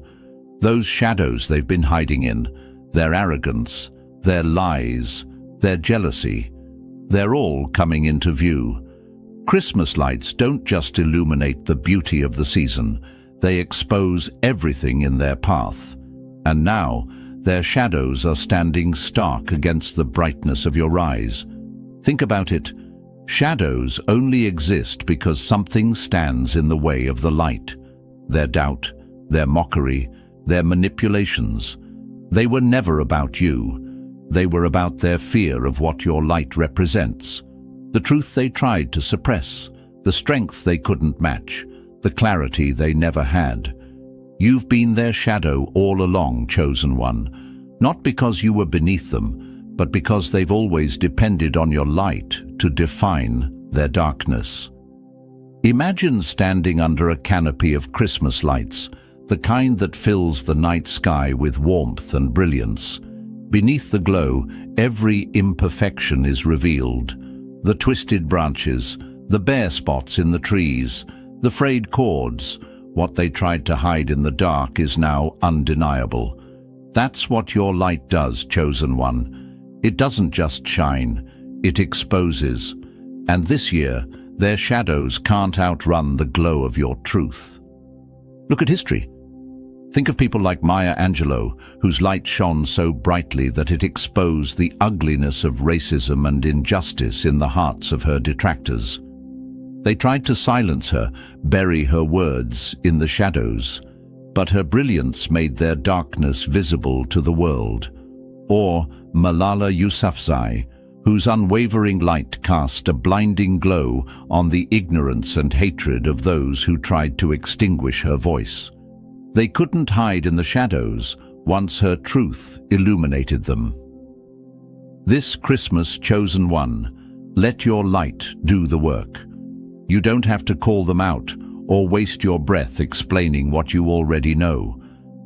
Those shadows they've been hiding in, their arrogance, their lies, their jealousy, they're all coming into view. Christmas lights don't just illuminate the beauty of the season, they expose everything in their path. And now, their shadows are standing stark against the brightness of your eyes. Think about it. Shadows only exist because something stands in the way of the light. Their doubt, their mockery, their manipulations. They were never about you. They were about their fear of what your light represents. The truth they tried to suppress, the strength they couldn't match, the clarity they never had. You've been their shadow all along, chosen one, not because you were beneath them, but because they've always depended on your light to define their darkness. Imagine standing under a canopy of Christmas lights, the kind that fills the night sky with warmth and brilliance. Beneath the glow, every imperfection is revealed. The twisted branches, the bare spots in the trees, the frayed cords. What they tried to hide in the dark is now undeniable. That's what your light does, chosen one. It doesn't just shine, it exposes. And this year, their shadows can't outrun the glow of your truth. Look at history. Think of people like Maya Angelou, whose light shone so brightly that it exposed the ugliness of racism and injustice in the hearts of her detractors. They tried to silence her, bury her words in the shadows, but her brilliance made their darkness visible to the world. Or Malala Yousafzai, whose unwavering light cast a blinding glow on the ignorance and hatred of those who tried to extinguish her voice. They couldn't hide in the shadows once her truth illuminated them. This Christmas, chosen one, let your light do the work. You don't have to call them out or waste your breath explaining what you already know.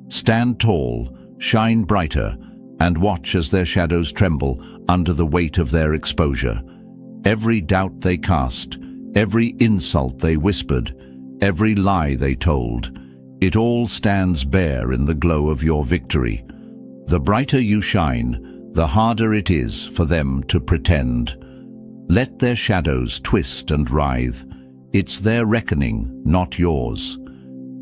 Stand tall, shine brighter, and watch as their shadows tremble under the weight of their exposure. Every doubt they cast, every insult they whispered, every lie they told, it all stands bare in the glow of your victory. The brighter you shine, the harder it is for them to pretend. Let their shadows twist and writhe. It's their reckoning, not yours.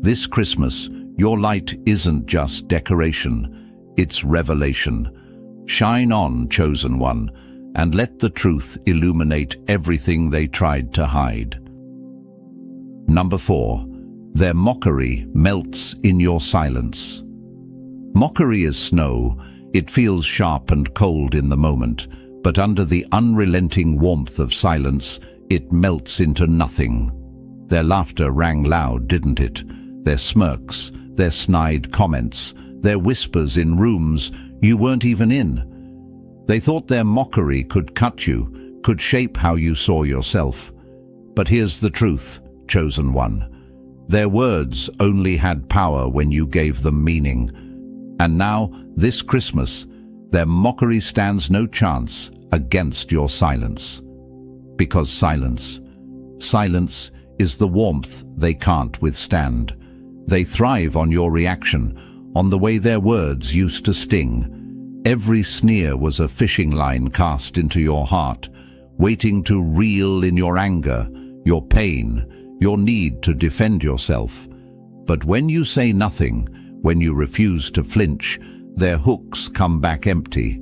This Christmas, your light isn't just decoration, it's revelation. Shine on, chosen one, and let the truth illuminate everything they tried to hide. Number 4. Their mockery melts in your silence. Mockery is snow. It feels sharp and cold in the moment, but under the unrelenting warmth of silence, it melts into nothing. Their laughter rang loud, didn't it? Their smirks, their snide comments, their whispers in rooms you weren't even in. They thought their mockery could cut you, could shape how you saw yourself. But here's the truth, chosen one. Their words only had power when you gave them meaning. And now, this Christmas, their mockery stands no chance against your silence. Because silence is the warmth they can't withstand. They thrive on your reaction, on the way their words used to sting. Every sneer was a fishing line cast into your heart, waiting to reel in your anger, your pain, your need to defend yourself. But when you say nothing, when you refuse to flinch, their hooks come back empty.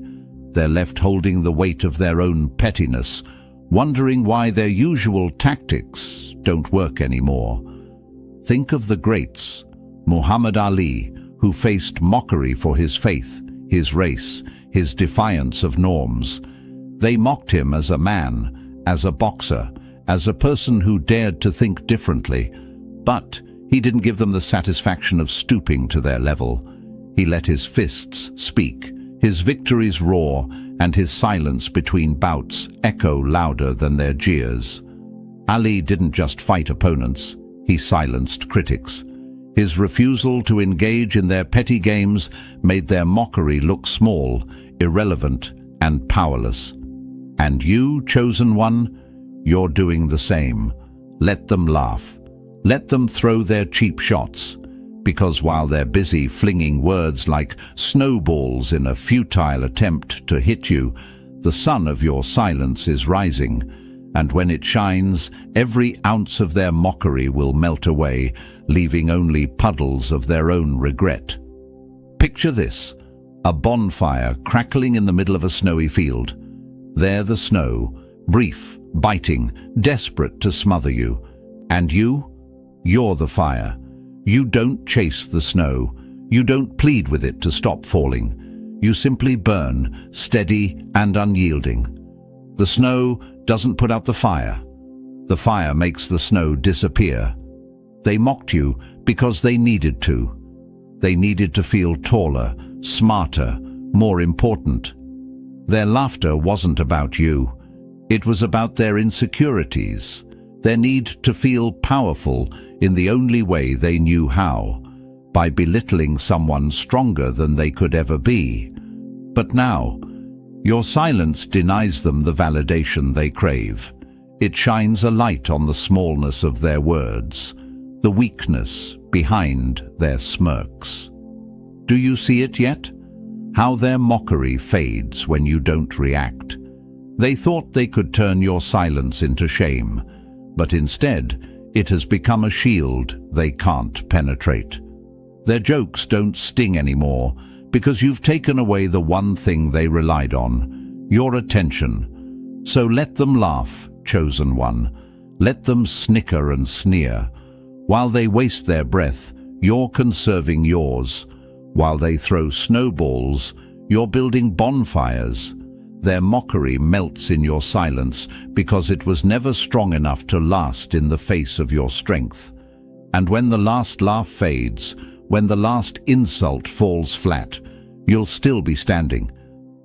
They're left holding the weight of their own pettiness, wondering why their usual tactics don't work anymore. Think of the greats, Muhammad Ali, who faced mockery for his faith, his race, his defiance of norms. They mocked him as a man, as a boxer, as a person who dared to think differently. But he didn't give them the satisfaction of stooping to their level. He let his fists speak, his victories roar, and his silence between bouts echo louder than their jeers. Ali didn't just fight opponents, he silenced critics. His refusal to engage in their petty games made their mockery look small, irrelevant, and powerless. And you, chosen one, you're doing the same. Let them laugh. Let them throw their cheap shots. Because while they're busy flinging words like snowballs in a futile attempt to hit you, the sun of your silence is rising. And when it shines, every ounce of their mockery will melt away, leaving only puddles of their own regret. Picture this, a bonfire crackling in the middle of a snowy field. There the snow, brief, biting, desperate to smother you. And you're the fire. You don't chase the snow. You don't plead with it to stop falling. You simply burn, steady and unyielding. The snow doesn't put out the fire. The fire makes the snow disappear. They mocked you because they needed to. They needed to feel taller, smarter, more important. Their laughter wasn't about you. It was about their insecurities, their need to feel powerful in the only way they knew how, by belittling someone stronger than they could ever be. But now, your silence denies them the validation they crave. It shines a light on the smallness of their words, the weakness behind their smirks. Do you see it yet? How their mockery fades when you don't react. They thought they could turn your silence into shame, but instead, it has become a shield they can't penetrate. Their jokes don't sting anymore because you've taken away the one thing they relied on, your attention. So let them laugh, chosen one. Let them snicker and sneer. While they waste their breath, you're conserving yours. While they throw snowballs, you're building bonfires. Their mockery melts in your silence because it was never strong enough to last in the face of your strength. And when the last laugh fades, when the last insult falls flat, you'll still be standing,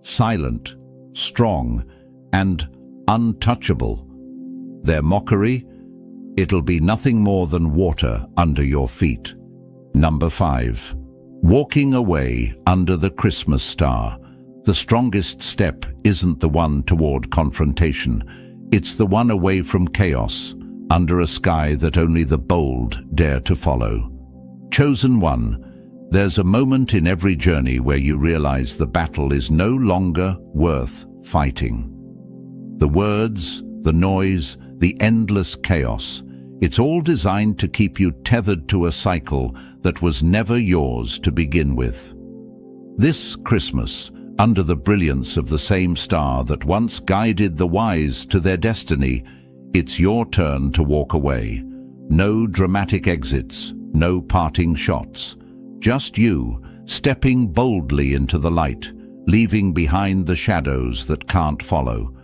silent, strong, and untouchable. Their mockery? It'll be nothing more than water under your feet. Number 5. Walking away under the Christmas star. The strongest step isn't the one toward confrontation. It's the one away from chaos, under a sky that only the bold dare to follow. Chosen one, there's a moment in every journey where you realize the battle is no longer worth fighting. The words, the noise, the endless chaos, it's all designed to keep you tethered to a cycle that was never yours to begin with. This Christmas, under the brilliance of the same star that once guided the wise to their destiny, it's your turn to walk away. No dramatic exits, no parting shots. Just you, stepping boldly into the light, leaving behind the shadows that can't follow.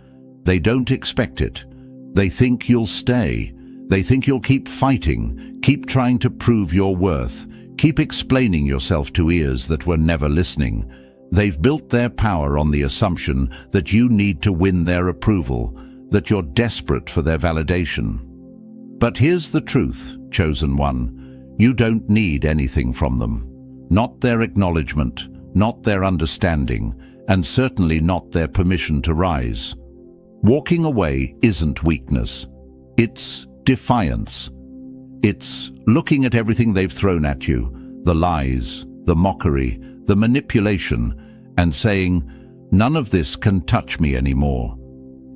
They don't expect it. They think you'll stay. They think you'll keep fighting, keep trying to prove your worth, keep explaining yourself to ears that were never listening. They've built their power on the assumption that you need to win their approval, that you're desperate for their validation. But here's the truth, chosen one. You don't need anything from them. Not their acknowledgement, not their understanding, and certainly not their permission to rise. Walking away isn't weakness. It's defiance. It's looking at everything they've thrown at you, the lies, the mockery, the manipulation, and saying, none of this can touch me anymore.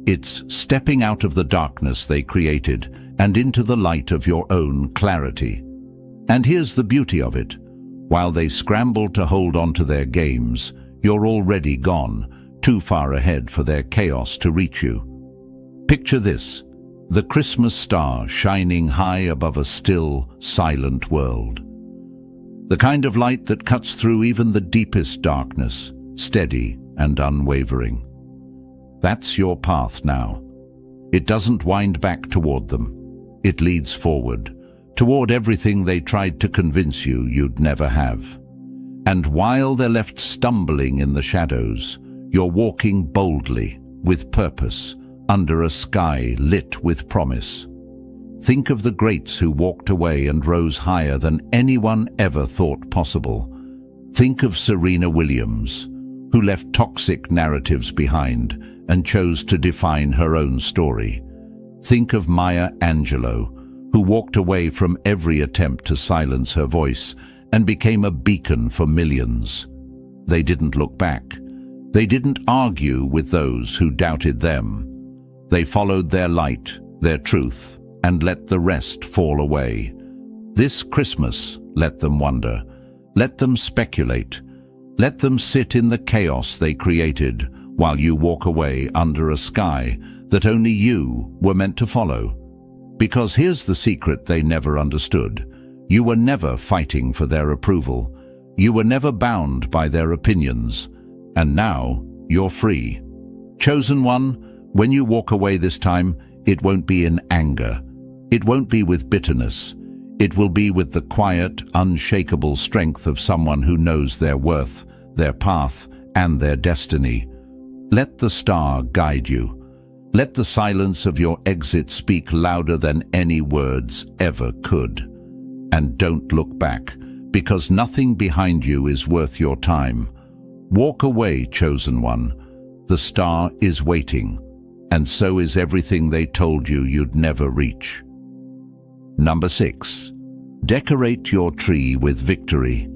It's stepping out of the darkness they created and into the light of your own clarity. And here's the beauty of it. While they scramble to hold on to their games, you're already gone, too far ahead for their chaos to reach you. Picture this, the Christmas star shining high above a still, silent world. The kind of light that cuts through even the deepest darkness, steady and unwavering. That's your path now. It doesn't wind back toward them. It leads forward, toward everything they tried to convince you you'd never have. And while they're left stumbling in the shadows, you're walking boldly, with purpose, under a sky lit with promise. Think of the greats who walked away and rose higher than anyone ever thought possible. Think of Serena Williams, who left toxic narratives behind and chose to define her own story. Think of Maya Angelou, who walked away from every attempt to silence her voice and became a beacon for millions. They didn't look back. They didn't argue with those who doubted them. They followed their light, their truth, and let the rest fall away. This Christmas, let them wonder. Let them speculate. Let them sit in the chaos they created while you walk away under a sky that only you were meant to follow. Because here's the secret they never understood. You were never fighting for their approval. You were never bound by their opinions. And now you're free. Chosen one, when you walk away this time, it won't be in anger. It won't be with bitterness. It will be with the quiet, unshakable strength of someone who knows their worth, their path, and their destiny. Let the star guide you. Let the silence of your exit speak louder than any words ever could. And don't look back, because nothing behind you is worth your time. Walk away, chosen one. The star is waiting, and so is everything they told you you'd never reach. Number 6. Decorate your tree with victory.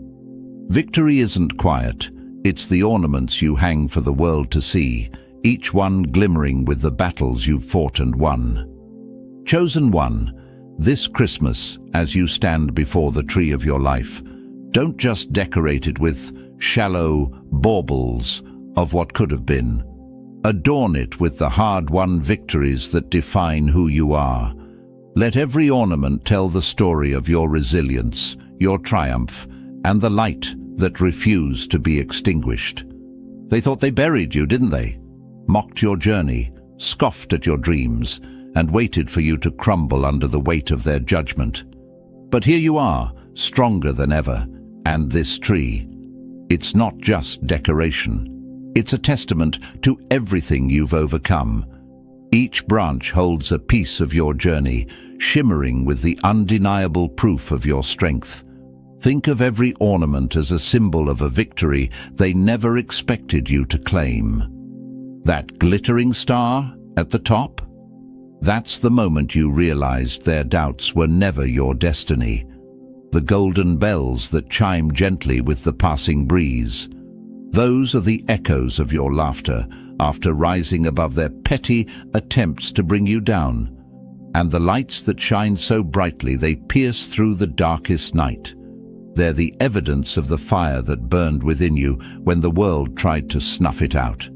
Victory isn't quiet. It's the ornaments you hang for the world to see, each one glimmering with the battles you've fought and won. Chosen one, this Christmas, as you stand before the tree of your life, don't just decorate it with shallow baubles of what could have been. Adorn it with the hard-won victories that define who you are. Let every ornament tell the story of your resilience, your triumph, and the light that refused to be extinguished. They thought they buried you, didn't they? Mocked your journey, scoffed at your dreams, and waited for you to crumble under the weight of their judgment. But here you are, stronger than ever, And this tree, it's not just decoration. It's a testament to everything you've overcome. Each branch holds a piece of your journey, shimmering with the undeniable proof of your strength. Think of every ornament as a symbol of a victory they never expected you to claim. That glittering star at the top? That's the moment you realized their doubts were never your destiny. The golden bells that chime gently with the passing breeze. Those are the echoes of your laughter after rising above their petty attempts to bring you down. And the lights that shine so brightly they pierce through the darkest night. They're the evidence of the fire that burned within you when the world tried to snuff it out.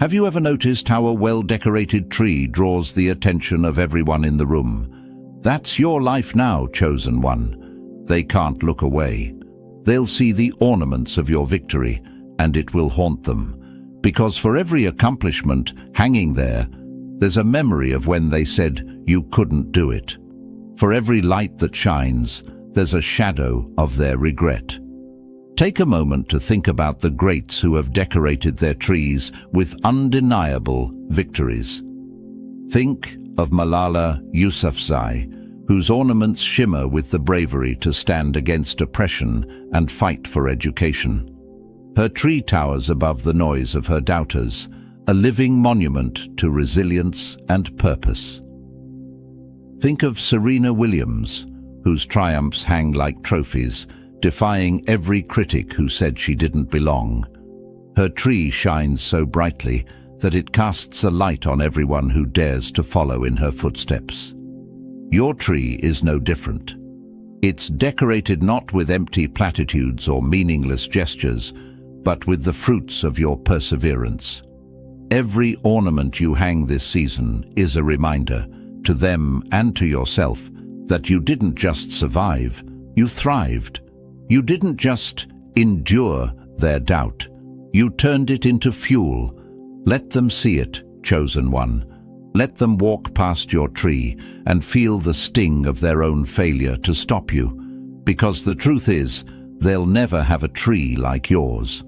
Have you ever noticed how a well-decorated tree draws the attention of everyone in the room? That's your life now, chosen one. They can't look away. They'll see the ornaments of your victory, and it will haunt them. Because for every accomplishment hanging there, there's a memory of when they said you couldn't do it. For every light that shines, there's a shadow of their regret. Take a moment to think about the greats who have decorated their trees with undeniable victories. Think of Malala Yousafzai, whose ornaments shimmer with the bravery to stand against oppression and fight for education. Her tree towers above the noise of her doubters, a living monument to resilience and purpose. Think of Serena Williams, whose triumphs hang like trophies, defying every critic who said she didn't belong. Her tree shines so brightly that it casts a light on everyone who dares to follow in her footsteps. Your tree is no different. It's decorated not with empty platitudes or meaningless gestures, but with the fruits of your perseverance. Every ornament you hang this season is a reminder, to them and to yourself, that you didn't just survive, you thrived. You didn't just endure their doubt, you turned it into fuel. Let them see it, chosen one. Let them walk past your tree and feel the sting of their own failure to stop you, because the truth is, they'll never have a tree like yours.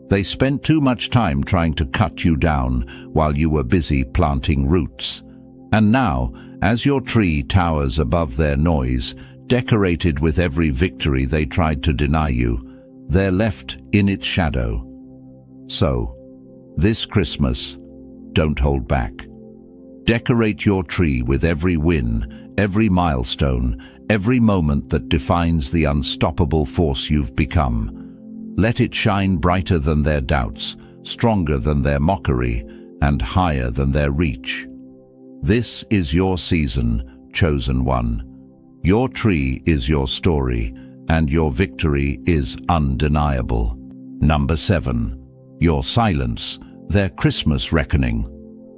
They spent too much time trying to cut you down while you were busy planting roots. And now, as your tree towers above their noise, decorated with every victory they tried to deny you, they're left in its shadow. So, this Christmas, don't hold back. Decorate your tree with every win, every milestone, every moment that defines the unstoppable force you've become. Let it shine brighter than their doubts, stronger than their mockery, and higher than their reach. This is your season, chosen one. Your tree is your story, and your victory is undeniable. Number 7. Your silence, their Christmas reckoning.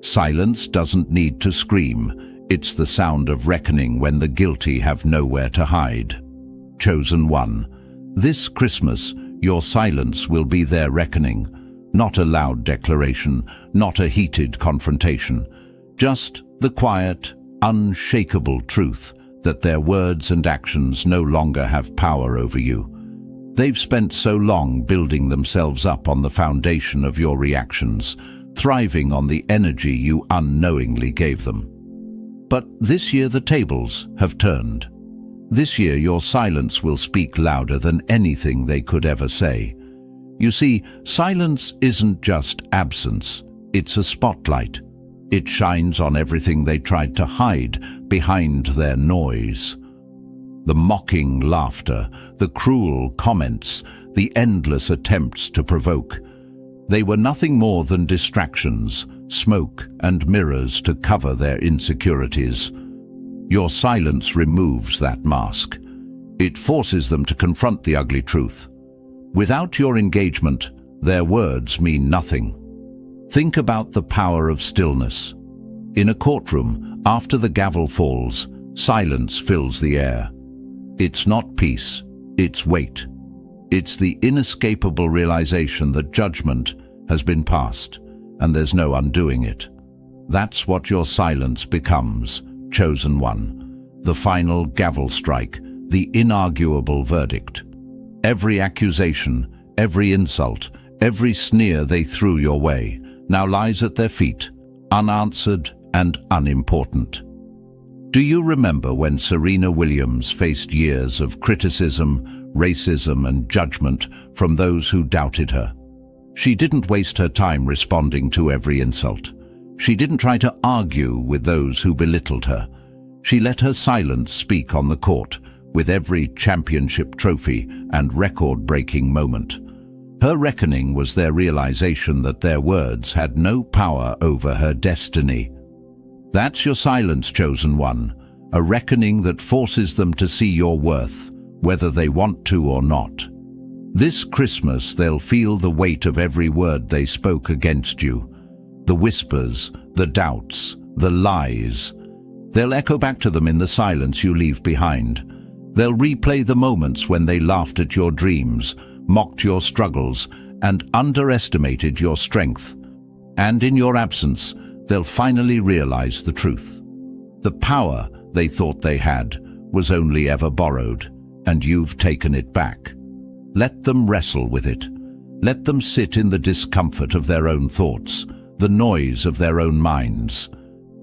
Silence doesn't need to scream. It's the sound of reckoning when the guilty have nowhere to hide. Chosen one. This Christmas, your silence will be their reckoning. Not a loud declaration, not a heated confrontation. Just the quiet, unshakable truth that their words and actions no longer have power over you. They've spent so long building themselves up on the foundation of your reactions, thriving on the energy you unknowingly gave them. But this year the tables have turned. This year your silence will speak louder than anything they could ever say. You see, silence isn't just absence, it's a spotlight. It shines on everything they tried to hide behind their noise. The mocking laughter, the cruel comments, the endless attempts to provoke. They were nothing more than distractions, smoke and mirrors to cover their insecurities. Your silence removes that mask. It forces them to confront the ugly truth. Without your engagement, their words mean nothing. Think about the power of stillness. In a courtroom, after the gavel falls, silence fills the air. It's not peace, it's weight. It's the inescapable realization that judgment has been passed, and there's no undoing it. That's what your silence becomes, chosen one. The final gavel strike, the inarguable verdict. Every accusation, every insult, every sneer they threw your way now lies at their feet, unanswered and unimportant. Do you remember when Serena Williams faced years of criticism, racism and judgment from those who doubted her? She didn't waste her time responding to every insult. She didn't try to argue with those who belittled her. She let her silence speak on the court, with every championship trophy and record-breaking moment. Her reckoning was their realization that their words had no power over her destiny. That's your silence, chosen one, a reckoning that forces them to see your worth, whether they want to or not. This Christmas they'll feel the weight of every word they spoke against you. The whispers, the doubts, the lies. They'll echo back to them in the silence you leave behind. They'll replay the moments when they laughed at your dreams, mocked your struggles, and underestimated your strength. And in your absence, they'll finally realize the truth. The power they thought they had was only ever borrowed, and you've taken it back. Let them wrestle with it. Let them sit in the discomfort of their own thoughts, the noise of their own minds.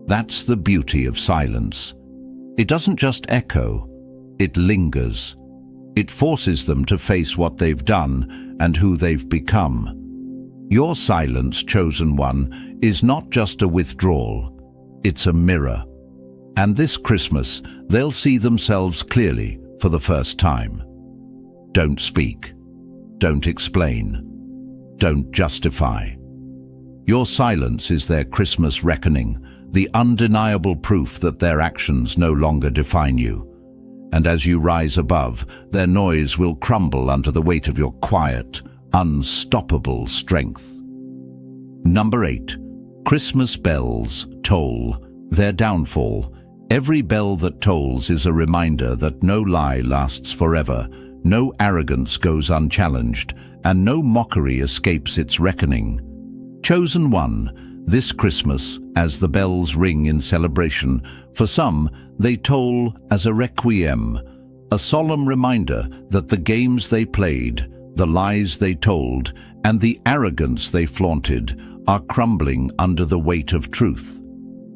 That's the beauty of silence. It doesn't just echo, it lingers. It forces them to face what they've done and who they've become. Your silence, chosen one, is not just a withdrawal, it's a mirror. And this Christmas, they'll see themselves clearly for the first time. Don't speak. Don't explain. Don't justify. Your silence is their Christmas reckoning, the undeniable proof that their actions no longer define you. And as you rise above, their noise will crumble under the weight of your quiet, unstoppable strength. Number 8. Christmas bells toll their downfall. Every bell that tolls is a reminder that no lie lasts forever, no arrogance goes unchallenged, and no mockery escapes its reckoning. Chosen one, this Christmas, as the bells ring in celebration, for some, they toll as a requiem, a solemn reminder that the games they played, the lies they told, and the arrogance they flaunted are crumbling under the weight of truth.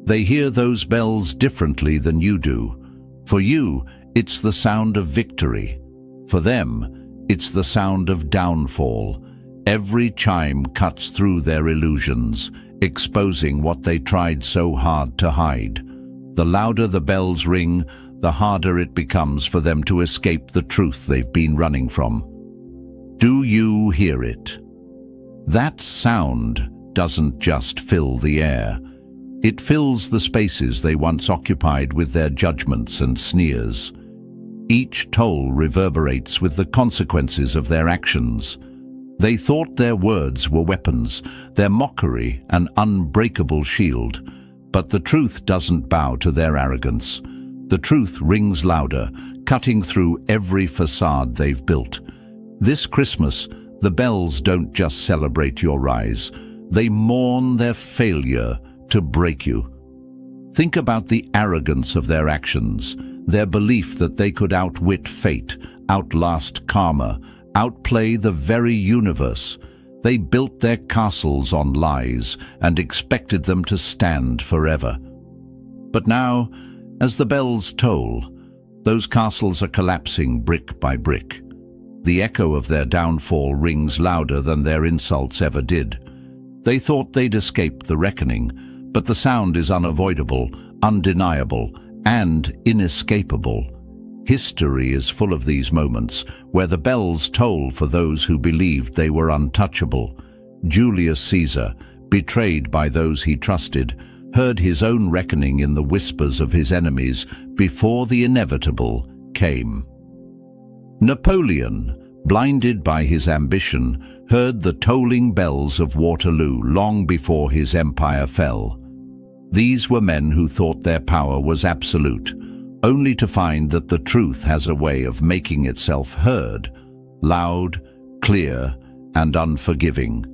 They hear those bells differently than you do. For you, it's the sound of victory. For them, it's the sound of downfall. Every chime cuts through their illusions, exposing what they tried so hard to hide. The louder the bells ring, the harder it becomes for them to escape the truth they've been running from. Do you hear it? That sound doesn't just fill the air. It fills the spaces they once occupied with their judgments and sneers. Each toll reverberates with the consequences of their actions. They thought their words were weapons, their mockery an unbreakable shield. But the truth doesn't bow to their arrogance. The truth rings louder, cutting through every facade they've built. This Christmas, the bells don't just celebrate your rise. They mourn their failure to break you. Think about the arrogance of their actions, their belief that they could outwit fate, outlast karma, outplay the very universe. They built their castles on lies and expected them to stand forever. But now, as the bells toll, those castles are collapsing brick by brick. The echo of their downfall rings louder than their insults ever did. They thought they'd escaped the reckoning, but the sound is unavoidable, undeniable, and inescapable. History is full of these moments where the bells toll for those who believed they were untouchable. Julius Caesar, betrayed by those he trusted, heard his own reckoning in the whispers of his enemies before the inevitable came. Napoleon, blinded by his ambition, heard the tolling bells of Waterloo long before his empire fell. These were men who thought their power was absolute, only to find that the truth has a way of making itself heard, loud, clear, and unforgiving.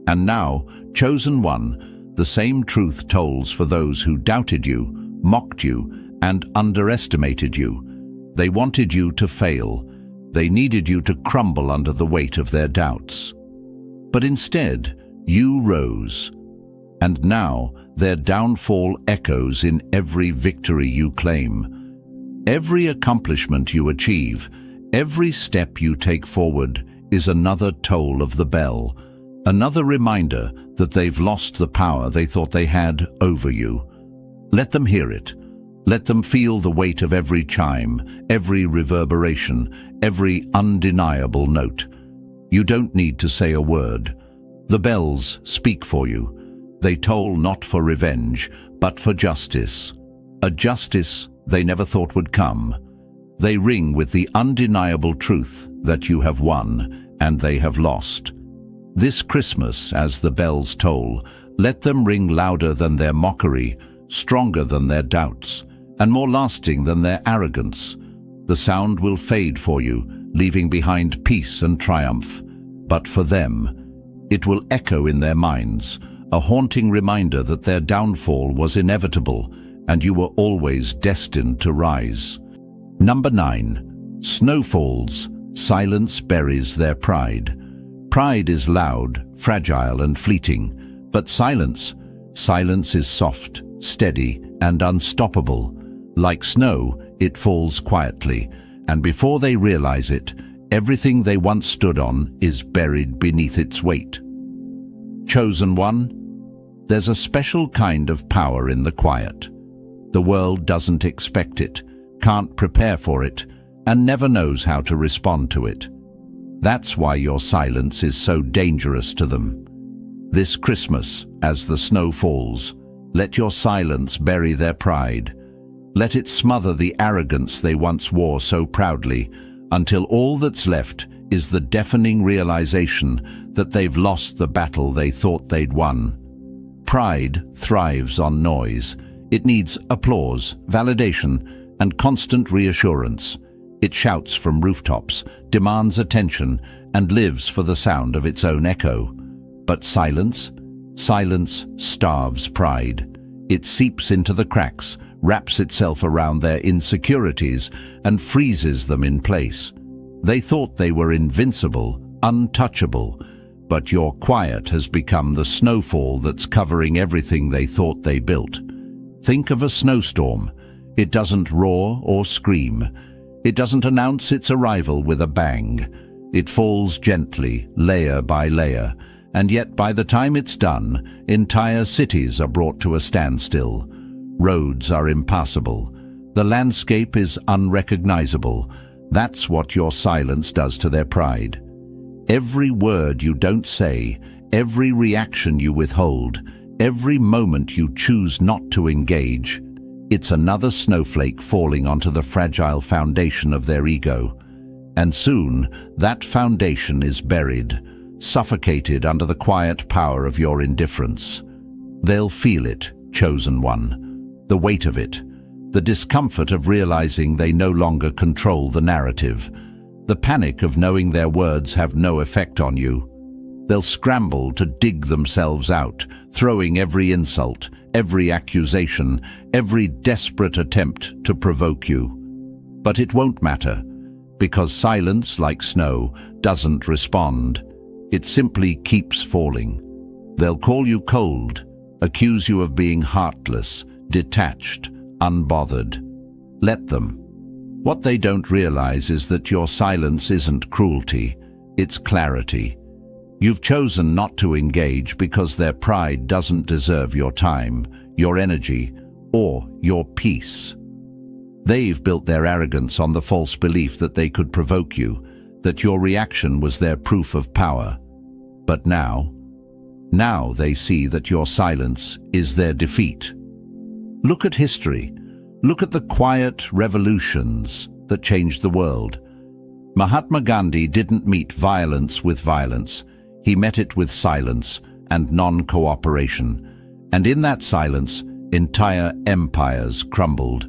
And now, chosen one, the same truth tolls for those who doubted you, mocked you, and underestimated you. They wanted you to fail. They needed you to crumble under the weight of their doubts. But instead, you rose. And now, their downfall echoes in every victory you claim. Every accomplishment you achieve, every step you take forward is another toll of the bell, another reminder that they've lost the power they thought they had over you. Let them hear it. Let them feel the weight of every chime, every reverberation, every undeniable note. You don't need to say a word. The bells speak for you. They toll not for revenge, but for justice. A justice they never thought would come. They ring with the undeniable truth that you have won and they have lost. This Christmas, as the bells toll, let them ring louder than their mockery, stronger than their doubts, and more lasting than their arrogance. The sound will fade for you, leaving behind peace and triumph. But for them, it will echo in their minds, a haunting reminder that their downfall was inevitable and you were always destined to rise. Number 9. Snowfalls. Silence buries their pride. Pride is loud, fragile and fleeting, but silence is soft, steady and unstoppable. Like snow, it falls quietly, and before they realize it, everything they once stood on is buried beneath its weight. Chosen one, there's a special kind of power in the quiet. The world doesn't expect it, can't prepare for it, and never knows how to respond to it. That's why your silence is so dangerous to them. This Christmas, as the snow falls, let your silence bury their pride. Let it smother the arrogance they once wore so proudly, until all that's left is the deafening realization that they've lost the battle they thought they'd won. Pride thrives on noise. It needs applause, validation, and constant reassurance. It shouts from rooftops, demands attention, and lives for the sound of its own echo. But silence starves pride. It seeps into the cracks, wraps itself around their insecurities, and freezes them in place. They thought they were invincible, untouchable, but your quiet has become the snowfall that's covering everything they thought they built. Think of a snowstorm. It doesn't roar or scream. It doesn't announce its arrival with a bang. It falls gently, layer by layer, and yet by the time it's done, entire cities are brought to a standstill. Roads are impassable. The landscape is unrecognizable. That's what your silence does to their pride. Every word you don't say, every reaction you withhold, every moment you choose not to engage, it's another snowflake falling onto the fragile foundation of their ego. And soon, that foundation is buried, suffocated under the quiet power of your indifference. They'll feel it, chosen one, the weight of it, the discomfort of realizing they no longer control the narrative, the panic of knowing their words have no effect on you. They'll scramble to dig themselves out, throwing every insult, every accusation, every desperate attempt to provoke you. But it won't matter, because silence, like snow, doesn't respond. It simply keeps falling. They'll call you cold, accuse you of being heartless, detached, unbothered. Let them. What they don't realize is that your silence isn't cruelty, it's clarity. You've chosen not to engage because their pride doesn't deserve your time, your energy, or your peace. They've built their arrogance on the false belief that they could provoke you, that your reaction was their proof of power. But now they see that your silence is their defeat. Look at history. Look at the quiet revolutions that changed the world. Mahatma Gandhi didn't meet violence with violence. He met it with silence and non-cooperation. And in that silence, entire empires crumbled.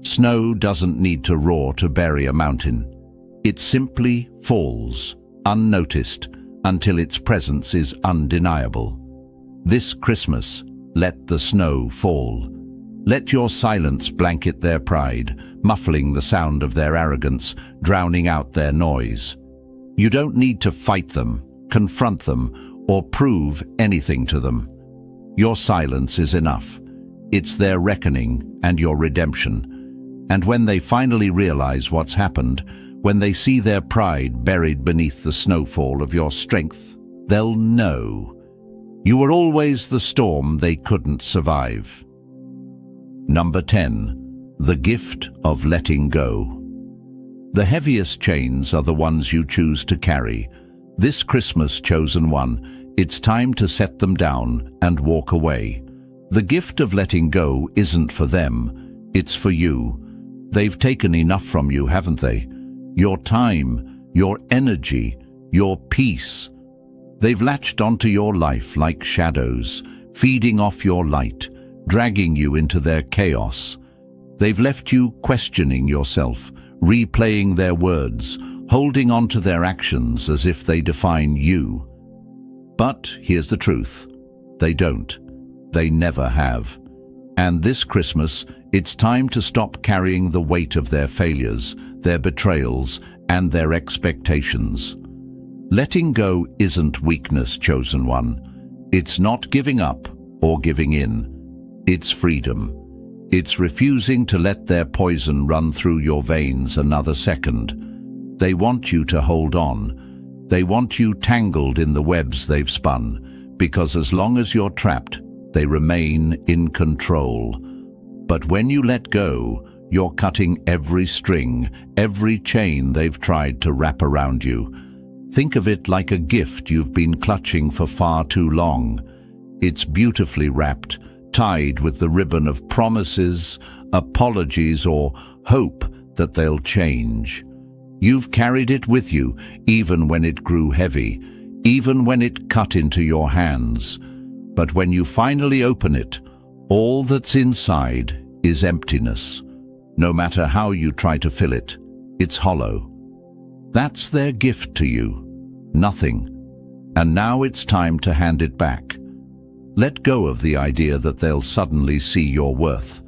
Snow doesn't need to roar to bury a mountain. It simply falls, unnoticed, until its presence is undeniable. This Christmas, let the snow fall. Let your silence blanket their pride, muffling the sound of their arrogance, drowning out their noise. You don't need to fight them, confront them, or prove anything to them. Your silence is enough. It's their reckoning and your redemption. And when they finally realize what's happened, when they see their pride buried beneath the snowfall of your strength, they'll know. You were always the storm they couldn't survive. Number 10. The gift of letting go. The heaviest chains are the ones you choose to carry. This Christmas, chosen one, it's time to set them down and walk away. The gift of letting go isn't for them, it's for you. They've taken enough from you, haven't they? Your time, your energy, your peace. They've latched onto your life like shadows, feeding off your light, dragging you into their chaos. They've left you questioning yourself, replaying their words, holding on to their actions as if they define you. But here's the truth. They don't. They never have. And this Christmas, it's time to stop carrying the weight of their failures, their betrayals, and their expectations. Letting go isn't weakness, chosen one. It's not giving up or giving in. It's freedom. It's refusing to let their poison run through your veins another second. They want you to hold on. They want you tangled in the webs they've spun, because as long as you're trapped, they remain in control. But when you let go, you're cutting every string, every chain they've tried to wrap around you. Think of it like a gift you've been clutching for far too long. It's beautifully wrapped, tied with the ribbon of promises, apologies, or hope that they'll change. You've carried it with you, even when it grew heavy, even when it cut into your hands. But when you finally open it, all that's inside is emptiness. No matter how you try to fill it, it's hollow. That's their gift to you. Nothing. And now it's time to hand it back. Let go of the idea that they'll suddenly see your worth.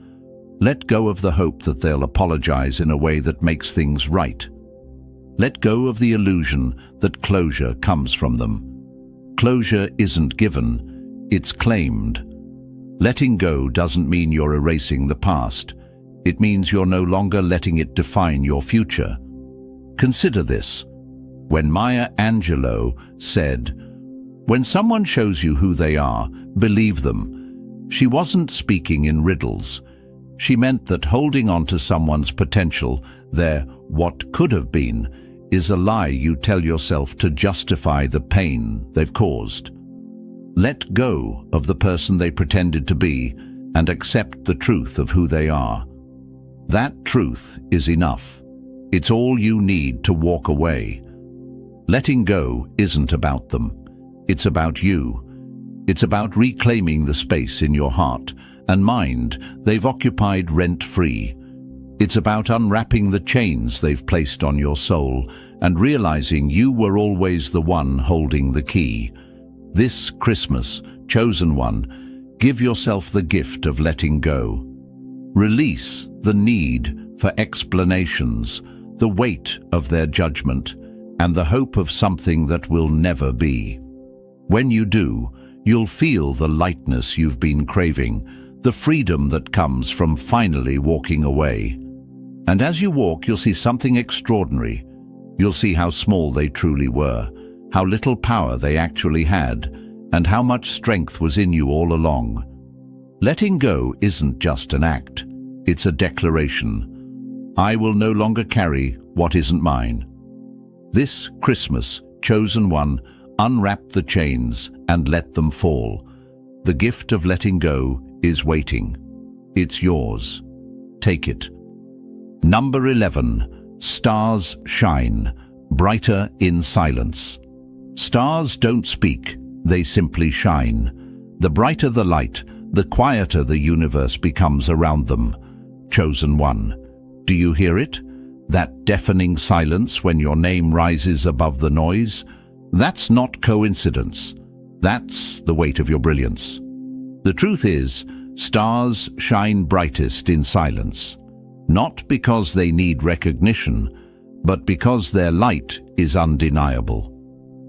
Let go of the hope that they'll apologize in a way that makes things right. Let go of the illusion that closure comes from them. Closure isn't given, it's claimed. Letting go doesn't mean you're erasing the past. It means you're no longer letting it define your future. Consider this. When Maya Angelou said, "When someone shows you who they are, believe them," she wasn't speaking in riddles. She meant that holding on to someone's potential, their what could have been, is a lie you tell yourself to justify the pain they've caused. Let go of the person they pretended to be and accept the truth of who they are. That truth is enough. It's all you need to walk away. Letting go isn't about them. It's about you. It's about reclaiming the space in your heart and mind they've occupied rent-free. It's about unwrapping the chains they've placed on your soul and realizing you were always the one holding the key. This Christmas, chosen one, give yourself the gift of letting go. Release the need for explanations, the weight of their judgment, and the hope of something that will never be. When you do, you'll feel the lightness you've been craving, the freedom that comes from finally walking away. And as you walk, you'll see something extraordinary. You'll see how small they truly were, how little power they actually had, and how much strength was in you all along. Letting go isn't just an act, it's a declaration. I will no longer carry what isn't mine. This Christmas, chosen one, unwrap the chains and let them fall. The gift of letting go is waiting. It's yours. Take it. Number 11. Stars shine, brighter in silence. Stars don't speak, they simply shine. The brighter the light, the quieter the universe becomes around them. Chosen one. Do you hear it? That deafening silence when your name rises above the noise? That's not coincidence. That's the weight of your brilliance. The truth is, Stars shine brightest in silence, not because they need recognition, but because their light is undeniable.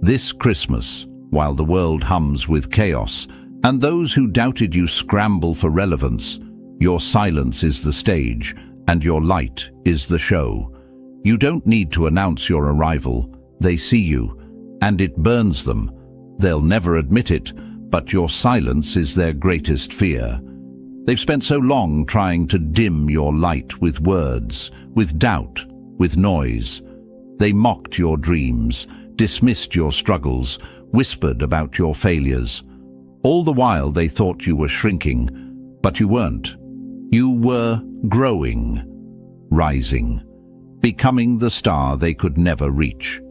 This Christmas, while the world hums with chaos, and those who doubted you scramble for relevance, your silence is the stage, and your light is the show. You don't need to announce your arrival. They see you, and it burns them. They'll never admit it, but your silence is their greatest fear. They've spent so long trying to dim your light with words, with doubt, with noise. They mocked your dreams, dismissed your struggles, whispered about your failures. All the while they thought you were shrinking, but you weren't. You were growing, rising, becoming the star they could never reach.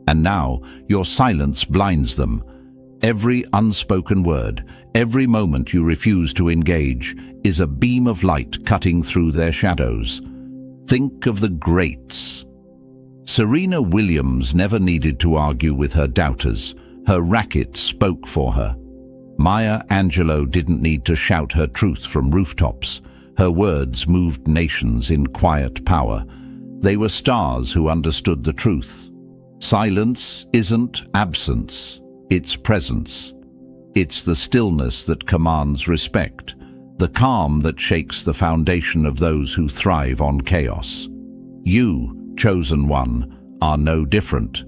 And now your silence blinds them. Every unspoken word, every moment you refuse to engage, is a beam of light cutting through their shadows. Think of the greats. Serena Williams never needed to argue with her doubters. Her racket spoke for her. Maya Angelou didn't need to shout her truth from rooftops. Her words moved nations in quiet power. They were stars who understood the truth. Silence isn't absence, it's presence. It's the stillness that commands respect, the calm that shakes the foundation of those who thrive on chaos. You, chosen one, are no different.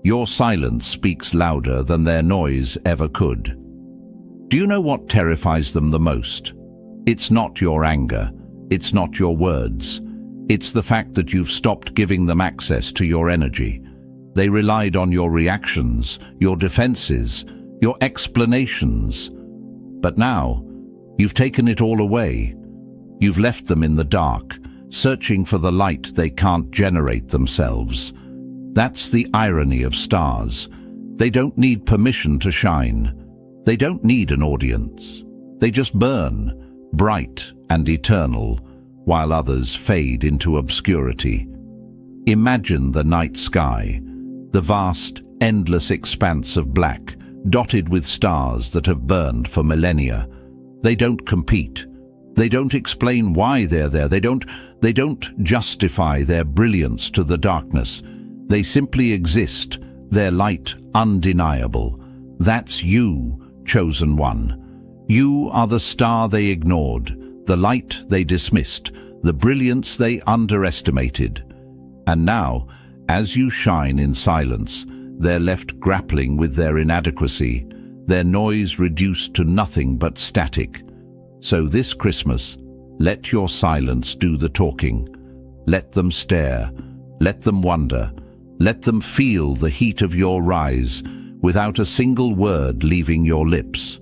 Your silence speaks louder than their noise ever could. Do you know what terrifies them the most? It's not your anger, it's not your words. It's the fact that you've stopped giving them access to your energy. They relied on your reactions, your defenses, your explanations. But now, you've taken it all away. You've left them in the dark, searching for the light they can't generate themselves. That's the irony of stars. They don't need permission to shine. They don't need an audience. They just burn, bright and eternal, while others fade into obscurity. Imagine the night sky, the vast, endless expanse of black, dotted with stars that have burned for millennia. They don't compete. They don't explain why they're there. They don't justify their brilliance to the darkness. They simply exist, their light undeniable. That's you, chosen one. You are the star they ignored, the light they dismissed, the brilliance they underestimated. And now, as you shine in silence, they're left grappling with their inadequacy, their noise reduced to nothing but static. So this Christmas, let your silence do the talking. Let them stare, let them wonder, let them feel the heat of your rise, without a single word leaving your lips.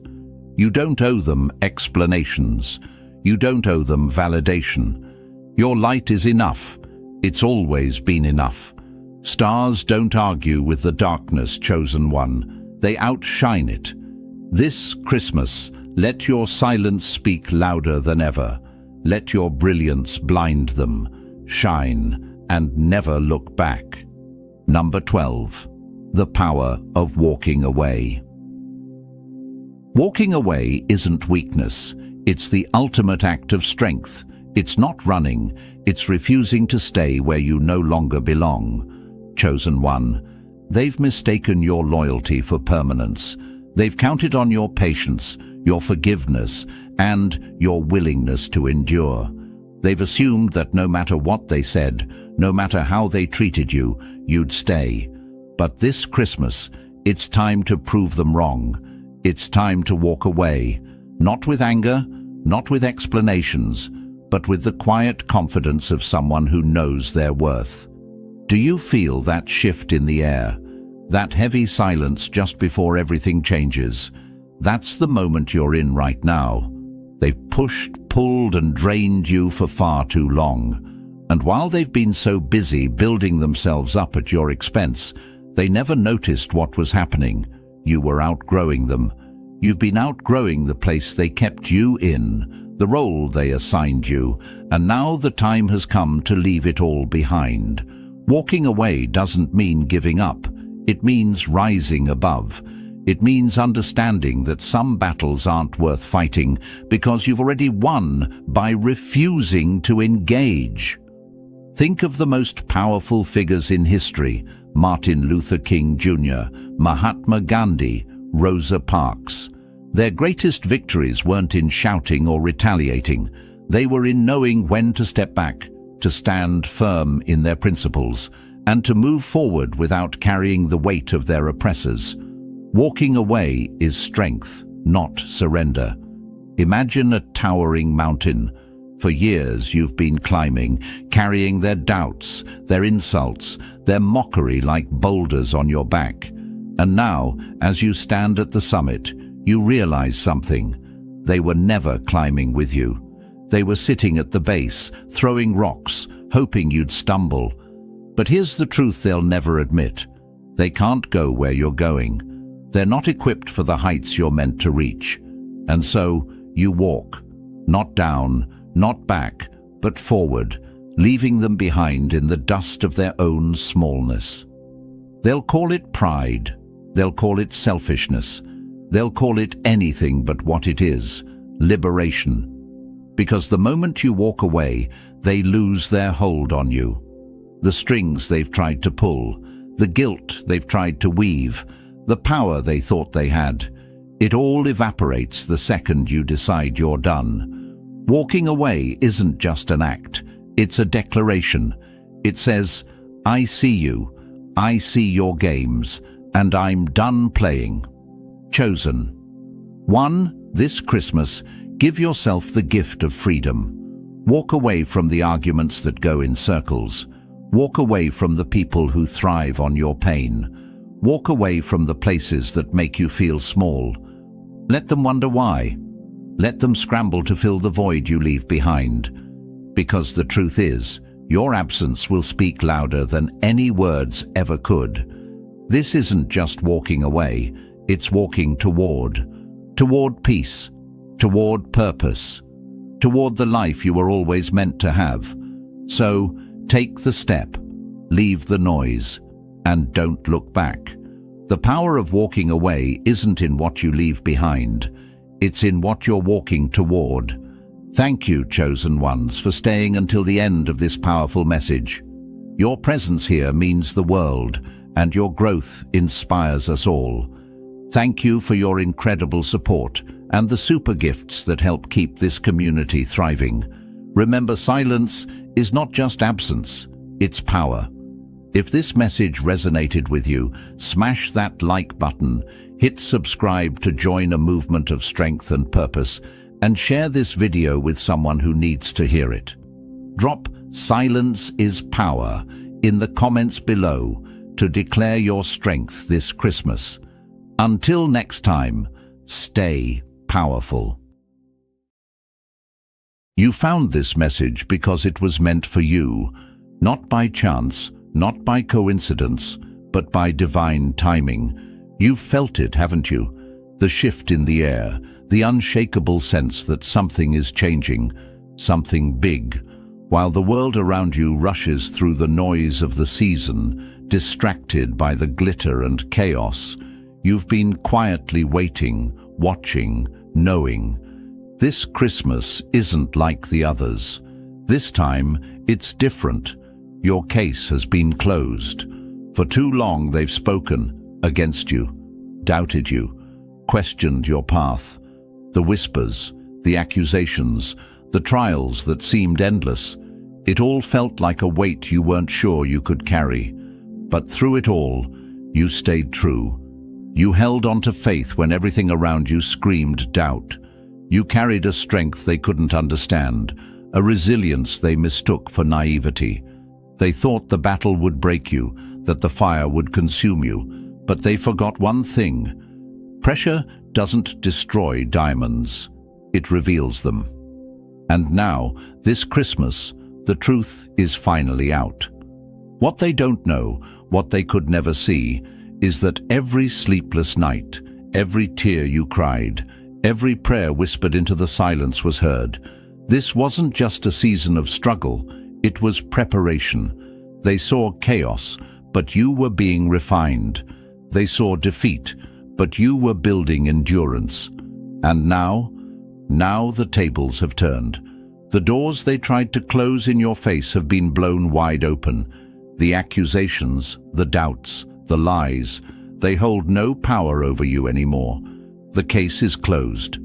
You don't owe them explanations. You don't owe them validation. Your light is enough. It's always been enough. Stars don't argue with the darkness, chosen one. They outshine it. This Christmas, let your silence speak louder than ever. Let your brilliance blind them. Shine and never look back. Number 12. The power of walking away. Walking away isn't weakness. It's the ultimate act of strength. It's not running. It's refusing to stay where you no longer belong. Chosen one, they've mistaken your loyalty for permanence. They've counted on your patience, your forgiveness, and your willingness to endure. They've assumed that no matter what they said, no matter how they treated you, you'd stay. But this Christmas, it's time to prove them wrong. It's time to walk away, not with anger, not with explanations, but with the quiet confidence of someone who knows their worth. Do you feel that shift in the air? That heavy silence just before everything changes? That's the moment you're in right now. They've pushed, pulled, and drained you for far too long. And while they've been so busy building themselves up at your expense, they never noticed what was happening. You were outgrowing them. You've been outgrowing the place they kept you in, the role they assigned you, and now the time has come to leave it all behind. Walking away doesn't mean giving up. It means rising above. It means understanding that some battles aren't worth fighting because you've already won by refusing to engage. Think of the most powerful figures in history: Martin Luther King Jr., Mahatma Gandhi, Rosa Parks. Their greatest victories weren't in shouting or retaliating. They were in knowing when to step back, to stand firm in their principles, and to move forward without carrying the weight of their oppressors. Walking away is strength, not surrender. Imagine a towering mountain. For years you've been climbing, carrying their doubts, their insults, their mockery like boulders on your back. And now, as you stand at the summit, you realize something. They were never climbing with you. They were sitting at the base, throwing rocks, hoping you'd stumble. But here's the truth they'll never admit. They can't go where you're going. They're not equipped for the heights you're meant to reach. And so, you walk. Not down, not back, but forward, leaving them behind in the dust of their own smallness. They'll call it pride. They'll call it selfishness. They'll call it anything but what it is: liberation. Because the moment you walk away, they lose their hold on you. The strings they've tried to pull, the guilt they've tried to weave, the power they thought they had, it all evaporates the second you decide you're done. Walking away isn't just an act, it's a declaration. It says, I see you, I see your games, and I'm done playing. Chosen. 1. This Christmas, give yourself the gift of freedom. Walk away from the arguments that go in circles. Walk away from the people who thrive on your pain. Walk away from the places that make you feel small. Let them wonder why. Let them scramble to fill the void you leave behind. Because the truth is, your absence will speak louder than any words ever could. This isn't just walking away, it's walking toward peace, toward purpose, toward the life you were always meant to have. So, take the step, leave the noise, and don't look back. The power of walking away isn't in what you leave behind, it's in what you're walking toward. Thank you, chosen ones, for staying until the end of this powerful message. Your presence here means the world, and your growth inspires us all. Thank you for your incredible support and the super gifts that help keep this community thriving. Remember, silence is not just absence, it's power. If this message resonated with you, smash that like button, hit subscribe to join a movement of strength and purpose, and share this video with someone who needs to hear it. Drop "Silence is Power" in the comments below to declare your strength this Christmas. Until next time, stay powerful. You found this message because it was meant for you, not by chance, not by coincidence, but by divine timing. You've felt it, haven't you? The shift in the air, the unshakable sense that something is changing, something big. While the world around you rushes through the noise of the season, distracted by the glitter and chaos, you've been quietly waiting, watching, knowing. This Christmas isn't like the others. This time, it's different. Your case has been closed. For too long they've spoken against you, doubted you, questioned your path. The whispers, the accusations, the trials that seemed endless. It all felt like a weight you weren't sure you could carry. But through it all, you stayed true. You held on to faith when everything around you screamed doubt. You carried a strength they couldn't understand, a resilience they mistook for naivety. They thought the battle would break you, that the fire would consume you, but they forgot one thing. Pressure doesn't destroy diamonds, it reveals them. And now, this Christmas, the truth is finally out. What they don't know, what they could never see, is that every sleepless night, every tear you cried, every prayer whispered into the silence was heard. This wasn't just a season of struggle, it was preparation. They saw chaos, but you were being refined. They saw defeat, but you were building endurance. And now the tables have turned. The doors they tried to close in your face have been blown wide open. The accusations, the doubts, the lies, they hold no power over you anymore. The case is closed.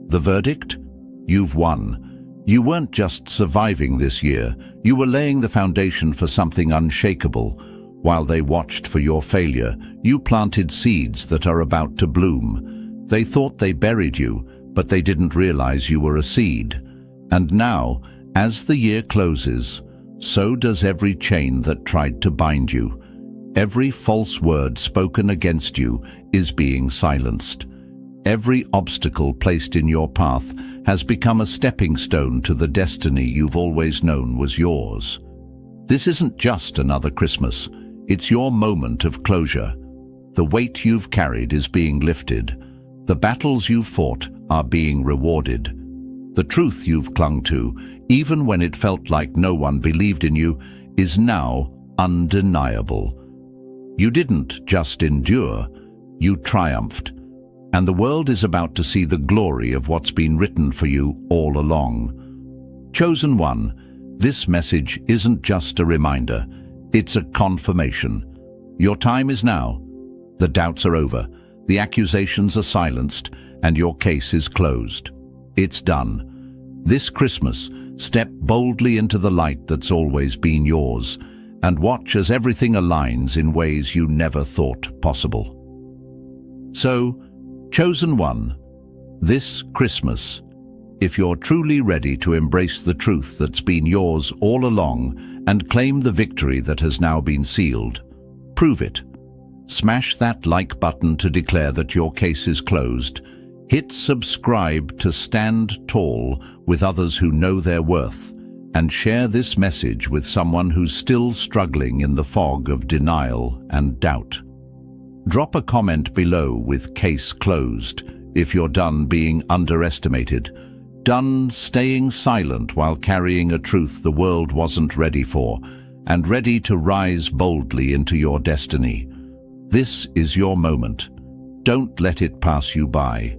The verdict? You've won. You weren't just surviving this year, you were laying the foundation for something unshakable. While they watched for your failure, you planted seeds that are about to bloom. They thought they buried you, but they didn't realize you were a seed. And now, as the year closes, so does every chain that tried to bind you. Every false word spoken against you is being silenced. Every obstacle placed in your path has become a stepping stone to the destiny you've always known was yours. This isn't just another Christmas. It's your moment of closure. The weight you've carried is being lifted. The battles you've fought are being rewarded. The truth you've clung to, even when it felt like no one believed in you, is now undeniable. You didn't just endure, you triumphed. And the world is about to see the glory of what's been written for you all along. Chosen one, this message isn't just a reminder, it's a confirmation. Your time is now. The doubts are over, the accusations are silenced, and your case is closed. It's done. This Christmas, step boldly into the light that's always been yours, and watch as everything aligns in ways you never thought possible. So, chosen one, this Christmas, if you're truly ready to embrace the truth that's been yours all along and claim the victory that has now been sealed, prove it. Smash that like button to declare that your case is closed. Hit subscribe to stand tall with others who know their worth, and share this message with someone who's still struggling in the fog of denial and doubt. Drop a comment below with "case closed" if you're done being underestimated, done staying silent while carrying a truth the world wasn't ready for, and ready to rise boldly into your destiny. This is your moment. Don't let it pass you by.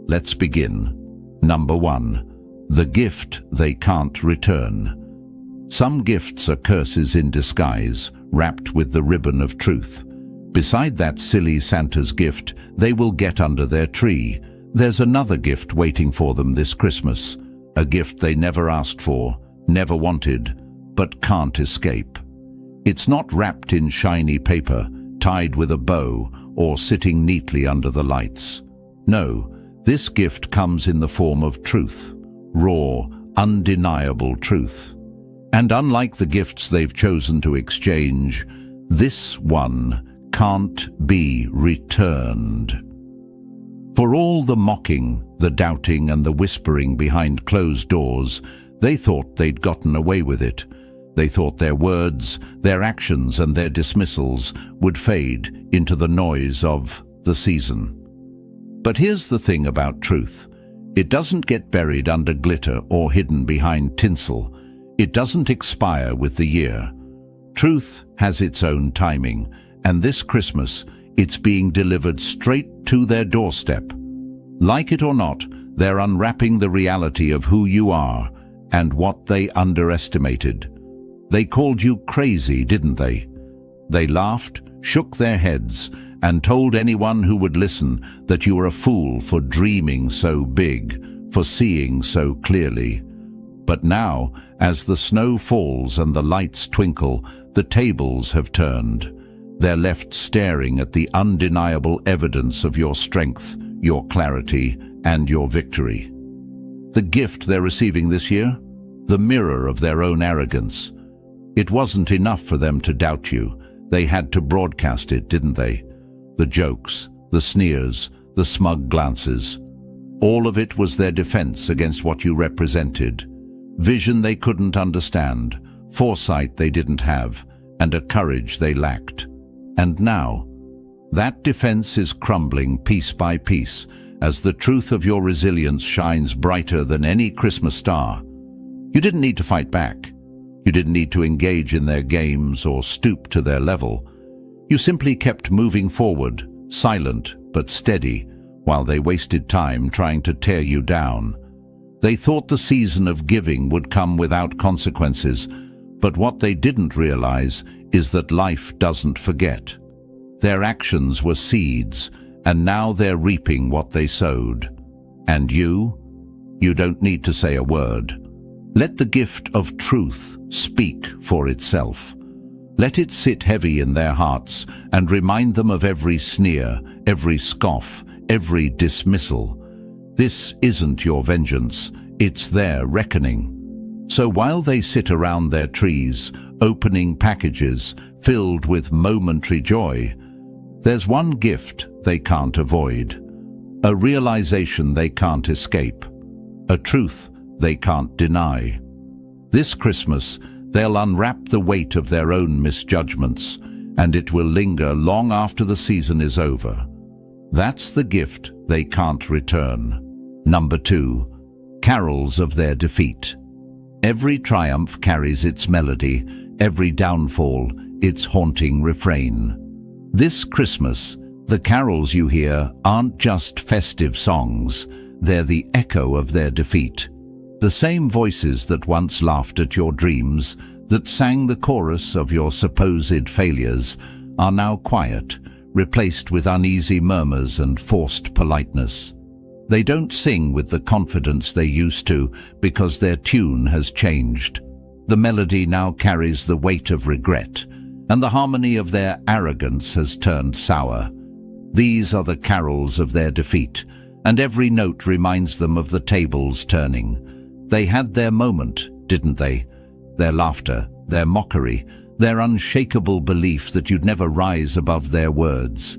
Let's begin. Number 1. The gift they can't return. Some gifts are curses in disguise, wrapped with the ribbon of truth. Beside that silly Santa's gift they will get under their tree, there's another gift waiting for them this Christmas, a gift they never asked for, never wanted, but can't escape. It's not wrapped in shiny paper, tied with a bow, or sitting neatly under the lights. No, this gift comes in the form of truth, raw, undeniable truth. And unlike the gifts they've chosen to exchange, this one can't be returned. For all the mocking, the doubting, and the whispering behind closed doors, they thought they'd gotten away with it. They thought their words, their actions, and their dismissals would fade into the noise of the season. But here's the thing about truth. It doesn't get buried under glitter or hidden behind tinsel. It doesn't expire with the year. Truth has its own timing, and this Christmas, it's being delivered straight to their doorstep. Like it or not, they're unwrapping the reality of who you are and what they underestimated. They called you crazy, didn't they? They laughed, shook their heads, and told anyone who would listen that you were a fool for dreaming so big, for seeing so clearly. But now, as the snow falls and the lights twinkle, the tables have turned. They're left staring at the undeniable evidence of your strength, your clarity, and your victory. The gift they're receiving this year? The mirror of their own arrogance. It wasn't enough for them to doubt you. They had to broadcast it, didn't they? The jokes, the sneers, the smug glances. All of it was their defense against what you represented. Vision they couldn't understand, foresight they didn't have, and a courage they lacked. And now, that defense is crumbling piece by piece as the truth of your resilience shines brighter than any Christmas star. You didn't need to fight back. You didn't need to engage in their games or stoop to their level. You simply kept moving forward, silent, but steady, while they wasted time trying to tear you down. They thought the season of giving would come without consequences, but what they didn't realize is that life doesn't forget. Their actions were seeds, and now they're reaping what they sowed. And you don't need to say a word. Let the gift of truth speak for itself. Let it sit heavy in their hearts and remind them of every sneer, every scoff, every dismissal. This isn't your vengeance, it's their reckoning. So while they sit around their trees, opening packages filled with momentary joy, there's one gift they can't avoid, a realization they can't escape, a truth they can't deny. This Christmas, they'll unwrap the weight of their own misjudgments, and it will linger long after the season is over. That's the gift they can't return. Number 2, carols of their defeat. Every triumph carries its melody, every downfall its haunting refrain. This Christmas, the carols you hear aren't just festive songs, they're the echo of their defeat. The same voices that once laughed at your dreams, that sang the chorus of your supposed failures, are now quiet, replaced with uneasy murmurs and forced politeness. They don't sing with the confidence they used to because their tune has changed. The melody now carries the weight of regret, and the harmony of their arrogance has turned sour. These are the carols of their defeat, and every note reminds them of the tables turning. They had their moment, didn't they? Their laughter, their mockery, their unshakable belief that you'd never rise above their words.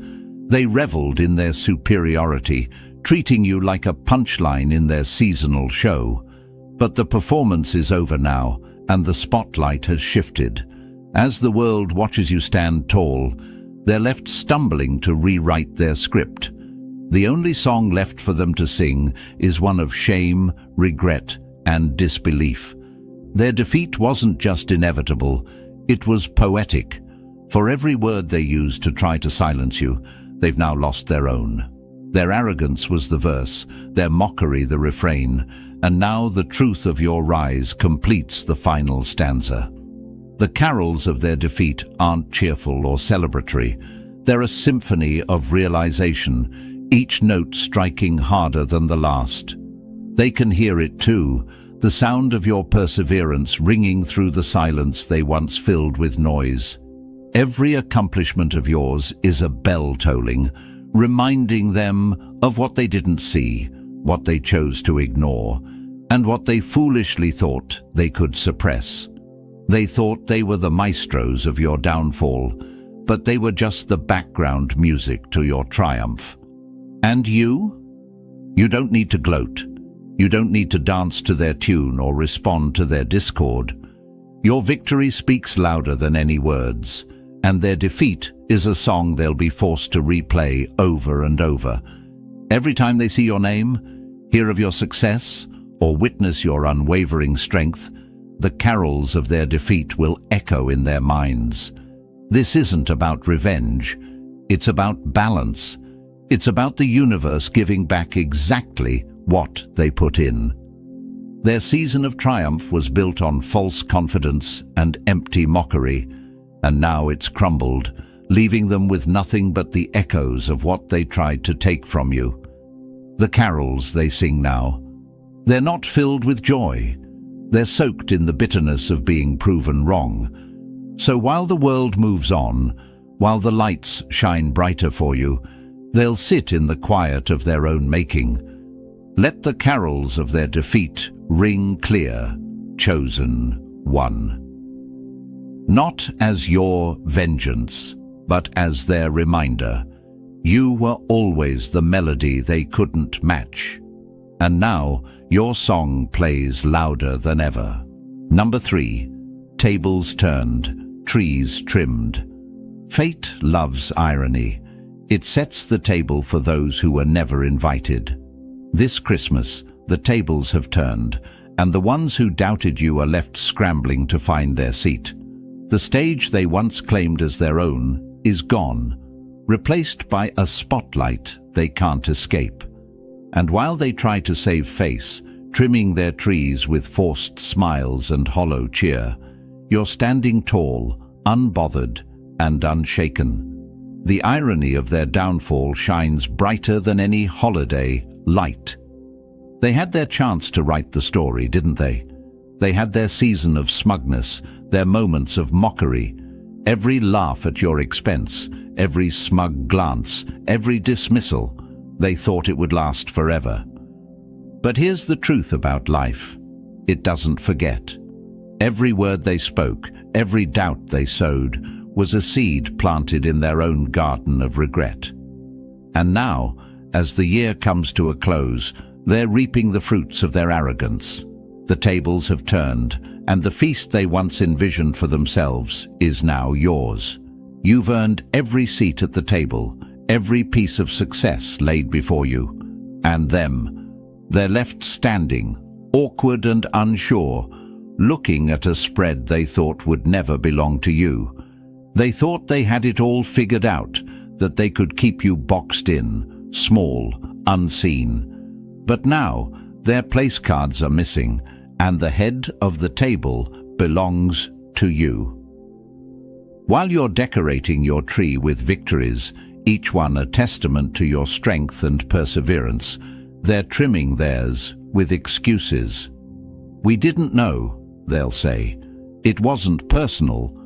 They reveled in their superiority, treating you like a punchline in their seasonal show. But the performance is over now, and the spotlight has shifted. As the world watches you stand tall, they're left stumbling to rewrite their script. The only song left for them to sing is one of shame, regret, and disbelief. Their defeat wasn't just inevitable, it was poetic. For every word they used to try to silence you, they've now lost their own. Their arrogance was the verse, their mockery the refrain, and now the truth of your rise completes the final stanza. The carols of their defeat aren't cheerful or celebratory. They're a symphony of realization, each note striking harder than the last. They can hear it too, the sound of your perseverance ringing through the silence they once filled with noise. Every accomplishment of yours is a bell tolling, reminding them of what they didn't see, what they chose to ignore, and what they foolishly thought they could suppress. They thought they were the maestros of your downfall, but they were just the background music to your triumph. And you? You don't need to gloat. You don't need to dance to their tune or respond to their discord. Your victory speaks louder than any words, and their defeat is a song they'll be forced to replay over and over. Every time they see your name, hear of your success, or witness your unwavering strength, the carols of their defeat will echo in their minds. This isn't about revenge. It's about balance. It's about the universe giving back exactly what they put in. Their season of triumph was built on false confidence and empty mockery, and now it's crumbled, leaving them with nothing but the echoes of what they tried to take from you. The carols they sing now, they're not filled with joy. They're soaked in the bitterness of being proven wrong. So while the world moves on, while the lights shine brighter for you, they'll sit in the quiet of their own making. Let the carols of their defeat ring clear, chosen one. Not as your vengeance, but as their reminder. You were always the melody they couldn't match. And now your song plays louder than ever. Number 3, tables turned, trees trimmed. Fate loves irony. It sets the table for those who were never invited. This Christmas, the tables have turned, and the ones who doubted you are left scrambling to find their seat. The stage they once claimed as their own is gone. replaced by a spotlight they can't escape. And while they try to save face, trimming their trees with forced smiles and hollow cheer, you're standing tall, unbothered, and unshaken. The irony of their downfall shines brighter than any holiday light. They had their chance to write the story, didn't they? They had their season of smugness, their moments of mockery. Every laugh at your expense, every smug glance, every dismissal, they thought it would last forever. But here's the truth about life. It doesn't forget. Every word they spoke, every doubt they sowed, was a seed planted in their own garden of regret. And now, as the year comes to a close, they're reaping the fruits of their arrogance. The tables have turned, and the feast they once envisioned for themselves is now yours. You've earned every seat at the table, every piece of success laid before you. And them, they're left standing, awkward and unsure, looking at a spread they thought would never belong to you. They thought they had it all figured out, that they could keep you boxed in, small, unseen. But now, their place cards are missing, and the head of the table belongs to you. While you're decorating your tree with victories, each one a testament to your strength and perseverance, they're trimming theirs with excuses. We didn't know, they'll say. It wasn't personal,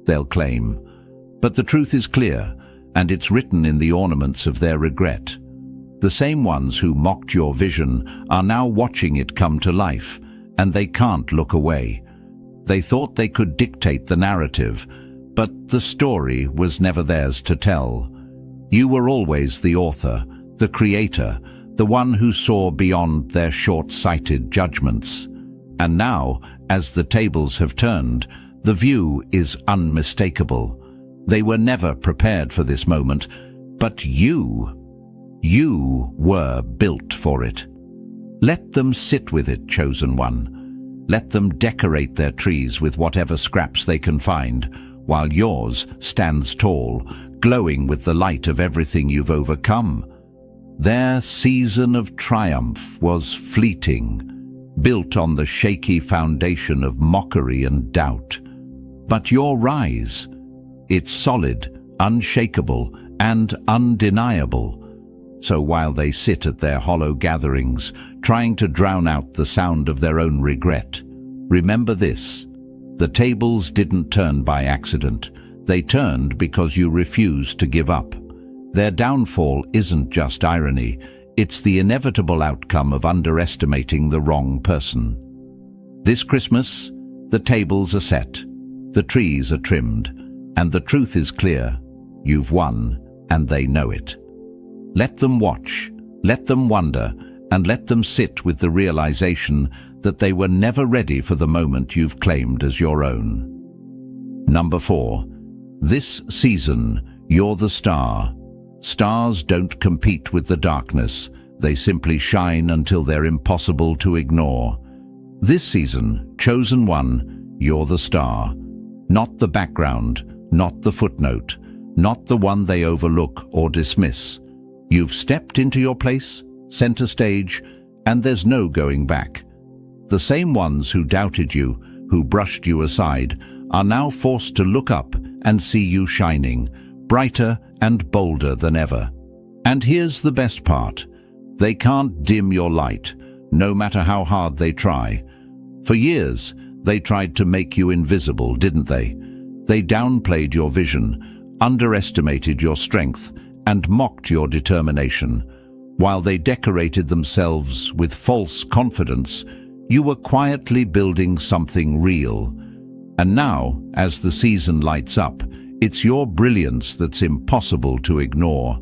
they'll claim. But the truth is clear, and it's written in the ornaments of their regret. The same ones who mocked your vision are now watching it come to life, and they can't look away. They thought they could dictate the narrative, but the story was never theirs to tell. You were always the author, the creator, the one who saw beyond their short-sighted judgments. And now, as the tables have turned, the view is unmistakable. They were never prepared for this moment, but you were built for it. Let them sit with it, chosen one. Let them decorate their trees with whatever scraps they can find, while yours stands tall, glowing with the light of everything you've overcome. Their season of triumph was fleeting, built on the shaky foundation of mockery and doubt. But your rise, it's solid, unshakable, and undeniable. So while they sit at their hollow gatherings, trying to drown out the sound of their own regret, remember this: the tables didn't turn by accident. They turned because you refused to give up. Their downfall isn't just irony, it's the inevitable outcome of underestimating the wrong person. This Christmas, the tables are set, the trees are trimmed, and the truth is clear: you've won, and they know it. Let them watch, let them wonder, and let them sit with the realization that they were never ready for the moment you've claimed as your own. Number 4. This season, you're the star. Stars don't compete with the darkness. They simply shine until they're impossible to ignore. This season, chosen one, you're the star. Not the background, not the footnote, not the one they overlook or dismiss. You've stepped into your place, center stage, and there's no going back. The same ones who doubted you, who brushed you aside, are now forced to look up and see you shining, brighter and bolder than ever. And here's the best part: they can't dim your light, no matter how hard they try. For years, they tried to make you invisible, didn't they? They downplayed your vision, underestimated your strength, and mocked your determination. While they decorated themselves with false confidence, you were quietly building something real. And now, as the season lights up, it's your brilliance that's impossible to ignore.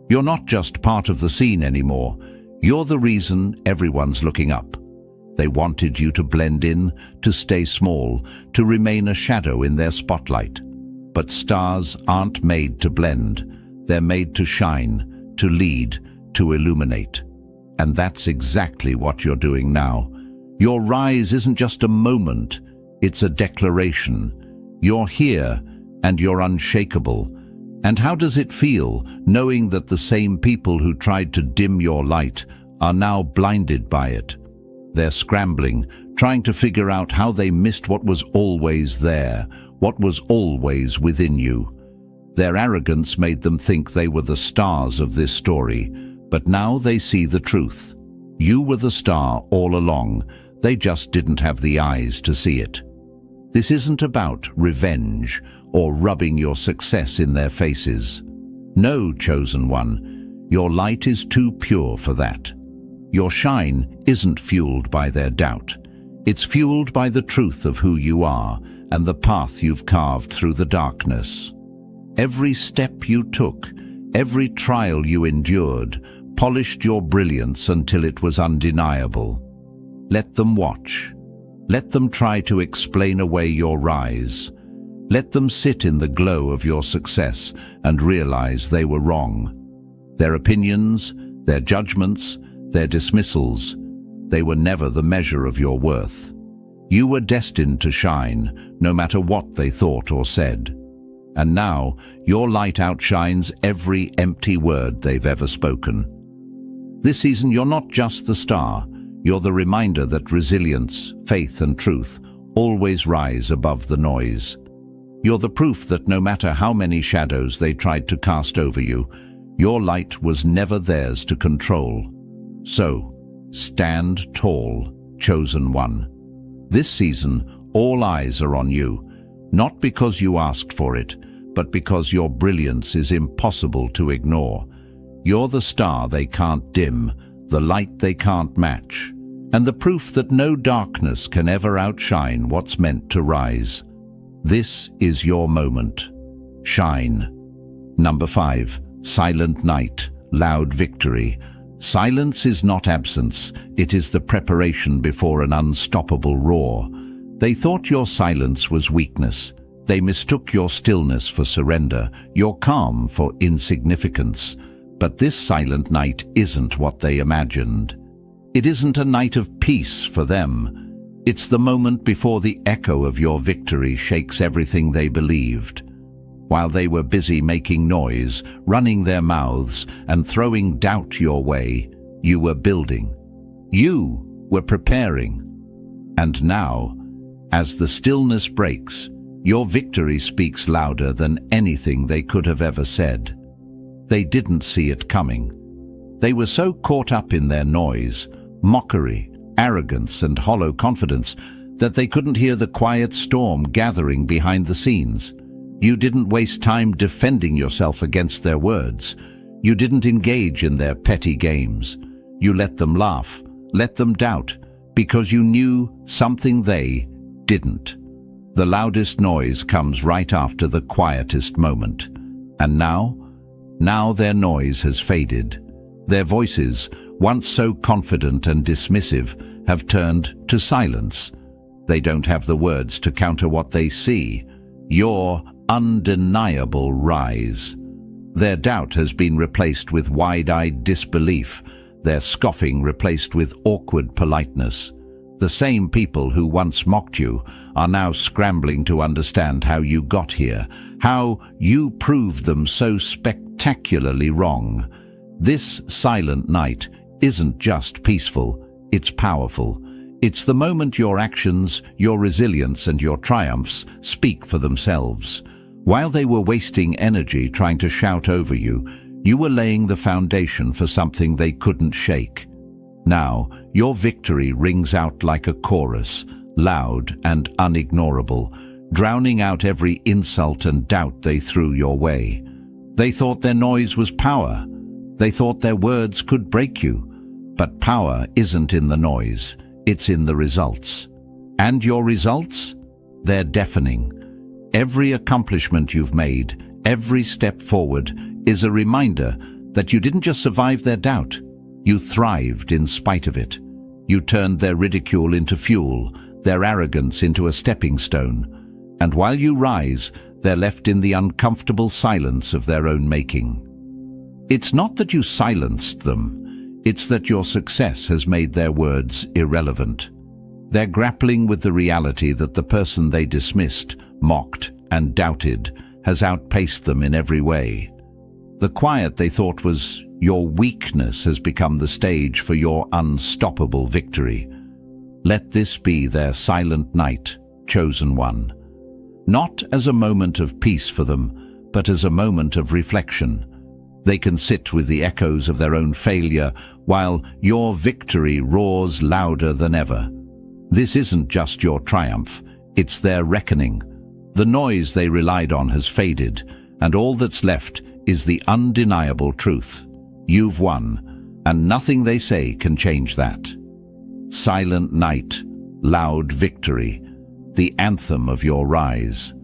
You're not just part of the scene anymore. You're the reason everyone's looking up. They wanted you to blend in, to stay small, to remain a shadow in their spotlight. But stars aren't made to blend. They're made to shine, to lead, to illuminate. And that's exactly what you're doing now. Your rise isn't just a moment, it's a declaration. You're here, and you're unshakable. And how does it feel, knowing that the same people who tried to dim your light are now blinded by it? They're scrambling, trying to figure out how they missed what was always there, what was always within you. Their arrogance made them think they were the stars of this story, but now they see the truth. You were the star all along, they just didn't have the eyes to see it. This isn't about revenge or rubbing your success in their faces. No, chosen one, your light is too pure for that. Your shine isn't fueled by their doubt. It's fueled by the truth of who you are and the path you've carved through the darkness. Every step you took, every trial you endured, polished your brilliance until it was undeniable. Let them watch. Let them try to explain away your rise. Let them sit in the glow of your success and realize they were wrong. Their opinions, their judgments, their dismissals, they were never the measure of your worth. You were destined to shine, no matter what they thought or said. And now, your light outshines every empty word they've ever spoken. This season, you're not just the star. You're the reminder that resilience, faith, and truth always rise above the noise. You're the proof that no matter how many shadows they tried to cast over you, your light was never theirs to control. So, stand tall, chosen one. This season, all eyes are on you, not because you asked for it, but because your brilliance is impossible to ignore. You're the star they can't dim, the light they can't match, and the proof that no darkness can ever outshine what's meant to rise. This is your moment. Shine. Number 5. Silent night, loud victory. Silence is not absence, it is the preparation before an unstoppable roar. They thought your silence was weakness. They mistook your stillness for surrender, your calm for insignificance. But this silent night isn't what they imagined. It isn't a night of peace for them. It's the moment before the echo of your victory shakes everything they believed. While they were busy making noise, running their mouths, and throwing doubt your way, you were building. You were preparing. And now, as the stillness breaks, your victory speaks louder than anything they could have ever said. They didn't see it coming. They were so caught up in their noise, mockery, arrogance, and hollow confidence that they couldn't hear the quiet storm gathering behind the scenes. You didn't waste time defending yourself against their words. You didn't engage in their petty games. You let them laugh, let them doubt, because you knew something they didn't. The loudest noise comes right after the quietest moment. And now their noise has faded. Their voices, once so confident and dismissive, have turned to silence. They don't have the words to counter what they see. Your undeniable rise. Their doubt has been replaced with wide-eyed disbelief, their scoffing replaced with awkward politeness. The same people who once mocked you are now scrambling to understand how you got here, how you proved them so spectacularly wrong. This silent night isn't just peaceful, it's powerful. It's the moment your actions, your resilience, and your triumphs speak for themselves. While they were wasting energy trying to shout over you, you were laying the foundation for something they couldn't shake. Now, your victory rings out like a chorus, loud and unignorable, drowning out every insult and doubt they threw your way. They thought their noise was power. They thought their words could break you. But power isn't in the noise, it's in the results. And your results? They're deafening. Every accomplishment you've made, every step forward, is a reminder that you didn't just survive their doubt. You thrived in spite of it. You turned their ridicule into fuel, their arrogance into a stepping stone. And while you rise, they're left in the uncomfortable silence of their own making. It's not that you silenced them. It's that your success has made their words irrelevant. They're grappling with the reality that the person they dismissed, mocked, and doubted has outpaced them in every way. The quiet they thought was your weakness has become the stage for your unstoppable victory. Let this be their silent night, chosen one. Not as a moment of peace for them, but as a moment of reflection. They can sit with the echoes of their own failure while your victory roars louder than ever. This isn't just your triumph, it's their reckoning. The noise they relied on has faded, and all that's left is the undeniable truth. You've won, and nothing they say can change that. Silent night, loud victory, the anthem of your rise.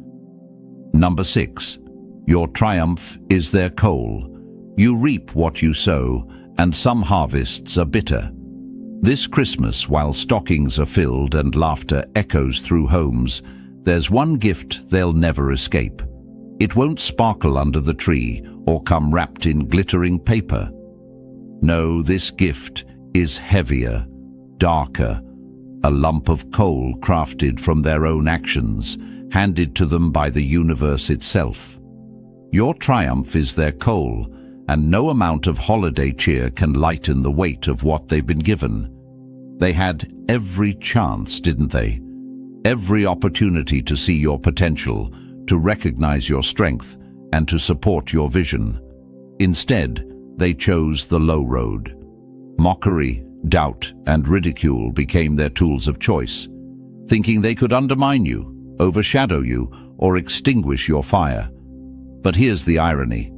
Number 6. Your triumph is their coal. You reap what you sow, and some harvests are bitter. This Christmas, while stockings are filled and laughter echoes through homes, there's one gift they'll never escape. It won't sparkle under the tree or come wrapped in glittering paper. No, this gift is heavier, darker, a lump of coal crafted from their own actions, handed to them by the universe itself. Your triumph is their coal, and no amount of holiday cheer can lighten the weight of what they've been given. They had every chance, didn't they? Every opportunity to see your potential, to recognize your strength, and to support your vision. Instead, they chose the low road. Mockery, doubt, and ridicule became their tools of choice, thinking they could undermine you, overshadow you, or extinguish your fire. But here's the irony.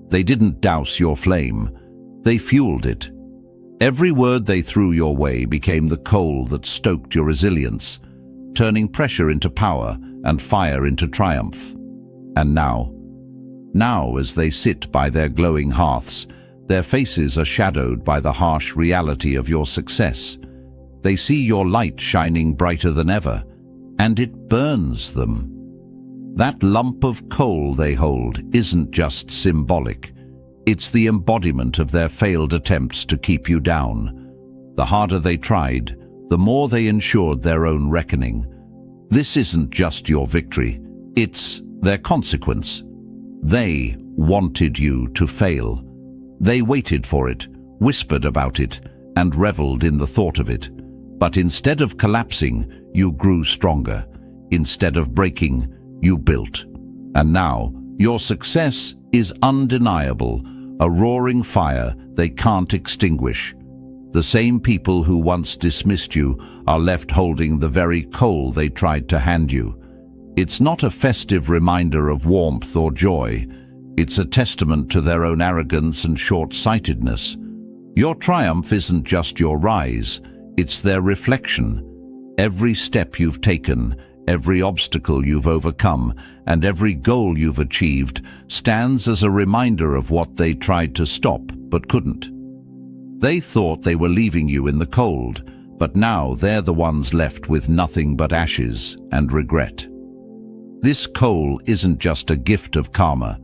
They didn't douse your flame, they fueled it. Every word they threw your way became the coal that stoked your resilience, turning pressure into power and fire into triumph. And now as they sit by their glowing hearths, their faces are shadowed by the harsh reality of your success. They see your light shining brighter than ever, and it burns them. That lump of coal they hold isn't just symbolic. It's the embodiment of their failed attempts to keep you down. The harder they tried, the more they ensured their own reckoning. This isn't just your victory, it's their consequence. They wanted you to fail. They waited for it, whispered about it, and reveled in the thought of it. But instead of collapsing, you grew stronger. Instead of breaking, you built. And now, your success is undeniable, a roaring fire they can't extinguish. The same people who once dismissed you are left holding the very coal they tried to hand you. It's not a festive reminder of warmth or joy. It's a testament to their own arrogance and short-sightedness. Your triumph isn't just your rise, it's their reflection. Every step you've taken, every obstacle you've overcome, and every goal you've achieved stands as a reminder of what they tried to stop but couldn't. They thought they were leaving you in the cold, but now they're the ones left with nothing but ashes and regret. This coal isn't just a gift of karma,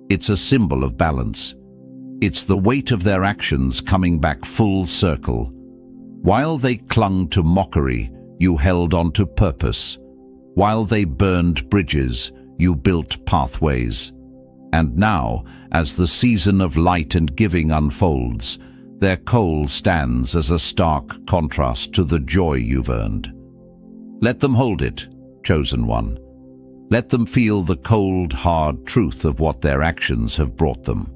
it's a symbol of balance. It's the weight of their actions coming back full circle. While they clung to mockery, you held on to purpose. While they burned bridges, you built pathways. And now, as the season of light and giving unfolds, their coal stands as a stark contrast to the joy you've earned. Let them hold it, chosen one. Let them feel the cold, hard truth of what their actions have brought them.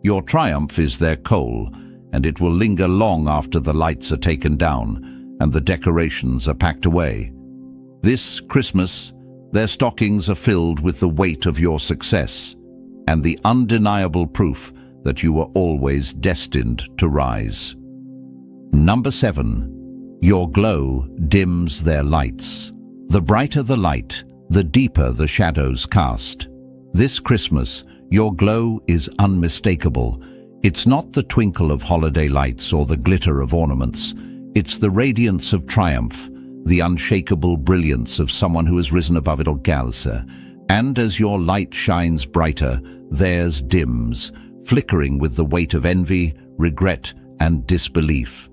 Your triumph is their coal, and it will linger long after the lights are taken down and the decorations are packed away. This Christmas, their stockings are filled with the weight of your success and the undeniable proof that you were always destined to rise. Number 7. Your glow dims their lights. The brighter the light, the deeper the shadows cast. This Christmas, your glow is unmistakable. It's not the twinkle of holiday lights or the glitter of ornaments. It's the radiance of triumph, the unshakable brilliance of someone who has risen above it all else. And as your light shines brighter, theirs dims, flickering with the weight of envy, regret, and disbelief.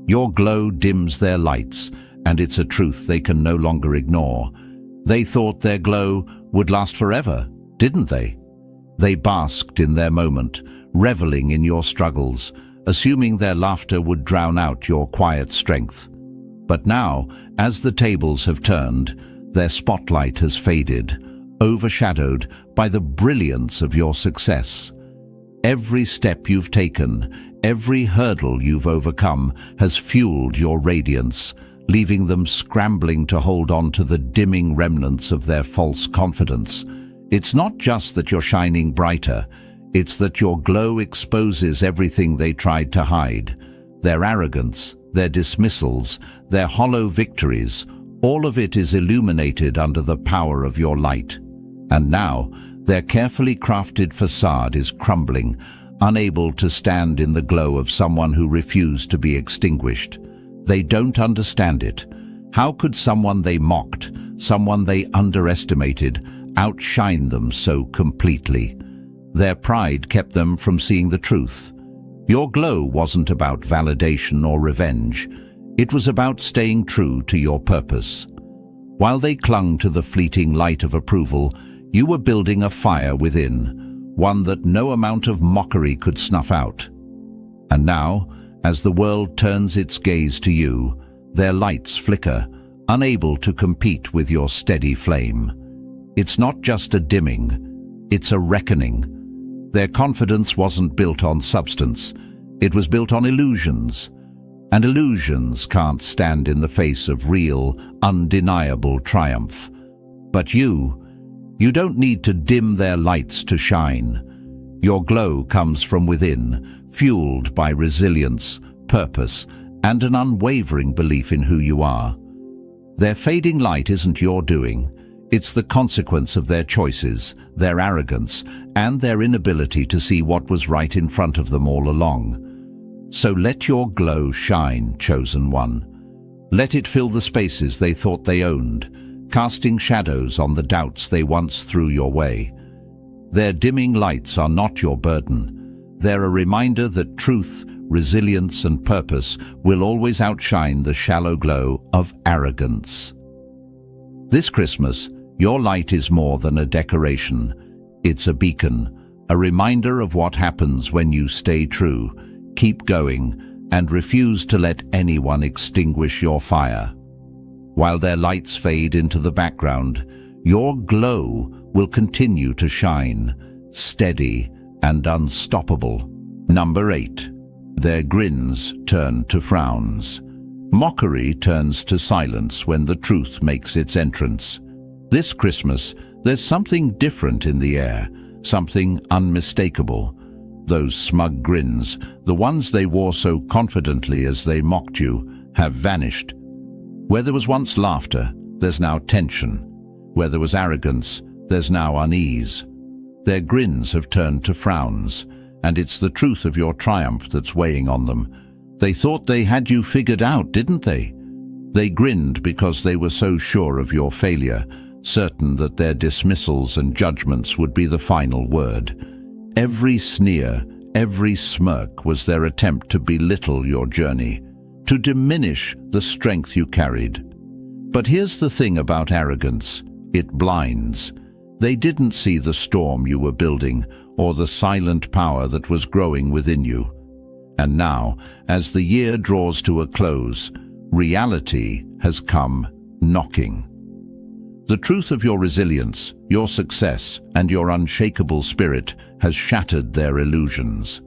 Your glow dims their lights, and it's a truth they can no longer ignore. They thought their glow would last forever, didn't they? They basked in their moment, reveling in your struggles, assuming their laughter would drown out your quiet strength. But now, as the tables have turned, their spotlight has faded, overshadowed by the brilliance of your success. Every step you've taken, every hurdle you've overcome has fueled your radiance, leaving them scrambling to hold on to the dimming remnants of their false confidence. It's not just that you're shining brighter, it's that your glow exposes everything they tried to hide. Their arrogance, their dismissals, their hollow victories, all of it is illuminated under the power of your light. And now, their carefully crafted facade is crumbling, unable to stand in the glow of someone who refused to be extinguished. They don't understand it. How could someone they mocked, someone they underestimated, outshine them so completely? Their pride kept them from seeing the truth. Your glow wasn't about validation or revenge. It was about staying true to your purpose. While they clung to the fleeting light of approval, you were building a fire within, one that no amount of mockery could snuff out. And now, as the world turns its gaze to you, their lights flicker, unable to compete with your steady flame. It's not just a dimming, it's a reckoning. Their confidence wasn't built on substance, it was built on illusions. And illusions can't stand in the face of real, undeniable triumph. But you don't need to dim their lights to shine. Your glow comes from within, fueled by resilience, purpose, and an unwavering belief in who you are. Their fading light isn't your doing. It's the consequence of their choices, their arrogance, and their inability to see what was right in front of them all along. So let your glow shine, chosen one. Let it fill the spaces they thought they owned, casting shadows on the doubts they once threw your way. Their dimming lights are not your burden. They're a reminder that truth, resilience, and purpose will always outshine the shallow glow of arrogance. This Christmas, your light is more than a decoration. It's a beacon, a reminder of what happens when you stay true, keep going, and refuse to let anyone extinguish your fire. While their lights fade into the background, your glow will continue to shine, steady and unstoppable. Number 8. Their grins turn to frowns. Mockery turns to silence when the truth makes its entrance. This Christmas, there's something different in the air, something unmistakable. Those smug grins, the ones they wore so confidently as they mocked you, have vanished. Where there was once laughter, there's now tension. Where there was arrogance, there's now unease. Their grins have turned to frowns, and it's the truth of your triumph that's weighing on them. They thought they had you figured out, didn't they? They grinned because they were so sure of your failure, certain that their dismissals and judgments would be the final word. Every sneer, every smirk was their attempt to belittle your journey, to diminish the strength you carried. But here's the thing about arrogance: it blinds. They didn't see the storm you were building or the silent power that was growing within you. And now, as the year draws to a close, reality has come knocking. The truth of your resilience, your success, and your unshakable spirit has shattered their illusions.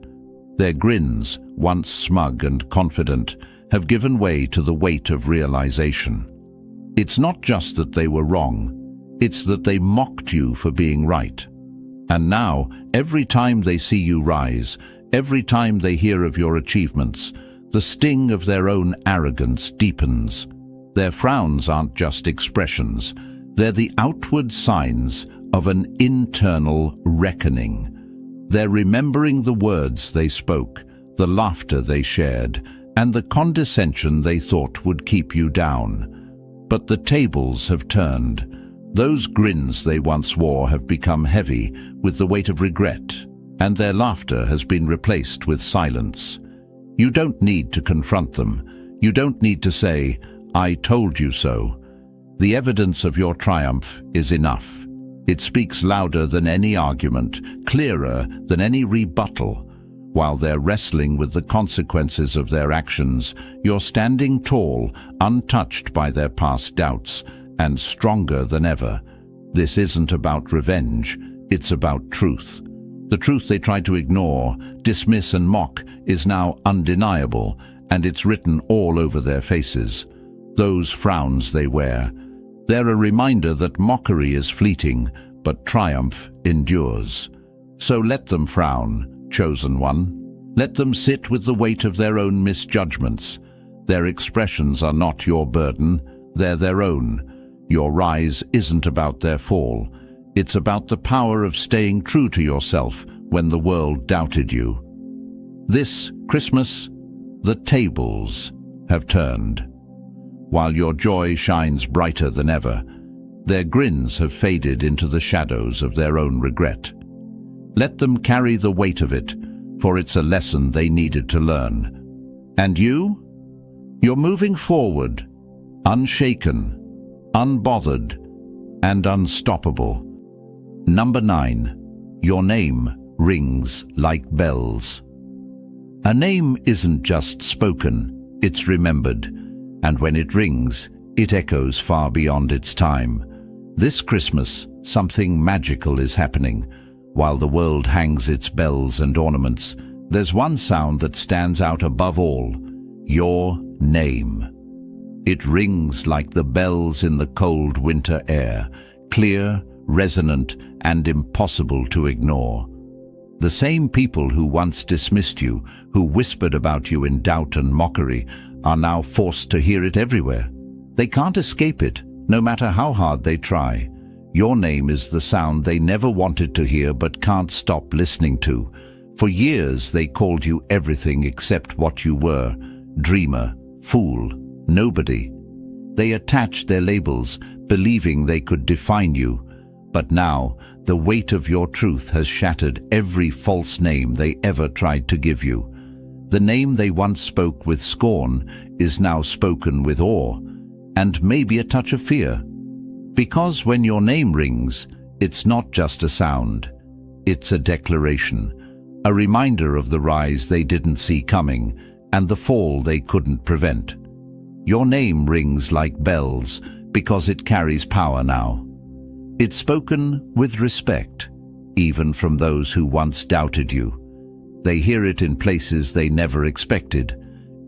Their grins, once smug and confident, have given way to the weight of realization. It's not just that they were wrong, it's that they mocked you for being right. And now, every time they see you rise, every time they hear of your achievements, the sting of their own arrogance deepens. Their frowns aren't just expressions, they're the outward signs of an internal reckoning. They're remembering the words they spoke, the laughter they shared, and the condescension they thought would keep you down. But the tables have turned. Those grins they once wore have become heavy with the weight of regret, and their laughter has been replaced with silence. You don't need to confront them. You don't need to say, "I told you so." The evidence of your triumph is enough. It speaks louder than any argument, clearer than any rebuttal. While they're wrestling with the consequences of their actions, you're standing tall, untouched by their past doubts, and stronger than ever. This isn't about revenge, it's about truth. The truth they tried to ignore, dismiss and mock is now undeniable, and it's written all over their faces. Those frowns they wear, they're a reminder that mockery is fleeting, but triumph endures. So let them frown, chosen one. Let them sit with the weight of their own misjudgments. Their expressions are not your burden, they're their own. Your rise isn't about their fall. It's about the power of staying true to yourself when the world doubted you. This Christmas, the tables have turned. While your joy shines brighter than ever, their grins have faded into the shadows of their own regret. Let them carry the weight of it, for it's a lesson they needed to learn. And you? You're moving forward, unshaken, unbothered, and unstoppable. Number 9. Your name rings like bells. A name isn't just spoken, it's remembered, and when it rings, it echoes far beyond its time. This Christmas, something magical is happening. While the world hangs its bells and ornaments, there's one sound that stands out above all: your name. It rings like the bells in the cold winter air, clear, resonant, and impossible to ignore. The same people who once dismissed you, who whispered about you in doubt and mockery, are now forced to hear it everywhere. They can't escape it, no matter how hard they try. Your name is the sound they never wanted to hear but can't stop listening to. For years they called you everything except what you were: dreamer, fool, nobody. They attached their labels, believing they could define you. But now, the weight of your truth has shattered every false name they ever tried to give you. The name they once spoke with scorn is now spoken with awe, and maybe a touch of fear. Because when your name rings, it's not just a sound, it's a declaration, a reminder of the rise they didn't see coming and the fall they couldn't prevent. Your name rings like bells because it carries power now. It's spoken with respect, even from those who once doubted you. They hear it in places they never expected,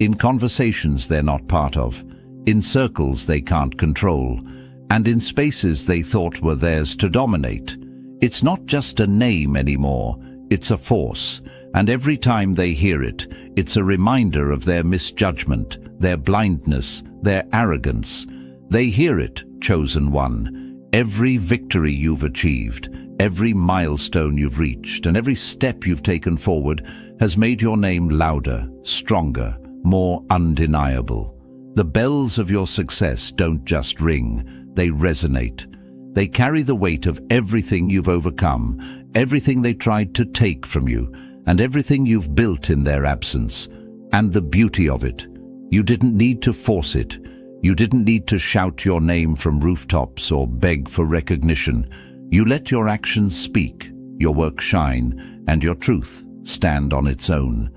in conversations they're not part of, in circles they can't control, and in spaces they thought were theirs to dominate. It's not just a name anymore, it's a force, and every time they hear it, it's a reminder of their misjudgment, their blindness, their arrogance. They hear it, chosen one. Every victory you've achieved, every milestone you've reached, and every step you've taken forward has made your name louder, stronger, more undeniable. The bells of your success don't just ring, they resonate. They carry the weight of everything you've overcome, everything they tried to take from you, and everything you've built in their absence. And the beauty of it, you didn't need to force it. You didn't need to shout your name from rooftops or beg for recognition. You let your actions speak, your work shine, and your truth stand on its own.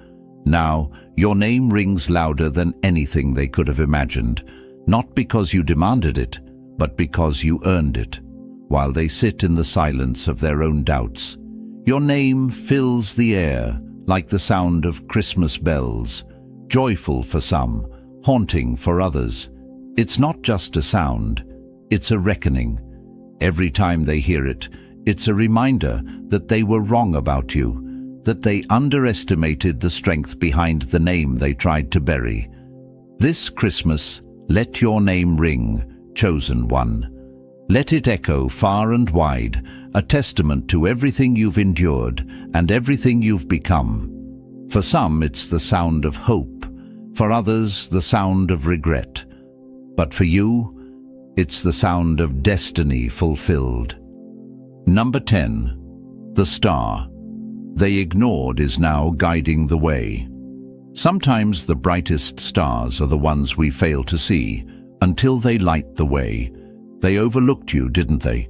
Now, your name rings louder than anything they could have imagined, not because you demanded it, but because you earned it. While they sit in the silence of their own doubts, your name fills the air like the sound of Christmas bells, joyful for some, haunting for others. It's not just a sound, it's a reckoning. Every time they hear it, it's a reminder that they were wrong about you, that they underestimated the strength behind the name they tried to bury. This Christmas, let your name ring, chosen one. Let it echo far and wide, a testament to everything you've endured and everything you've become. For some, it's the sound of hope. For others, the sound of regret. But for you, it's the sound of destiny fulfilled. Number 10. The star they ignored is now guiding the way. Sometimes the brightest stars are the ones we fail to see until they light the way. They overlooked you, didn't they?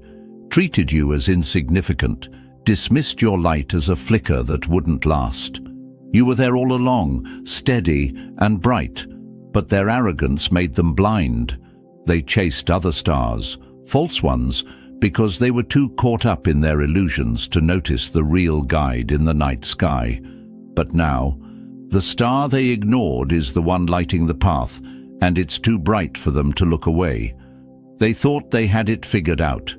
treated you as insignificant, dismissed your light as a flicker that wouldn't last. You were there all along, steady and bright, but their arrogance made them blind. They chased other stars, false ones, because they were too caught up in their illusions to notice the real guide in the night sky. But now, the star they ignored is the one lighting the path, and it's too bright for them to look away. They thought they had it figured out.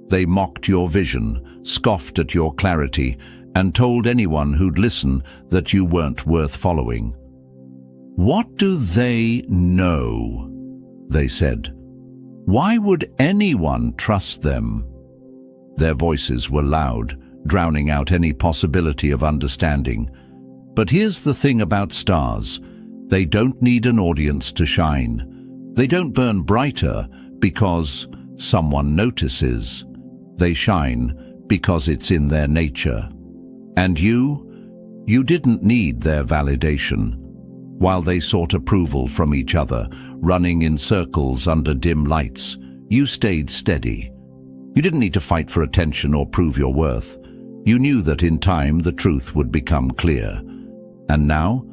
They mocked your vision, scoffed at your clarity, and told anyone who'd listen that you weren't worth following. "What do they know?" they said. "Why would anyone trust them?" Their voices were loud, drowning out any possibility of understanding. But here's the thing about stars. They don't need an audience to shine. They don't burn brighter because someone notices. They shine because it's in their nature. And you didn't need their validation. While they sought approval from each other, running in circles under dim lights, you stayed steady. You didn't need to fight for attention or prove your worth. You knew that in time the truth would become clear. And now,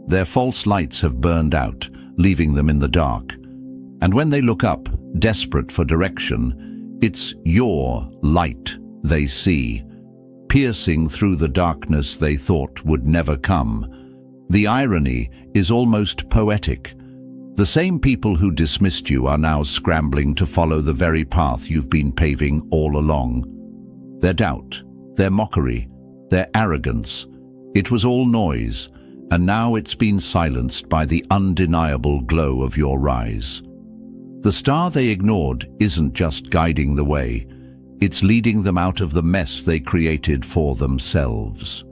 their false lights have burned out, leaving them in the dark. And when they look up, desperate for direction, it's your light they see, piercing through the darkness they thought would never come. The irony is almost poetic. The same people who dismissed you are now scrambling to follow the very path you've been paving all along. Their doubt, their mockery, their arrogance, it was all noise, and now it's been silenced by the undeniable glow of your rise. The star they ignored isn't just guiding the way, it's leading them out of the mess they created for themselves.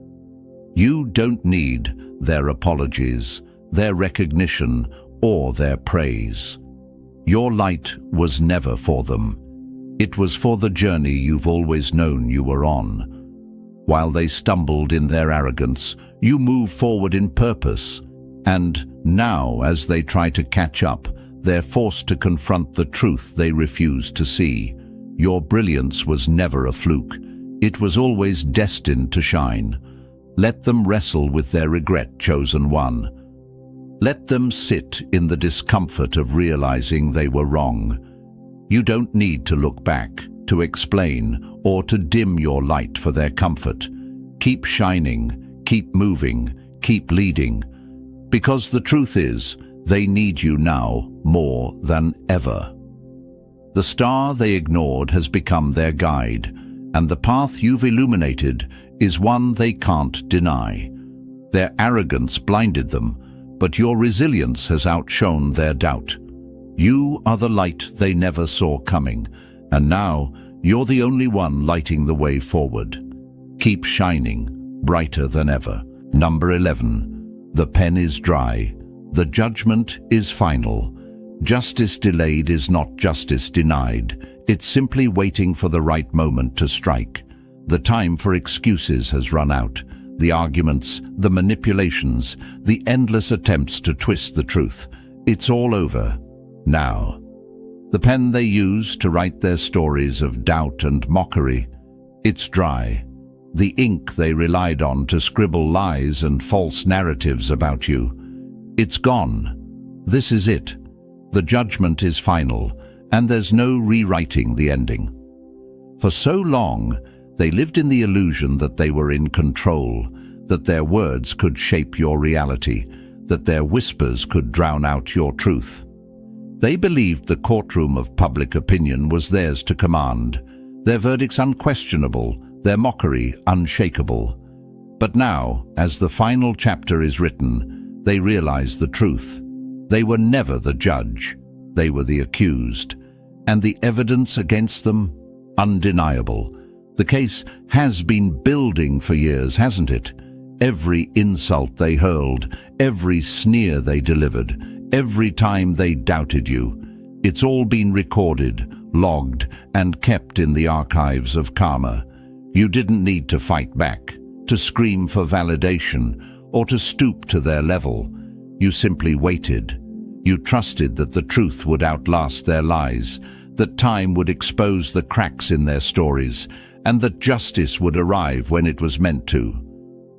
You don't need their apologies, their recognition, or their praise. Your light was never for them. It was for the journey you've always known you were on. While they stumbled in their arrogance, you moved forward in purpose. And now, as they try to catch up, they're forced to confront the truth they refuse to see. Your brilliance was never a fluke. It was always destined to shine. Let them wrestle with their regret, chosen one. Let them sit in the discomfort of realizing they were wrong. You don't need to look back, to explain, or to dim your light for their comfort. Keep shining, keep moving, keep leading. Because the truth is, they need you now more than ever. The star they ignored has become their guide, and the path you've illuminated is one they can't deny. Their arrogance blinded them, but your resilience has outshone their doubt. You are the light they never saw coming, and now you're the only one lighting the way forward. Keep shining, brighter than ever. Number 11. The pen is dry. The judgment is final. Justice delayed is not justice denied. It's simply waiting for the right moment to strike. The time for excuses has run out. The arguments, the manipulations, the endless attempts to twist the truth. It's all over. Now. The pen they use to write their stories of doubt and mockery, it's dry. The ink they relied on to scribble lies and false narratives about you, it's gone. This is it. The judgment is final, and there's no rewriting the ending. For so long, they lived in the illusion that they were in control, that their words could shape your reality, that their whispers could drown out your truth. They believed the courtroom of public opinion was theirs to command, their verdicts unquestionable, their mockery unshakable. But now, as the final chapter is written, they realize the truth. They were never the judge, they were the accused, and the evidence against them, undeniable. The case has been building for years, hasn't it? Every insult they hurled, every sneer they delivered, every time they doubted you, it's all been recorded, logged, and kept in the archives of karma. You didn't need to fight back, to scream for validation, or to stoop to their level. You simply waited. You trusted that the truth would outlast their lies, that time would expose the cracks in their stories, and that justice would arrive when it was meant to.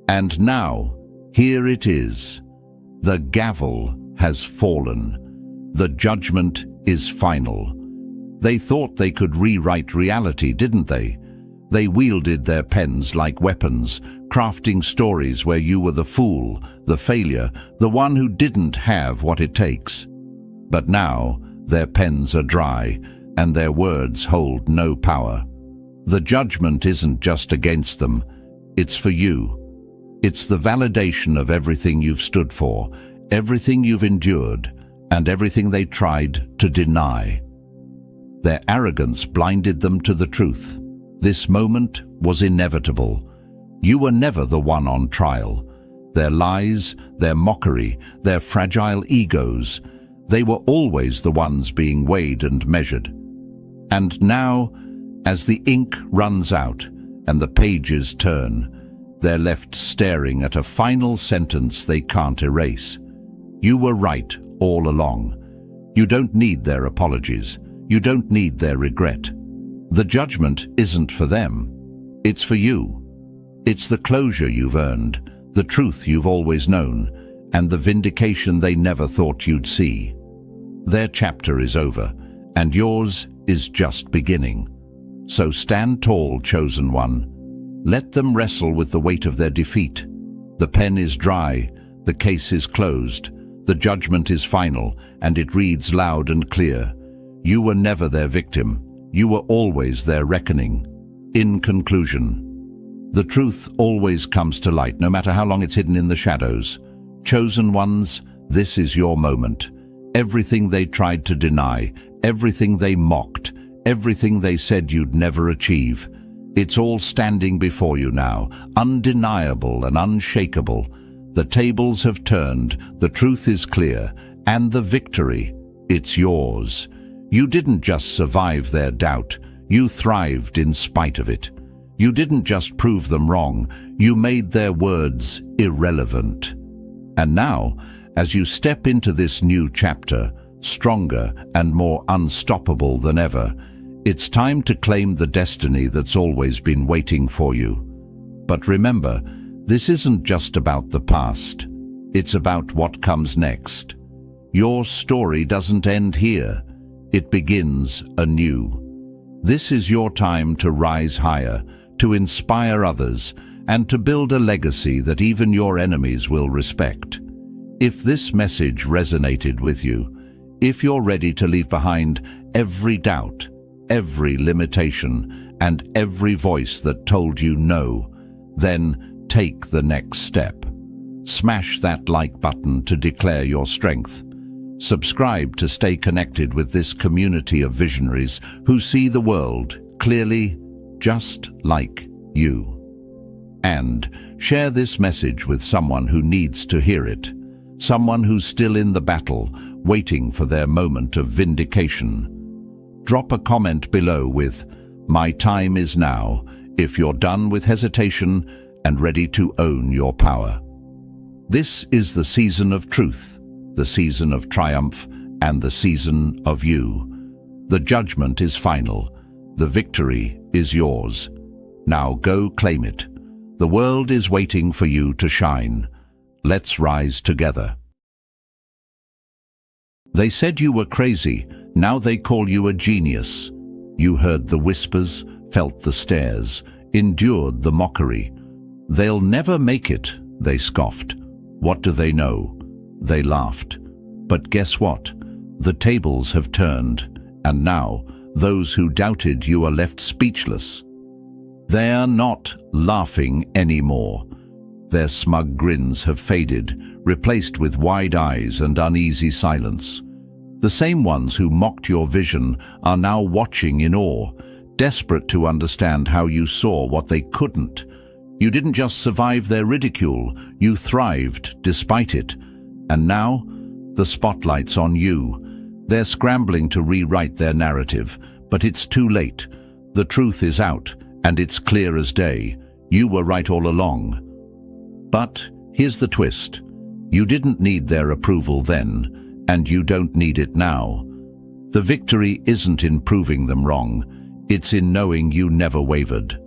And now, here it is. The gavel has fallen. The judgment is final. They thought they could rewrite reality, didn't they? They wielded their pens like weapons, crafting stories where you were the fool, the failure, the one who didn't have what it takes. But now, their pens are dry, and their words hold no power. The judgment isn't just against them, it's for you. It's the validation of everything you've stood for, everything you've endured, and everything they tried to deny. Their arrogance blinded them to the truth. This moment was inevitable. You were never the one on trial. Their lies, their mockery, their fragile egos, they were always the ones being weighed and measured. And now, as the ink runs out and the pages turn, they're left staring at a final sentence they can't erase. You were right all along. You don't need their apologies. You don't need their regret. The judgment isn't for them. It's for you. It's the closure you've earned, the truth you've always known, and the vindication they never thought you'd see. Their chapter is over, and yours is just beginning. So stand tall, chosen one. Let them wrestle with the weight of their defeat. The pen is dry, the case is closed, the judgment is final, and it reads loud and clear. You were never their victim. You were always their reckoning. In conclusion, the truth always comes to light, no matter how long it's hidden in the shadows. Chosen ones, this is your moment. Everything they tried to deny, everything they mocked, everything they said you'd never achieve, it's all standing before you now, undeniable and unshakable. The tables have turned, the truth is clear, and the victory, it's yours. You didn't just survive their doubt, you thrived in spite of it. You didn't just prove them wrong, you made their words irrelevant. And now, as you step into this new chapter, stronger and more unstoppable than ever, it's time to claim the destiny that's always been waiting for you. But remember, this isn't just about the past. It's about what comes next. Your story doesn't end here. It begins anew. This is your time to rise higher, to inspire others, and to build a legacy that even your enemies will respect. If this message resonated with you, if you're ready to leave behind every doubt, every limitation, and every voice that told you no, then take the next step. Smash that like button to declare your strength. Subscribe to stay connected with this community of visionaries who see the world clearly, just like you. And share this message with someone who needs to hear it, someone who's still in the battle, waiting for their moment of vindication. Drop a comment below with, "My time is now," if you're done with hesitation and ready to own your power. This is the season of truth, the season of triumph, and the season of you. The judgment is final. The victory is yours. Now go claim it. The world is waiting for you to shine. Let's rise together. They said you were crazy. Now they call you a genius. You heard the whispers, felt the stares, endured the mockery. They'll never make it, they scoffed. What do they know? They laughed. But guess what? The tables have turned, and now those who doubted you are left speechless. They're not laughing anymore. Their smug grins have faded, replaced with wide eyes and uneasy silence. The same ones who mocked your vision are now watching in awe, desperate to understand how you saw what they couldn't. You didn't just survive their ridicule, you thrived despite it. And now, the spotlight's on you. They're scrambling to rewrite their narrative, but it's too late. The truth is out, and it's clear as day. You were right all along. But here's the twist. You didn't need their approval then, and you don't need it now. The victory isn't in proving them wrong, it's in knowing you never wavered.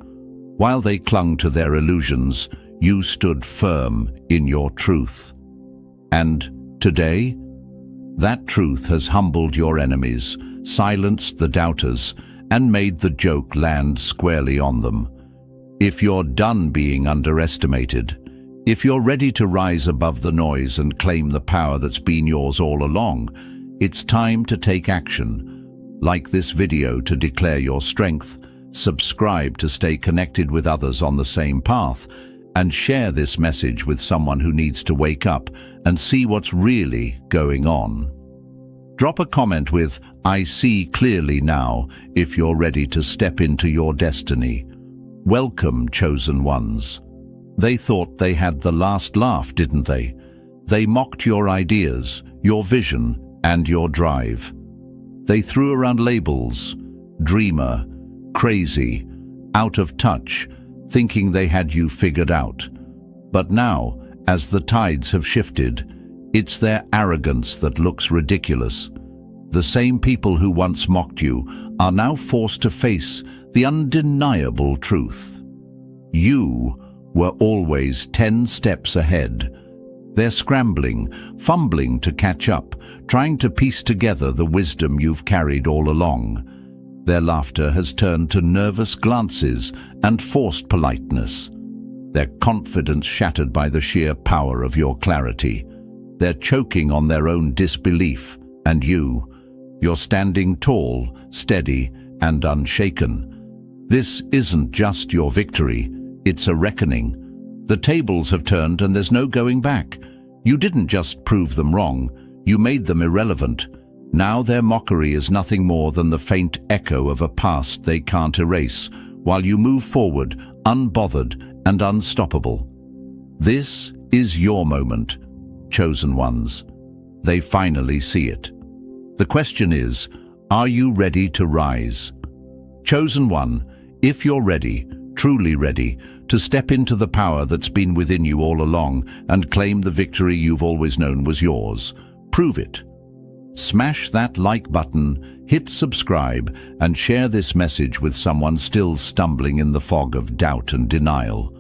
While they clung to their illusions, you stood firm in your truth. And today, that truth has humbled your enemies, silenced the doubters, and made the joke land squarely on them. If you're done being underestimated, if you're ready to rise above the noise and claim the power that's been yours all along, it's time to take action. Like this video to declare your strength, subscribe to stay connected with others on the same path, and share this message with someone who needs to wake up and see what's really going on. Drop a comment with "I see clearly now" if you're ready to step into your destiny. Welcome, chosen ones. They thought they had the last laugh, didn't they? They mocked your ideas, your vision, and your drive. They threw around labels: dreamer, crazy, out of touch, thinking they had you figured out. But now, as the tides have shifted, it's their arrogance that looks ridiculous. The same people who once mocked you are now forced to face the undeniable truth. You were always 10 steps ahead. They're scrambling, fumbling to catch up, trying to piece together the wisdom you've carried all along. Their laughter has turned to nervous glances and forced politeness. Their confidence shattered by the sheer power of your clarity. They're choking on their own disbelief, and you're standing tall, steady, and unshaken. This isn't just your victory, it's a reckoning. The tables have turned and there's no going back. You didn't just prove them wrong, you made them irrelevant. Now their mockery is nothing more than the faint echo of a past they can't erase, while you move forward, unbothered and unstoppable. This is your moment, chosen ones. They finally see it. The question is, are you ready to rise? Chosen one, if you're ready, truly ready, to step into the power that's been within you all along and claim the victory you've always known was yours, prove it. Smash that like button, hit subscribe, and share this message with someone still stumbling in the fog of doubt and denial.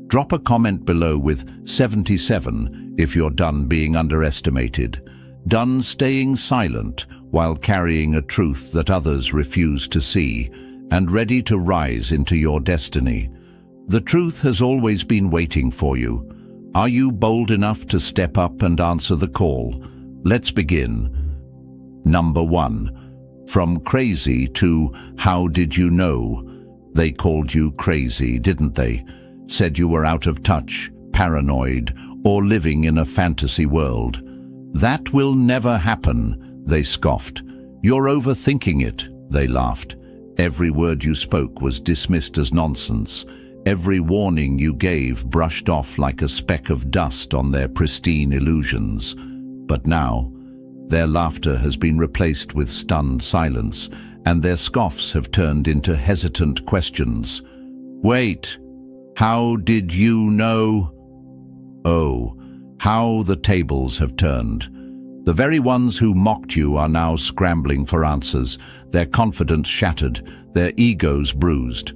Drop a comment below with 77 if you're done being underestimated, done staying silent while carrying a truth that others refuse to see, and ready to rise into your destiny. The truth has always been waiting for you. Are you bold enough to step up and answer the call? Let's begin. Number 1. From crazy to how did you know? They called you crazy, didn't they? Said you were out of touch, paranoid, or living in a fantasy world. That will never happen, they scoffed. You're overthinking it, they laughed. Every word you spoke was dismissed as nonsense. Every warning you gave brushed off like a speck of dust on their pristine illusions. But now, their laughter has been replaced with stunned silence, and their scoffs have turned into hesitant questions. Wait, how did you know? Oh, how the tables have turned. The very ones who mocked you are now scrambling for answers, their confidence shattered, their egos bruised.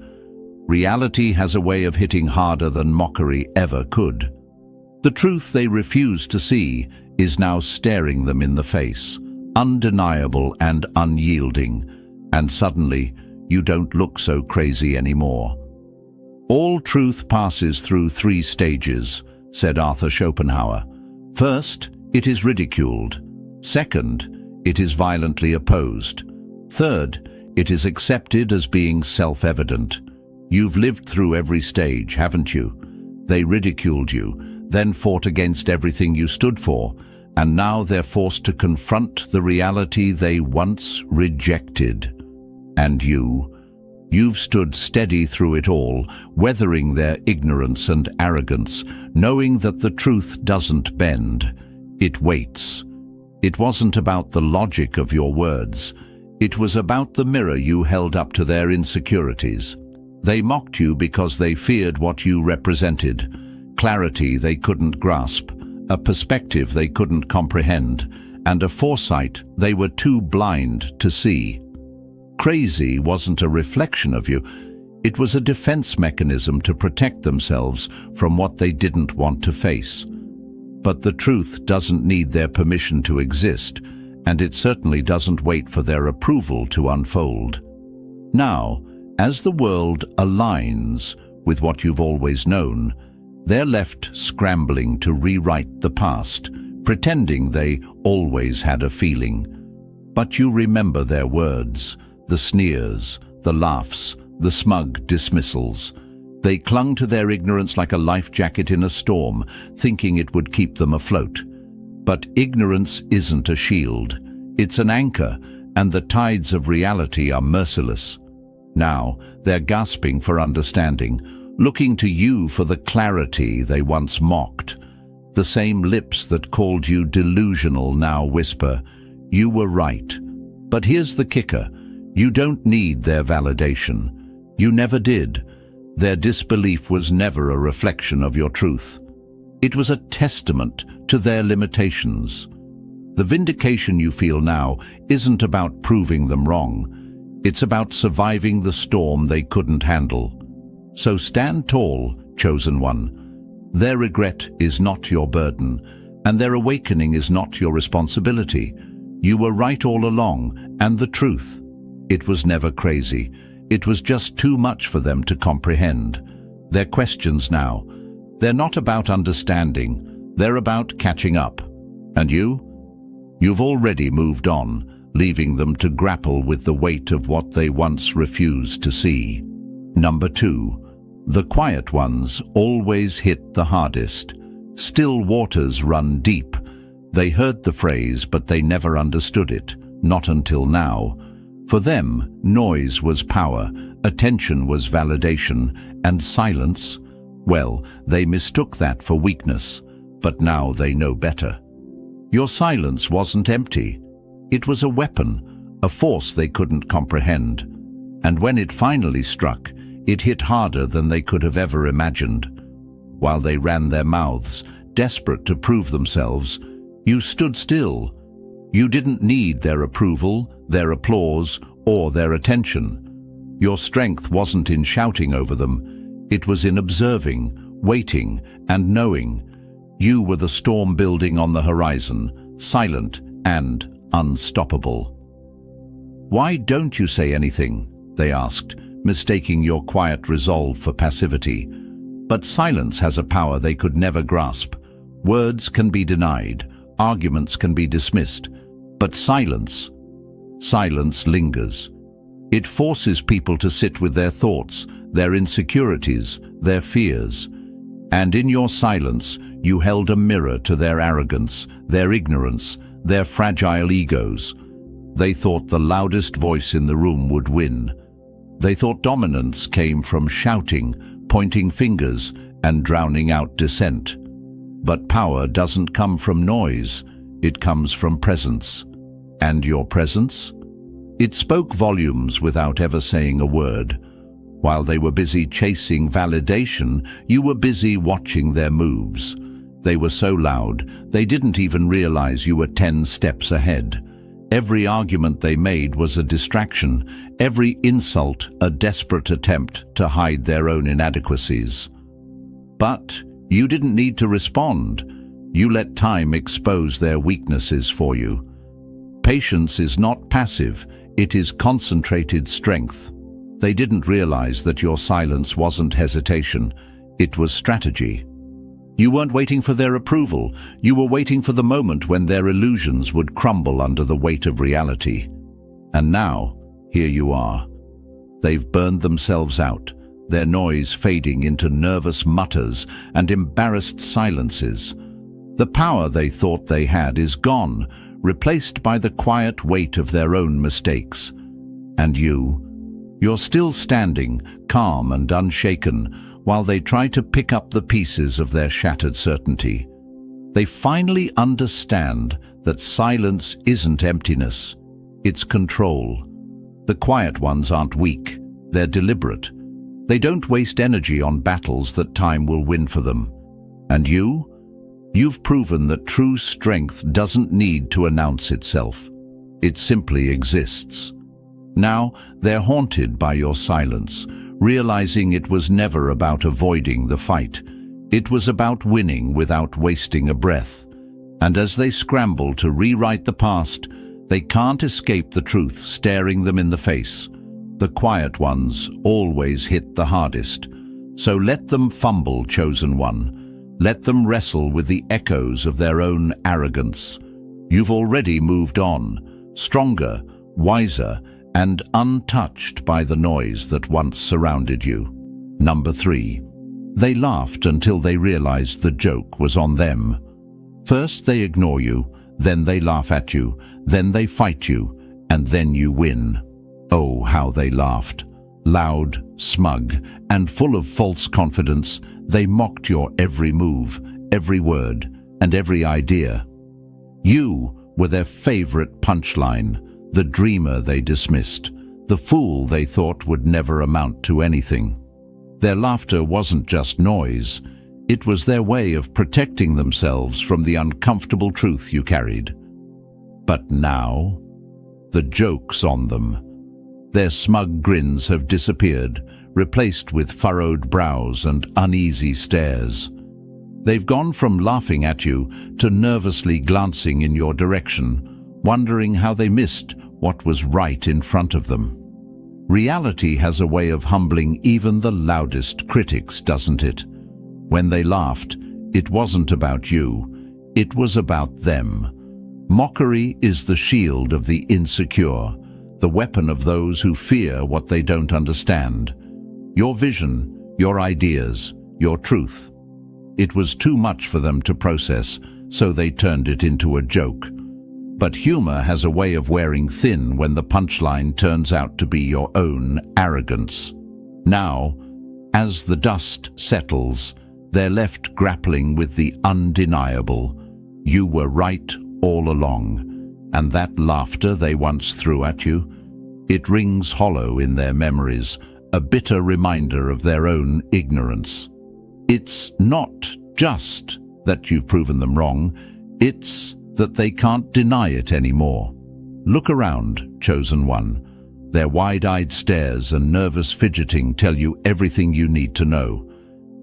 Reality has a way of hitting harder than mockery ever could. The truth they refuse to see is now staring them in the face, undeniable and unyielding, and suddenly you don't look so crazy anymore. All truth passes through 3 stages, said Arthur Schopenhauer. First, it is ridiculed. Second, it is violently opposed. Third, it is accepted as being self-evident. You've lived through every stage, haven't you? They ridiculed you, then fought against everything you stood for, and now they're forced to confront the reality they once rejected. And you've stood steady through it all, weathering their ignorance and arrogance, knowing that the truth doesn't bend. It waits. It wasn't about the logic of your words. It was about the mirror you held up to their insecurities. They mocked you because they feared what you represented, clarity they couldn't grasp, a perspective they couldn't comprehend, and a foresight they were too blind to see. Crazy wasn't a reflection of you, it was a defense mechanism to protect themselves from what they didn't want to face. But the truth doesn't need their permission to exist, and it certainly doesn't wait for their approval to unfold. Now, as the world aligns with what you've always known, they're left scrambling to rewrite the past, pretending they always had a feeling. But you remember their words, the sneers, the laughs, the smug dismissals. They clung to their ignorance like a life jacket in a storm, thinking it would keep them afloat. But ignorance isn't a shield. It's an anchor, and the tides of reality are merciless. Now, they're gasping for understanding, looking to you for the clarity they once mocked. The same lips that called you delusional now whisper, "You were right." But here's the kicker. You don't need their validation. You never did. Their disbelief was never a reflection of your truth. It was a testament to their limitations. The vindication you feel now isn't about proving them wrong. It's about surviving the storm they couldn't handle. So stand tall, chosen one. Their regret is not your burden, and their awakening is not your responsibility. You were right all along, and the truth. It was never crazy. It was just too much for them to comprehend. Their questions now, they're not about understanding, they're about catching up. And you? You've already moved on, leaving them to grapple with the weight of what they once refused to see. Number 2. The quiet ones always hit the hardest. Still waters run deep. They heard the phrase, but they never understood it, not until now. For them, noise was power, attention was validation, and silence, well, they mistook that for weakness, but now they know better. Your silence wasn't empty. It was a weapon, a force they couldn't comprehend. And when it finally struck, it hit harder than they could have ever imagined. While they ran their mouths, desperate to prove themselves, you stood still. You didn't need their approval, their applause, or their attention. Your strength wasn't in shouting over them. It was in observing, waiting, and knowing. You were the storm building on the horizon, silent and unstoppable. "Why don't you say anything?" they asked, mistaking your quiet resolve for passivity. But silence has a power they could never grasp. Words can be denied, arguments can be dismissed, but silence lingers. It forces people to sit with their thoughts, their insecurities, their fears. And in your silence, you held a mirror to their arrogance, their ignorance, their fragile egos. They thought the loudest voice in the room would win. They thought dominance came from shouting, pointing fingers, and drowning out dissent. But power doesn't come from noise, it comes from presence. And your presence? It spoke volumes without ever saying a word. While they were busy chasing validation, you were busy watching their moves. They were so loud, they didn't even realize you were 10 steps ahead. Every argument they made was a distraction, every insult a desperate attempt to hide their own inadequacies. But you didn't need to respond. You let time expose their weaknesses for you. Patience is not passive, it is concentrated strength. They didn't realize that your silence wasn't hesitation, it was strategy. You weren't waiting for their approval, you were waiting for the moment when their illusions would crumble under the weight of reality. And now, here you are. They've burned themselves out, their noise fading into nervous mutters and embarrassed silences. The power they thought they had is gone, replaced by the quiet weight of their own mistakes. And you're still standing, calm and unshaken, while they try to pick up the pieces of their shattered certainty. They finally understand that silence isn't emptiness, it's control. The quiet ones aren't weak, they're deliberate. They don't waste energy on battles that time will win for them. And You've proven that true strength doesn't need to announce itself. It simply exists. Now they're haunted by your silence, realizing it was never about avoiding the fight. It was about winning without wasting a breath. And as they scramble to rewrite the past, they can't escape the truth staring them in the face. The quiet ones always hit the hardest. So let them fumble, chosen one. Let them wrestle with the echoes of their own arrogance. You've already moved on, stronger, wiser, and untouched by the noise that once surrounded you. Number 3. They laughed until they realized the joke was on them. First they ignore you, then they laugh at you, then they fight you, and then you win. Oh, how they laughed. Loud, smug, and full of false confidence, they mocked your every move, every word, and every idea. You were their favorite punchline, the dreamer they dismissed, the fool they thought would never amount to anything. Their laughter wasn't just noise, it was their way of protecting themselves from the uncomfortable truth you carried. But now, the joke's on them. Their smug grins have disappeared, replaced with furrowed brows and uneasy stares. They've gone from laughing at you to nervously glancing in your direction, wondering how they missed what was right in front of them. Reality has a way of humbling even the loudest critics, doesn't it? When they laughed, it wasn't about you, it was about them. Mockery is the shield of the insecure, the weapon of those who fear what they don't understand. Your vision, your ideas, your truth. It was too much for them to process, so they turned it into a joke. But humor has a way of wearing thin when the punchline turns out to be your own arrogance. Now, as the dust settles, they're left grappling with the undeniable. You were right all along, and that laughter they once threw at you, it rings hollow in their memories, a bitter reminder of their own ignorance. It's not just that you've proven them wrong, it's that they can't deny it anymore. Look around, chosen one. Their wide-eyed stares and nervous fidgeting tell you everything you need to know.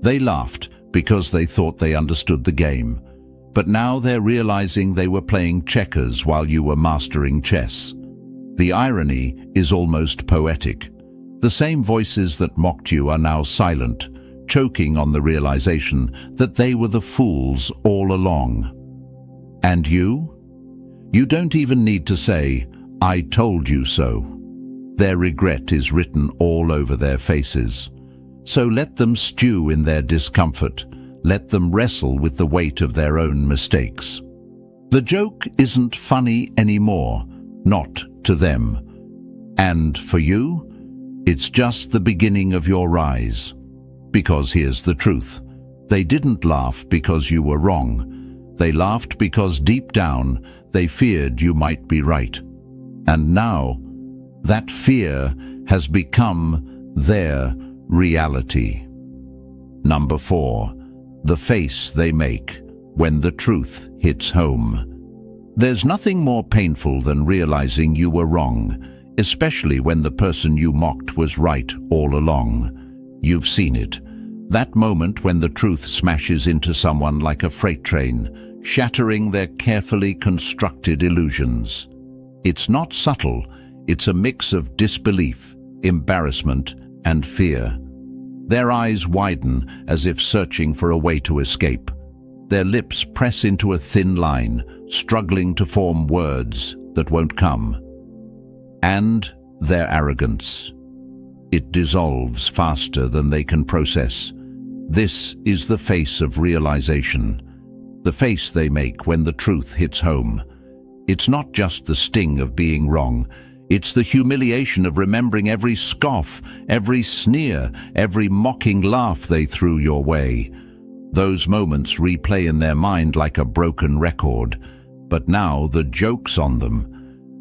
They laughed because they thought they understood the game, but now they're realizing they were playing checkers while you were mastering chess. The irony is almost poetic. The same voices that mocked you are now silent, choking on the realization that they were the fools all along. And you? You don't even need to say, "I told you so." Their regret is written all over their faces. So let them stew in their discomfort. Let them wrestle with the weight of their own mistakes. The joke isn't funny anymore, not to them. And for you, it's just the beginning of your rise. Because here's the truth. They didn't laugh because you were wrong. They laughed because deep down they feared you might be right. And now, that fear has become their reality. Number 4. The face they make when the truth hits home. There's nothing more painful than realizing you were wrong, especially when the person you mocked was right all along. You've seen it. That moment when the truth smashes into someone like a freight train, shattering their carefully constructed illusions. It's not subtle, it's a mix of disbelief, embarrassment, and fear. Their eyes widen as if searching for a way to escape. Their lips press into a thin line, struggling to form words that won't come. And their arrogance. It dissolves faster than they can process. This is the face of realization. The face they make when the truth hits home. It's not just the sting of being wrong. It's the humiliation of remembering every scoff, every sneer, every mocking laugh they threw your way. Those moments replay in their mind like a broken record. But now the joke's on them.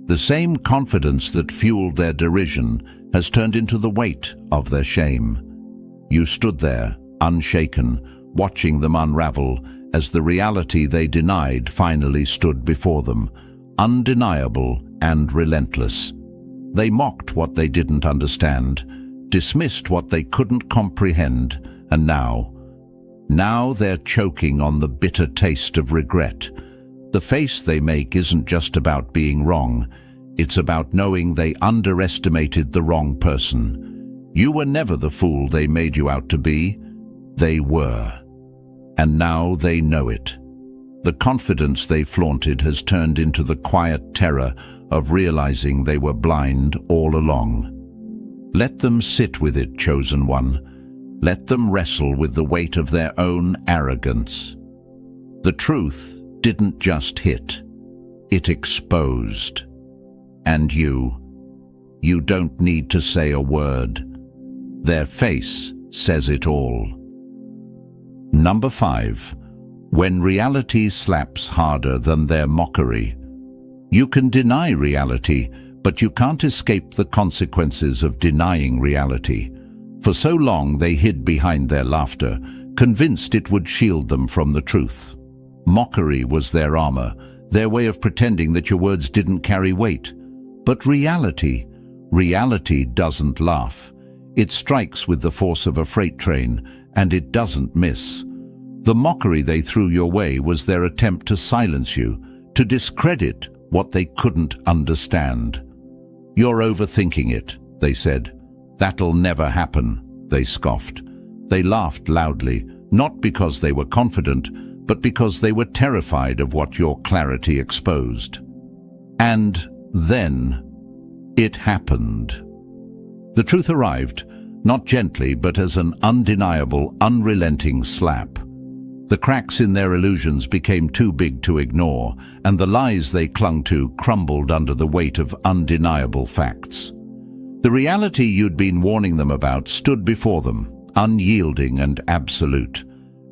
The same confidence that fueled their derision has turned into the weight of their shame. You stood there, unshaken, watching them unravel, as the reality they denied finally stood before them, undeniable and relentless. They mocked what they didn't understand, dismissed what they couldn't comprehend, and now they're choking on the bitter taste of regret. The face they make isn't just about being wrong, it's about knowing they underestimated the wrong person. You were never the fool they made you out to be. They were. And now they know it. The confidence they flaunted has turned into the quiet terror of realizing they were blind all along. Let them sit with it, chosen one. Let them wrestle with the weight of their own arrogance. The truth didn't just hit, it exposed. And you don't need to say a word. Their face says it all. Number 5. When reality slaps harder than their mockery. You can deny reality, but you can't escape the consequences of denying reality. For so long they hid behind their laughter, convinced it would shield them from the truth. Mockery was their armor, their way of pretending that your words didn't carry weight. But reality doesn't laugh. It strikes with the force of a freight train, and it doesn't miss. The mockery they threw your way was their attempt to silence you, to discredit what they couldn't understand. You're overthinking it, they said. That'll never happen, they scoffed. They laughed loudly, not because they were confident, but because they were terrified of what your clarity exposed. And then it happened. The truth arrived, not gently, but as an undeniable, unrelenting slap. The cracks in their illusions became too big to ignore, and the lies they clung to crumbled under the weight of undeniable facts. The reality you'd been warning them about stood before them, unyielding and absolute.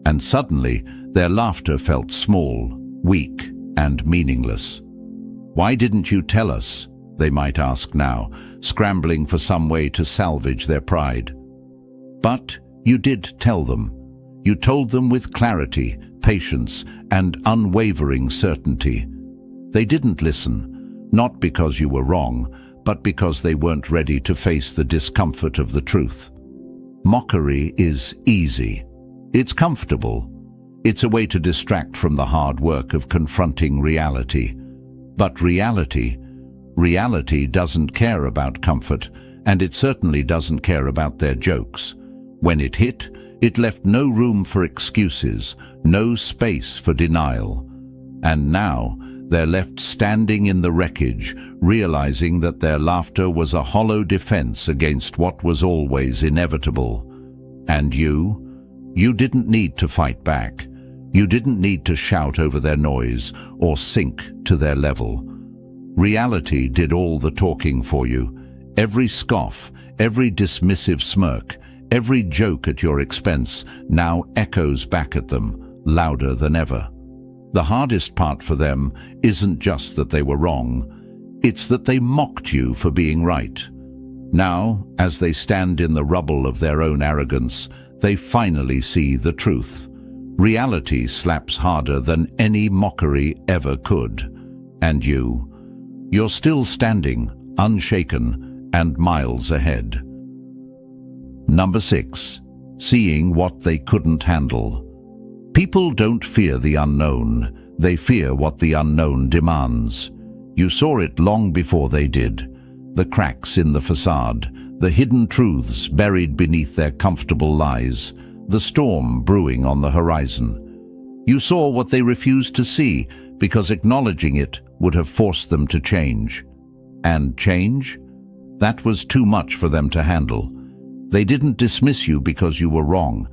And suddenly, their laughter felt small, weak, and meaningless. Why didn't you tell us? They might ask now, scrambling for some way to salvage their pride. But you did tell them. You told them with clarity, patience, and unwavering certainty. They didn't listen, not because you were wrong, but because they weren't ready to face the discomfort of the truth. Mockery is easy. It's comfortable. It's a way to distract from the hard work of confronting reality. But reality doesn't care about comfort, and it certainly doesn't care about their jokes. When it hit, it left no room for excuses, no space for denial. And now, they're left standing in the wreckage, realizing that their laughter was a hollow defense against what was always inevitable. And you didn't need to fight back. You didn't need to shout over their noise or sink to their level. Reality did all the talking for you. Every scoff, every dismissive smirk, every joke at your expense now echoes back at them, louder than ever. The hardest part for them isn't just that they were wrong, it's that they mocked you for being right. Now, as they stand in the rubble of their own arrogance, they finally see the truth. Reality slaps harder than any mockery ever could. And you're still standing, unshaken, and miles ahead. Number 6. Seeing what they couldn't handle. People don't fear the unknown, they fear what the unknown demands. You saw it long before they did. The cracks in the facade, the hidden truths buried beneath their comfortable lies, the storm brewing on the horizon. You saw what they refused to see because acknowledging it would have forced them to change. And change? That was too much for them to handle. They didn't dismiss you because you were wrong.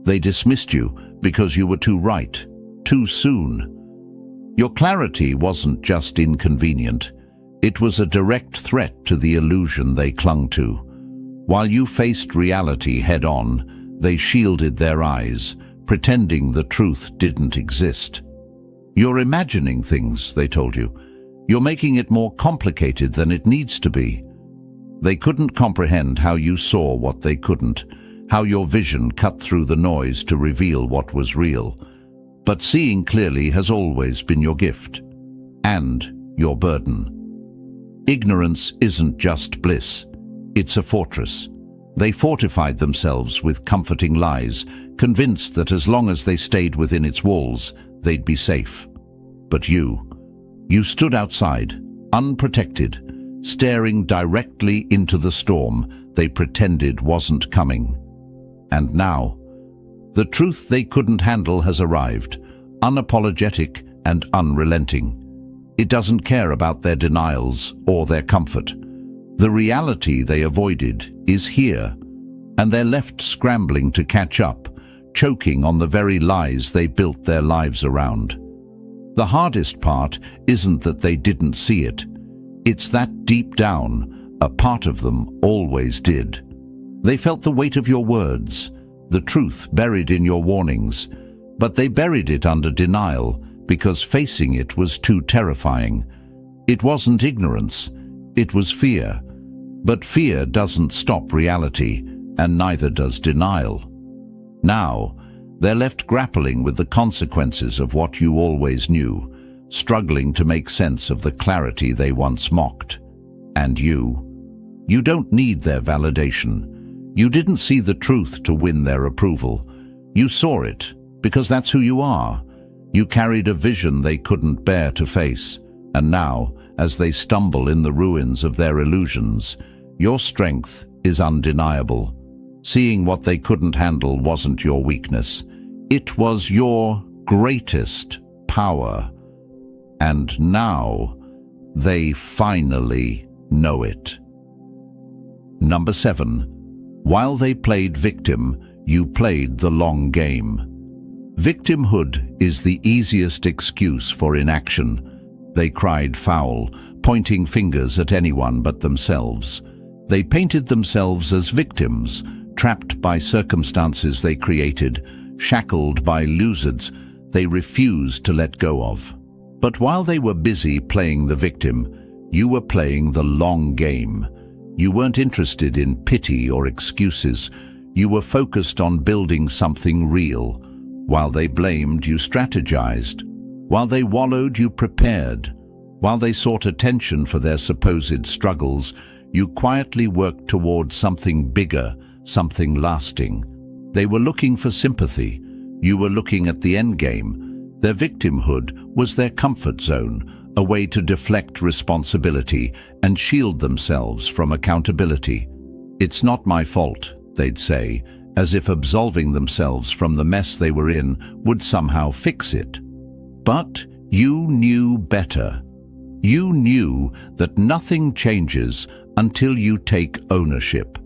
They dismissed you because you were too right, too soon. Your clarity wasn't just inconvenient. It was a direct threat to the illusion they clung to. While you faced reality head-on, they shielded their eyes, pretending the truth didn't exist. You're imagining things, they told you. You're making it more complicated than it needs to be. They couldn't comprehend how you saw what they couldn't, how your vision cut through the noise to reveal what was real. But seeing clearly has always been your gift and your burden. Ignorance isn't just bliss, it's a fortress. They fortified themselves with comforting lies, convinced that as long as they stayed within its walls, they'd be safe. But you stood outside, unprotected, staring directly into the storm they pretended wasn't coming. And now, the truth they couldn't handle has arrived, unapologetic and unrelenting. It doesn't care about their denials or their comfort. The reality they avoided is here, and they're left scrambling to catch up, choking on the very lies they built their lives around. The hardest part isn't that they didn't see it. It's that deep down, a part of them always did. They felt the weight of your words, the truth buried in your warnings, but they buried it under denial because facing it was too terrifying. It wasn't ignorance, it was fear. But fear doesn't stop reality, and neither does denial. Now, they're left grappling with the consequences of what you always knew, struggling to make sense of the clarity they once mocked. And you don't need their validation. You didn't see the truth to win their approval. You saw it, because that's who you are. You carried a vision they couldn't bear to face, and now, as they stumble in the ruins of their illusions, your strength is undeniable. Seeing what they couldn't handle wasn't your weakness. It was your greatest power. And now, they finally know it. Number 7. While they played victim, you played the long game. Victimhood is the easiest excuse for inaction. They cried foul, pointing fingers at anyone but themselves. They painted themselves as victims, trapped by circumstances they created, shackled by illusions they refused to let go of. But while they were busy playing the victim, you were playing the long game. You weren't interested in pity or excuses. You were focused on building something real. While they blamed, you strategized. While they wallowed, you prepared. While they sought attention for their supposed struggles, you quietly worked toward something bigger, something lasting. They were looking for sympathy. You were looking at the end game. Their victimhood was their comfort zone, a way to deflect responsibility and shield themselves from accountability. "It's not my fault," they'd say, as if absolving themselves from the mess they were in would somehow fix it. But you knew better. You knew that nothing changes until you take ownership.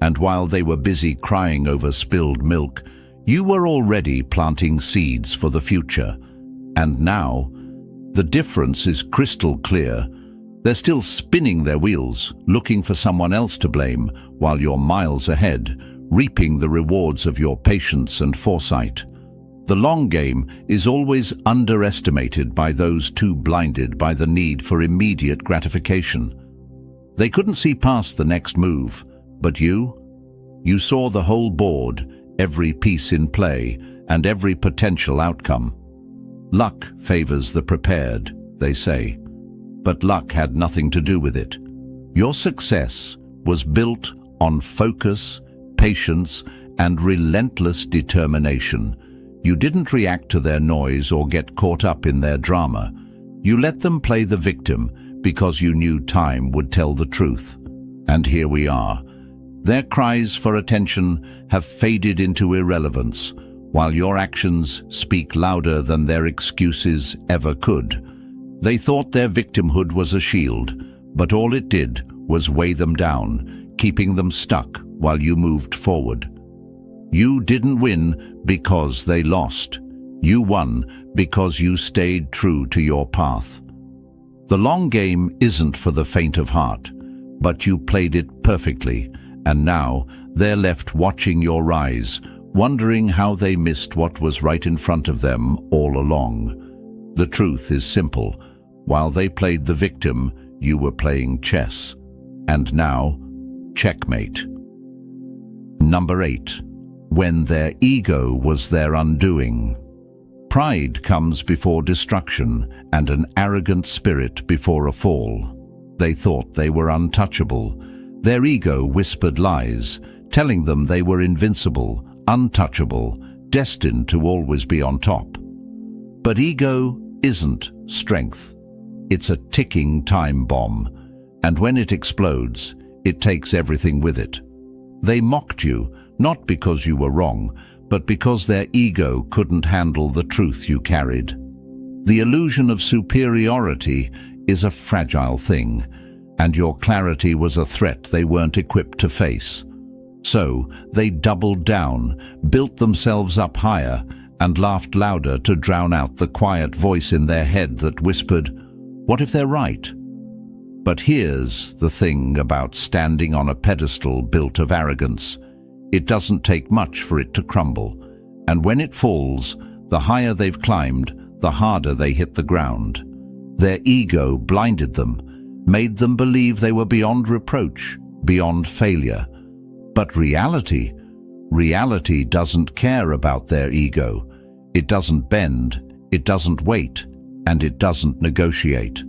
And while they were busy crying over spilled milk, you were already planting seeds for the future. And now, the difference is crystal clear. They're still spinning their wheels, looking for someone else to blame, while you're miles ahead, reaping the rewards of your patience and foresight. The long game is always underestimated by those too blinded by the need for immediate gratification. They couldn't see past the next move, but you saw the whole board, every piece in play, and every potential outcome. Luck favors the prepared, they say, but luck had nothing to do with it. Your success was built on focus, patience, and relentless determination. You didn't react to their noise or get caught up in their drama. You let them play the victim because you knew time would tell the truth. And here we are. Their cries for attention have faded into irrelevance, while your actions speak louder than their excuses ever could. They thought their victimhood was a shield, but all it did was weigh them down, keeping them stuck while you moved forward. You didn't win because they lost. You won because you stayed true to your path. The long game isn't for the faint of heart, but you played it perfectly, and now they're left watching your rise, wondering how they missed what was right in front of them all along. The truth is simple. While they played the victim, you were playing chess. And now, checkmate. Number 8. When their ego was their undoing. Pride comes before destruction, and an arrogant spirit before a fall. They thought they were untouchable. Their ego whispered lies, telling them they were invincible, untouchable, destined to always be on top. But ego isn't strength. It's a ticking time bomb, and when it explodes, it takes everything with it. They mocked you, not because you were wrong, but because their ego couldn't handle the truth you carried. The illusion of superiority is a fragile thing, and your clarity was a threat they weren't equipped to face. So they doubled down, built themselves up higher, and laughed louder to drown out the quiet voice in their head that whispered, "What if they're right?" But here's the thing about standing on a pedestal built of arrogance. It doesn't take much for it to crumble, and when it falls, the higher they've climbed, the harder they hit the ground. Their ego blinded them, made them believe they were beyond reproach, beyond failure. But reality doesn't care about their ego. It doesn't bend, it doesn't wait, and it doesn't negotiate.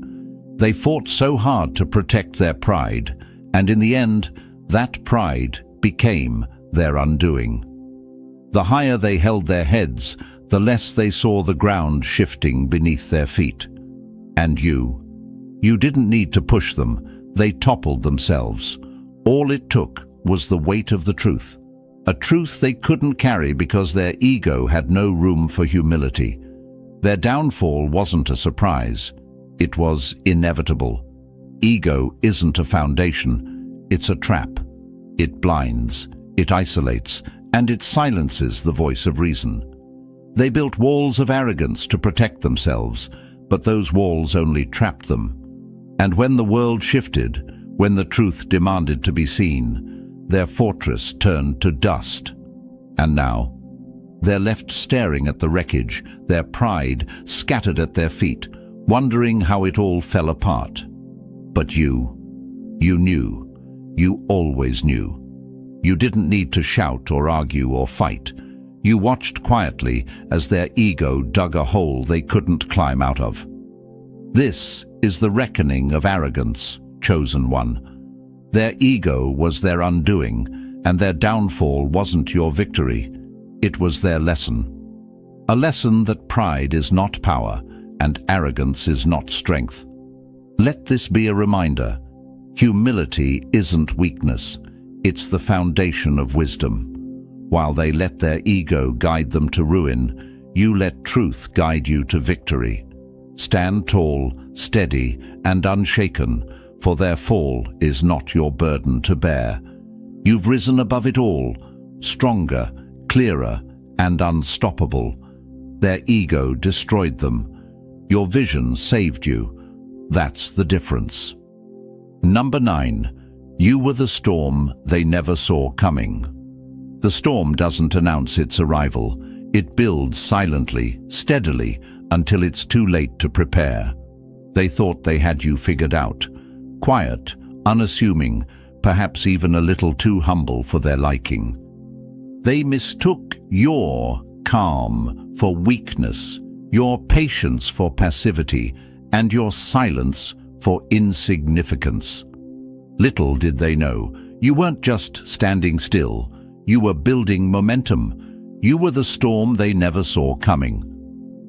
They fought so hard to protect their pride, and in the end, that pride became their undoing. The higher they held their heads, the less they saw the ground shifting beneath their feet. And you didn't need to push them, they toppled themselves. All it took was the weight of the truth, a truth they couldn't carry because their ego had no room for humility. Their downfall wasn't a surprise, it was inevitable. Ego isn't a foundation, it's a trap. It blinds, it isolates, and it silences the voice of reason. They built walls of arrogance to protect themselves, but those walls only trapped them. And when the world shifted, when the truth demanded to be seen, their fortress turned to dust. And now, they're left staring at the wreckage, their pride scattered at their feet, wondering how it all fell apart. But you knew. You always knew. You didn't need to shout or argue or fight. You watched quietly as their ego dug a hole they couldn't climb out of. This is the reckoning of arrogance, chosen one. Their ego was their undoing, and their downfall wasn't your victory. It was their lesson. A lesson that pride is not power, and arrogance is not strength. Let this be a reminder. Humility isn't weakness. It's the foundation of wisdom. While they let their ego guide them to ruin, you let truth guide you to victory. Stand tall, steady, and unshaken, for their fall is not your burden to bear. You've risen above it all, stronger, clearer, and unstoppable. Their ego destroyed them. Your vision saved you. That's the difference. Number 9. You were the storm they never saw coming. The storm doesn't announce its arrival. It builds silently, steadily, until it's too late to prepare. They thought they had you figured out. Quiet, unassuming, perhaps even a little too humble for their liking. They mistook your calm for weakness, your patience for passivity, and your silence for insignificance. Little did they know, you weren't just standing still, you were building momentum. You were the storm they never saw coming.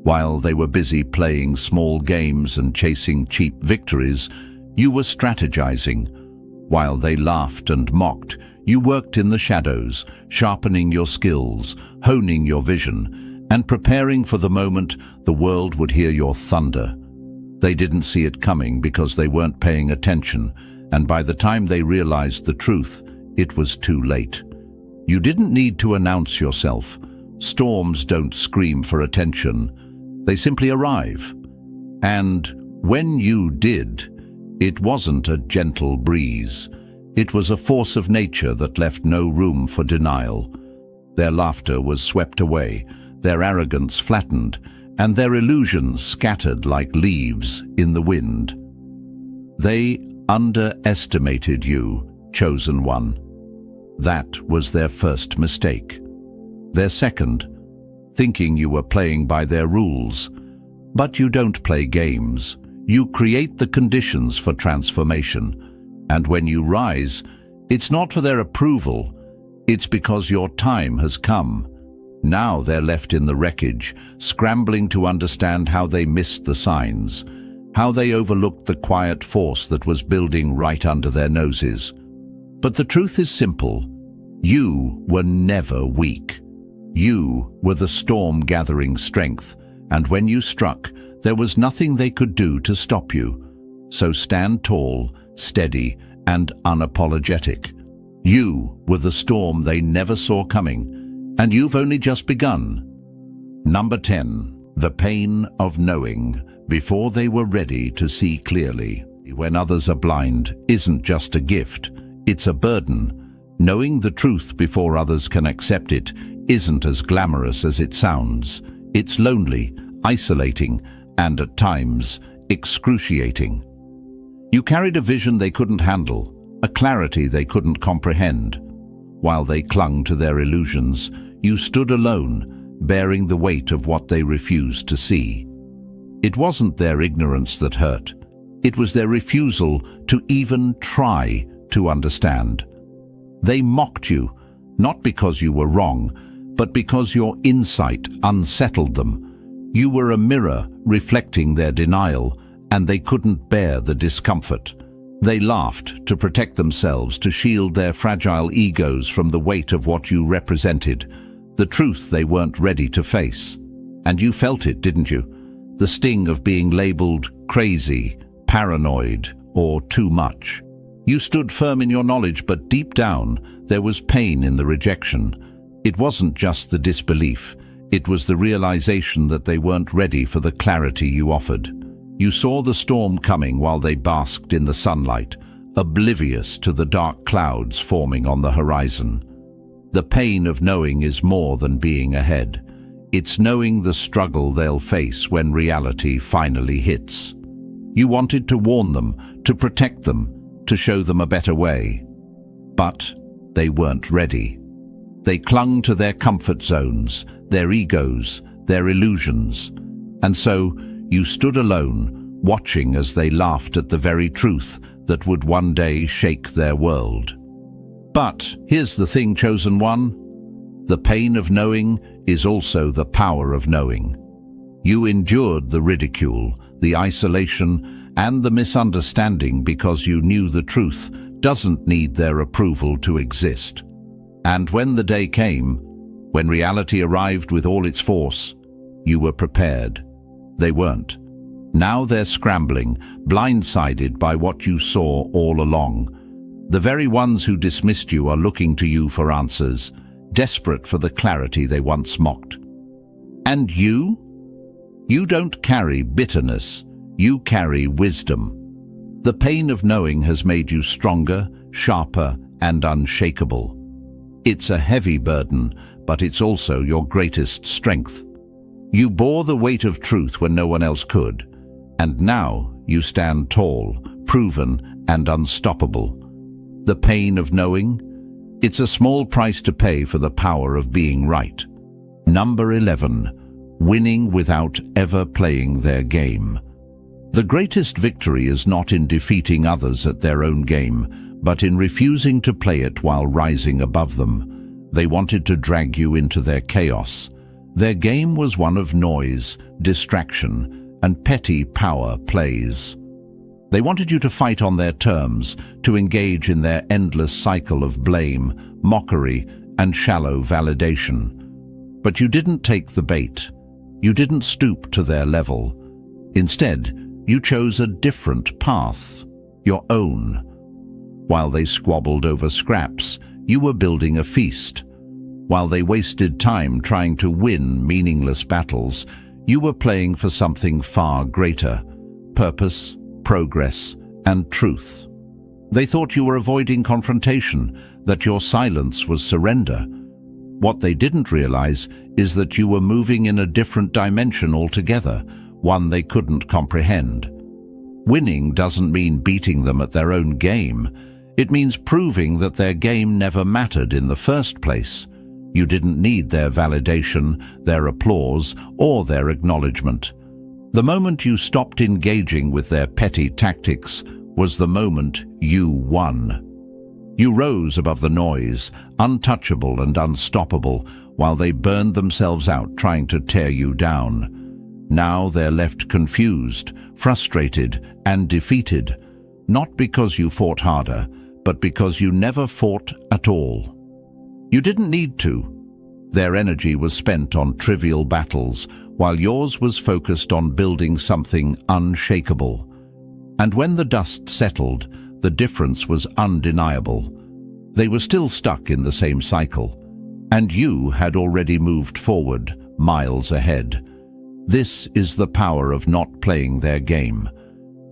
While they were busy playing small games and chasing cheap victories, you were strategizing. While they laughed and mocked, you worked in the shadows, sharpening your skills, honing your vision, and preparing for the moment the world would hear your thunder. They didn't see it coming because they weren't paying attention, and by the time they realized the truth, it was too late. You didn't need to announce yourself. Storms don't scream for attention. They simply arrive. And when you did, it wasn't a gentle breeze. It was a force of nature that left no room for denial. Their laughter was swept away, their arrogance flattened, and their illusions scattered like leaves in the wind. They underestimated you, chosen one. That was their first mistake. Their second, thinking you were playing by their rules. But you don't play games. You create the conditions for transformation. And when you rise, it's not for their approval, it's because your time has come. Now they're left in the wreckage, scrambling to understand how they missed the signs, how they overlooked the quiet force that was building right under their noses. But the truth is simple. You were never weak. You were the storm gathering strength, and when you struck, there was nothing they could do to stop you. So stand tall, steady, and unapologetic. You were the storm they never saw coming, and you've only just begun. Number 10. The pain of knowing before they were ready to see clearly. When others are blind isn't just a gift, it's a burden. Knowing the truth before others can accept it isn't as glamorous as it sounds. It's lonely, isolating, and at times, excruciating. You carried a vision they couldn't handle, a clarity they couldn't comprehend. While they clung to their illusions, you stood alone, bearing the weight of what they refused to see. It wasn't their ignorance that hurt. It was their refusal to even try to understand. They mocked you, not because you were wrong, but because your insight unsettled them. You were a mirror reflecting their denial, and they couldn't bear the discomfort. They laughed to protect themselves, to shield their fragile egos from the weight of what you represented, the truth they weren't ready to face. And you felt it, didn't you? The sting of being labeled crazy, paranoid, or too much. You stood firm in your knowledge, but deep down, there was pain in the rejection. It wasn't just the disbelief. It was the realization that they weren't ready for the clarity you offered. You saw the storm coming while they basked in the sunlight, oblivious to the dark clouds forming on the horizon. The pain of knowing is more than being ahead. It's knowing the struggle they'll face when reality finally hits. You wanted to warn them, to protect them, to show them a better way. But they weren't ready. They clung to their comfort zones, their egos, their illusions. And so, you stood alone, watching as they laughed at the very truth that would one day shake their world. But here's the thing, chosen one. The pain of knowing is also the power of knowing. You endured the ridicule, the isolation, and the misunderstanding because you knew the truth doesn't need their approval to exist. And when the day came, when reality arrived with all its force, you were prepared. They weren't. Now they're scrambling, blindsided by what you saw all along. The very ones who dismissed you are looking to you for answers, desperate for the clarity they once mocked. And you? You don't carry bitterness, you carry wisdom. The pain of knowing has made you stronger, sharper, and unshakable. It's a heavy burden, but it's also your greatest strength. You bore the weight of truth when no one else could, and now you stand tall, proven, and unstoppable. The pain of knowing? It's a small price to pay for the power of being right. Number 11. Winning without ever playing their game. The greatest victory is not in defeating others at their own game, but in refusing to play it while rising above them. They wanted to drag you into their chaos. Their game was one of noise, distraction, and petty power plays. They wanted you to fight on their terms, to engage in their endless cycle of blame, mockery, and shallow validation. But you didn't take the bait. You didn't stoop to their level. Instead, you chose a different path, your own. While they squabbled over scraps, you were building a feast. While they wasted time trying to win meaningless battles, you were playing for something far greater: purpose, progress, and truth. They thought you were avoiding confrontation, that your silence was surrender. What they didn't realize is that you were moving in a different dimension altogether, one they couldn't comprehend. Winning doesn't mean beating them at their own game. It means proving that their game never mattered in the first place. You didn't need their validation, their applause, or their acknowledgement. The moment you stopped engaging with their petty tactics was the moment you won. You rose above the noise, untouchable and unstoppable, while they burned themselves out trying to tear you down. Now they're left confused, frustrated, and defeated, not because you fought harder, but because you never fought at all. You didn't need to. Their energy was spent on trivial battles, while yours was focused on building something unshakable. And when the dust settled, the difference was undeniable. They were still stuck in the same cycle, and you had already moved forward, miles ahead. This is the power of not playing their game.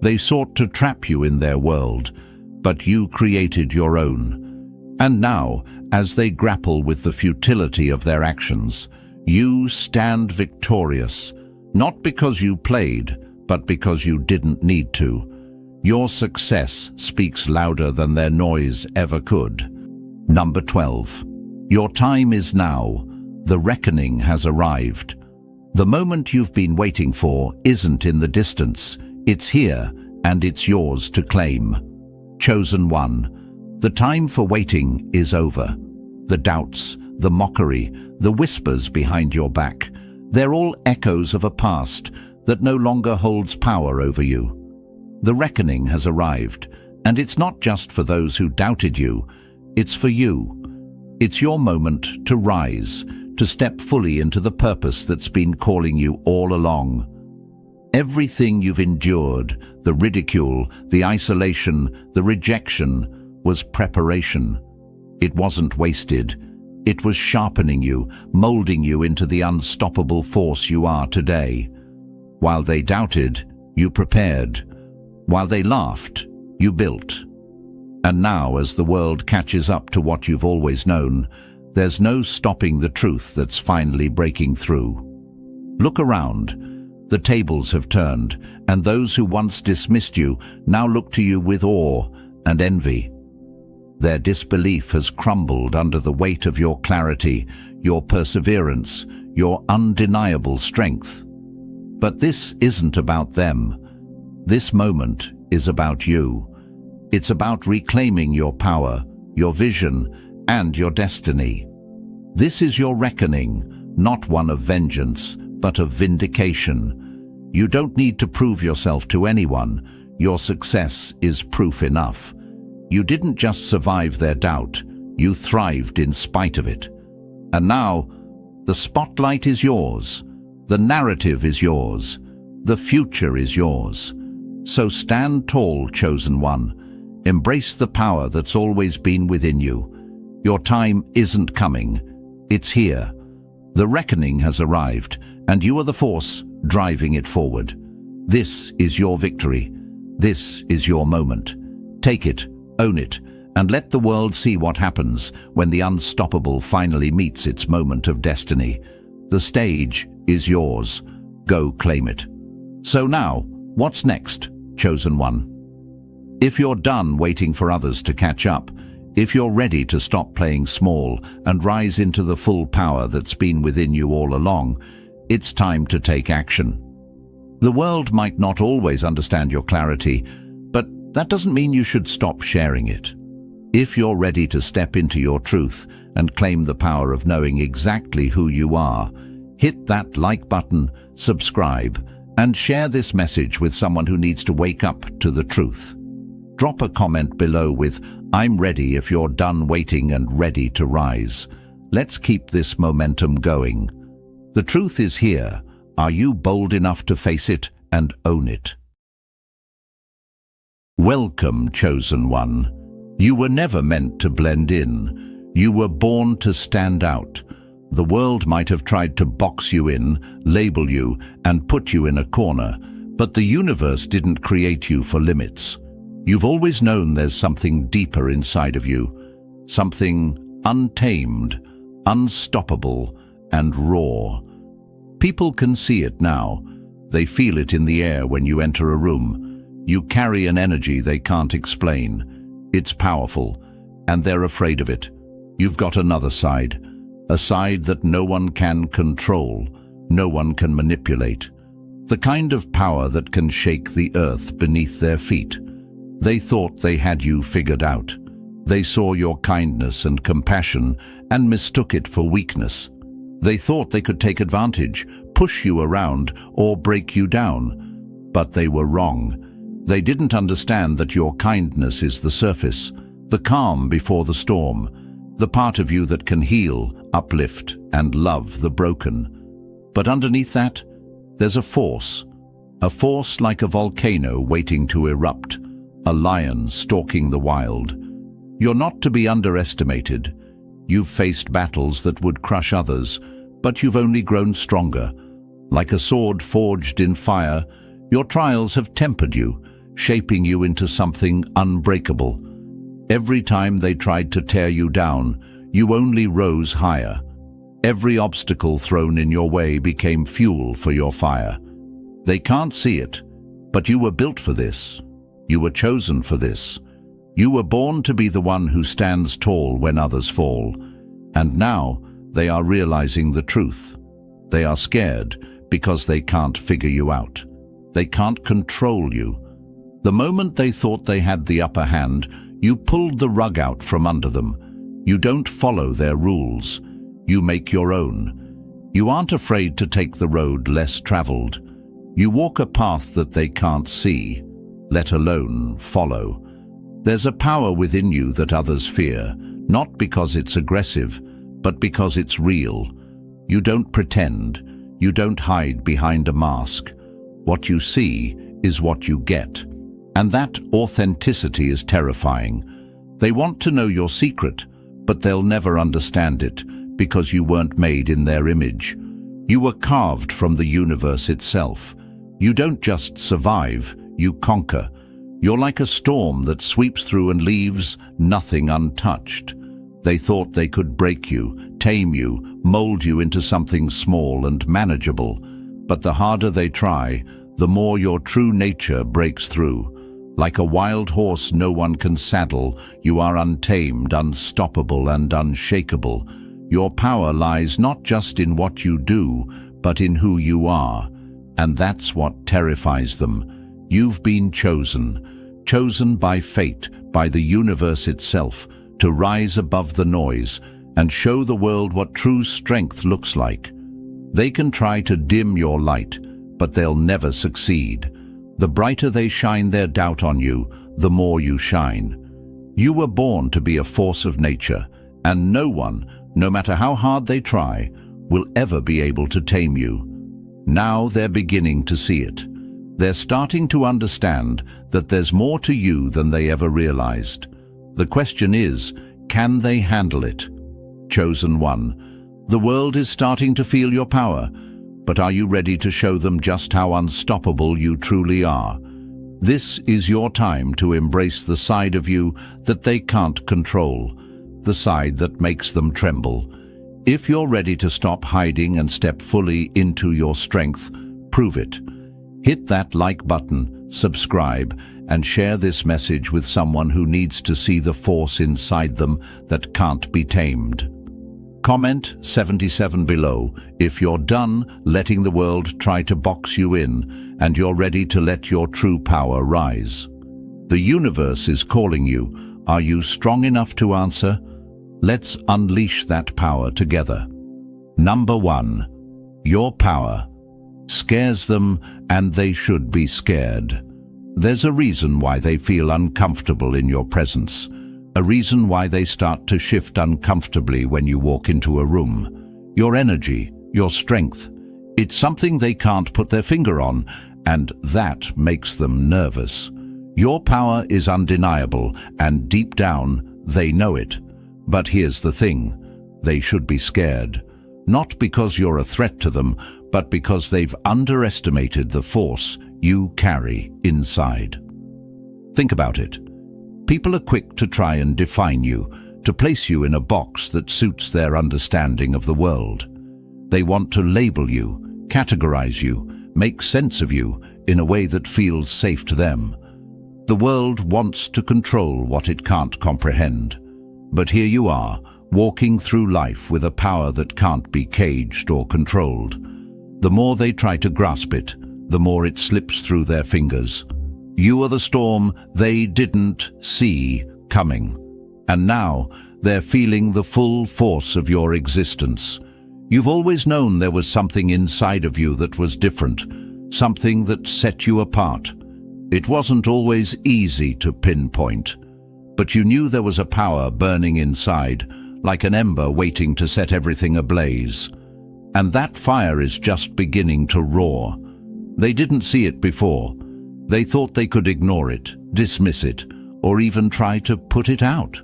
They sought to trap you in their world, but you created your own. And now, as they grapple with the futility of their actions, you stand victorious, not because you played, but because you didn't need to. Your success speaks louder than their noise ever could. Number 12. Your time is now. The reckoning has arrived. The moment you've been waiting for isn't in the distance. It's here, and it's yours to claim. Chosen one. The time for waiting is over. The doubts, the mockery, the whispers behind your back, they're all echoes of a past that no longer holds power over you. The reckoning has arrived, and it's not just for those who doubted you, it's for you. It's your moment to rise, to step fully into the purpose that's been calling you all along. Everything you've endured, the ridicule, the isolation, the rejection, was preparation. It wasn't wasted. It was sharpening you, molding you into the unstoppable force you are today. While they doubted, you prepared. While they laughed, you built. And now, as the world catches up to what you've always known, there's no stopping the truth that's finally breaking through. Look around. The tables have turned, and those who once dismissed you now look to you with awe and envy. Their disbelief has crumbled under the weight of your clarity, your perseverance, your undeniable strength. But this isn't about them. This moment is about you. It's about reclaiming your power, your vision, and your destiny. This is your reckoning, not one of vengeance, but of vindication. You don't need to prove yourself to anyone. Your success is proof enough. You didn't just survive their doubt, you thrived in spite of it. And now, the spotlight is yours, the narrative is yours, the future is yours. So stand tall, chosen one. Embrace the power that's always been within you. Your time isn't coming, it's here. The reckoning has arrived, and you are the force driving it forward. This is your victory. This is your moment. Take it. Own it, and let the world see what happens when the unstoppable finally meets its moment of destiny. The stage is yours. Go claim it. So now, what's next, chosen one? If you're done waiting for others to catch up, if you're ready to stop playing small and rise into the full power that's been within you all along, it's time to take action. The world might not always understand your clarity, but that doesn't mean you should stop sharing it. If you're ready to step into your truth and claim the power of knowing exactly who you are, hit that like button, subscribe, and share this message with someone who needs to wake up to the truth. Drop a comment below with, "I'm ready," if you're done waiting and ready to rise. Let's keep this momentum going. The truth is here. Are you bold enough to face it and own it? Welcome, chosen one. You were never meant to blend in. You were born to stand out. The world might have tried to box you in, label you, and put you in a corner, but the universe didn't create you for limits. You've always known there's something deeper inside of you, something untamed, unstoppable, and raw. People can see it now. They feel it in the air when you enter a room. You carry an energy they can't explain. It's powerful, and they're afraid of it. You've got another side, a side that no one can control, no one can manipulate. The kind of power that can shake the earth beneath their feet. They thought they had you figured out. They saw your kindness and compassion and mistook it for weakness. They thought they could take advantage, push you around, or break you down. But they were wrong. They didn't understand that your kindness is the surface, the calm before the storm, the part of you that can heal, uplift, and love the broken. But underneath that, there's a force like a volcano waiting to erupt, a lion stalking the wild. You're not to be underestimated. You've faced battles that would crush others, but you've only grown stronger. Like a sword forged in fire, your trials have tempered you, shaping you into something unbreakable. Every time they tried to tear you down, you only rose higher. Every obstacle thrown in your way became fuel for your fire. They can't see it, but you were built for this. You were chosen for this. You were born to be the one who stands tall when others fall. And now they are realizing the truth. They are scared because they can't figure you out. They can't control you. The moment they thought they had the upper hand, you pulled the rug out from under them. You don't follow their rules. You make your own. You aren't afraid to take the road less traveled. You walk a path that they can't see, let alone follow. There's a power within you that others fear, not because it's aggressive, but because it's real. You don't pretend. You don't hide behind a mask. What you see is what you get. And that authenticity is terrifying. They want to know your secret, but they'll never understand it because you weren't made in their image. You were carved from the universe itself. You don't just survive, you conquer. You're like a storm that sweeps through and leaves nothing untouched. They thought they could break you, tame you, mold you into something small and manageable. But the harder they try, the more your true nature breaks through. Like a wild horse no one can saddle, you are untamed, unstoppable, and unshakable. Your power lies not just in what you do, but in who you are. And that's what terrifies them. You've been chosen by fate, by the universe itself, to rise above the noise and show the world what true strength looks like. They can try to dim your light, but they'll never succeed. The brighter they shine their doubt on you, the more you shine. You were born to be a force of nature, and no one, no matter how hard they try, will ever be able to tame you. Now they're beginning to see it. They're starting to understand that there's more to you than they ever realized. The question is, can they handle it? Chosen one, the world is starting to feel your power, but are you ready to show them just how unstoppable you truly are? This is your time to embrace the side of you that they can't control, the side that makes them tremble. If you're ready to stop hiding and step fully into your strength, prove it. Hit that like button, subscribe, and share this message with someone who needs to see the force inside them that can't be tamed. Comment 77 below if you're done letting the world try to box you in and you're ready to let your true power rise. The universe is calling you. Are you strong enough to answer? Let's unleash that power together. Number 1. Your power scares them, and they should be scared. There's a reason why they feel uncomfortable in your presence, a reason why they start to shift uncomfortably when you walk into a room. Your energy, your strength, it's something they can't put their finger on, and that makes them nervous. Your power is undeniable, and deep down, they know it. But here's the thing, they should be scared. Not because you're a threat to them, but because they've underestimated the force you carry inside. Think about it. People are quick to try and define you, to place you in a box that suits their understanding of the world. They want to label you, categorize you, make sense of you in a way that feels safe to them. The world wants to control what it can't comprehend. But here you are, walking through life with a power that can't be caged or controlled. The more they try to grasp it, the more it slips through their fingers. You are the storm they didn't see coming, and now they're feeling the full force of your existence. You've always known there was something inside of you that was different, something that set you apart. It wasn't always easy to pinpoint, but you knew there was a power burning inside, like an ember waiting to set everything ablaze. And that fire is just beginning to roar. They didn't see it before. They thought they could ignore it, dismiss it, or even try to put it out.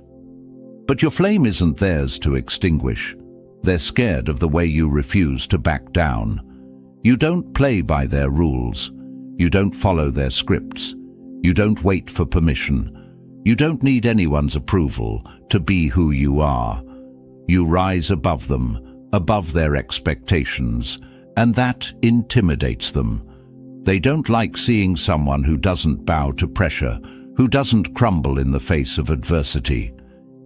But your flame isn't theirs to extinguish. They're scared of the way you refuse to back down. You don't play by their rules. You don't follow their scripts. You don't wait for permission. You don't need anyone's approval to be who you are. You rise above them, above their expectations, and that intimidates them. They don't like seeing someone who doesn't bow to pressure, who doesn't crumble in the face of adversity.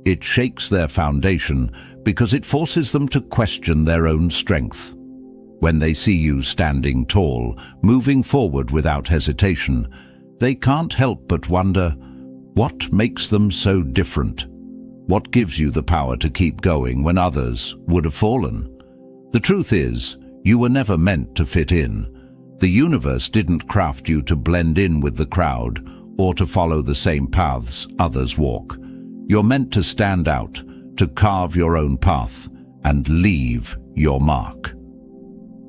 It shakes their foundation because it forces them to question their own strength. When they see you standing tall, moving forward without hesitation, they can't help but wonder, what makes them so different? What gives you the power to keep going when others would have fallen? The truth is, you were never meant to fit in. The universe didn't craft you to blend in with the crowd or to follow the same paths others walk. You're meant to stand out, to carve your own path and leave your mark.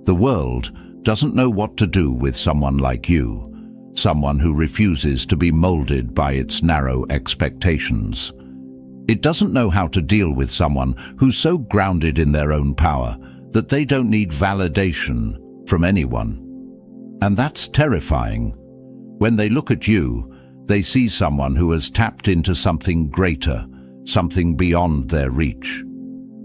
The world doesn't know what to do with someone like you, someone who refuses to be molded by its narrow expectations. It doesn't know how to deal with someone who's so grounded in their own power that they don't need validation from anyone. And that's terrifying. When they look at you, they see someone who has tapped into something greater, something beyond their reach.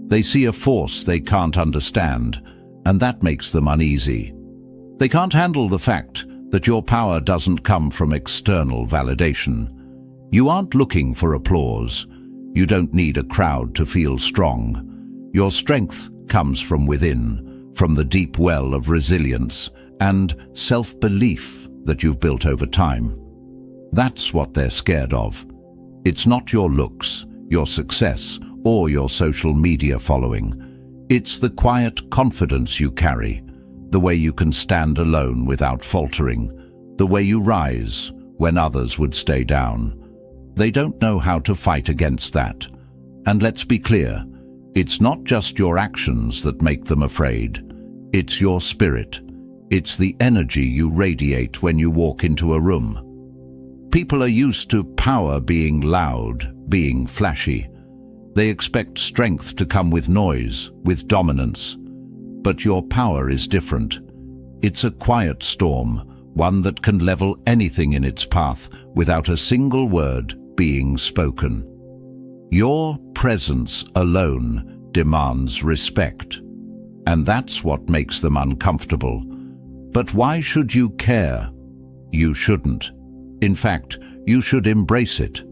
They see a force they can't understand, and that makes them uneasy. They can't handle the fact that your power doesn't come from external validation. You aren't looking for applause. You don't need a crowd to feel strong. Your strength comes from within, from the deep well of resilience and self-belief that you've built over time. That's what they're scared of. It's not your looks, your success, or your social media following. It's the quiet confidence you carry, the way you can stand alone without faltering, the way you rise when others would stay down. They don't know how to fight against that. And let's be clear, it's not just your actions that make them afraid. It's your spirit. It's the energy you radiate when you walk into a room. People are used to power being loud, being flashy. They expect strength to come with noise, with dominance. But your power is different. It's a quiet storm, one that can level anything in its path without a single word being spoken. Your presence alone demands respect, and that's what makes them uncomfortable. But why should you care? You shouldn't. In fact, you should embrace it.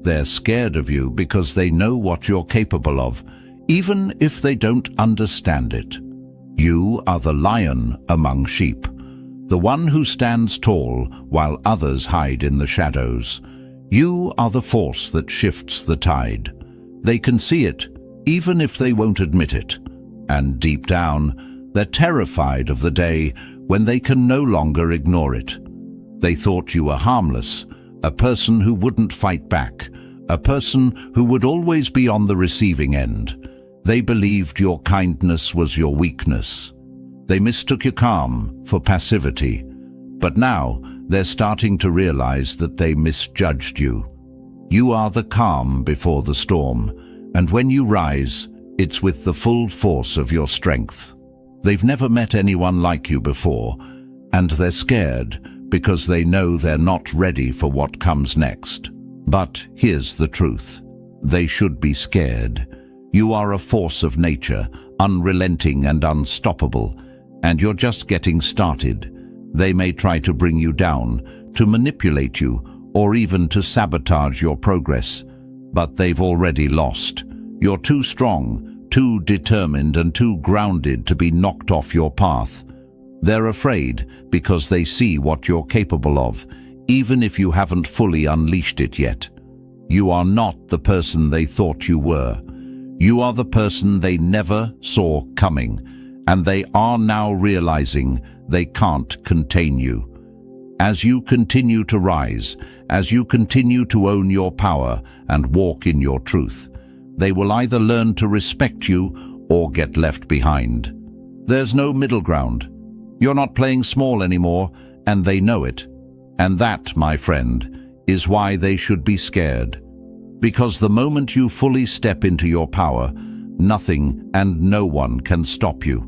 They're scared of you because they know what you're capable of, even if they don't understand it. You are the lion among sheep, the one who stands tall while others hide in the shadows. You are the force that shifts the tide. They can see it, even if they won't admit it. And deep down, they're terrified of the day when they can no longer ignore it. They thought you were harmless, a person who wouldn't fight back, a person who would always be on the receiving end. They believed your kindness was your weakness. They mistook your calm for passivity. But now, they're starting to realize that they misjudged you. You are the calm before the storm, and when you rise, it's with the full force of your strength. They've never met anyone like you before, and they're scared because they know they're not ready for what comes next. But here's the truth. They should be scared. You are a force of nature, unrelenting and unstoppable, and you're just getting started. They may try to bring you down, to manipulate you, or even to sabotage your progress, but they've already lost. You're too strong, too determined, and too grounded to be knocked off your path. They're afraid because they see what you're capable of, even if you haven't fully unleashed it yet. You are not the person they thought you were. You are the person they never saw coming, and they are now realizing they can't contain you. As you continue to rise, as you continue to own your power and walk in your truth, they will either learn to respect you or get left behind. There's no middle ground. You're not playing small anymore, and they know it. And that, my friend, is why they should be scared. Because the moment you fully step into your power, nothing and no one can stop you.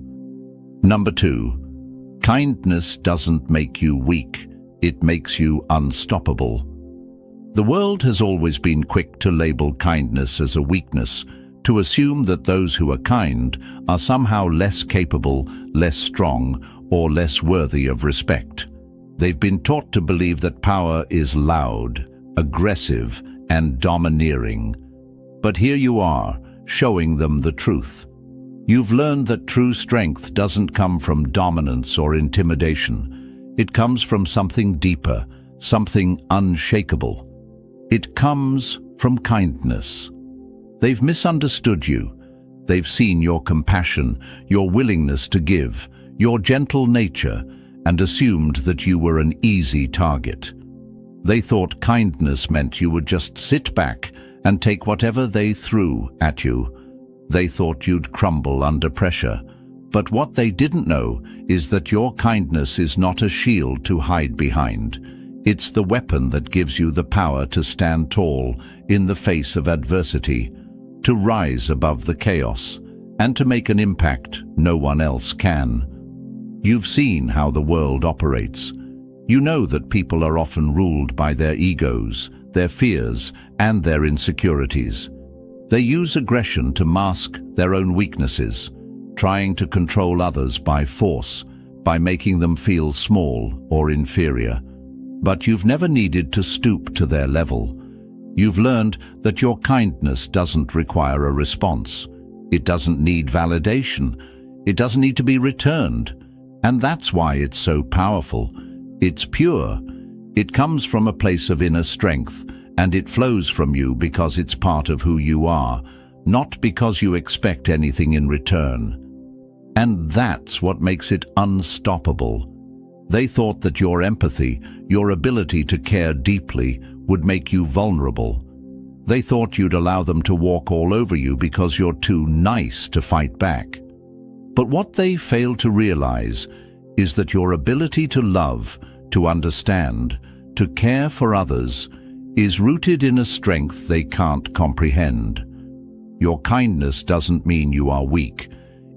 Number 2, kindness doesn't make you weak. It makes you unstoppable. The world has always been quick to label kindness as a weakness, to assume that those who are kind are somehow less capable, less strong, or less worthy of respect. They've been taught to believe that power is loud, aggressive, and domineering. But here you are, showing them the truth. You've learned that true strength doesn't come from dominance or intimidation. It comes from something deeper, something unshakable. It comes from kindness. They've misunderstood you. They've seen your compassion, your willingness to give, your gentle nature, and assumed that you were an easy target. They thought kindness meant you would just sit back and take whatever they threw at you. They thought you'd crumble under pressure. But what they didn't know is that your kindness is not a shield to hide behind. It's the weapon that gives you the power to stand tall in the face of adversity, to rise above the chaos, and to make an impact no one else can. You've seen how the world operates. You know that people are often ruled by their egos, their fears, and their insecurities. They use aggression to mask their own weaknesses, trying to control others by force, by making them feel small or inferior. But you've never needed to stoop to their level. You've learned that your kindness doesn't require a response. It doesn't need validation. It doesn't need to be returned. And that's why it's so powerful. It's pure. It comes from a place of inner strength, and it flows from you because it's part of who you are, not because you expect anything in return. And that's what makes it unstoppable. They thought that your empathy, your ability to care deeply, would make you vulnerable. They thought you'd allow them to walk all over you because you're too nice to fight back. But what they failed to realize is that your ability to love, to understand, to care for others is rooted in a strength they can't comprehend. Your kindness doesn't mean you are weak.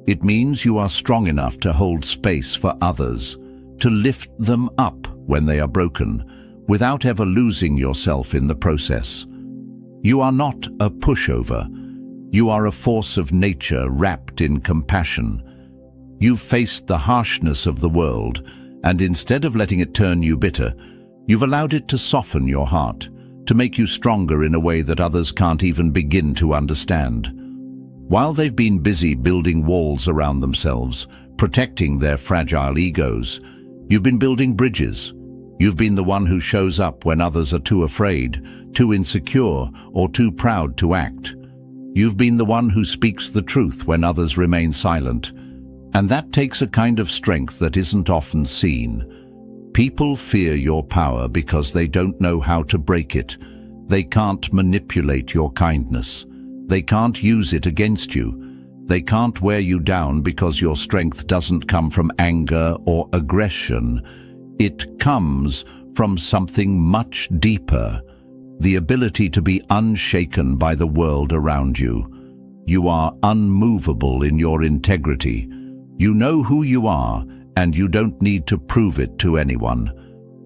It means you are strong enough to hold space for others, to lift them up when they are broken, without ever losing yourself in the process. You are not a pushover. You are a force of nature wrapped in compassion. You've faced the harshness of the world, and instead of letting it turn you bitter, you've allowed it to soften your heart, to make you stronger in a way that others can't even begin to understand. While they've been busy building walls around themselves, protecting their fragile egos, you've been building bridges. You've been the one who shows up when others are too afraid, too insecure, or too proud to act. You've been the one who speaks the truth when others remain silent. And that takes a kind of strength that isn't often seen. People fear your power because they don't know how to break it. They can't manipulate your kindness. They can't use it against you. They can't wear you down because your strength doesn't come from anger or aggression. It comes from something much deeper, the ability to be unshaken by the world around you. You are unmovable in your integrity. You know who you are, and you don't need to prove it to anyone.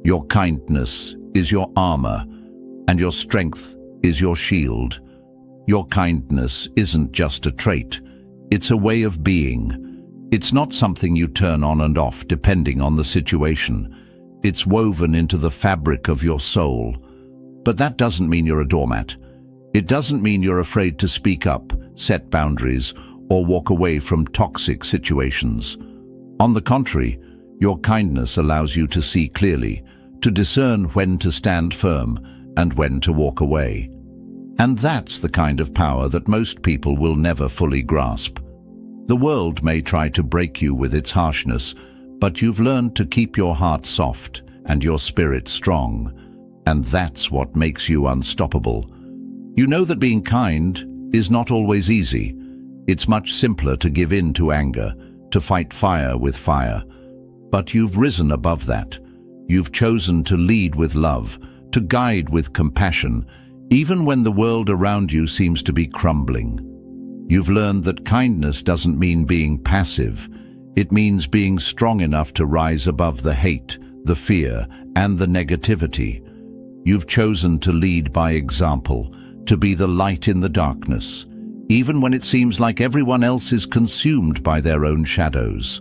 Your kindness is your armor, and your strength is your shield. Your kindness isn't just a trait. It's a way of being. It's not something you turn on and off depending on the situation. It's woven into the fabric of your soul. But that doesn't mean you're a doormat. It doesn't mean you're afraid to speak up, set boundaries, or walk away from toxic situations. On the contrary, your kindness allows you to see clearly, to discern when to stand firm and when to walk away. And that's the kind of power that most people will never fully grasp. The world may try to break you with its harshness, but you've learned to keep your heart soft and your spirit strong. And that's what makes you unstoppable. You know that being kind is not always easy. It's much simpler to give in to anger, to fight fire with fire. But you've risen above that. You've chosen to lead with love, to guide with compassion, even when the world around you seems to be crumbling. You've learned that kindness doesn't mean being passive. It means being strong enough to rise above the hate, the fear, and the negativity. You've chosen to lead by example, to be the light in the darkness, even when it seems like everyone else is consumed by their own shadows.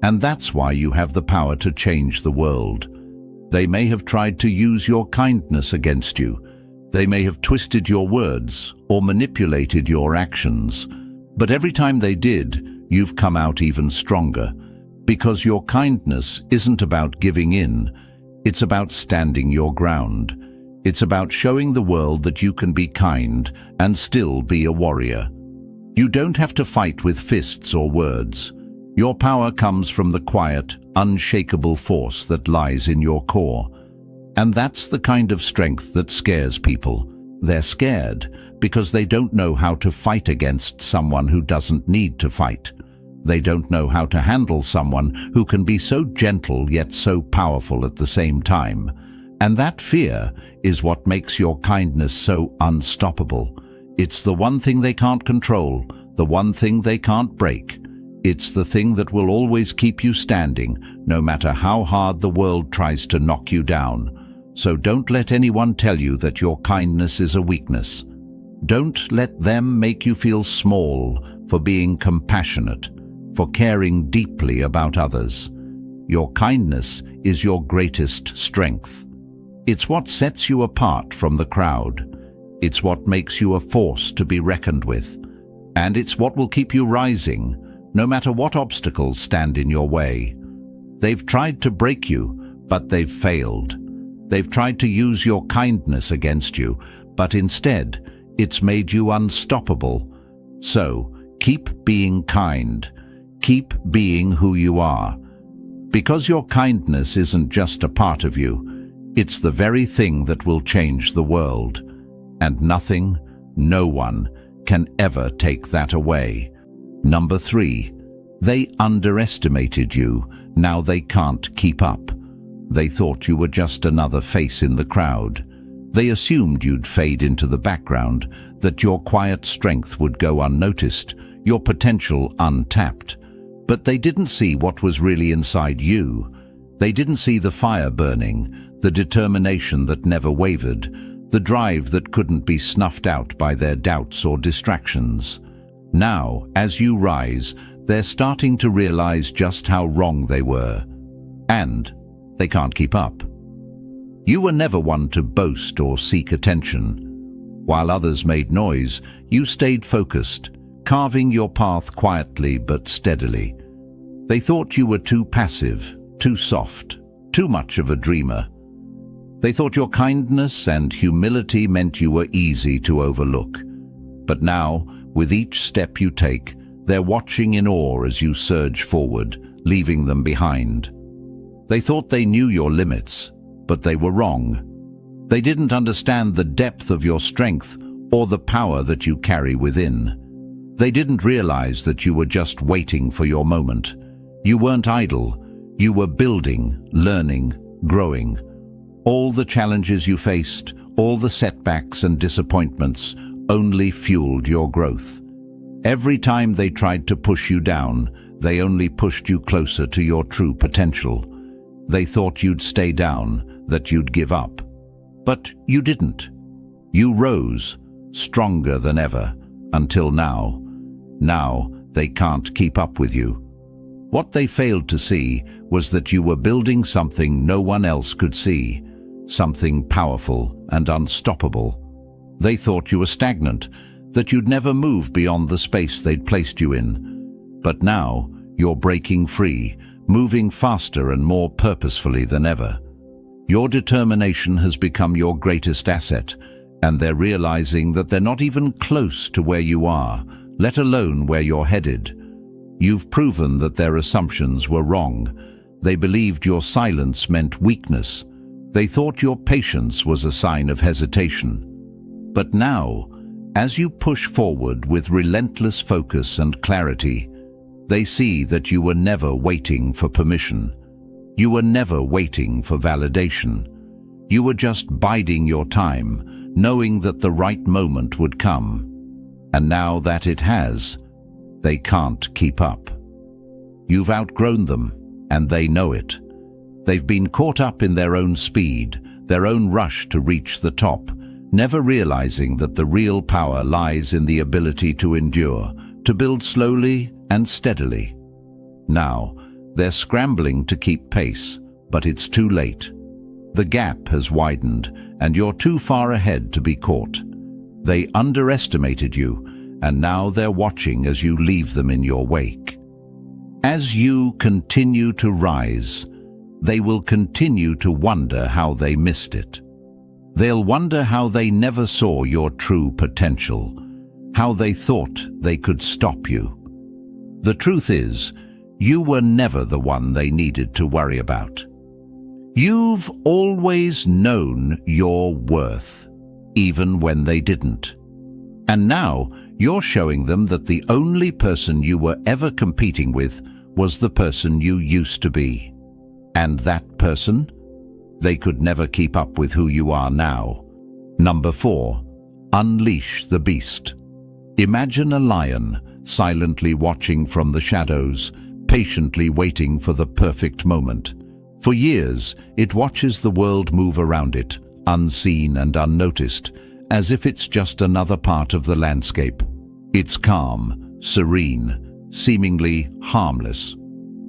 And that's why you have the power to change the world. They may have tried to use your kindness against you. They may have twisted your words or manipulated your actions. But every time they did, you've come out even stronger. Because your kindness isn't about giving in. It's about standing your ground. It's about showing the world that you can be kind and still be a warrior. You don't have to fight with fists or words. Your power comes from the quiet, unshakable force that lies in your core. And that's the kind of strength that scares people. They're scared because they don't know how to fight against someone who doesn't need to fight. They don't know how to handle someone who can be so gentle yet so powerful at the same time. And that fear is what makes your kindness so unstoppable. It's the one thing they can't control, the one thing they can't break. It's the thing that will always keep you standing, no matter how hard the world tries to knock you down. So don't let anyone tell you that your kindness is a weakness. Don't let them make you feel small for being compassionate, for caring deeply about others. Your kindness is your greatest strength. It's what sets you apart from the crowd. It's what makes you a force to be reckoned with. And it's what will keep you rising, no matter what obstacles stand in your way. They've tried to break you, but they've failed. They've tried to use your kindness against you, but instead, it's made you unstoppable. So, keep being kind. Keep being who you are. Because your kindness isn't just a part of you, it's the very thing that will change the world. And nothing, no one, can ever take that away. Number 3, they underestimated you. Now they can't keep up. They thought you were just another face in the crowd. They assumed you'd fade into the background, that your quiet strength would go unnoticed, your potential untapped. But they didn't see what was really inside you. They didn't see the fire burning, the determination that never wavered, the drive that couldn't be snuffed out by their doubts or distractions. Now, as you rise, they're starting to realize just how wrong they were. And they can't keep up. You were never one to boast or seek attention. While others made noise, you stayed focused, carving your path quietly but steadily. They thought you were too passive, too soft, too much of a dreamer. They thought your kindness and humility meant you were easy to overlook. But now, with each step you take, they're watching in awe as you surge forward, leaving them behind. They thought they knew your limits, but they were wrong. They didn't understand the depth of your strength or the power that you carry within. They didn't realize that you were just waiting for your moment. You weren't idle. You were building, learning, growing. All the challenges you faced, all the setbacks and disappointments only fueled your growth. Every time they tried to push you down, they only pushed you closer to your true potential. They thought you'd stay down, that you'd give up. But you didn't. You rose, stronger than ever, until now. Now they can't keep up with you. What they failed to see was that you were building something no one else could see, something powerful and unstoppable. They thought you were stagnant, that you'd never move beyond the space they'd placed you in. But now, you're breaking free, moving faster and more purposefully than ever. Your determination has become your greatest asset, and they're realizing that they're not even close to where you are, let alone where you're headed. You've proven that their assumptions were wrong. They believed your silence meant weakness. They thought your patience was a sign of hesitation. But now, as you push forward with relentless focus and clarity, they see that you were never waiting for permission. You were never waiting for validation. You were just biding your time, knowing that the right moment would come. And now that it has, they can't keep up. You've outgrown them, and they know it. They've been caught up in their own speed, their own rush to reach the top, never realizing that the real power lies in the ability to endure, to build slowly and steadily. Now, they're scrambling to keep pace, but it's too late. The gap has widened, and you're too far ahead to be caught. They underestimated you, and now they're watching as you leave them in your wake. As you continue to rise, they will continue to wonder how they missed it. They'll wonder how they never saw your true potential, how they thought they could stop you. The truth is, you were never the one they needed to worry about. You've always known your worth, even when they didn't. And now, you're showing them that the only person you were ever competing with was the person you used to be. And that person? They could never keep up with who you are now. Number 4. Unleash the beast. Imagine a lion silently watching from the shadows, patiently waiting for the perfect moment. For years, it watches the world move around it, unseen and unnoticed, as if it's just another part of the landscape. It's calm, serene, seemingly harmless.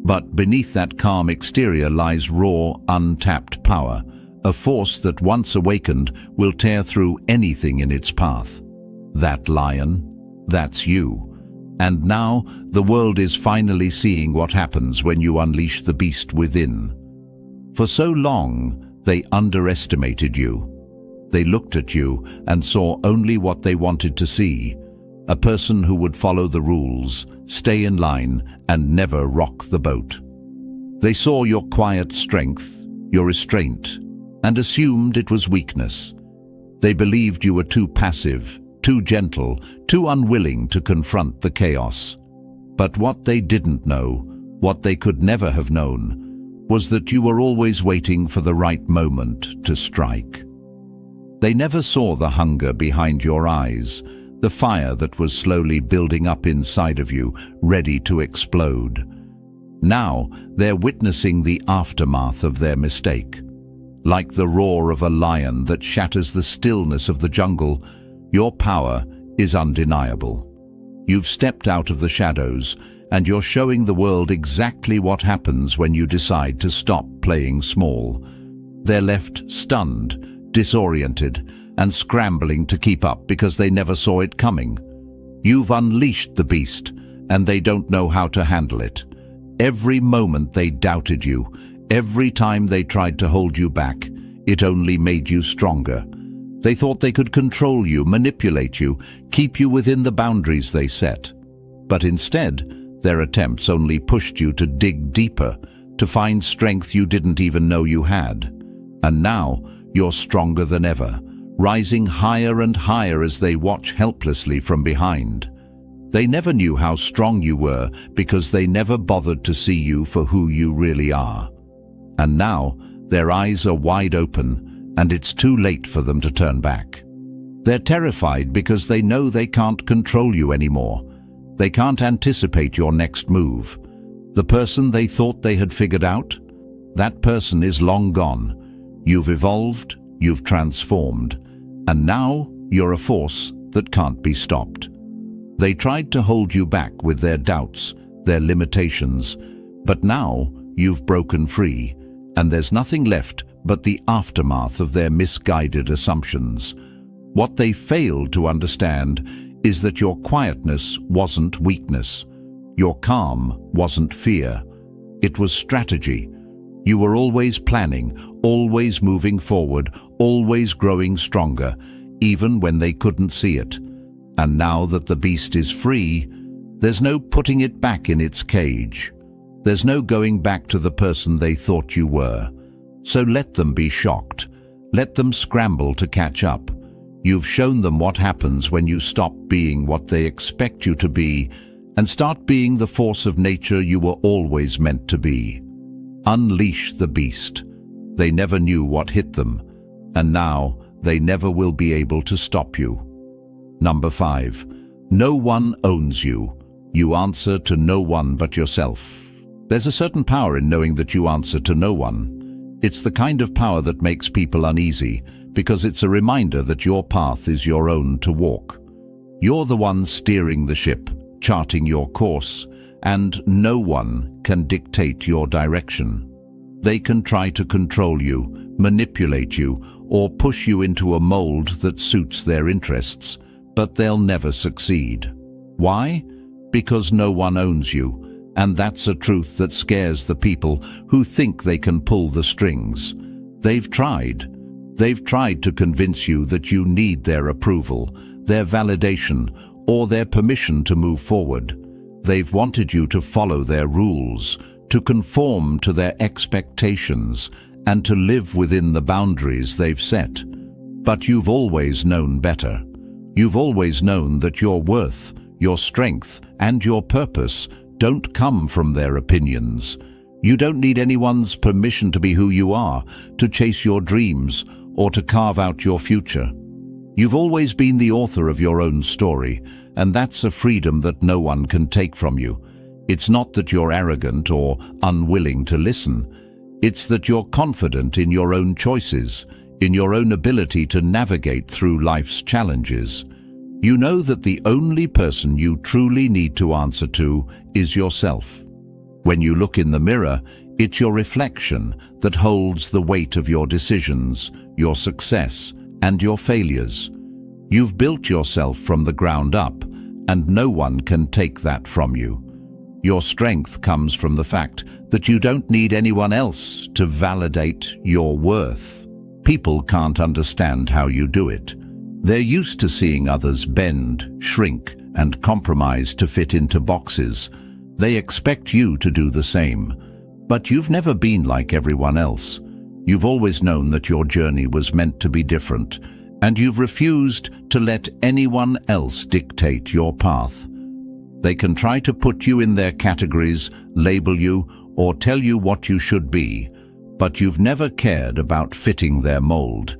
But beneath that calm exterior lies raw, untapped power, a force that once awakened will tear through anything in its path. That lion, that's you. And now the world is finally seeing what happens when you unleash the beast within. For so long, they underestimated you. They looked at you and saw only what they wanted to see, a person who would follow the rules, stay in line, and never rock the boat. They saw your quiet strength, your restraint, and assumed it was weakness. They believed you were too passive, too gentle, too unwilling to confront the chaos. But what they didn't know, what they could never have known, was that you were always waiting for the right moment to strike. They never saw the hunger behind your eyes, the fire that was slowly building up inside of you, ready to explode. Now they're witnessing the aftermath of their mistake. Like the roar of a lion that shatters the stillness of the jungle, your power is undeniable. You've stepped out of the shadows, and you're showing the world exactly what happens when you decide to stop playing small. They're left stunned, disoriented, and scrambling to keep up because they never saw it coming. You've unleashed the beast, and they don't know how to handle it. Every moment they doubted you, every time they tried to hold you back, it only made you stronger. They thought they could control you, manipulate you, keep you within the boundaries they set. But instead, their attempts only pushed you to dig deeper, to find strength you didn't even know you had. And now, you're stronger than ever, rising higher and higher as they watch helplessly from behind. They never knew how strong you were because they never bothered to see you for who you really are. And now, their eyes are wide open, and it's too late for them to turn back. They're terrified because they know they can't control you anymore. They can't anticipate your next move. The person they thought they had figured out, that person is long gone. You've evolved, you've transformed, and now you're a force that can't be stopped. They tried to hold you back with their doubts, their limitations, but now you've broken free, and there's nothing left but the aftermath of their misguided assumptions. What they failed to understand is that your quietness wasn't weakness. Your calm wasn't fear. It was strategy. You were always planning, always moving forward, always growing stronger, even when they couldn't see it. And now that the beast is free, there's no putting it back in its cage. There's no going back to the person they thought you were. So let them be shocked. Let them scramble to catch up. You've shown them what happens when you stop being what they expect you to be and start being the force of nature you were always meant to be. Unleash the beast. They never knew what hit them, and now they never will be able to stop you. Number 5. No one owns you. You answer to no one but yourself. There's a certain power in knowing that you answer to no one. It's the kind of power that makes people uneasy, because it's a reminder that your path is your own to walk. You're the one steering the ship, charting your course, and no one can dictate your direction. They can try to control you, manipulate you, or push you into a mold that suits their interests, but they'll never succeed. Why? Because no one owns you, and that's a truth that scares the people who think they can pull the strings. They've tried. They've tried to convince you that you need their approval, their validation, or their permission to move forward. They've wanted you to follow their rules, to conform to their expectations, and to live within the boundaries they've set. But you've always known better. You've always known that your worth, your strength, and your purpose don't come from their opinions. You don't need anyone's permission to be who you are, to chase your dreams, or to carve out your future. You've always been the author of your own story, and that's a freedom that no one can take from you. It's not that you're arrogant or unwilling to listen. It's that you're confident in your own choices, in your own ability to navigate through life's challenges. You know that the only person you truly need to answer to is yourself. When you look in the mirror, it's your reflection that holds the weight of your decisions, your success, and your failures. You've built yourself from the ground up, and no one can take that from you. Your strength comes from the fact that you don't need anyone else to validate your worth. People can't understand how you do it. They're used to seeing others bend, shrink, and compromise to fit into boxes. They expect you to do the same. But you've never been like everyone else. You've always known that your journey was meant to be different, and you've refused to let anyone else dictate your path. They can try to put you in their categories, label you, or tell you what you should be, but you've never cared about fitting their mold.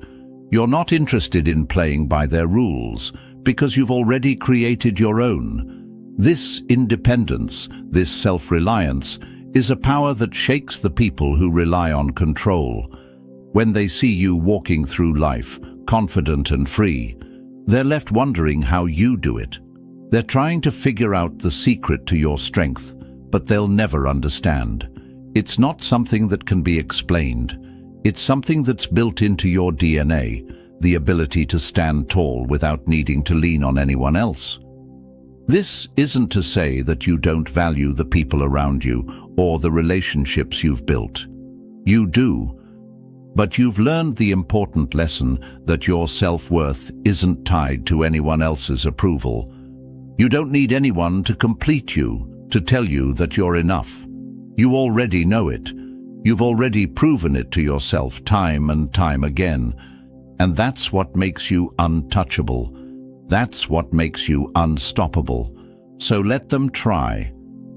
You're not interested in playing by their rules, because you've already created your own. This independence, this self-reliance, is a power that shakes the people who rely on control. When they see you walking through life, confident and free, they're left wondering how you do it. They're trying to figure out the secret to your strength, but they'll never understand. It's not something that can be explained. It's something that's built into your DNA, the ability to stand tall without needing to lean on anyone else. This isn't to say that you don't value the people around you or the relationships you've built. You do. But you've learned the important lesson that your self-worth isn't tied to anyone else's approval. You don't need anyone to complete you, to tell you that you're enough. You already know it. You've already proven it to yourself time and time again. And that's what makes you untouchable. That's what makes you unstoppable. So let them try.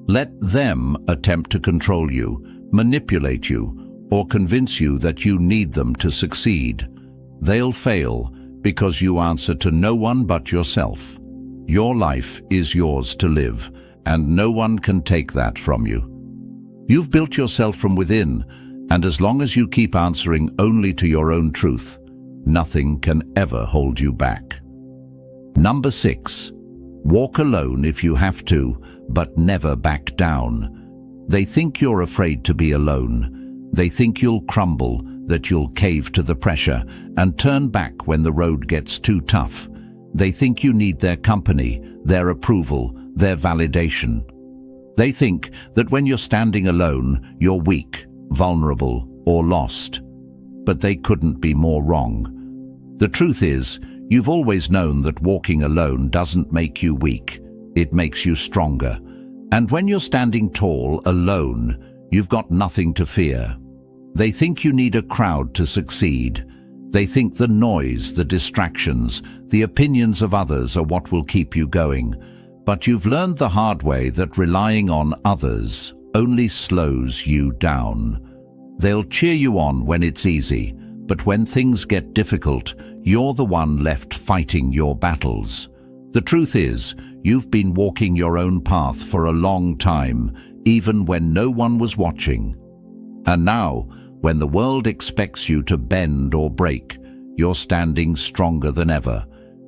Let them attempt to control you, manipulate you, or convince you that you need them to succeed. They'll fail because you answer to no one but yourself. Your life is yours to live, and no one can take that from you. You've built yourself from within, and as long as you keep answering only to your own truth, nothing can ever hold you back. Number 6. Walk alone if you have to, but never back down. They think you're afraid to be alone. They think you'll crumble. that you'll cave to the pressure and turn back when the road gets too tough. They think you need their company, their approval, their validation. They think that when you're standing alone, you're weak, vulnerable, or lost. But they couldn't be more wrong. The truth is, you've always known that walking alone doesn't make you weak. It makes you stronger. And when you're standing tall, alone, you've got nothing to fear. They think you need a crowd to succeed. They think the noise, the distractions, the opinions of others are what will keep you going. But you've learned the hard way that relying on others only slows you down. They'll cheer you on when it's easy, but when things get difficult, you're the one left fighting your battles. The truth is, you've been walking your own path for a long time, even when no one was watching. And now, when the world expects you to bend or break, you're standing stronger than ever,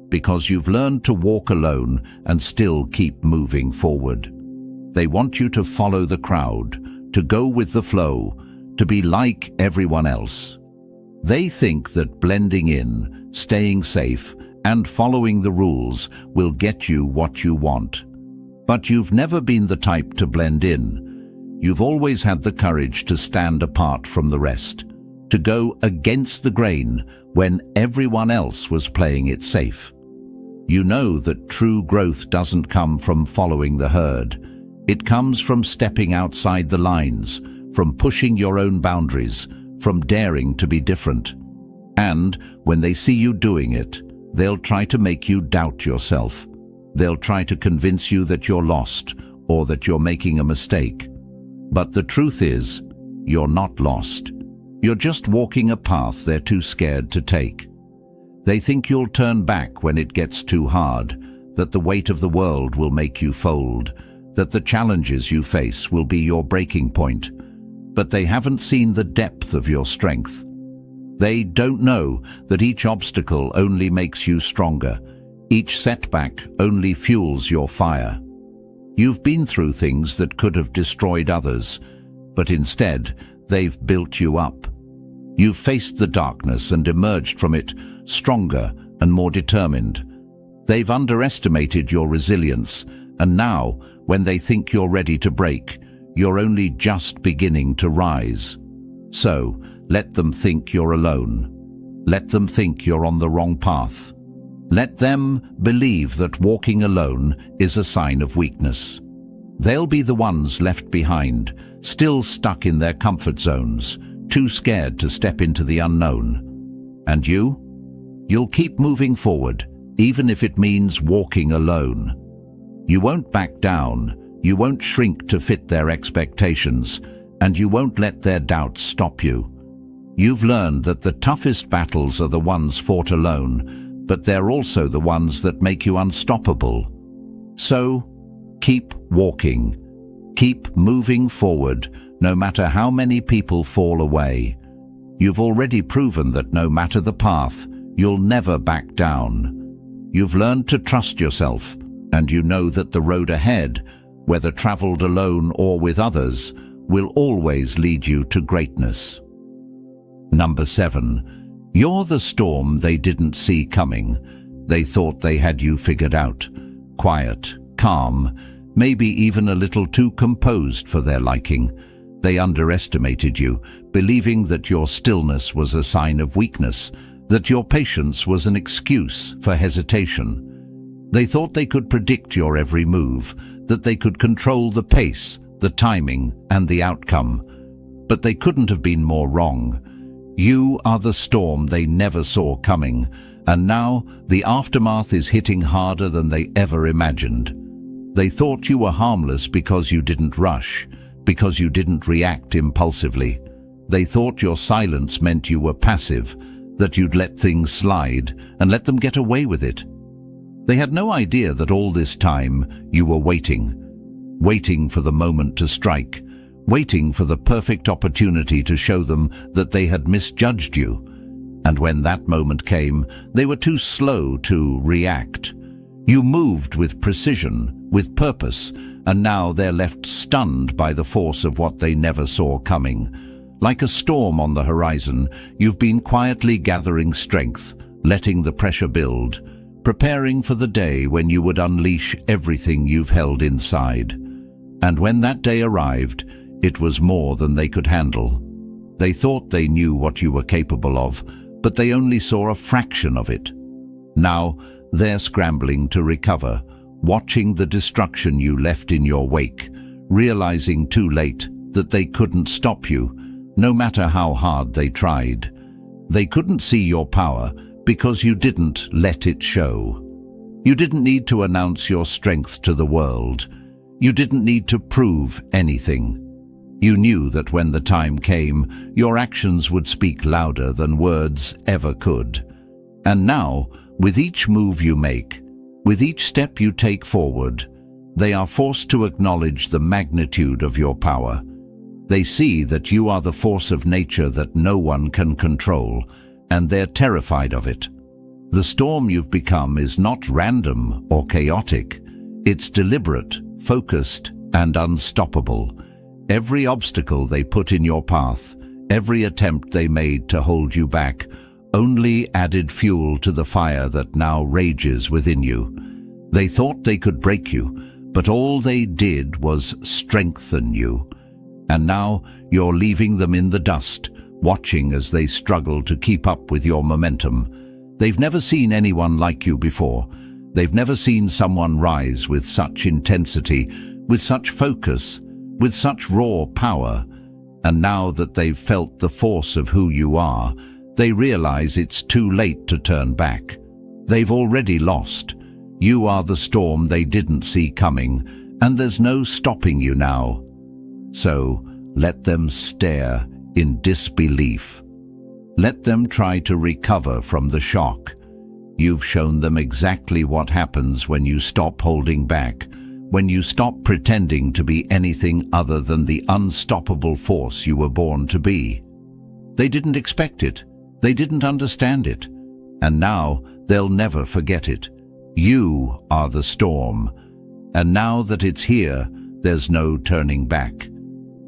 because you've learned to walk alone and still keep moving forward. They want you to follow the crowd, to go with the flow, to be like everyone else. They think that blending in, staying safe, and following the rules will get you what you want. But you've never been the type to blend in. You've always had the courage to stand apart from the rest, to go against the grain when everyone else was playing it safe. You know that true growth doesn't come from following the herd. It comes from stepping outside the lines, from pushing your own boundaries, from daring to be different. And when they see you doing it, they'll try to make you doubt yourself. They'll try to convince you that you're lost or that you're making a mistake. But the truth is, you're not lost. You're just walking a path they're too scared to take. They think you'll turn back when it gets too hard, that the weight of the world will make you fold, that the challenges you face will be your breaking point. But they haven't seen the depth of your strength. They don't know that each obstacle only makes you stronger. Each setback only fuels your fire. You've been through things that could have destroyed others, but instead, they've built you up. You've faced the darkness and emerged from it stronger and more determined. They've underestimated your resilience, and now, when they think you're ready to break, you're only just beginning to rise. So, let them think you're alone. Let them think you're on the wrong path. Let them believe that walking alone is a sign of weakness. They'll be the ones left behind, still stuck in their comfort zones, too scared to step into the unknown. And you? You'll keep moving forward, even if it means walking alone. You won't back down, you won't shrink to fit their expectations, and you won't let their doubts stop you. You've learned that the toughest battles are the ones fought alone, but they're also the ones that make you unstoppable. So, keep walking. Keep moving forward, no matter how many people fall away. You've already proven that no matter the path, you'll never back down. You've learned to trust yourself, and you know that the road ahead, whether traveled alone or with others, will always lead you to greatness. Number 7. You're the storm they didn't see coming. They thought they had you figured out. Quiet, calm, maybe even a little too composed for their liking. They underestimated you, believing that your stillness was a sign of weakness, that your patience was an excuse for hesitation. They thought they could predict your every move, that they could control the pace, the timing, and the outcome. But they couldn't have been more wrong. You are the storm they never saw coming, and now the aftermath is hitting harder than they ever imagined. They thought you were harmless because you didn't rush, because you didn't react impulsively. They thought your silence meant you were passive, that you'd let things slide and let them get away with it. They had no idea that all this time you were waiting for the moment to strike, waiting for the perfect opportunity to show them that they had misjudged you. And when that moment came, they were too slow to react. You moved with precision, with purpose, and now they're left stunned by the force of what they never saw coming. Like a storm on the horizon, you've been quietly gathering strength, letting the pressure build, preparing for the day when you would unleash everything you've held inside. And when that day arrived, it was more than they could handle. They thought they knew what you were capable of, but they only saw a fraction of it. Now, they're scrambling to recover, watching the destruction you left in your wake, realizing too late that they couldn't stop you, no matter how hard they tried. They couldn't see your power because you didn't let it show. You didn't need to announce your strength to the world. You didn't need to prove anything. You knew that when the time came, your actions would speak louder than words ever could. And now, with each move you make, with each step you take forward, they are forced to acknowledge the magnitude of your power. They see that you are the force of nature that no one can control, and they're terrified of it. The storm you've become is not random or chaotic. It's deliberate, focused, and unstoppable. Every obstacle they put in your path, every attempt they made to hold you back, only added fuel to the fire that now rages within you. They thought they could break you, but all they did was strengthen you. And now you're leaving them in the dust, watching as they struggle to keep up with your momentum. They've never seen anyone like you before. They've never seen someone rise with such intensity, with such focus, with such raw power. And now that they've felt the force of who you are, they realize it's too late to turn back. They've already lost. You are the storm they didn't see coming, and there's no stopping you now. So let them stare in disbelief. Let them try to recover from the shock. You've shown them exactly what happens when you stop holding back, when you stop pretending to be anything other than the unstoppable force you were born to be. They didn't expect it. They didn't understand it. And now they'll never forget it. You are the storm. And now that it's here, there's no turning back.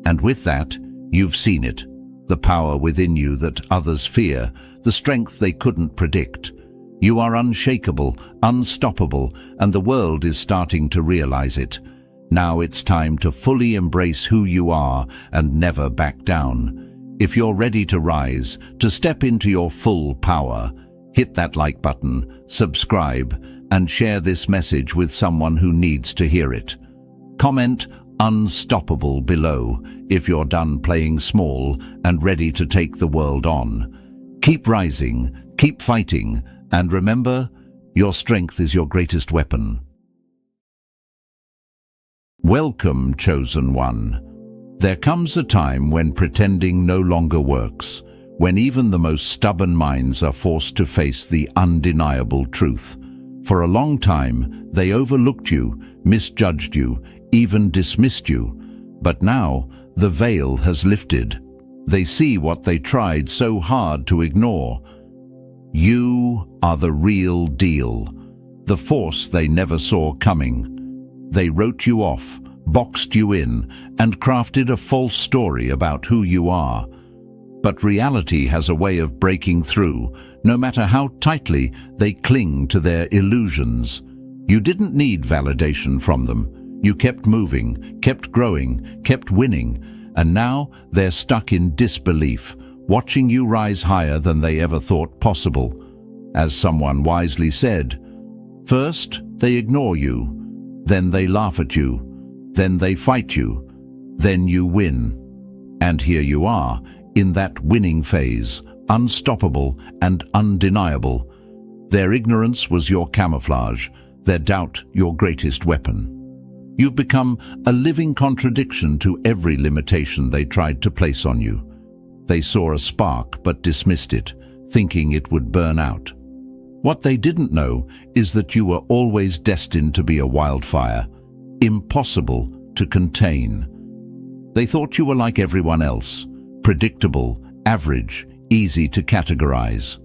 And with that, you've seen it. The power within you that others fear, the strength they couldn't predict. You are unshakable, unstoppable, and the world is starting to realize it. Now it's time to fully embrace who you are and never back down. If you're ready to rise, to step into your full power, hit that like button, subscribe, and share this message with someone who needs to hear it. Comment "Unstoppable" below if you're done playing small and ready to take the world on. Keep rising, keep fighting, and remember, your strength is your greatest weapon. Welcome, Chosen One. There comes a time when pretending no longer works, when even the most stubborn minds are forced to face the undeniable truth. For a long time, they overlooked you, misjudged you, even dismissed you. But now, the veil has lifted. They see what they tried so hard to ignore. You are the real deal, the force they never saw coming. They wrote you off, boxed you in, and crafted a false story about who you are. But reality has a way of breaking through, no matter how tightly they cling to their illusions. You didn't need validation from them. You kept moving, kept growing, kept winning, and now they're stuck in disbelief, watching you rise higher than they ever thought possible. As someone wisely said, first they ignore you, then they laugh at you, then they fight you, then you win. And here you are, in that winning phase, unstoppable and undeniable. Their ignorance was your camouflage, their doubt your greatest weapon. You've become a living contradiction to every limitation they tried to place on you. They saw a spark but dismissed it, thinking it would burn out. What they didn't know is that you were always destined to be a wildfire, impossible to contain. They thought you were like everyone else, predictable, average, easy to categorize.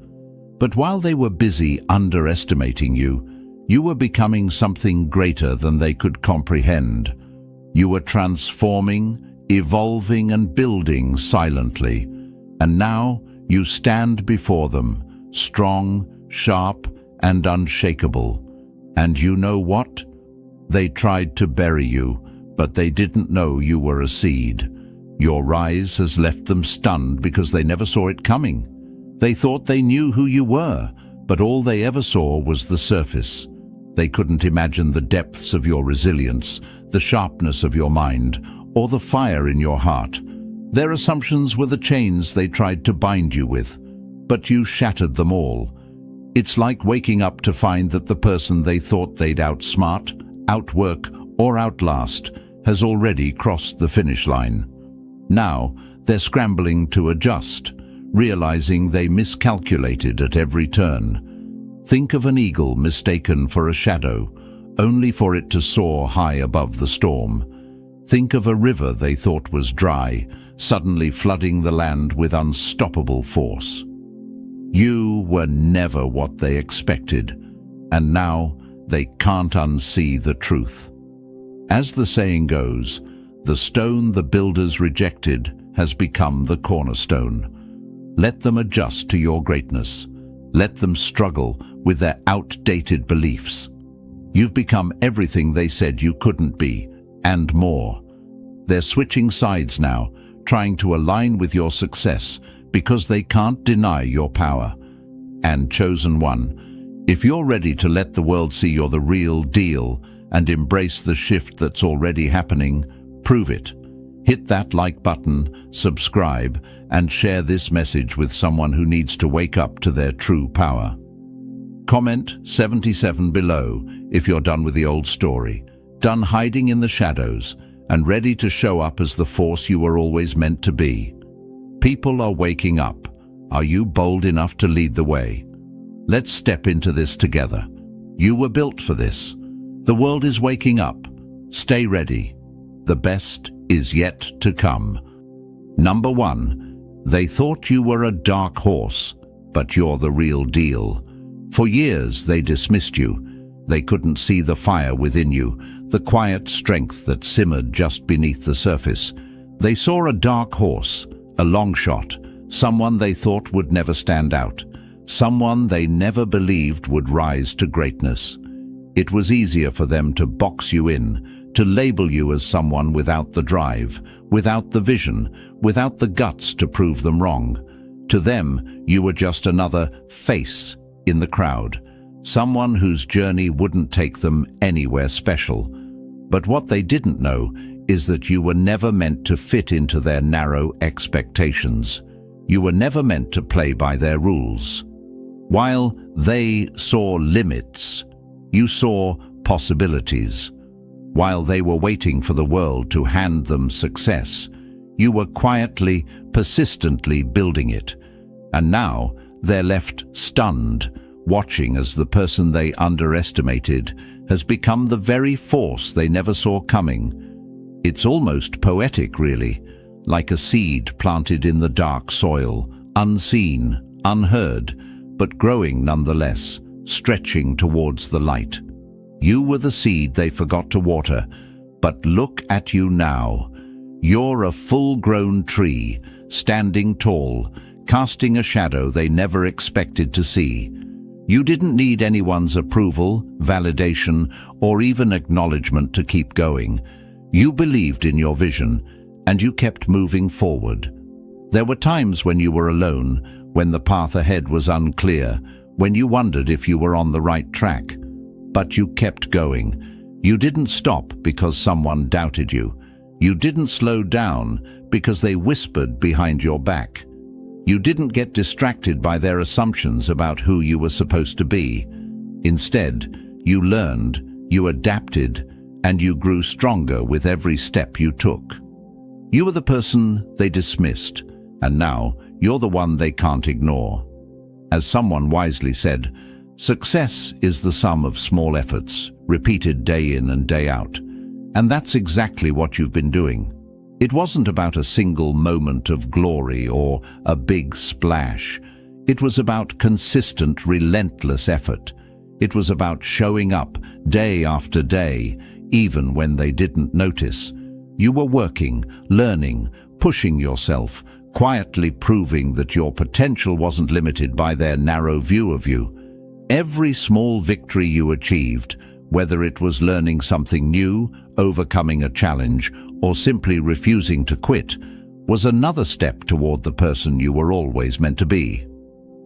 But while they were busy underestimating you, you were becoming something greater than they could comprehend. You were transforming, evolving and building silently. And now you stand before them, strong, sharp, and unshakable. And you know what? They tried to bury you, but they didn't know you were a seed. Your rise has left them stunned because they never saw it coming. They thought they knew who you were, but all they ever saw was the surface. They couldn't imagine the depths of your resilience, the sharpness of your mind, or the fire in your heart. Their assumptions were the chains they tried to bind you with, but you shattered them all. It's like waking up to find that the person they thought they'd outsmart, outwork, or outlast has already crossed the finish line. Now, they're scrambling to adjust, realizing they miscalculated at every turn. Think of an eagle mistaken for a shadow, only for it to soar high above the storm. Think of a river they thought was dry, suddenly flooding the land with unstoppable force. You were never what they expected, and now they can't unsee the truth. As the saying goes, the stone the builders rejected has become the cornerstone. Let them adjust to your greatness. Let them struggle with their outdated beliefs. You've become everything they said you couldn't be, and more. They're switching sides now, trying to align with your success because they can't deny your power. And chosen one, if you're ready to let the world see you're the real deal and embrace the shift that's already happening, prove it. Hit that like button, subscribe, and share this message with someone who needs to wake up to their true power. Comment 77 below if you're done with the old story, done hiding in the shadows, and ready to show up as the force you were always meant to be. People are waking up. Are you bold enough to lead the way? Let's step into this together. You were built for this. The world is waking up. Stay ready. The best is yet to come. Number 1. They thought you were a dark horse, but you're the real deal. For years they dismissed you. They couldn't see the fire within you, the quiet strength that simmered just beneath the surface. They saw a dark horse, a long shot, someone they thought would never stand out, someone they never believed would rise to greatness. It was easier for them to box you in, to label you as someone without the drive, without the vision, without the guts to prove them wrong. To them, you were just another face in the crowd, someone whose journey wouldn't take them anywhere special. But what they didn't know is that you were never meant to fit into their narrow expectations. You were never meant to play by their rules. While they saw limits, you saw possibilities. While they were waiting for the world to hand them success, you were quietly, persistently building it. And now they're left stunned, watching as the person they underestimated has become the very force they never saw coming. It's almost poetic, really, like a seed planted in the dark soil, unseen, unheard, but growing nonetheless, stretching towards the light. You were the seed they forgot to water, but look at you now. You're a full-grown tree, standing tall, casting a shadow they never expected to see. You didn't need anyone's approval, validation, or even acknowledgement to keep going. You believed in your vision, and you kept moving forward. There were times when you were alone, when the path ahead was unclear, when you wondered if you were on the right track. But you kept going. You didn't stop because someone doubted you. You didn't slow down because they whispered behind your back. You didn't get distracted by their assumptions about who you were supposed to be. Instead, you learned, you adapted, and you grew stronger with every step you took. You were the person they dismissed, and now you're the one they can't ignore. As someone wisely said, success is the sum of small efforts, repeated day in and day out. And that's exactly what you've been doing. It wasn't about a single moment of glory or a big splash. It was about consistent, relentless effort. It was about showing up day after day, even when they didn't notice. You were working, learning, pushing yourself, quietly proving that your potential wasn't limited by their narrow view of you. Every small victory you achieved, whether it was learning something new, overcoming a challenge, or simply refusing to quit, was another step toward the person you were always meant to be.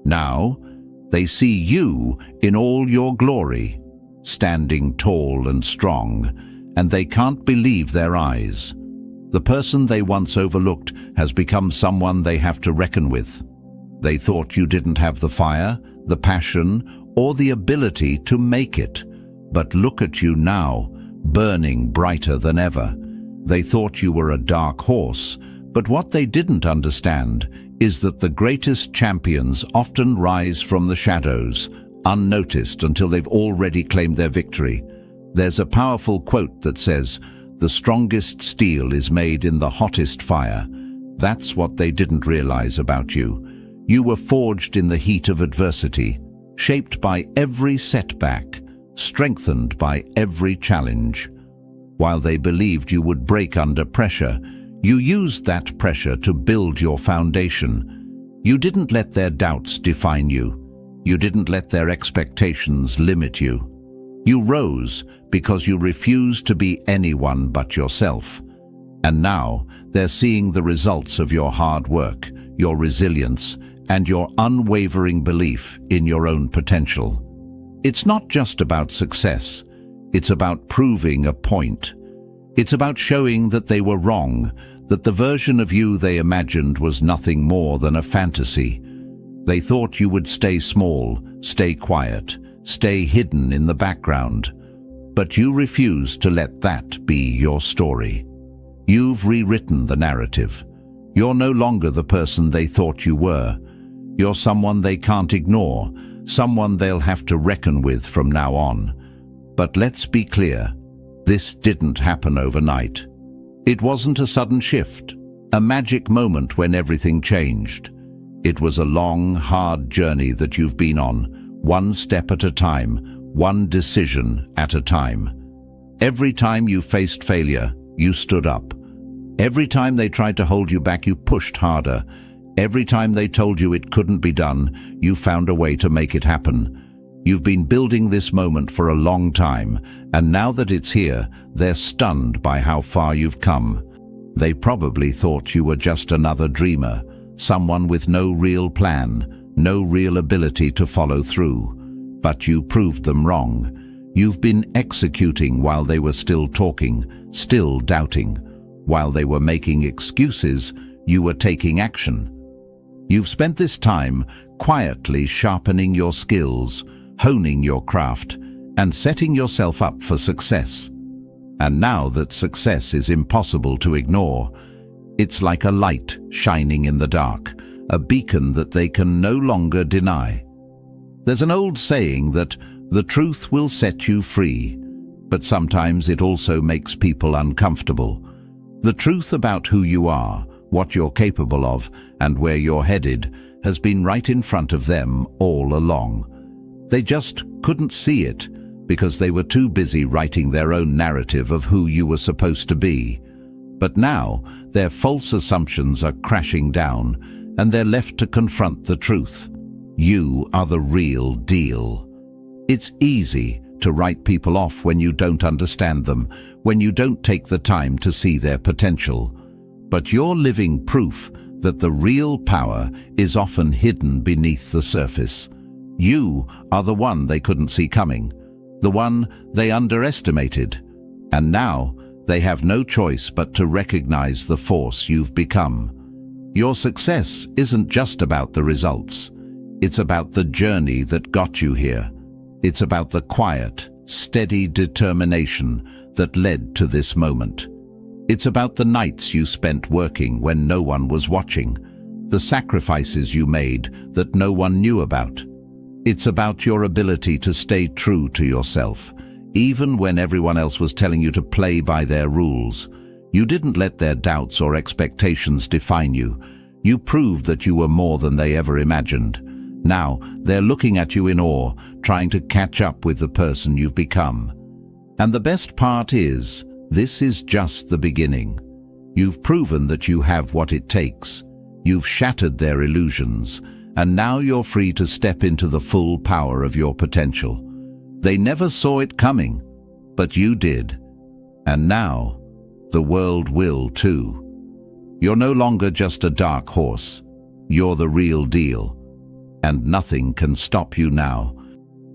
Now, they see you in all your glory, standing tall and strong, and they can't believe their eyes. The person they once overlooked has become someone they have to reckon with. They thought you didn't have the fire, the passion, or the ability to make it. But look at you now, burning brighter than ever. They thought you were a dark horse, but what they didn't understand is that the greatest champions often rise from the shadows, unnoticed until they've already claimed their victory. There's a powerful quote that says, "The strongest steel is made in the hottest fire." That's what they didn't realize about you. You were forged in the heat of adversity, shaped by every setback, strengthened by every challenge. While they believed you would break under pressure, you used that pressure to build your foundation. You didn't let their doubts define you. You didn't let their expectations limit you. You rose because you refused to be anyone but yourself. And now they're seeing the results of your hard work, your resilience, and your unwavering belief in your own potential. It's not just about success. It's about proving a point. It's about showing that they were wrong, that the version of you they imagined was nothing more than a fantasy. They thought you would stay small, stay quiet, stay hidden in the background. But you refused to let that be your story. You've rewritten the narrative. You're no longer the person they thought you were. You're someone they can't ignore, someone they'll have to reckon with from now on. But let's be clear, this didn't happen overnight. It wasn't a sudden shift, a magic moment when everything changed. It was a long, hard journey that you've been on, one step at a time, one decision at a time. Every time you faced failure, you stood up. Every time they tried to hold you back, you pushed harder. Every time they told you it couldn't be done, you found a way to make it happen. You've been building this moment for a long time, and now that it's here, they're stunned by how far you've come. They probably thought you were just another dreamer, someone with no real plan, no real ability to follow through. But you proved them wrong. You've been executing while they were still talking, still doubting. While they were making excuses, you were taking action. You've spent this time quietly sharpening your skills, honing your craft, and setting yourself up for success. And now that success is impossible to ignore, it's like a light shining in the dark, a beacon that they can no longer deny. There's an old saying that the truth will set you free, but sometimes it also makes people uncomfortable. The truth about who you are, what you're capable of, and where you're headed has been right in front of them all along. They just couldn't see it because they were too busy writing their own narrative of who you were supposed to be. But now their false assumptions are crashing down and they're left to confront the truth. You are the real deal. It's easy to write people off when you don't understand them, when you don't take the time to see their potential. But you're living proof that the real power is often hidden beneath the surface. You are the one they couldn't see coming, the one they underestimated. And now they have no choice but to recognize the force you've become. Your success isn't just about the results. It's about the journey that got you here. It's about the quiet, steady determination that led to this moment. It's about the nights you spent working when no one was watching, the sacrifices you made that no one knew about. It's about your ability to stay true to yourself, even when everyone else was telling you to play by their rules. You didn't let their doubts or expectations define you. You proved that you were more than they ever imagined. Now they're looking at you in awe, trying to catch up with the person you've become. And the best part is, This is just the beginning. You've proven that you have what it takes. You've shattered their illusions, and now you're free to step into the full power of your potential. They never saw it coming, but you did. And now, the world will too. You're no longer just a dark horse. You're the real deal. And nothing can stop you now.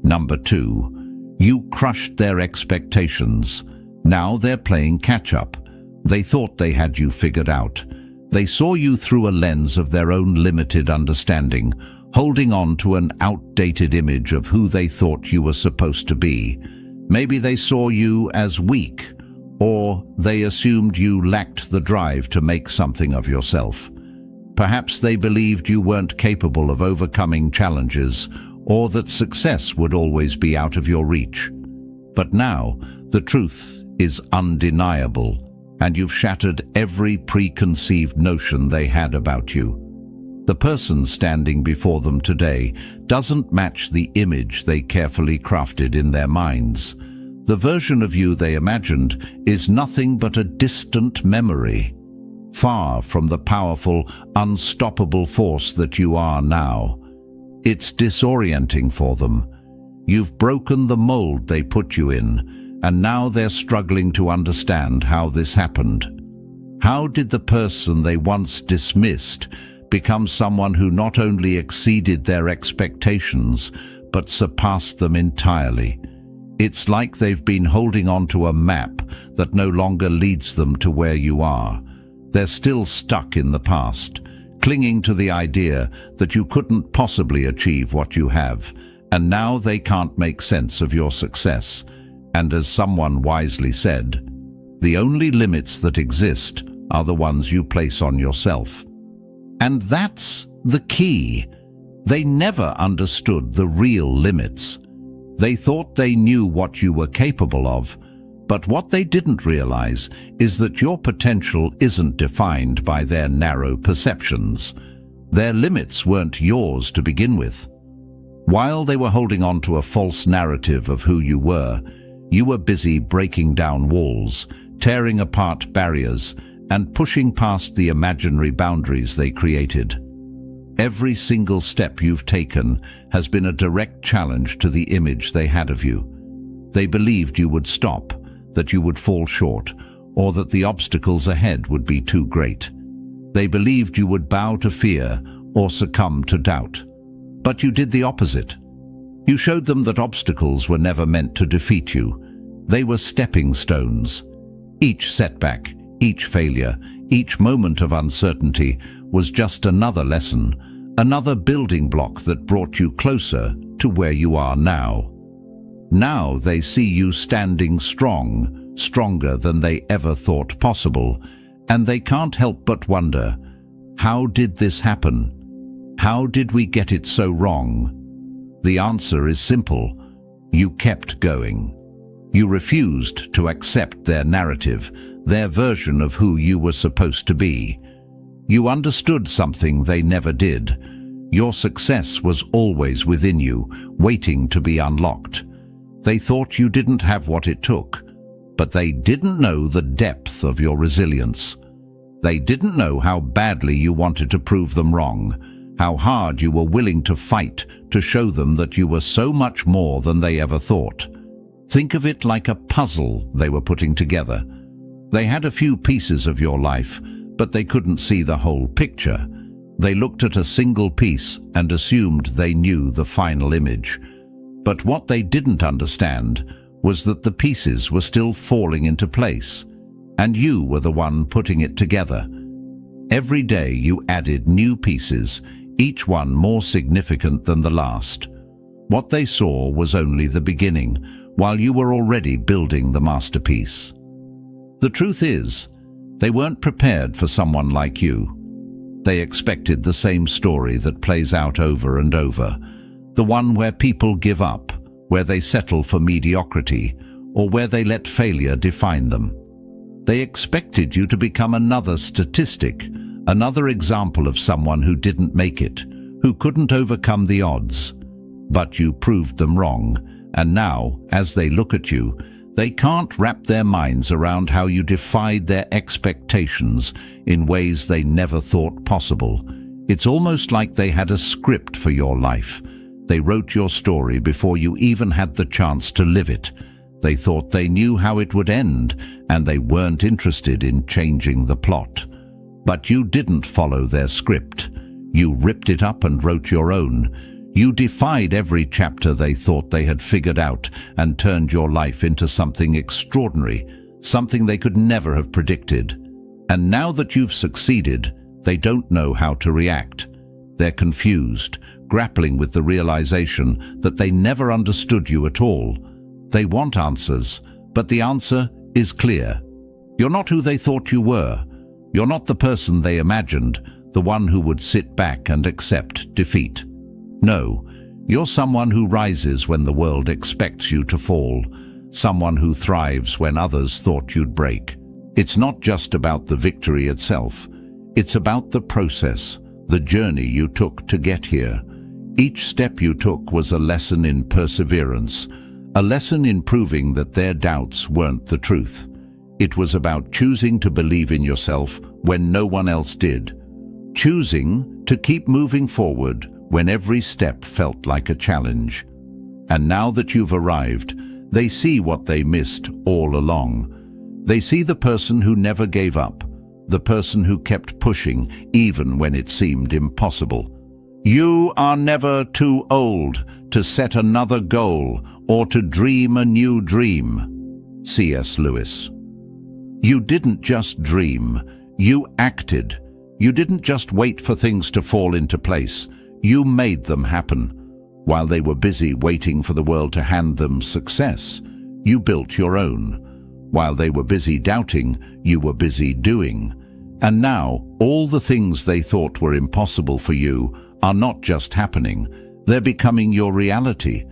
Number 2, you crushed their expectations. Now they're playing catch-up. They thought they had you figured out. They saw you through a lens of their own limited understanding, holding on to an outdated image of who they thought you were supposed to be. Maybe they saw you as weak, or they assumed you lacked the drive to make something of yourself. Perhaps they believed you weren't capable of overcoming challenges, or that success would always be out of your reach. But now, the truth is undeniable, and you've shattered every preconceived notion they had about you. The person standing before them today doesn't match the image they carefully crafted in their minds. The version of you they imagined is nothing but a distant memory, far from the powerful, unstoppable force that you are now. It's disorienting for them. You've broken the mold they put you in, and now they're struggling to understand how this happened. How did the person they once dismissed become someone who not only exceeded their expectations, but surpassed them entirely? It's like they've been holding on to a map that no longer leads them to where you are. They're still stuck in the past, clinging to the idea that you couldn't possibly achieve what you have, and now they can't make sense of your success. And as someone wisely said, the only limits that exist are the ones you place on yourself. And that's the key. They never understood the real limits. They thought they knew what you were capable of, but what they didn't realize is that your potential isn't defined by their narrow perceptions. Their limits weren't yours to begin with. While they were holding on to a false narrative of who you were busy breaking down walls, tearing apart barriers, and pushing past the imaginary boundaries they created. Every single step you've taken has been a direct challenge to the image they had of you. They believed you would stop, that you would fall short, or that the obstacles ahead would be too great. They believed you would bow to fear or succumb to doubt. But you did the opposite. You showed them that obstacles were never meant to defeat you. They were stepping stones. Each setback, each failure, each moment of uncertainty was just another lesson, another building block that brought you closer to where you are now. Now they see you standing strong, stronger than they ever thought possible, and they can't help but wonder, how did this happen? How did we get it so wrong? The answer is simple. You kept going. You refused to accept their narrative, their version of who you were supposed to be. You understood something they never did. Your success was always within you, waiting to be unlocked. They thought you didn't have what it took, but they didn't know the depth of your resilience. They didn't know how badly you wanted to prove them wrong, how hard you were willing to fight to show them that you were so much more than they ever thought. Think of it like a puzzle they were putting together. They had a few pieces of your life, but they couldn't see the whole picture. They looked at a single piece and assumed they knew the final image. But what they didn't understand was that the pieces were still falling into place, and you were the one putting it together. Every day you added new pieces, each one more significant than the last. What they saw was only the beginning, while you were already building the masterpiece. The truth is, they weren't prepared for someone like you. They expected the same story that plays out over and over, the one where people give up, where they settle for mediocrity, or where they let failure define them. They expected you to become another statistic, another example of someone who didn't make it, who couldn't overcome the odds. But you proved them wrong, and now, as they look at you, They can't wrap their minds around how you defied their expectations in ways they never thought possible. It's almost like they had a script for your life. They wrote your story before you even had the chance to live it. They thought they knew how it would end, and they weren't interested in changing the plot. But you didn't follow their script. You ripped it up and wrote your own. You defied every chapter they thought they had figured out and turned your life into something extraordinary, something they could never have predicted. And now that you've succeeded, they don't know how to react. They're confused, grappling with the realization that they never understood you at all. They want answers, but the answer is clear. You're not who they thought you were. You're not the person they imagined, the one who would sit back and accept defeat. No, you're someone who rises when the world expects you to fall, someone who thrives when others thought you'd break. It's not just about the victory itself. It's about the process, the journey you took to get here. Each step you took was a lesson in perseverance, a lesson in proving that their doubts weren't the truth. It was about choosing to believe in yourself when no one else did, choosing to keep moving forward when every step felt like a challenge. And now that you've arrived, they see what they missed all along. They see the person who never gave up, the person who kept pushing even when it seemed impossible. You are never too old to set another goal or to dream a new dream. C.S. Lewis. You didn't just dream, you acted. You didn't just wait for things to fall into place, you made them happen. While they were busy waiting for the world to hand them success, you built your own. While they were busy doubting, you were busy doing. And now, all the things they thought were impossible for you are not just happening, they're becoming your reality.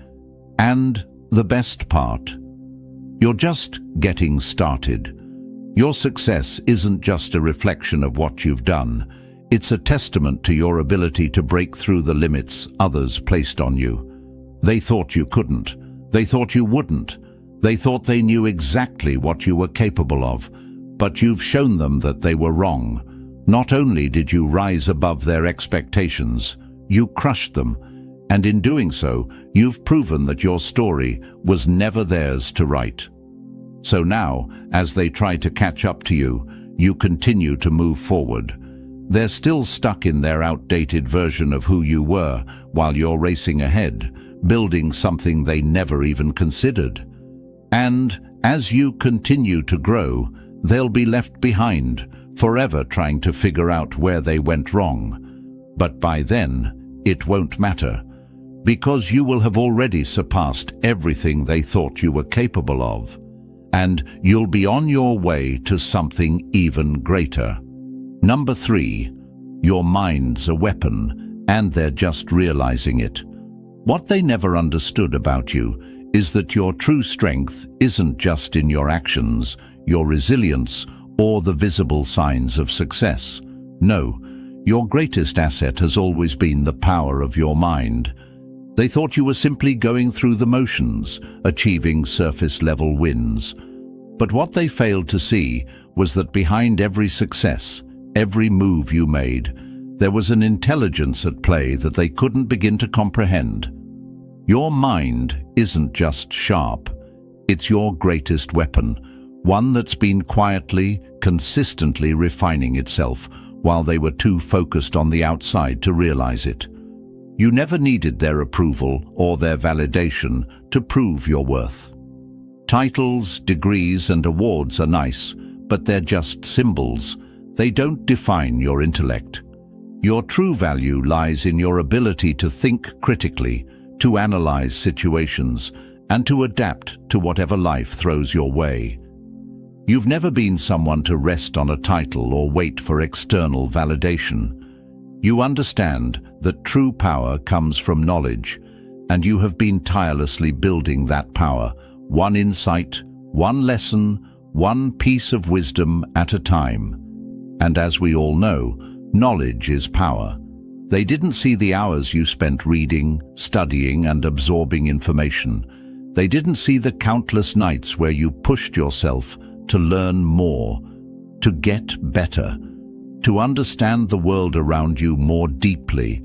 And the best part, you're just getting started. Your success isn't just a reflection of what you've done, it's a testament to your ability to break through the limits others placed on you. They thought you couldn't, they thought you wouldn't, they thought they knew exactly what you were capable of, but you've shown them that they were wrong. Not only did you rise above their expectations, you crushed them, and in doing so, you've proven that your story was never theirs to write. So now, as they try to catch up to you, you continue to move forward. They're still stuck in their outdated version of who you were while you're racing ahead, building something they never even considered. And as you continue to grow, they'll be left behind, forever trying to figure out where they went wrong. But by then, it won't matter, because you will have already surpassed everything they thought you were capable of. And you'll be on your way to something even greater. Number 3, your mind's a weapon, and they're just realizing it. What they never understood about you is that your true strength isn't just in your actions, your resilience, or the visible signs of success. No, your greatest asset has always been the power of your mind. They thought you were simply going through the motions, achieving surface-level wins. But what they failed to see was that behind every success, every move you made, there was an intelligence at play that they couldn't begin to comprehend. Your mind isn't just sharp, it's your greatest weapon, one that's been quietly, consistently refining itself while they were too focused on the outside to realize it. You never needed their approval or their validation to prove your worth. Titles, degrees, and awards are nice, but they're just symbols. They don't define your intellect. Your true value lies in your ability to think critically, to analyze situations, and to adapt to whatever life throws your way. You've never been someone to rest on a title or wait for external validation. You understand that true power comes from knowledge, and you have been tirelessly building that power, one insight, one lesson, one piece of wisdom at a time. And as we all know, knowledge is power. They didn't see the hours you spent reading, studying, and absorbing information. They didn't see the countless nights where you pushed yourself to learn more, to get better, to understand the world around you more deeply.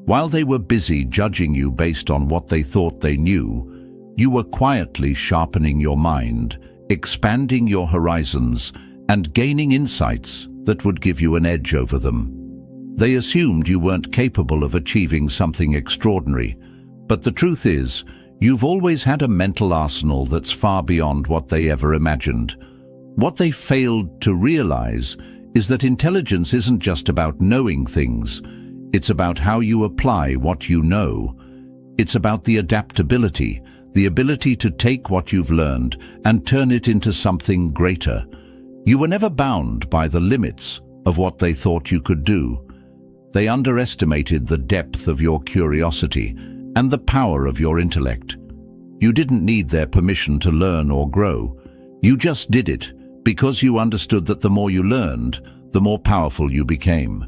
While they were busy judging you based on what they thought they knew, you were quietly sharpening your mind, expanding your horizons, and gaining insights that would give you an edge over them. They assumed you weren't capable of achieving something extraordinary, but the truth is, you've always had a mental arsenal that's far beyond what they ever imagined. What they failed to realize is that intelligence isn't just about knowing things. It's about how you apply what you know. It's about the adaptability, the ability to take what you've learned and turn it into something greater. You were never bound by the limits of what they thought you could do. They underestimated the depth of your curiosity and the power of your intellect. You didn't need their permission to learn or grow. You just did it because you understood that the more you learned, the more powerful you became.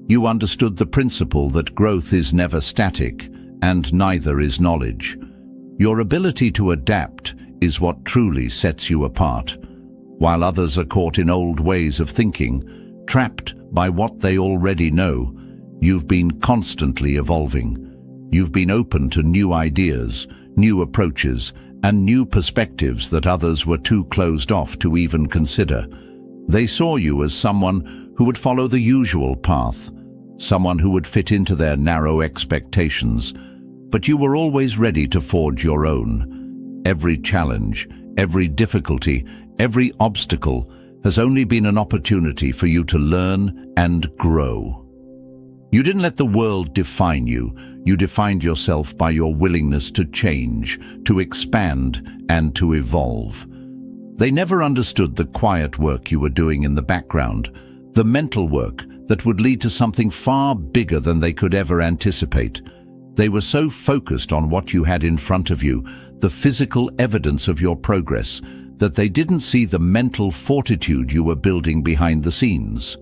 You understood the principle that growth is never static, and neither is knowledge. Your ability to adapt is what truly sets you apart. While others are caught in old ways of thinking, trapped by what they already know, you've been constantly evolving. You've been open to new ideas, new approaches, and new perspectives that others were too closed off to even consider. They saw you as someone who would follow the usual path, someone who would fit into their narrow expectations, but you were always ready to forge your own. Every challenge, every difficulty, every obstacle has only been an opportunity for you to learn and grow. You didn't let the world define you. You defined yourself by your willingness to change, to expand, and to evolve. They never understood the quiet work you were doing in the background, the mental work that would lead to something far bigger than they could ever anticipate. They were so focused on what you had in front of you, the physical evidence of your progress, that they didn't see the mental fortitude you were building behind the scenes.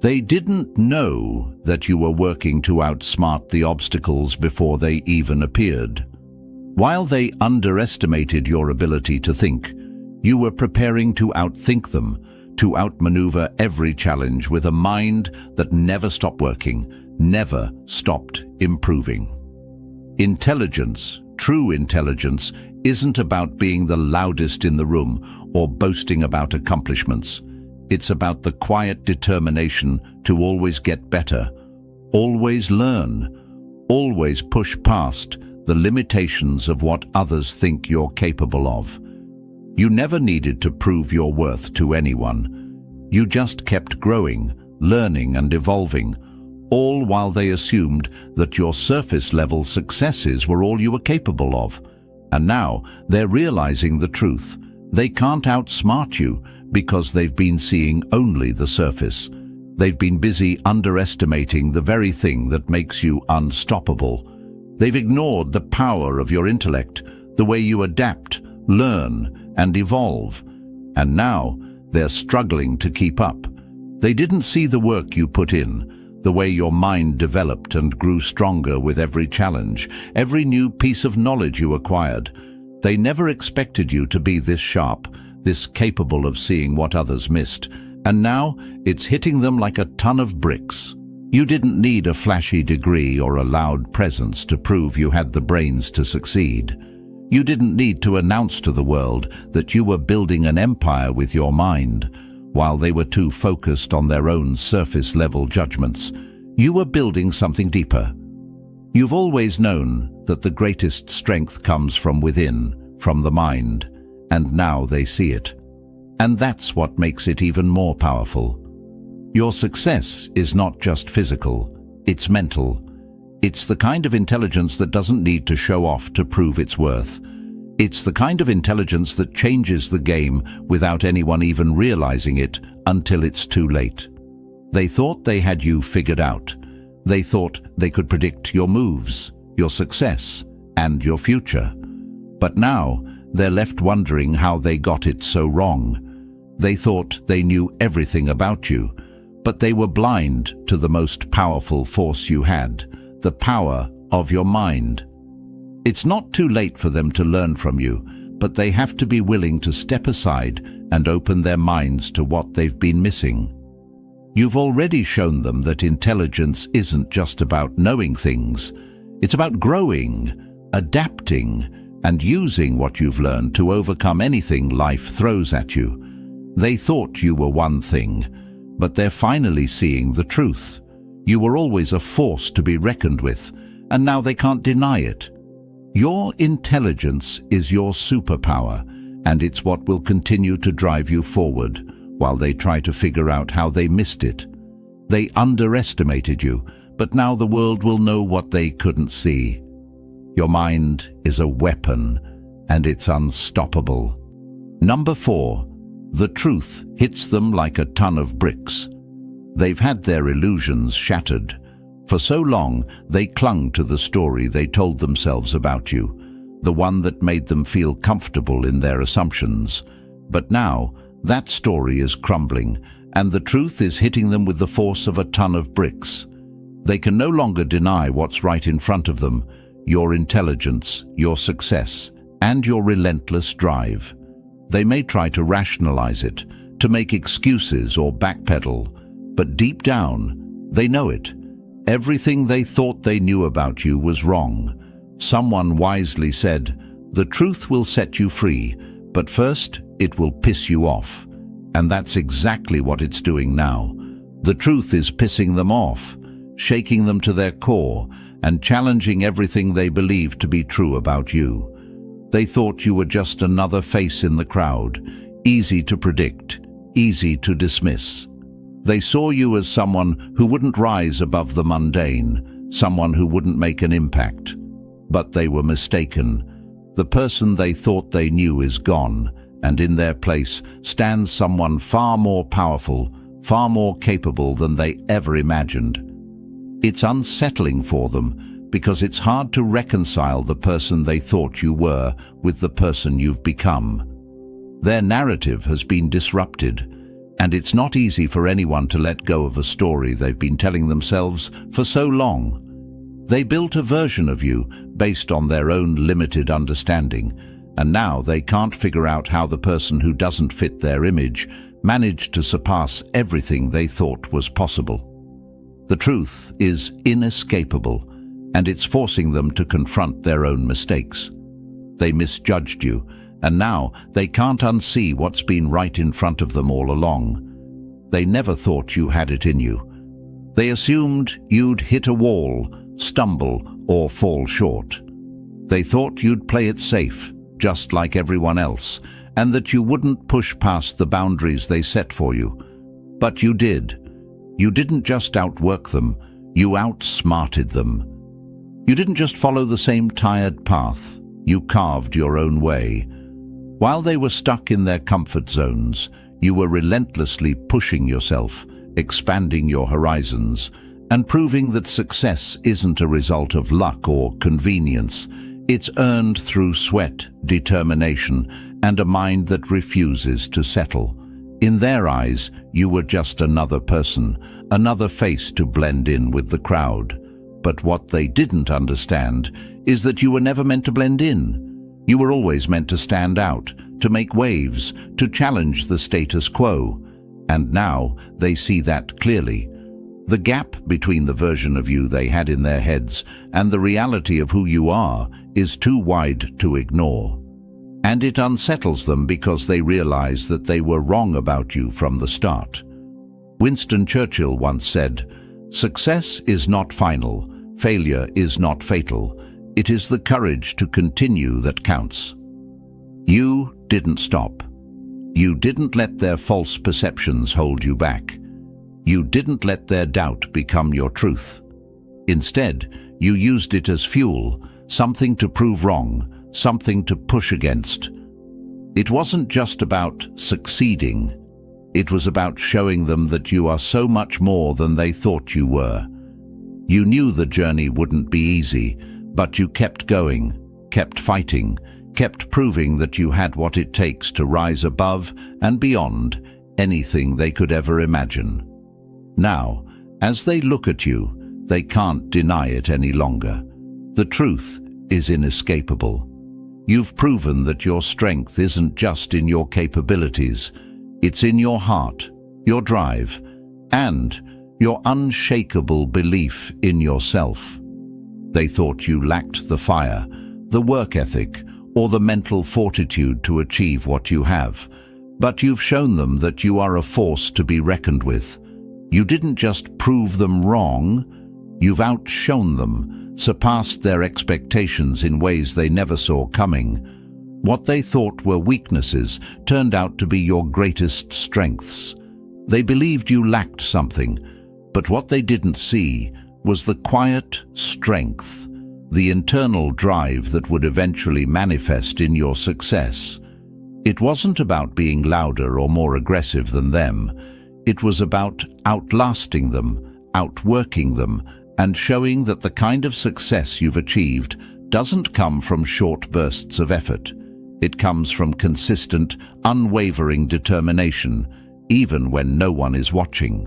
They didn't know that you were working to outsmart the obstacles before they even appeared. While they underestimated your ability to think, you were preparing to outthink them, to outmaneuver every challenge with a mind that never stopped working, never stopped improving. Intelligence, true intelligence, isn't about being the loudest in the room or boasting about accomplishments. It's about the quiet determination to always get better, always learn, always push past the limitations of what others think you're capable of. You never needed to prove your worth to anyone. You just kept growing, learning and evolving, all while they assumed that your surface-level successes were all you were capable of. And now they're realizing the truth. They can't outsmart you because they've been seeing only the surface. They've been busy underestimating the very thing that makes you unstoppable. They've ignored the power of your intellect, the way you adapt, learn, and evolve. And now they're struggling to keep up. They didn't see the work you put in, the way your mind developed and grew stronger with every challenge, every new piece of knowledge you acquired. They never expected you to be this sharp, this capable of seeing what others missed, and now it's hitting them like a ton of bricks. You didn't need a flashy degree or a loud presence to prove you had the brains to succeed. You didn't need to announce to the world that you were building an empire with your mind, while they were too focused on their own surface-level judgments. You were building something deeper. You've always known that the greatest strength comes from within, from the mind, and now they see it. And that's what makes it even more powerful. Your success is not just physical, it's mental. It's the kind of intelligence that doesn't need to show off to prove its worth. It's the kind of intelligence that changes the game without anyone even realizing it until it's too late. They thought they had you figured out. They thought they could predict your moves, your success, and your future. But now, they're left wondering how they got it so wrong. They thought they knew everything about you, but they were blind to the most powerful force you had, the power of your mind. It's not too late for them to learn from you, but they have to be willing to step aside and open their minds to what they've been missing. You've already shown them that intelligence isn't just about knowing things. It's about growing, adapting, and using what you've learned to overcome anything life throws at you. They thought you were one thing, but they're finally seeing the truth. You were always a force to be reckoned with, and now they can't deny it. Your intelligence is your superpower, and it's what will continue to drive you forward while they try to figure out how they missed it. They underestimated you, but now the world will know what they couldn't see. Your mind is a weapon, and it's unstoppable. Number 4. The truth hits them like a ton of bricks. They've had their illusions shattered. For so long, they clung to the story they told themselves about you, the one that made them feel comfortable in their assumptions. But now, that story is crumbling, and the truth is hitting them with the force of a ton of bricks. They can no longer deny what's right in front of them: your intelligence, your success, and your relentless drive. They may try to rationalize it, to make excuses or backpedal, but deep down, they know it. Everything they thought they knew about you was wrong. Someone wisely said, "The truth will set you free, but first it will piss you off." And that's exactly what it's doing now. The truth is pissing them off, shaking them to their core, and challenging everything they believed to be true about you. They thought you were just another face in the crowd, easy to predict, easy to dismiss. They saw you as someone who wouldn't rise above the mundane, someone who wouldn't make an impact. But they were mistaken. The person they thought they knew is gone, and in their place stands someone far more powerful, far more capable than they ever imagined. It's unsettling for them, because it's hard to reconcile the person they thought you were with the person you've become. Their narrative has been disrupted, and it's not easy for anyone to let go of a story they've been telling themselves for so long. They built a version of you based on their own limited understanding, and now they can't figure out how the person who doesn't fit their image managed to surpass everything they thought was possible. The truth is inescapable, and it's forcing them to confront their own mistakes. They misjudged you, and now they can't unsee what's been right in front of them all along. They never thought you had it in you. They assumed you'd hit a wall, stumble, or fall short. They thought you'd play it safe, just like everyone else, and that you wouldn't push past the boundaries they set for you. But you did. You didn't just outwork them, you outsmarted them. You didn't just follow the same tired path, you carved your own way. While they were stuck in their comfort zones, you were relentlessly pushing yourself, expanding your horizons, and proving that success isn't a result of luck or convenience. It's earned through sweat, determination, and a mind that refuses to settle. In their eyes, you were just another person, another face to blend in with the crowd. But what they didn't understand is that you were never meant to blend in. You were always meant to stand out, to make waves, to challenge the status quo. And now they see that clearly. The gap between the version of you they had in their heads and the reality of who you are is too wide to ignore. And it unsettles them because they realize that they were wrong about you from the start. Winston Churchill once said, "Success is not final, failure is not fatal. It is the courage to continue that counts." You didn't stop. You didn't let their false perceptions hold you back. You didn't let their doubt become your truth. Instead, you used it as fuel, something to prove wrong, something to push against. It wasn't just about succeeding. It was about showing them that you are so much more than they thought you were. You knew the journey wouldn't be easy, but you kept going, kept fighting, kept proving that you had what it takes to rise above and beyond anything they could ever imagine. Now, as they look at you, they can't deny it any longer. The truth is inescapable. You've proven that your strength isn't just in your capabilities, it's in your heart, your drive, and your unshakable belief in yourself. They thought you lacked the fire, the work ethic, or the mental fortitude to achieve what you have, but you've shown them that you are a force to be reckoned with. You didn't just prove them wrong, you've outshone them, surpassed their expectations in ways they never saw coming. What they thought were weaknesses turned out to be your greatest strengths. They believed you lacked something, but what they didn't see was the quiet strength, the internal drive that would eventually manifest in your success. It wasn't about being louder or more aggressive than them. It was about outlasting them, outworking them, and showing that the kind of success you've achieved doesn't come from short bursts of effort. It comes from consistent, unwavering determination, even when no one is watching.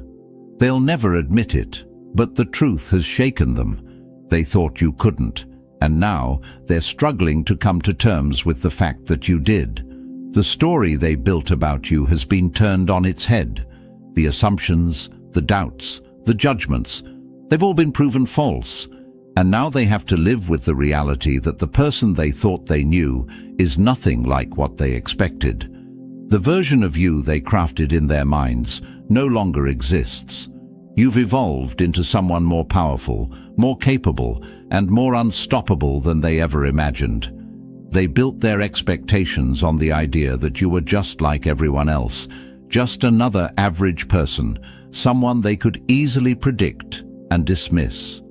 They'll never admit it, but the truth has shaken them. They thought you couldn't, and now they're struggling to come to terms with the fact that you did. The story they built about you has been turned on its head. The assumptions, the doubts, the judgments, they've all been proven false. And now they have to live with the reality that the person they thought they knew is nothing like what they expected. The version of you they crafted in their minds no longer exists. You've evolved into someone more powerful, more capable, and more unstoppable than they ever imagined. They built their expectations on the idea that you were just like everyone else, just another average person, someone they could easily predict and dismiss.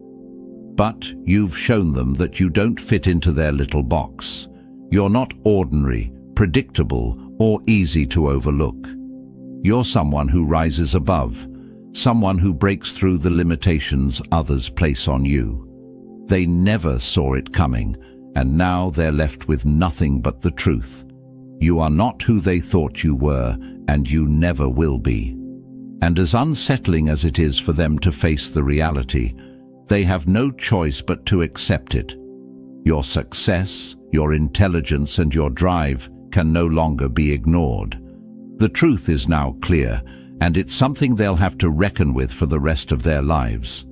But you've shown them that you don't fit into their little box. You're not ordinary, predictable, or easy to overlook. You're someone who rises above, someone who breaks through the limitations others place on you. They never saw it coming, and now they're left with nothing but the truth. You are not who they thought you were, and you never will be. And as unsettling as it is for them to face the reality, they have no choice but to accept it. Your success, your intelligence, and your drive can no longer be ignored. The truth is now clear, and it's something they'll have to reckon with for the rest of their lives.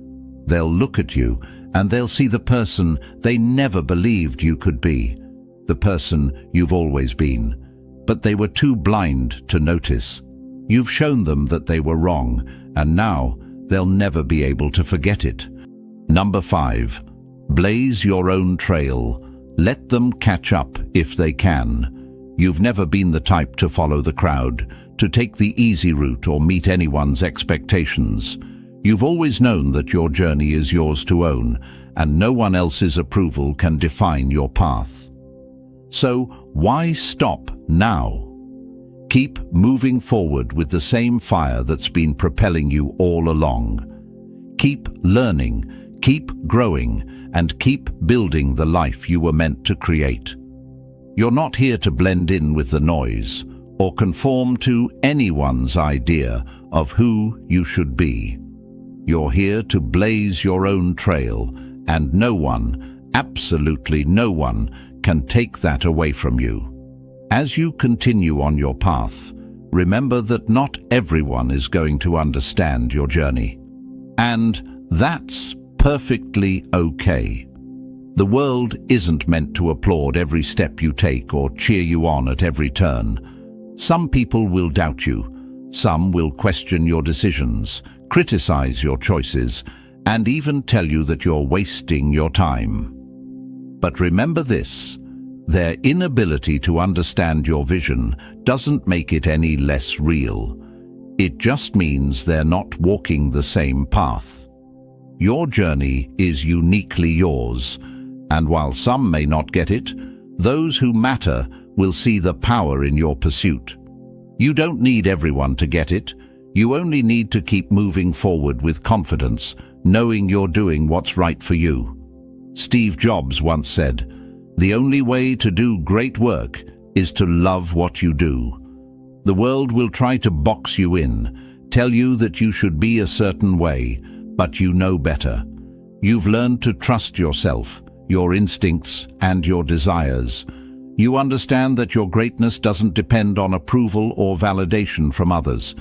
They'll look at you, and they'll see the person they never believed you could be, the person you've always been. But they were too blind to notice. You've shown them that they were wrong, and now they'll never be able to forget it. Number 5. Blaze your own trail. Let them catch up if they can. You've never been the type to follow the crowd, to take the easy route or meet anyone's expectations. You've always known that your journey is yours to own, and no one else's approval can define your path. So why stop now? Keep moving forward with the same fire that's been propelling you all along. Keep learning, keep growing, and keep building the life you were meant to create. You're not here to blend in with the noise or conform to anyone's idea of who you should be. You're here to blaze your own trail, and no one, absolutely no one, can take that away from you. As you continue on your path, remember that not everyone is going to understand your journey. And that's perfectly okay. The world isn't meant to applaud every step you take or cheer you on at every turn. Some people will doubt you. Some will question your decisions, criticize your choices, and even tell you that you're wasting your time. But remember this: their inability to understand your vision doesn't make it any less real. It just means they're not walking the same path. Your journey is uniquely yours, and while some may not get it, those who matter will see the power in your pursuit. You don't need everyone to get it. You only need to keep moving forward with confidence, knowing you're doing what's right for you. Steve Jobs once said, "The only way to do great work is to love what you do." The world will try to box you in, tell you that you should be a certain way, but you know better. You've learned to trust yourself, your instincts, and your desires. You understand that your greatness doesn't depend on approval or validation from others.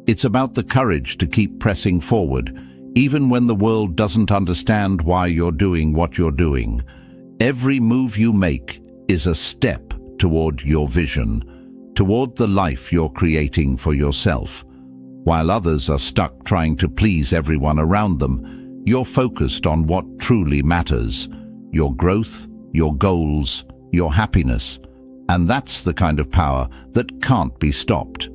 It's about the courage to keep pressing forward, even when the world doesn't understand why you're doing what you're doing. Every move you make is a step toward your vision, toward the life you're creating for yourself. While others are stuck trying to please everyone around them, you're focused on what truly matters: your growth, your goals, your happiness. And that's the kind of power that can't be stopped.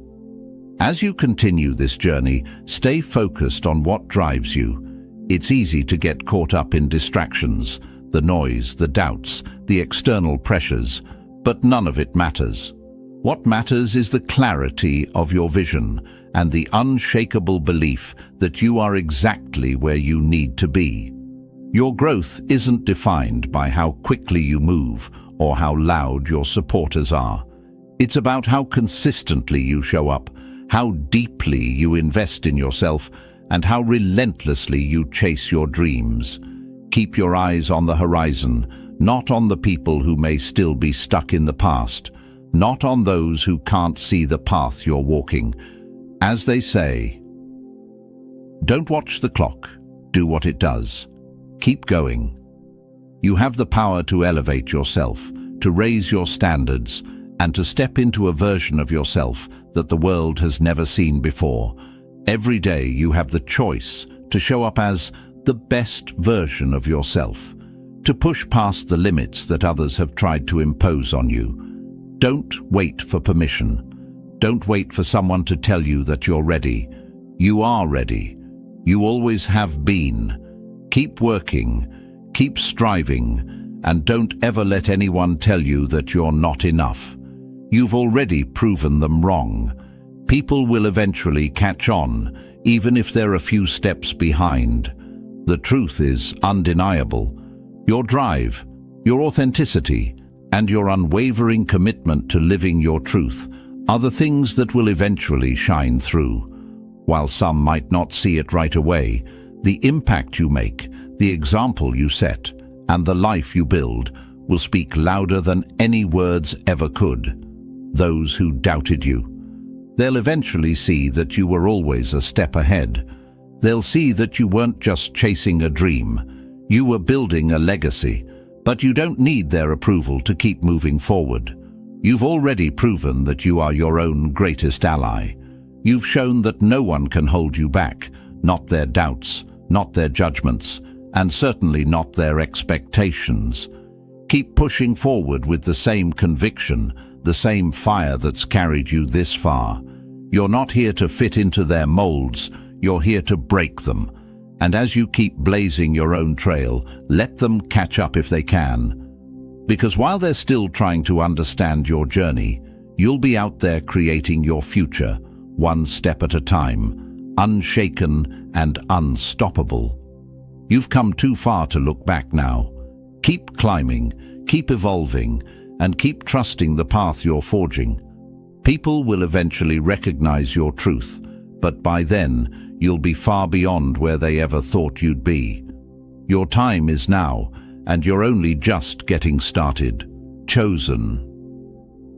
As you continue this journey, stay focused on what drives you. It's easy to get caught up in distractions, the noise, the doubts, the external pressures, but none of it matters. What matters is the clarity of your vision and the unshakable belief that you are exactly where you need to be. Your growth isn't defined by how quickly you move or how loud your supporters are. It's about how consistently you show up, how deeply you invest in yourself, and how relentlessly you chase your dreams. Keep your eyes on the horizon, not on the people who may still be stuck in the past, not on those who can't see the path you're walking. As they say, don't watch the clock, do what it does. Keep going. You have the power to elevate yourself, to raise your standards, and to step into a version of yourself that the world has never seen before. Every day you have the choice to show up as the best version of yourself, to push past the limits that others have tried to impose on you. Don't wait for permission. Don't wait for someone to tell you that you're ready. You are ready. You always have been. Keep working, keep striving, and don't ever let anyone tell you that you're not enough. You've already proven them wrong. People will eventually catch on, even if they're a few steps behind. The truth is undeniable. Your drive, your authenticity, and your unwavering commitment to living your truth are the things that will eventually shine through. While some might not see it right away, the impact you make, the example you set, and the life you build will speak louder than any words ever could. Those who doubted you, they'll eventually see that you were always a step ahead. They'll see that you weren't just chasing a dream. You were building a legacy, but you don't need their approval to keep moving forward. You've already proven that you are your own greatest ally. You've shown that no one can hold you back, not their doubts, not their judgments, and certainly not their expectations. Keep pushing forward with the same conviction, the same fire that's carried you this far. You're not here to fit into their molds, you're here to break them. And as you keep blazing your own trail, let them catch up if they can. Because while they're still trying to understand your journey, you'll be out there creating your future, one step at a time, unshaken and unstoppable. You've come too far to look back now. Keep climbing, keep evolving, and keep trusting the path you're forging. People will eventually recognize your truth, but by then, you'll be far beyond where they ever thought you'd be. Your time is now, and you're only just getting started. Chosen.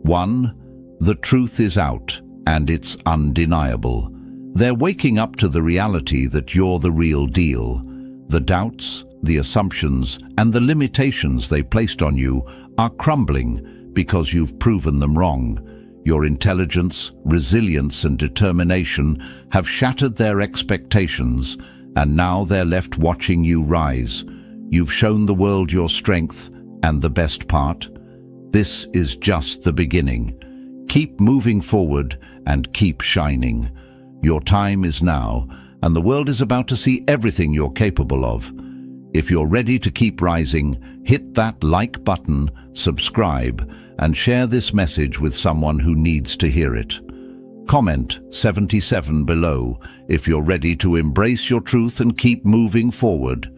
1. The truth is out, and it's undeniable. They're waking up to the reality that you're the real deal. The doubts, the assumptions, and the limitations they placed on you are crumbling because you've proven them wrong. Your intelligence, resilience, and determination have shattered their expectations, and now they're left watching you rise. You've shown the world your strength, and the best part? This is just the beginning. Keep moving forward and keep shining. Your time is now, and the world is about to see everything you're capable of. If you're ready to keep rising, hit that like button, subscribe, and share this message with someone who needs to hear it. Comment 77 below if you're ready to embrace your truth and keep moving forward.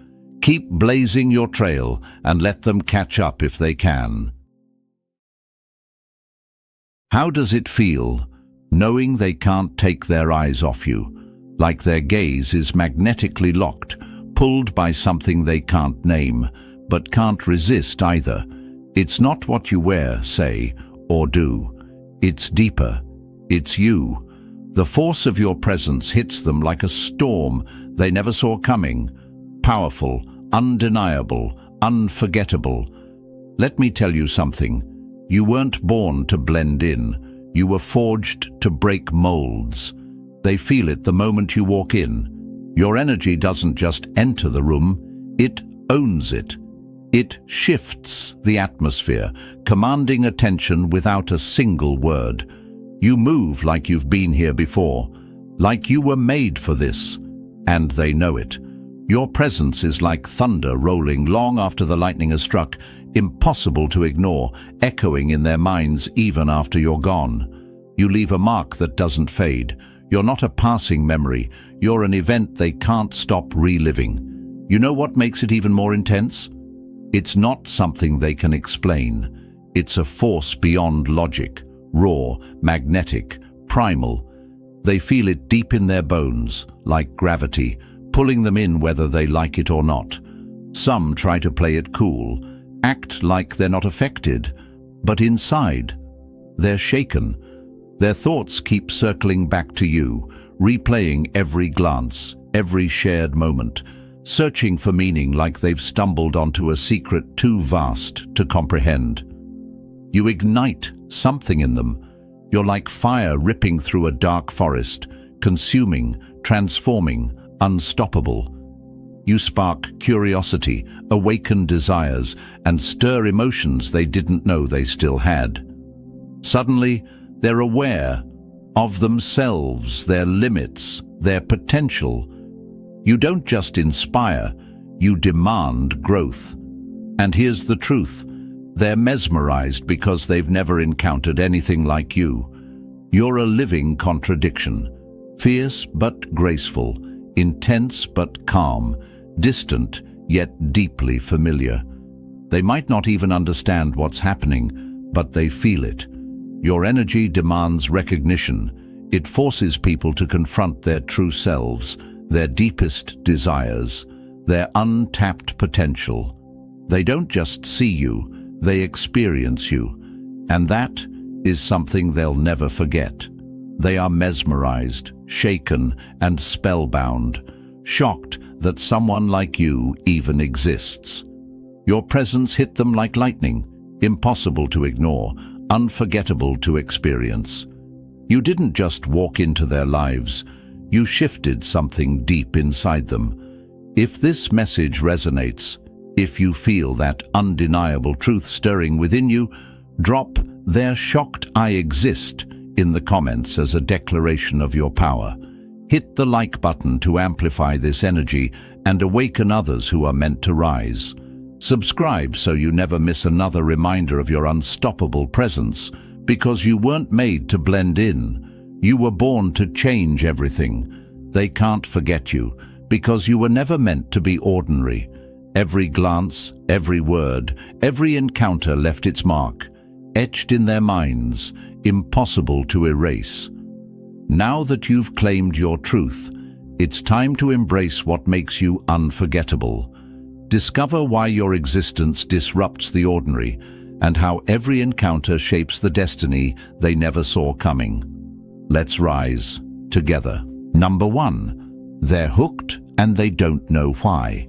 Keep blazing your trail and let them catch up if they can. How does it feel, knowing they can't take their eyes off you, like their gaze is magnetically locked, pulled by something they can't name, but can't resist either. It's not what you wear, say, or do. It's deeper. It's you. The force of your presence hits them like a storm they never saw coming. Powerful, undeniable, unforgettable. Let me tell you something. You weren't born to blend in. You were forged to break molds. They feel it the moment you walk in. Your energy doesn't just enter the room, it owns it. It shifts the atmosphere, commanding attention without a single word. You move like you've been here before, like you were made for this, and they know it. Your presence is like thunder rolling long after the lightning has struck, impossible to ignore, echoing in their minds even after you're gone. You leave a mark that doesn't fade. You're not a passing memory. You're an event they can't stop reliving. You know what makes it even more intense? It's not something they can explain. It's a force beyond logic, raw, magnetic, primal. They feel it deep in their bones, like gravity, pulling them in whether they like it or not. Some try to play it cool, act like they're not affected, but inside, they're shaken. Their thoughts keep circling back to you, replaying every glance, every shared moment, searching for meaning like they've stumbled onto a secret too vast to comprehend. You ignite something in them. You're like fire ripping through a dark forest, consuming, transforming, unstoppable. You spark curiosity, awaken desires, and stir emotions they didn't know they still had. Suddenly, they're aware of themselves, their limits, their potential. You don't just inspire, you demand growth. And here's the truth. They're mesmerized because they've never encountered anything like you. You're a living contradiction. Fierce but graceful, intense but calm, distant yet deeply familiar. They might not even understand what's happening, but they feel it. Your energy demands recognition. It forces people to confront their true selves, their deepest desires, their untapped potential. They don't just see you, they experience you. And that is something they'll never forget. They are mesmerized, shaken, and spellbound, shocked that someone like you even exists. Your presence hit them like lightning, impossible to ignore, unforgettable to experience. You didn't just walk into their lives, you shifted something deep inside them. If this message resonates, if you feel that undeniable truth stirring within you, drop "They're shocked I exist" in the comments as a declaration of your power. Hit the like button to amplify this energy and awaken others who are meant to rise. Subscribe so you never miss another reminder of your unstoppable presence, because you weren't made to blend in. You were born to change everything. They can't forget you, because you were never meant to be ordinary. Every glance, every word, every encounter left its mark, etched in their minds, impossible to erase. Now that you've claimed your truth, it's time to embrace what makes you unforgettable. Discover why your existence disrupts the ordinary, and how every encounter shapes the destiny they never saw coming. Let's rise together. Number 1. They're hooked and they don't know why.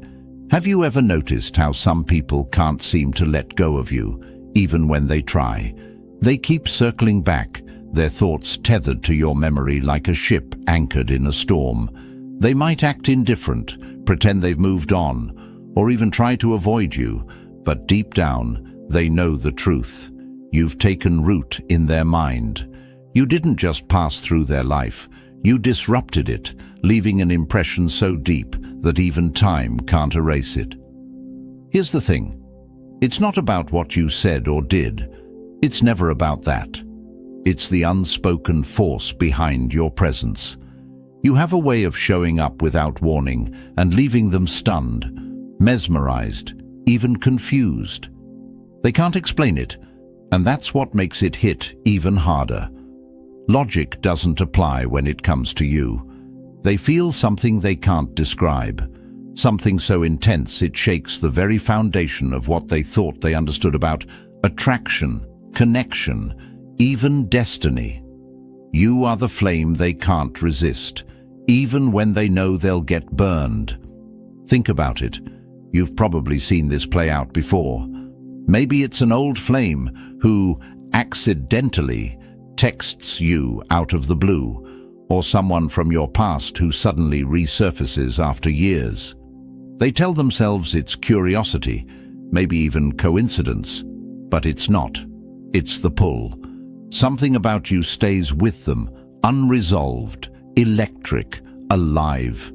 Have you ever noticed how some people can't seem to let go of you, even when they try? They keep circling back, their thoughts tethered to your memory like a ship anchored in a storm. They might act indifferent, pretend they've moved on, or even try to avoid you, but deep down, they know the truth. You've taken root in their mind. You didn't just pass through their life, you disrupted it, leaving an impression so deep that even time can't erase it. Here's the thing. It's not about what you said or did. It's never about that. It's the unspoken force behind your presence. You have a way of showing up without warning and leaving them stunned, mesmerized, even confused. They can't explain it, and that's what makes it hit even harder. Logic doesn't apply when it comes to you. They feel something they can't describe. Something so intense it shakes the very foundation of what they thought they understood about attraction, connection, even destiny. You are the flame they can't resist, even when they know they'll get burned. Think about it. You've probably seen this play out before. Maybe it's an old flame who accidentally texts you out of the blue, or someone from your past who suddenly resurfaces after years. They tell themselves it's curiosity, maybe even coincidence, but it's not. It's the pull. Something about you stays with them, unresolved, electric, alive.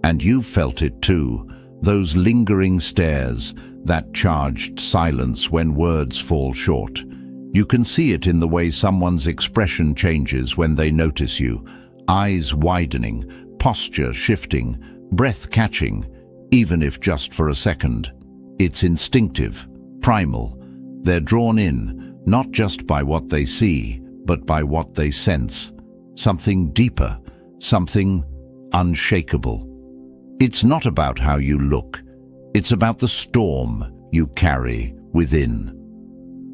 And you've felt it too, those lingering stares, that charged silence when words fall short. You can see it in the way someone's expression changes when they notice you, eyes widening, posture shifting, breath catching, even if just for a second. It's instinctive, primal. They're drawn in, not just by what they see, but by what they sense. Something deeper, something unshakable. It's not about how you look. It's about the storm you carry within.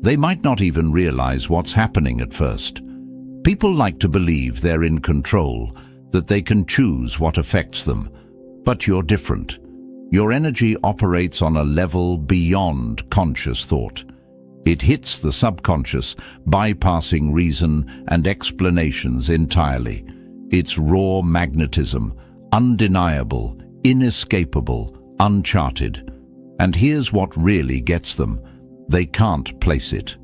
They might not even realize what's happening at first. People like to believe they're in control, that they can choose what affects them. But you're different. Your energy operates on a level beyond conscious thought. It hits the subconscious, bypassing reason and explanations entirely. It's raw magnetism, undeniable, inescapable, uncharted. And here's what really gets them. They can't place it.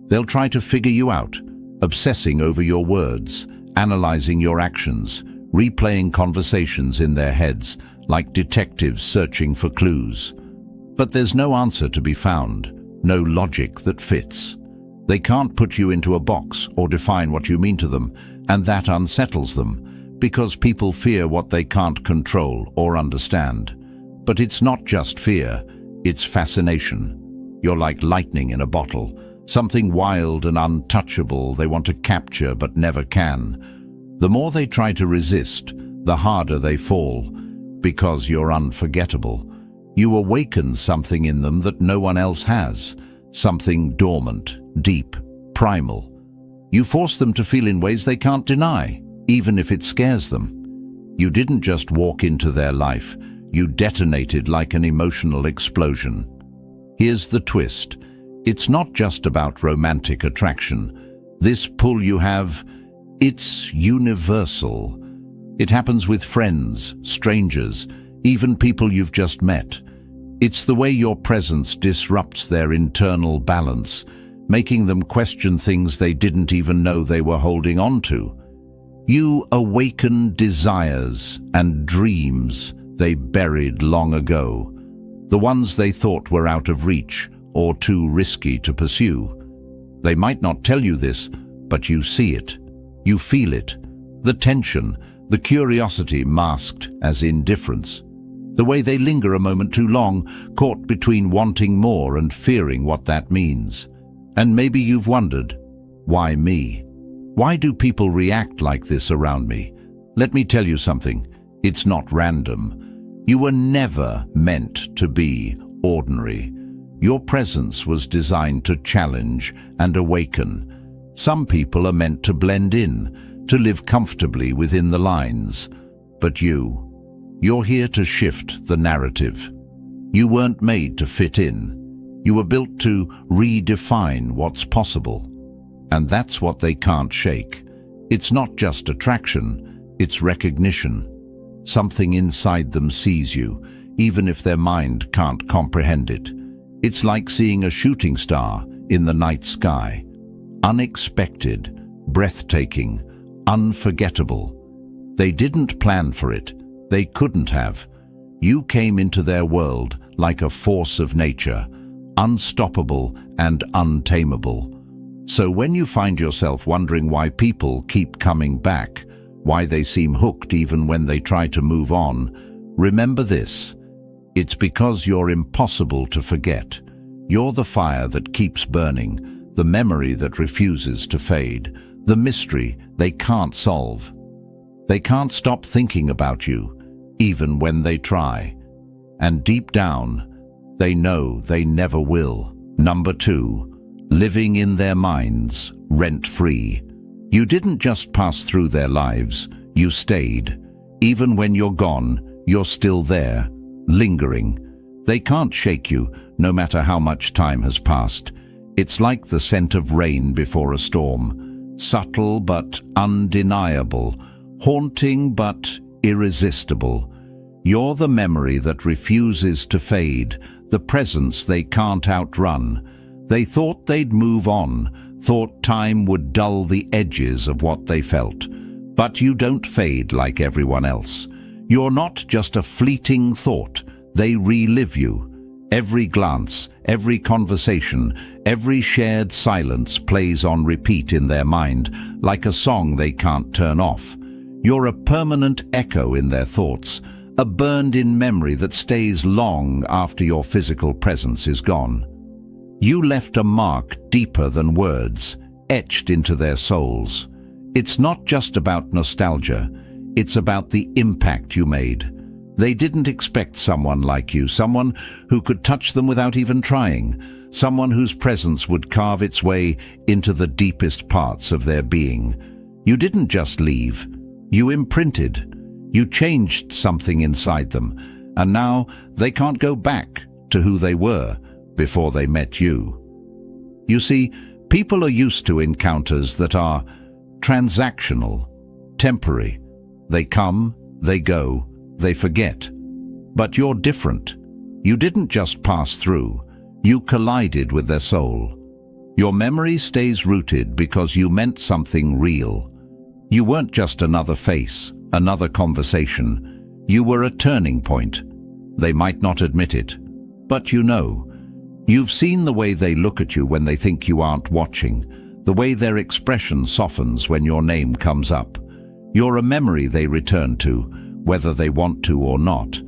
They'll try to figure you out, obsessing over your words, analyzing your actions, replaying conversations in their heads, like detectives searching for clues. But there's no answer to be found, no logic that fits. They can't put you into a box or define what you mean to them, and that unsettles them, because people fear what they can't control or understand. But it's not just fear, it's fascination. You're like lightning in a bottle, something wild and untouchable they want to capture but never can. The more they try to resist, the harder they fall, because you're unforgettable. You awaken something in them that no one else has, something dormant, deep, primal. You force them to feel in ways they can't deny, even if it scares them. You didn't just walk into their life, you detonated like an emotional explosion. Here's the twist. It's not just about romantic attraction. This pull you have, it's universal. It happens with friends, strangers, even people you've just met. It's the way your presence disrupts their internal balance, making them question things they didn't even know they were holding on to. You awaken desires and dreams they buried long ago, the ones they thought were out of reach or too risky to pursue. They might not tell you this, but you see it. You feel it. The tension, the curiosity masked as indifference. The way they linger a moment too long, caught between wanting more and fearing what that means. And maybe you've wondered, why me? Why do people react like this around me? Let me tell you something. It's not random. You were never meant to be ordinary. Your presence was designed to challenge and awaken. Some people are meant to blend in, to live comfortably within the lines. But you're here to shift the narrative. You weren't made to fit in. You were built to redefine what's possible. And that's what they can't shake. It's not just attraction, it's recognition. Something inside them sees you, even if their mind can't comprehend it. It's like seeing a shooting star in the night sky. Unexpected, breathtaking, unforgettable. They didn't plan for it. They couldn't have. You came into their world like a force of nature, unstoppable and untamable. So when you find yourself wondering why people keep coming back, why they seem hooked even when they try to move on, remember this. It's because you're impossible to forget. You're the fire that keeps burning, the memory that refuses to fade, the mystery they can't solve. They can't stop thinking about you, even when they try. and deep down, they know they never will. Number 2, living in their minds, rent-free. You didn't just pass through their lives, you stayed. Even when you're gone, you're still there, lingering. They can't shake you, no matter how much time has passed. It's like the scent of rain before a storm, subtle but undeniable, haunting but irresistible. You're the memory that refuses to fade, the presence they can't outrun. They thought they'd move on, thought time would dull the edges of what they felt. But you don't fade like everyone else. You're not just a fleeting thought, they relive you. Every glance, every conversation, every shared silence plays on repeat in their mind, like a song they can't turn off. You're a permanent echo in their thoughts, a burned-in memory that stays long after your physical presence is gone. You left a mark deeper than words, etched into their souls. It's not just about nostalgia, it's about the impact you made. They didn't expect someone like you, someone who could touch them without even trying, someone whose presence would carve its way into the deepest parts of their being. You didn't just leave, you imprinted. You changed something inside them, and now they can't go back to who they were before they met you. You see, people are used to encounters that are transactional, temporary. They come, they go, they forget. But you're different. You didn't just pass through, you collided with their soul. Your memory stays rooted because you meant something real. You weren't just another face, another conversation. You were a turning point. They might not admit it, but you know. You've seen the way they look at you when they think you aren't watching, the way their expression softens when your name comes up. You're a memory they return to, whether they want to or not.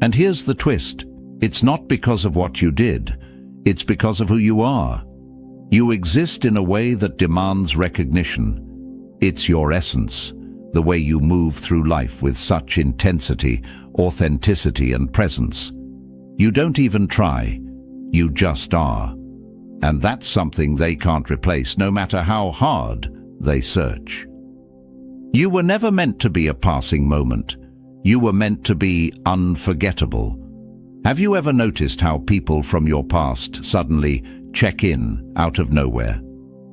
And here's the twist. It's not because of what you did. It's because of who you are. You exist in a way that demands recognition. It's your essence, the way you move through life with such intensity, authenticity, and presence. You don't even try. You just are. And that's something they can't replace, no matter how hard they search. You were never meant to be a passing moment. You were meant to be unforgettable. Have you ever noticed how people from your past suddenly check in out of nowhere?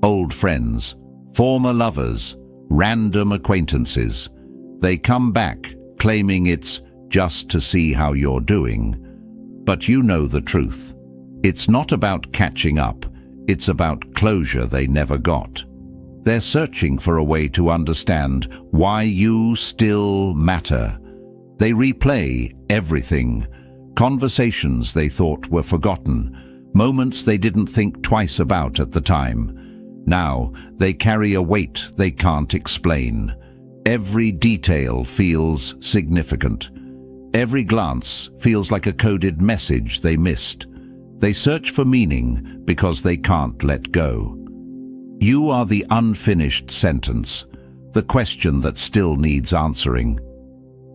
Old friends, former lovers, random acquaintances. They come back claiming it's just to see how you're doing. But you know the truth. It's not about catching up. It's about closure they never got. They're searching for a way to understand why you still matter. They replay everything. Conversations they thought were forgotten. Moments they didn't think twice about at the time. Now they carry a weight they can't explain. Every detail feels significant. Every glance feels like a coded message they missed. They search for meaning because they can't let go. You are the unfinished sentence, the question that still needs answering.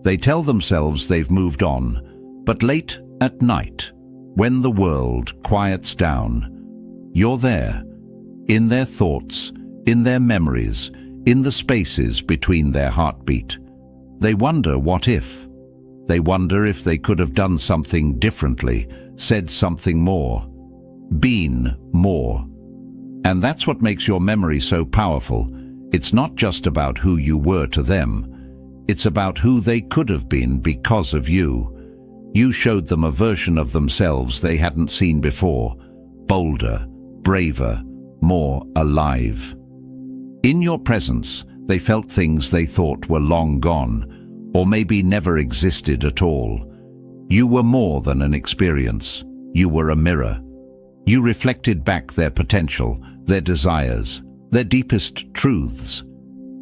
They tell themselves they've moved on, but late at night, when the world quiets down, you're there, in their thoughts, in their memories, in the spaces between their heartbeat. They wonder what if. They wonder if they could have done something differently, said something more, been more. And that's what makes your memory so powerful. It's not just about who you were to them. It's about who they could have been because of you. You showed them a version of themselves they hadn't seen before, bolder, braver, more alive. In your presence, they felt things they thought were long gone, or maybe never existed at all. You were more than an experience. You were a mirror. You reflected back their potential, their desires, their deepest truths,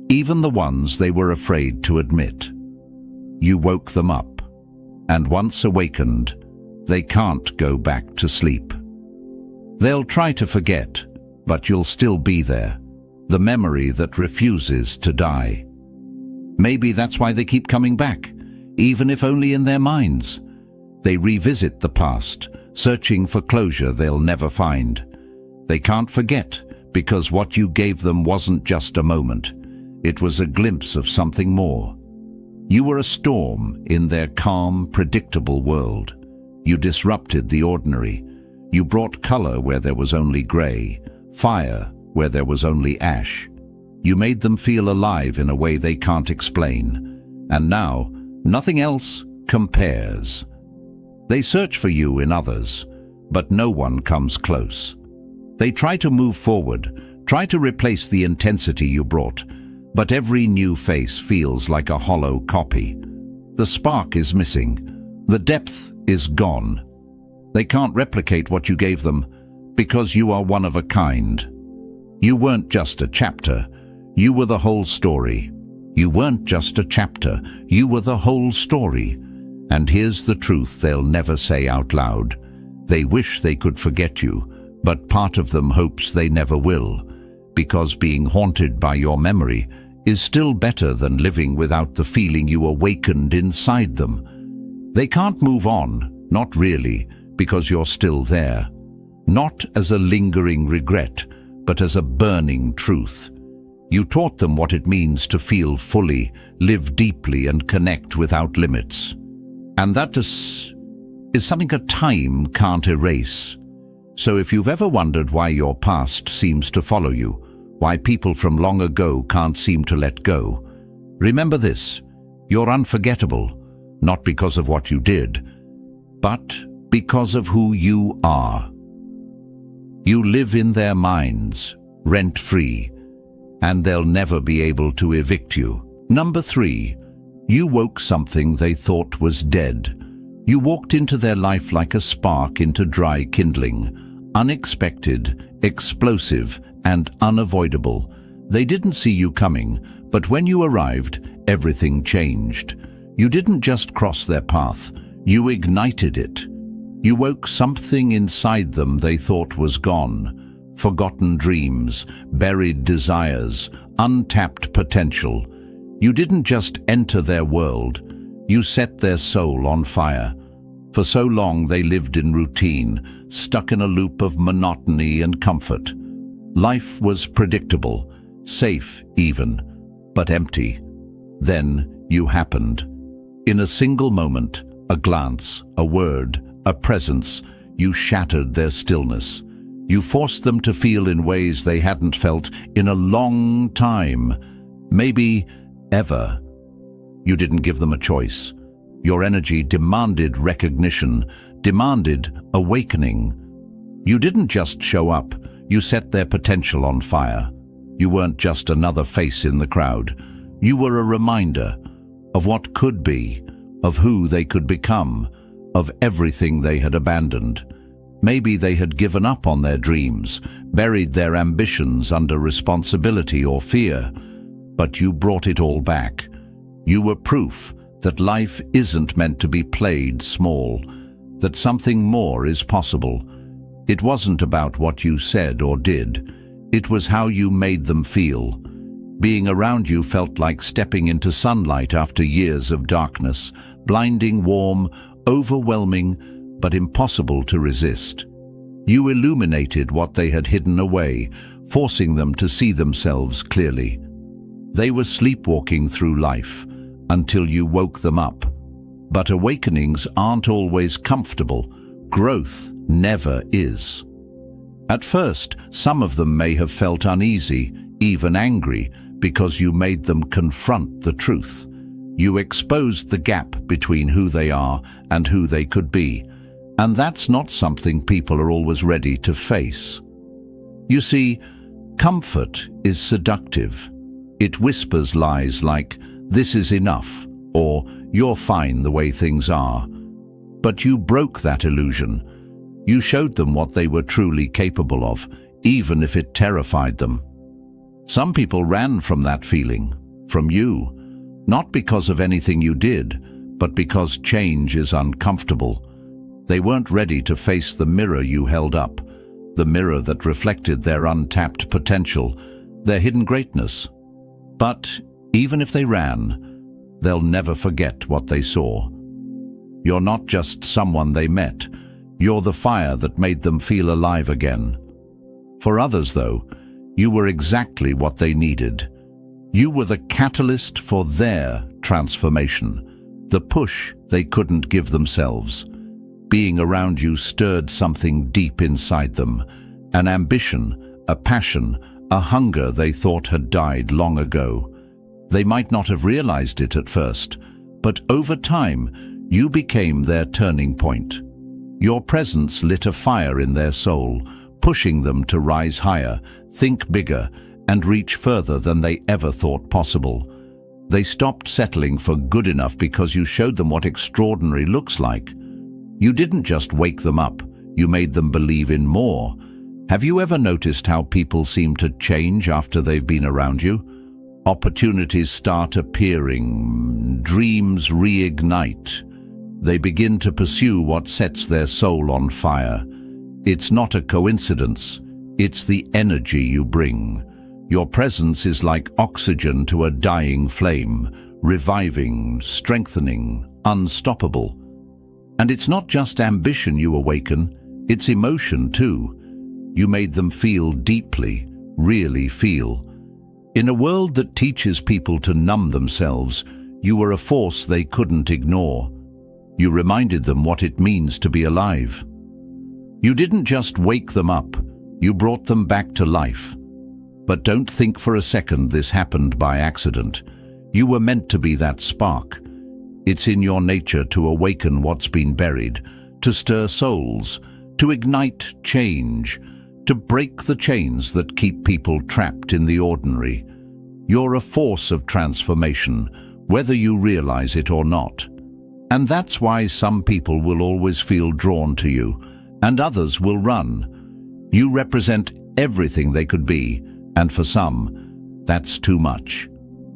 even the ones they were afraid to admit. You woke them up, and once awakened, they can't go back to sleep. They'll try to forget, but you'll still be there, the memory that refuses to die. Maybe that's why they keep coming back, even if only in their minds. They revisit the past, searching for closure they'll never find. They can't forget, because what you gave them wasn't just a moment. It was a glimpse of something more. You were a storm in their calm, predictable world. You disrupted the ordinary. You brought color where there was only gray, fire where there was only ash. You made them feel alive in a way they can't explain. And now, nothing else compares. They search for you in others, but no one comes close. They try to move forward, try to replace the intensity you brought, but every new face feels like a hollow copy. The spark is missing. The depth is gone. They can't replicate what you gave them because you are one of a kind. You weren't just a chapter. You were the whole story. You weren't just a chapter. You were the whole story. And here's the truth they'll never say out loud. They wish they could forget you, but part of them hopes they never will, because being haunted by your memory is still better than living without the feeling you awakened inside them. They can't move on, not really, because you're still there. Not as a lingering regret, but as a burning truth. You taught them what it means to feel fully, live deeply, and connect without limits. And that is something a time can't erase. So if you've ever wondered why your past seems to follow you, why people from long ago can't seem to let go, remember this: you're unforgettable, not because of what you did, but because of who you are. You live in their minds, rent-free, and they'll never be able to evict you. Number 3, you woke something they thought was dead. You walked into their life like a spark into dry kindling, unexpected, explosive, and unavoidable. They didn't see you coming, but when you arrived, everything changed. You didn't just cross their path, you ignited it. You woke something inside them they thought was gone. Forgotten dreams, buried desires, untapped potential. You didn't just enter their world, you set their soul on fire. For so long they lived in routine, stuck in a loop of monotony and comfort. Life was predictable, safe even, but empty. Then you happened. In a single moment, a glance, a word, a presence, you shattered their stillness. You forced them to feel in ways they hadn't felt in a long time, maybe ever. You didn't give them a choice. Your energy demanded recognition, demanded awakening. You didn't just show up, you set their potential on fire. You weren't just another face in the crowd. You were a reminder of what could be, of who they could become, of everything they had abandoned. Maybe they had given up on their dreams, buried their ambitions under responsibility or fear, but you brought it all back. You were proof that life isn't meant to be played small, that something more is possible. It wasn't about what you said or did. It was how you made them feel. Being around you felt like stepping into sunlight after years of darkness, blinding, warm, overwhelming, but impossible to resist. You illuminated what they had hidden away, forcing them to see themselves clearly. They were sleepwalking through life until you woke them up. But awakenings aren't always comfortable. Growth never is. At first, some of them may have felt uneasy, even angry, because you made them confront the truth. You exposed the gap between who they are and who they could be, and that's not something people are always ready to face. You see, comfort is seductive. It whispers lies like, "This is enough," or "You're fine the way things are." But you broke that illusion. You showed them what they were truly capable of, even if it terrified them. Some people ran from that feeling, from you, not because of anything you did, but because change is uncomfortable. They weren't ready to face the mirror you held up, the mirror that reflected their untapped potential, their hidden greatness. But even if they ran, they'll never forget what they saw. You're not just someone they met. You're the fire that made them feel alive again. For others, though, you were exactly what they needed. You were the catalyst for their transformation, the push they couldn't give themselves. Being around you stirred something deep inside them, an ambition, a passion, a hunger they thought had died long ago. They might not have realized it at first, but over time, you became their turning point. Your presence lit a fire in their soul, pushing them to rise higher, think bigger, and reach further than they ever thought possible. They stopped settling for good enough because you showed them what extraordinary looks like. You didn't just wake them up, you made them believe in more. Have you ever noticed how people seem to change after they've been around you? Opportunities start appearing, dreams reignite. They begin to pursue what sets their soul on fire. It's not a coincidence, it's the energy you bring. Your presence is like oxygen to a dying flame, reviving, strengthening, unstoppable. And it's not just ambition you awaken, it's emotion too. You made them feel deeply, really feel. In a world that teaches people to numb themselves, you were a force they couldn't ignore. You reminded them what it means to be alive. You didn't just wake them up, you brought them back to life. But don't think for a second this happened by accident. You were meant to be that spark. It's in your nature to awaken what's been buried, to stir souls, to ignite change, to break the chains that keep people trapped in the ordinary. You're a force of transformation, whether you realize it or not. And that's why some people will always feel drawn to you, and others will run. You represent everything they could be, and for some, that's too much.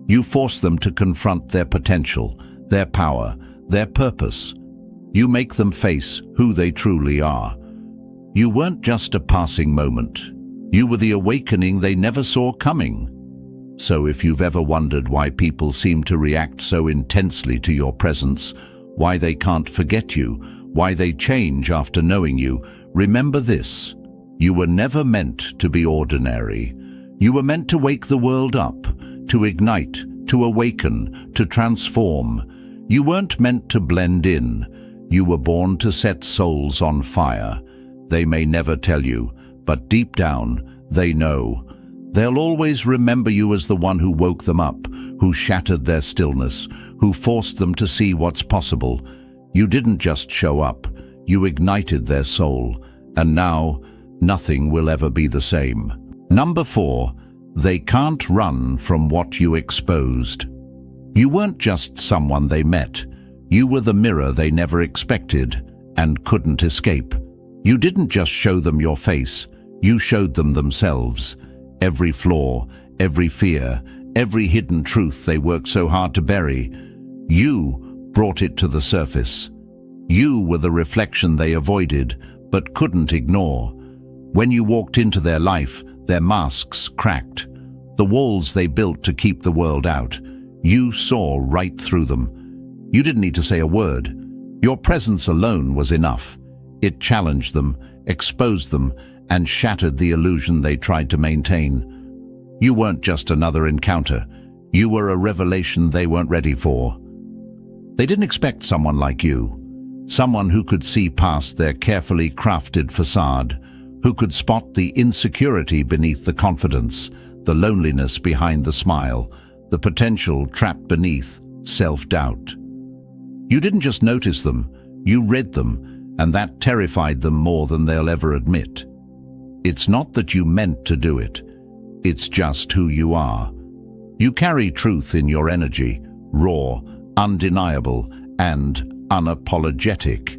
You force them to confront their potential, their power, their purpose. You make them face who they truly are. You weren't just a passing moment. You were the awakening they never saw coming. So if you've ever wondered why people seem to react so intensely to your presence, why they can't forget you, why they change after knowing you, remember this. You were never meant to be ordinary. You were meant to wake the world up, to ignite, to awaken, to transform. You weren't meant to blend in. You were born to set souls on fire. They may never tell you, but deep down, they know. They'll always remember you as the one who woke them up, who shattered their stillness, who forced them to see what's possible. You didn't just show up, you ignited their soul, and now, nothing will ever be the same. Number 4, they can't run from what you exposed. You weren't just someone they met. You were the mirror they never expected and couldn't escape. You didn't just show them your face, you showed them themselves. Every flaw, every fear, every hidden truth they worked so hard to bury. You brought it to the surface. You were the reflection they avoided but couldn't ignore. When you walked into their life, their masks cracked. The walls they built to keep the world out. You saw right through them. You didn't need to say a word. Your presence alone was enough. It challenged them, exposed them, and shattered the illusion they tried to maintain. You weren't just another encounter. You were a revelation they weren't ready for. They didn't expect someone like you, someone who could see past their carefully crafted facade, who could spot the insecurity beneath the confidence, the loneliness behind the smile, the potential trapped beneath self-doubt. You didn't just notice them, you read them, and that terrified them more than they'll ever admit. It's not that you meant to do it, it's just who you are. You carry truth in your energy, raw, undeniable, and unapologetic.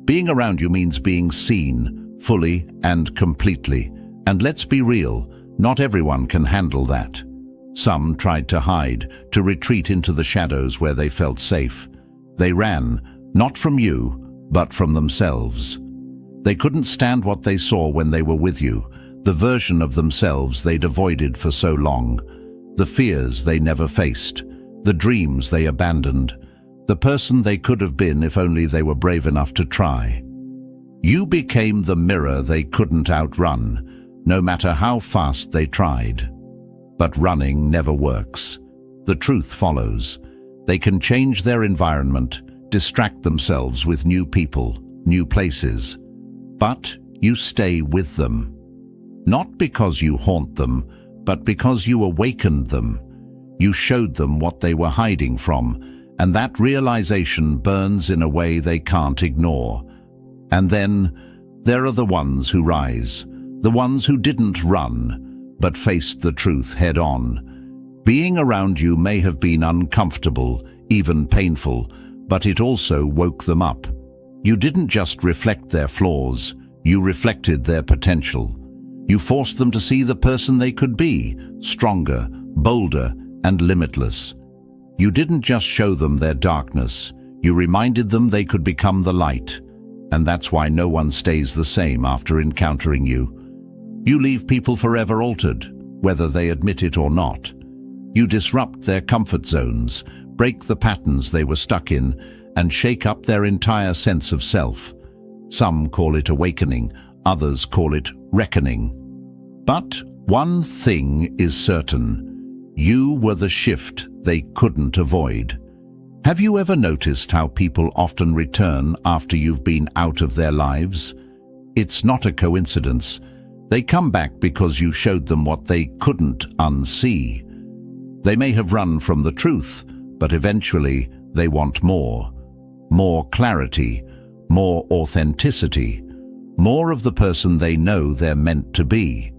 Being around you means being seen, fully and completely. And let's be real, not everyone can handle that. Some tried to hide, to retreat into the shadows where they felt safe. They ran, not from you, but from themselves. They couldn't stand what they saw when they were with you, the version of themselves they'd avoided for so long, the fears they never faced, the dreams they abandoned. the person they could have been if only they were brave enough to try. You became the mirror they couldn't outrun, no matter how fast they tried. But running never works. The truth follows. They can change their environment, distract themselves with new people, new places. But you stay with them. Not because you haunt them, but because you awakened them. You showed them what they were hiding from, and that realization burns in a way they can't ignore. And then there are the ones who rise, the ones who didn't run, but faced the truth head-on. Being around you may have been uncomfortable, even painful, but it also woke them up. You didn't just reflect their flaws, you reflected their potential. You forced them to see the person they could be, stronger, bolder, and limitless. You didn't just show them their darkness, you reminded them they could become the light. And that's why no one stays the same after encountering you. You leave people forever altered, whether they admit it or not. You disrupt their comfort zones, break the patterns they were stuck in, and shake up their entire sense of self. Some call it awakening, others call it reckoning. But one thing is certain. You were the shift they couldn't avoid. Have you ever noticed how people often return after you've been out of their lives? It's not a coincidence. They come back because you showed them what they couldn't unsee. They may have run from the truth, but eventually they want more. More clarity, more authenticity, more of the person they know they're meant to be.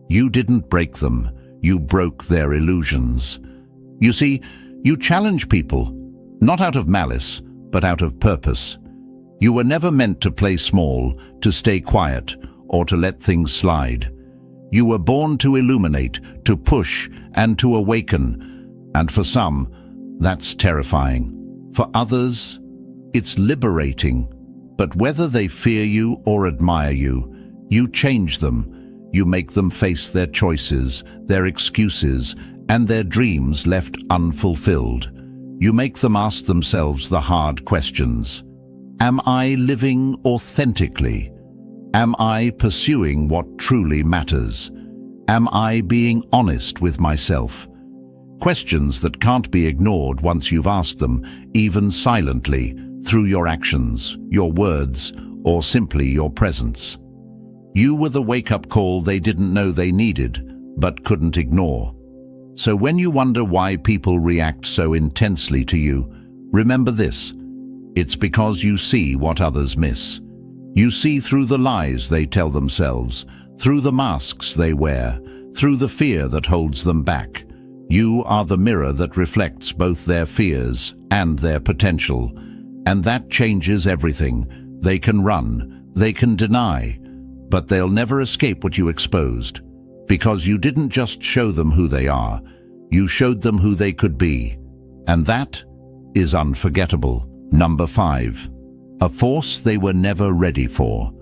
You didn't break them, you broke their illusions. You see, you challenge people, not out of malice, but out of purpose. You were never meant to play small, to stay quiet, or to let things slide. You were born to illuminate, to push, and to awaken. And for some, that's terrifying. For others, it's liberating. But whether they fear you or admire you, you change them. You make them face their choices, their excuses, and their dreams left unfulfilled. You make them ask themselves the hard questions. Am I living authentically? Am I pursuing what truly matters? Am I being honest with myself? Questions that can't be ignored once you've asked them, even silently, through your actions, your words, or simply your presence. You were the wake-up call they didn't know they needed, but couldn't ignore. So when you wonder why people react so intensely to you, remember this. It's because you see what others miss. You see through the lies they tell themselves, through the masks they wear, through the fear that holds them back. You are the mirror that reflects both their fears and their potential. And that changes everything. They can run, they can deny, but they'll never escape what you exposed. Because you didn't just show them who they are, you showed them who they could be. And that is unforgettable. Number 5. A force they were never ready for.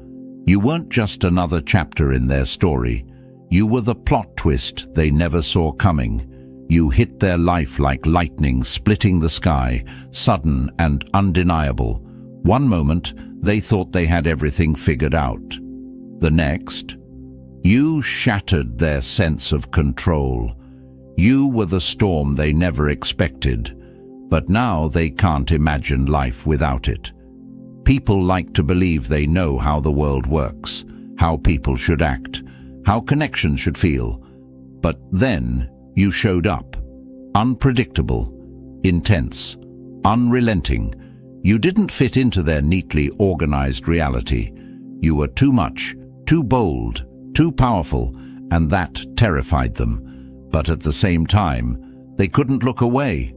You weren't just another chapter in their story. You were the plot twist they never saw coming. You hit their life like lightning splitting the sky, sudden and undeniable. One moment, they thought they had everything figured out. The next, you shattered their sense of control. You were the storm they never expected, but now they can't imagine life without it. People like to believe they know how the world works, how people should act, how connections should feel. But then you showed up, unpredictable, intense, unrelenting. You didn't fit into their neatly organized reality. You were too much, too bold, too powerful, and that terrified them. But at the same time, they couldn't look away.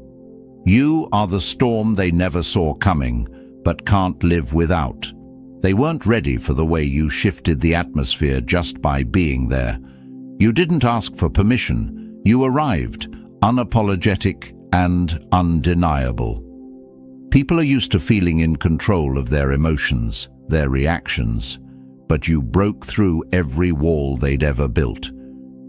You are the storm they never saw coming, but can't live without. They weren't ready for the way you shifted the atmosphere just by being there. You didn't ask for permission. You arrived, unapologetic and undeniable. People are used to feeling in control of their emotions, their reactions, but you broke through every wall they'd ever built.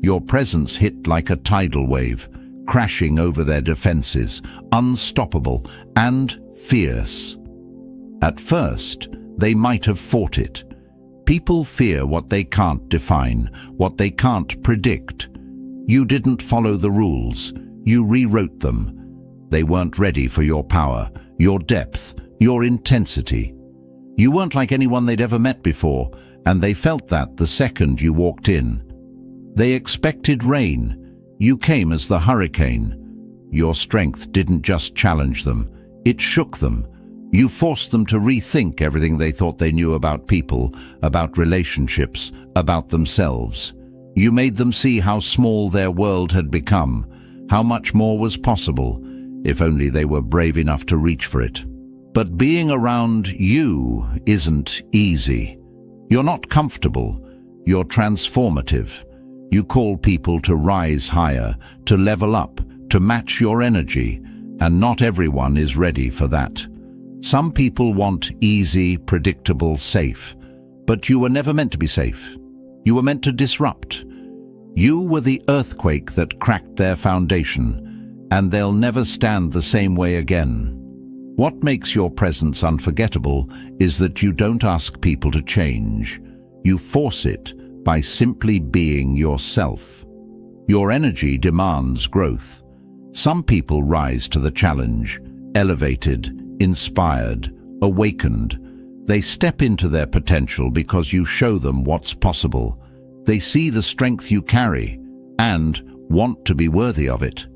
Your presence hit like a tidal wave, crashing over their defenses, unstoppable and fierce. At first, they might have fought it. People fear what they can't define, what they can't predict. You didn't follow the rules. You rewrote them. They weren't ready for your power, your depth, your intensity. You weren't like anyone they'd ever met before, and they felt that the second you walked in. They expected rain. You came as the hurricane. Your strength didn't just challenge them, it shook them. You forced them to rethink everything they thought they knew about people, about relationships, about themselves. You made them see how small their world had become, how much more was possible, if only they were brave enough to reach for it. But being around you isn't easy. You're not comfortable. You're transformative. You call people to rise higher, to level up, to match your energy, and not everyone is ready for that. Some people want easy, predictable, safe. But you were never meant to be safe. You were meant to disrupt. You were the earthquake that cracked their foundation, and they'll never stand the same way again. What makes your presence unforgettable is that you don't ask people to change. You force it by simply being yourself. Your energy demands growth. Some people rise to the challenge, elevated, inspired, awakened. They step into their potential because you show them what's possible. They see the strength you carry and want to be worthy of it.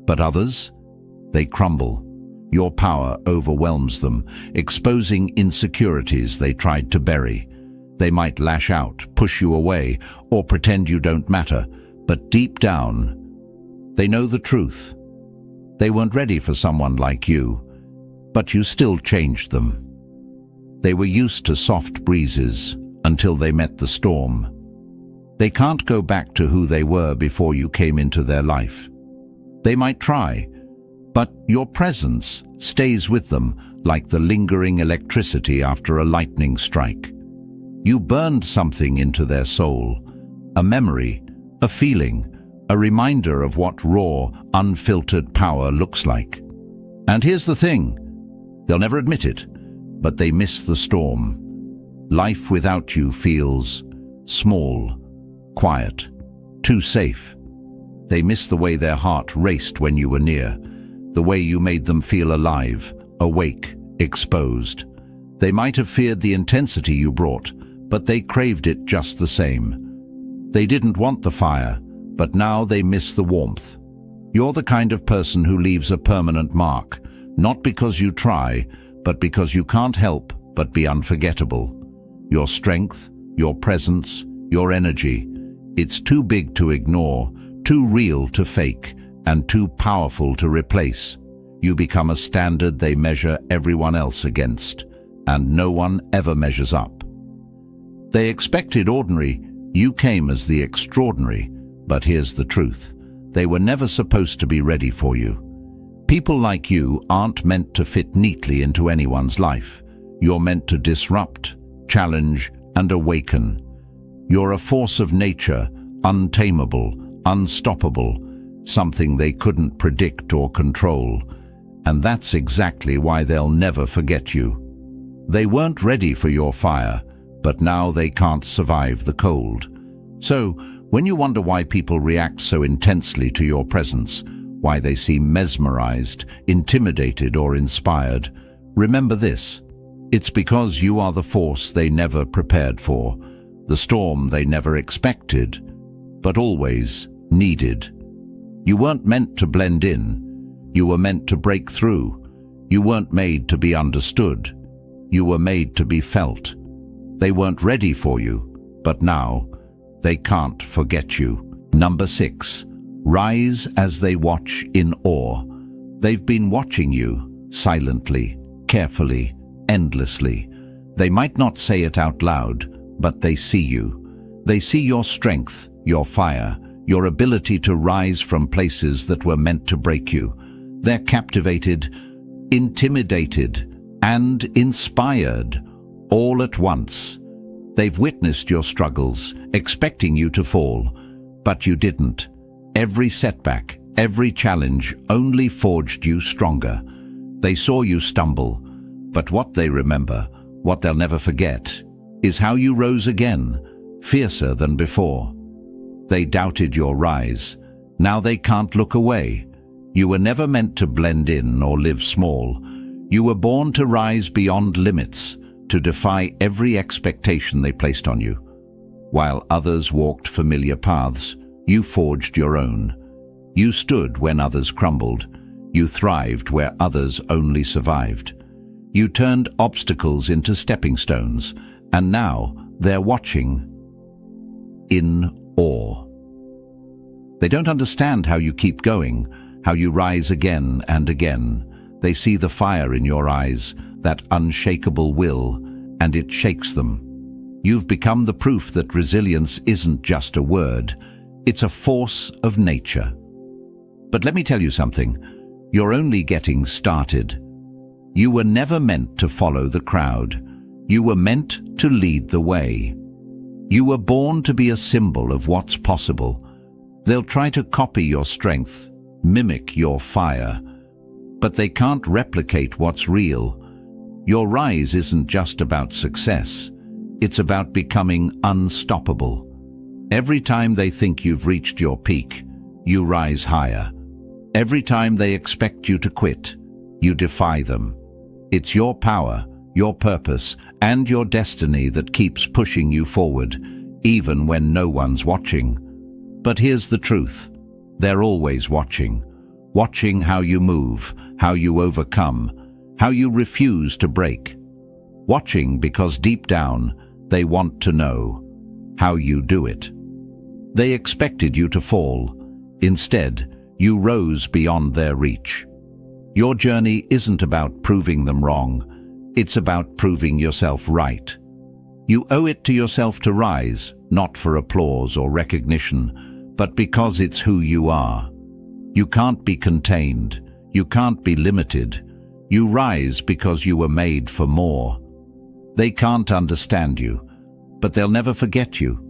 But others? They crumble. Your power overwhelms them, exposing insecurities they tried to bury. They might lash out, push you away, or pretend you don't matter, but deep down, they know the truth. They weren't ready for someone like you, but you still changed them. They were used to soft breezes until they met the storm. They can't go back to who they were before you came into their life. They might try, but your presence stays with them like the lingering electricity after a lightning strike. You burned something into their soul, a memory, a feeling, a reminder of what raw, unfiltered power looks like. And here's the thing, they'll never admit it, but they miss the storm. Life without you feels small, quiet, too safe. They miss the way their heart raced when you were near, the way you made them feel alive, awake, exposed. They might have feared the intensity you brought, but they craved it just the same. They didn't want the fire, but now they miss the warmth. You're the kind of person who leaves a permanent mark, not because you try, but because you can't help but be unforgettable. Your strength, your presence, your energy, it's too big to ignore, too real to fake, and too powerful to replace. You become a standard they measure everyone else against, and no one ever measures up. They expected ordinary, you came as the extraordinary, but here's the truth. They were never supposed to be ready for you. People like you aren't meant to fit neatly into anyone's life. You're meant to disrupt, challenge, and awaken. You're a force of nature, untamable, unstoppable, something they couldn't predict or control. And that's exactly why they'll never forget you. They weren't ready for your fire, but now they can't survive the cold. So, when you wonder why people react so intensely to your presence, why they seem mesmerized, intimidated, or inspired, remember this. It's because you are the force they never prepared for, the storm they never expected, but always needed. You weren't meant to blend in. You were meant to break through. You weren't made to be understood. You were made to be felt. They weren't ready for you, but now they can't forget you. Number 6. Rise as they watch in awe. They've been watching you, silently, carefully, endlessly. They might not say it out loud, but they see you. They see your strength, your fire, your ability to rise from places that were meant to break you. They're captivated, intimidated, and inspired, all at once. They've witnessed your struggles, expecting you to fall, but you didn't. Every setback, every challenge only forged you stronger. They saw you stumble, but what they remember, what they'll never forget, is how you rose again, fiercer than before. They doubted your rise. Now they can't look away. You were never meant to blend in or live small. You were born to rise beyond limits, to defy every expectation they placed on you. While others walked familiar paths, you forged your own. You stood when others crumbled. You thrived where others only survived. You turned obstacles into stepping stones, and now they're watching in awe. They don't understand how you keep going, how you rise again and again. They see the fire in your eyes, that unshakable will, and it shakes them. You've become the proof that resilience isn't just a word, it's a force of nature. But let me tell you something, you're only getting started. You were never meant to follow the crowd. You were meant to lead the way. You were born to be a symbol of what's possible. They'll try to copy your strength, mimic your fire, but they can't replicate what's real. Your rise isn't just about success. It's about becoming unstoppable. Every time they think you've reached your peak, you rise higher. Every time they expect you to quit, you defy them. It's your power, your purpose, and your destiny that keeps pushing you forward, even when no one's watching. But here's the truth. They're always watching. Watching how you move, how you overcome, how you refuse to break. Watching because deep down, they want to know how you do it. They expected you to fall. Instead, you rose beyond their reach. Your journey isn't about proving them wrong. It's about proving yourself right. You owe it to yourself to rise, not for applause or recognition, but because it's who you are. You can't be contained. You can't be limited. You rise because you were made for more. They can't understand you, but they'll never forget you.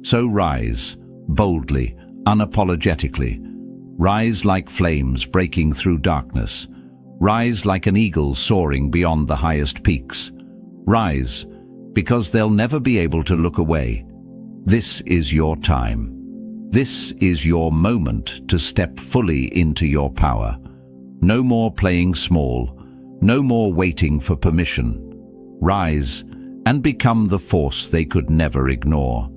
So rise, boldly, unapologetically. Rise like flames breaking through darkness. Rise like an eagle soaring beyond the highest peaks. Rise, because they'll never be able to look away. This is your time. This is your moment to step fully into your power. No more playing small. No more waiting for permission. Rise and become the force they could never ignore.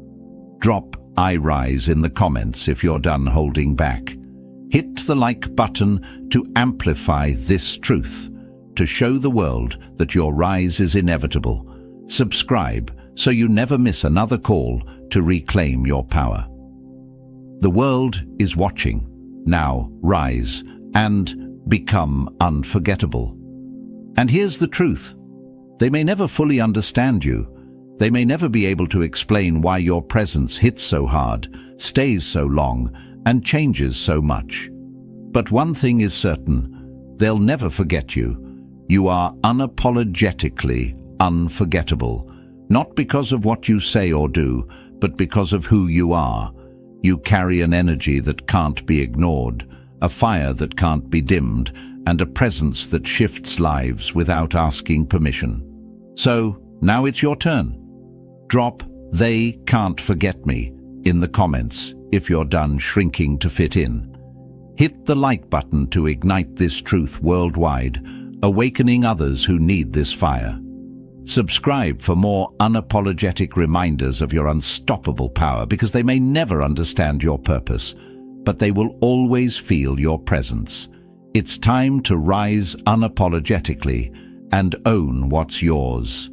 Drop "I rise" in the comments if you're done holding back. Hit the like button to amplify this truth, to show the world that your rise is inevitable. Subscribe so you never miss another call to reclaim your power. The world is watching. Now rise and become unforgettable. And here's the truth. They may never fully understand you. They may never be able to explain why your presence hits so hard, stays so long, and changes so much. But one thing is certain, they'll never forget you. You are unapologetically unforgettable, not because of what you say or do, but because of who you are. You carry an energy that can't be ignored, a fire that can't be dimmed, and a presence that shifts lives without asking permission. So, now it's your turn. Drop "They can't forget me" in the comments if you're done shrinking to fit in. Hit the like button to ignite this truth worldwide, awakening others who need this fire. Subscribe for more unapologetic reminders of your unstoppable power, because they may never understand your purpose, but they will always feel your presence. It's time to rise unapologetically and own what's yours.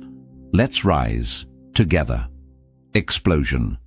Let's rise together. Explosion.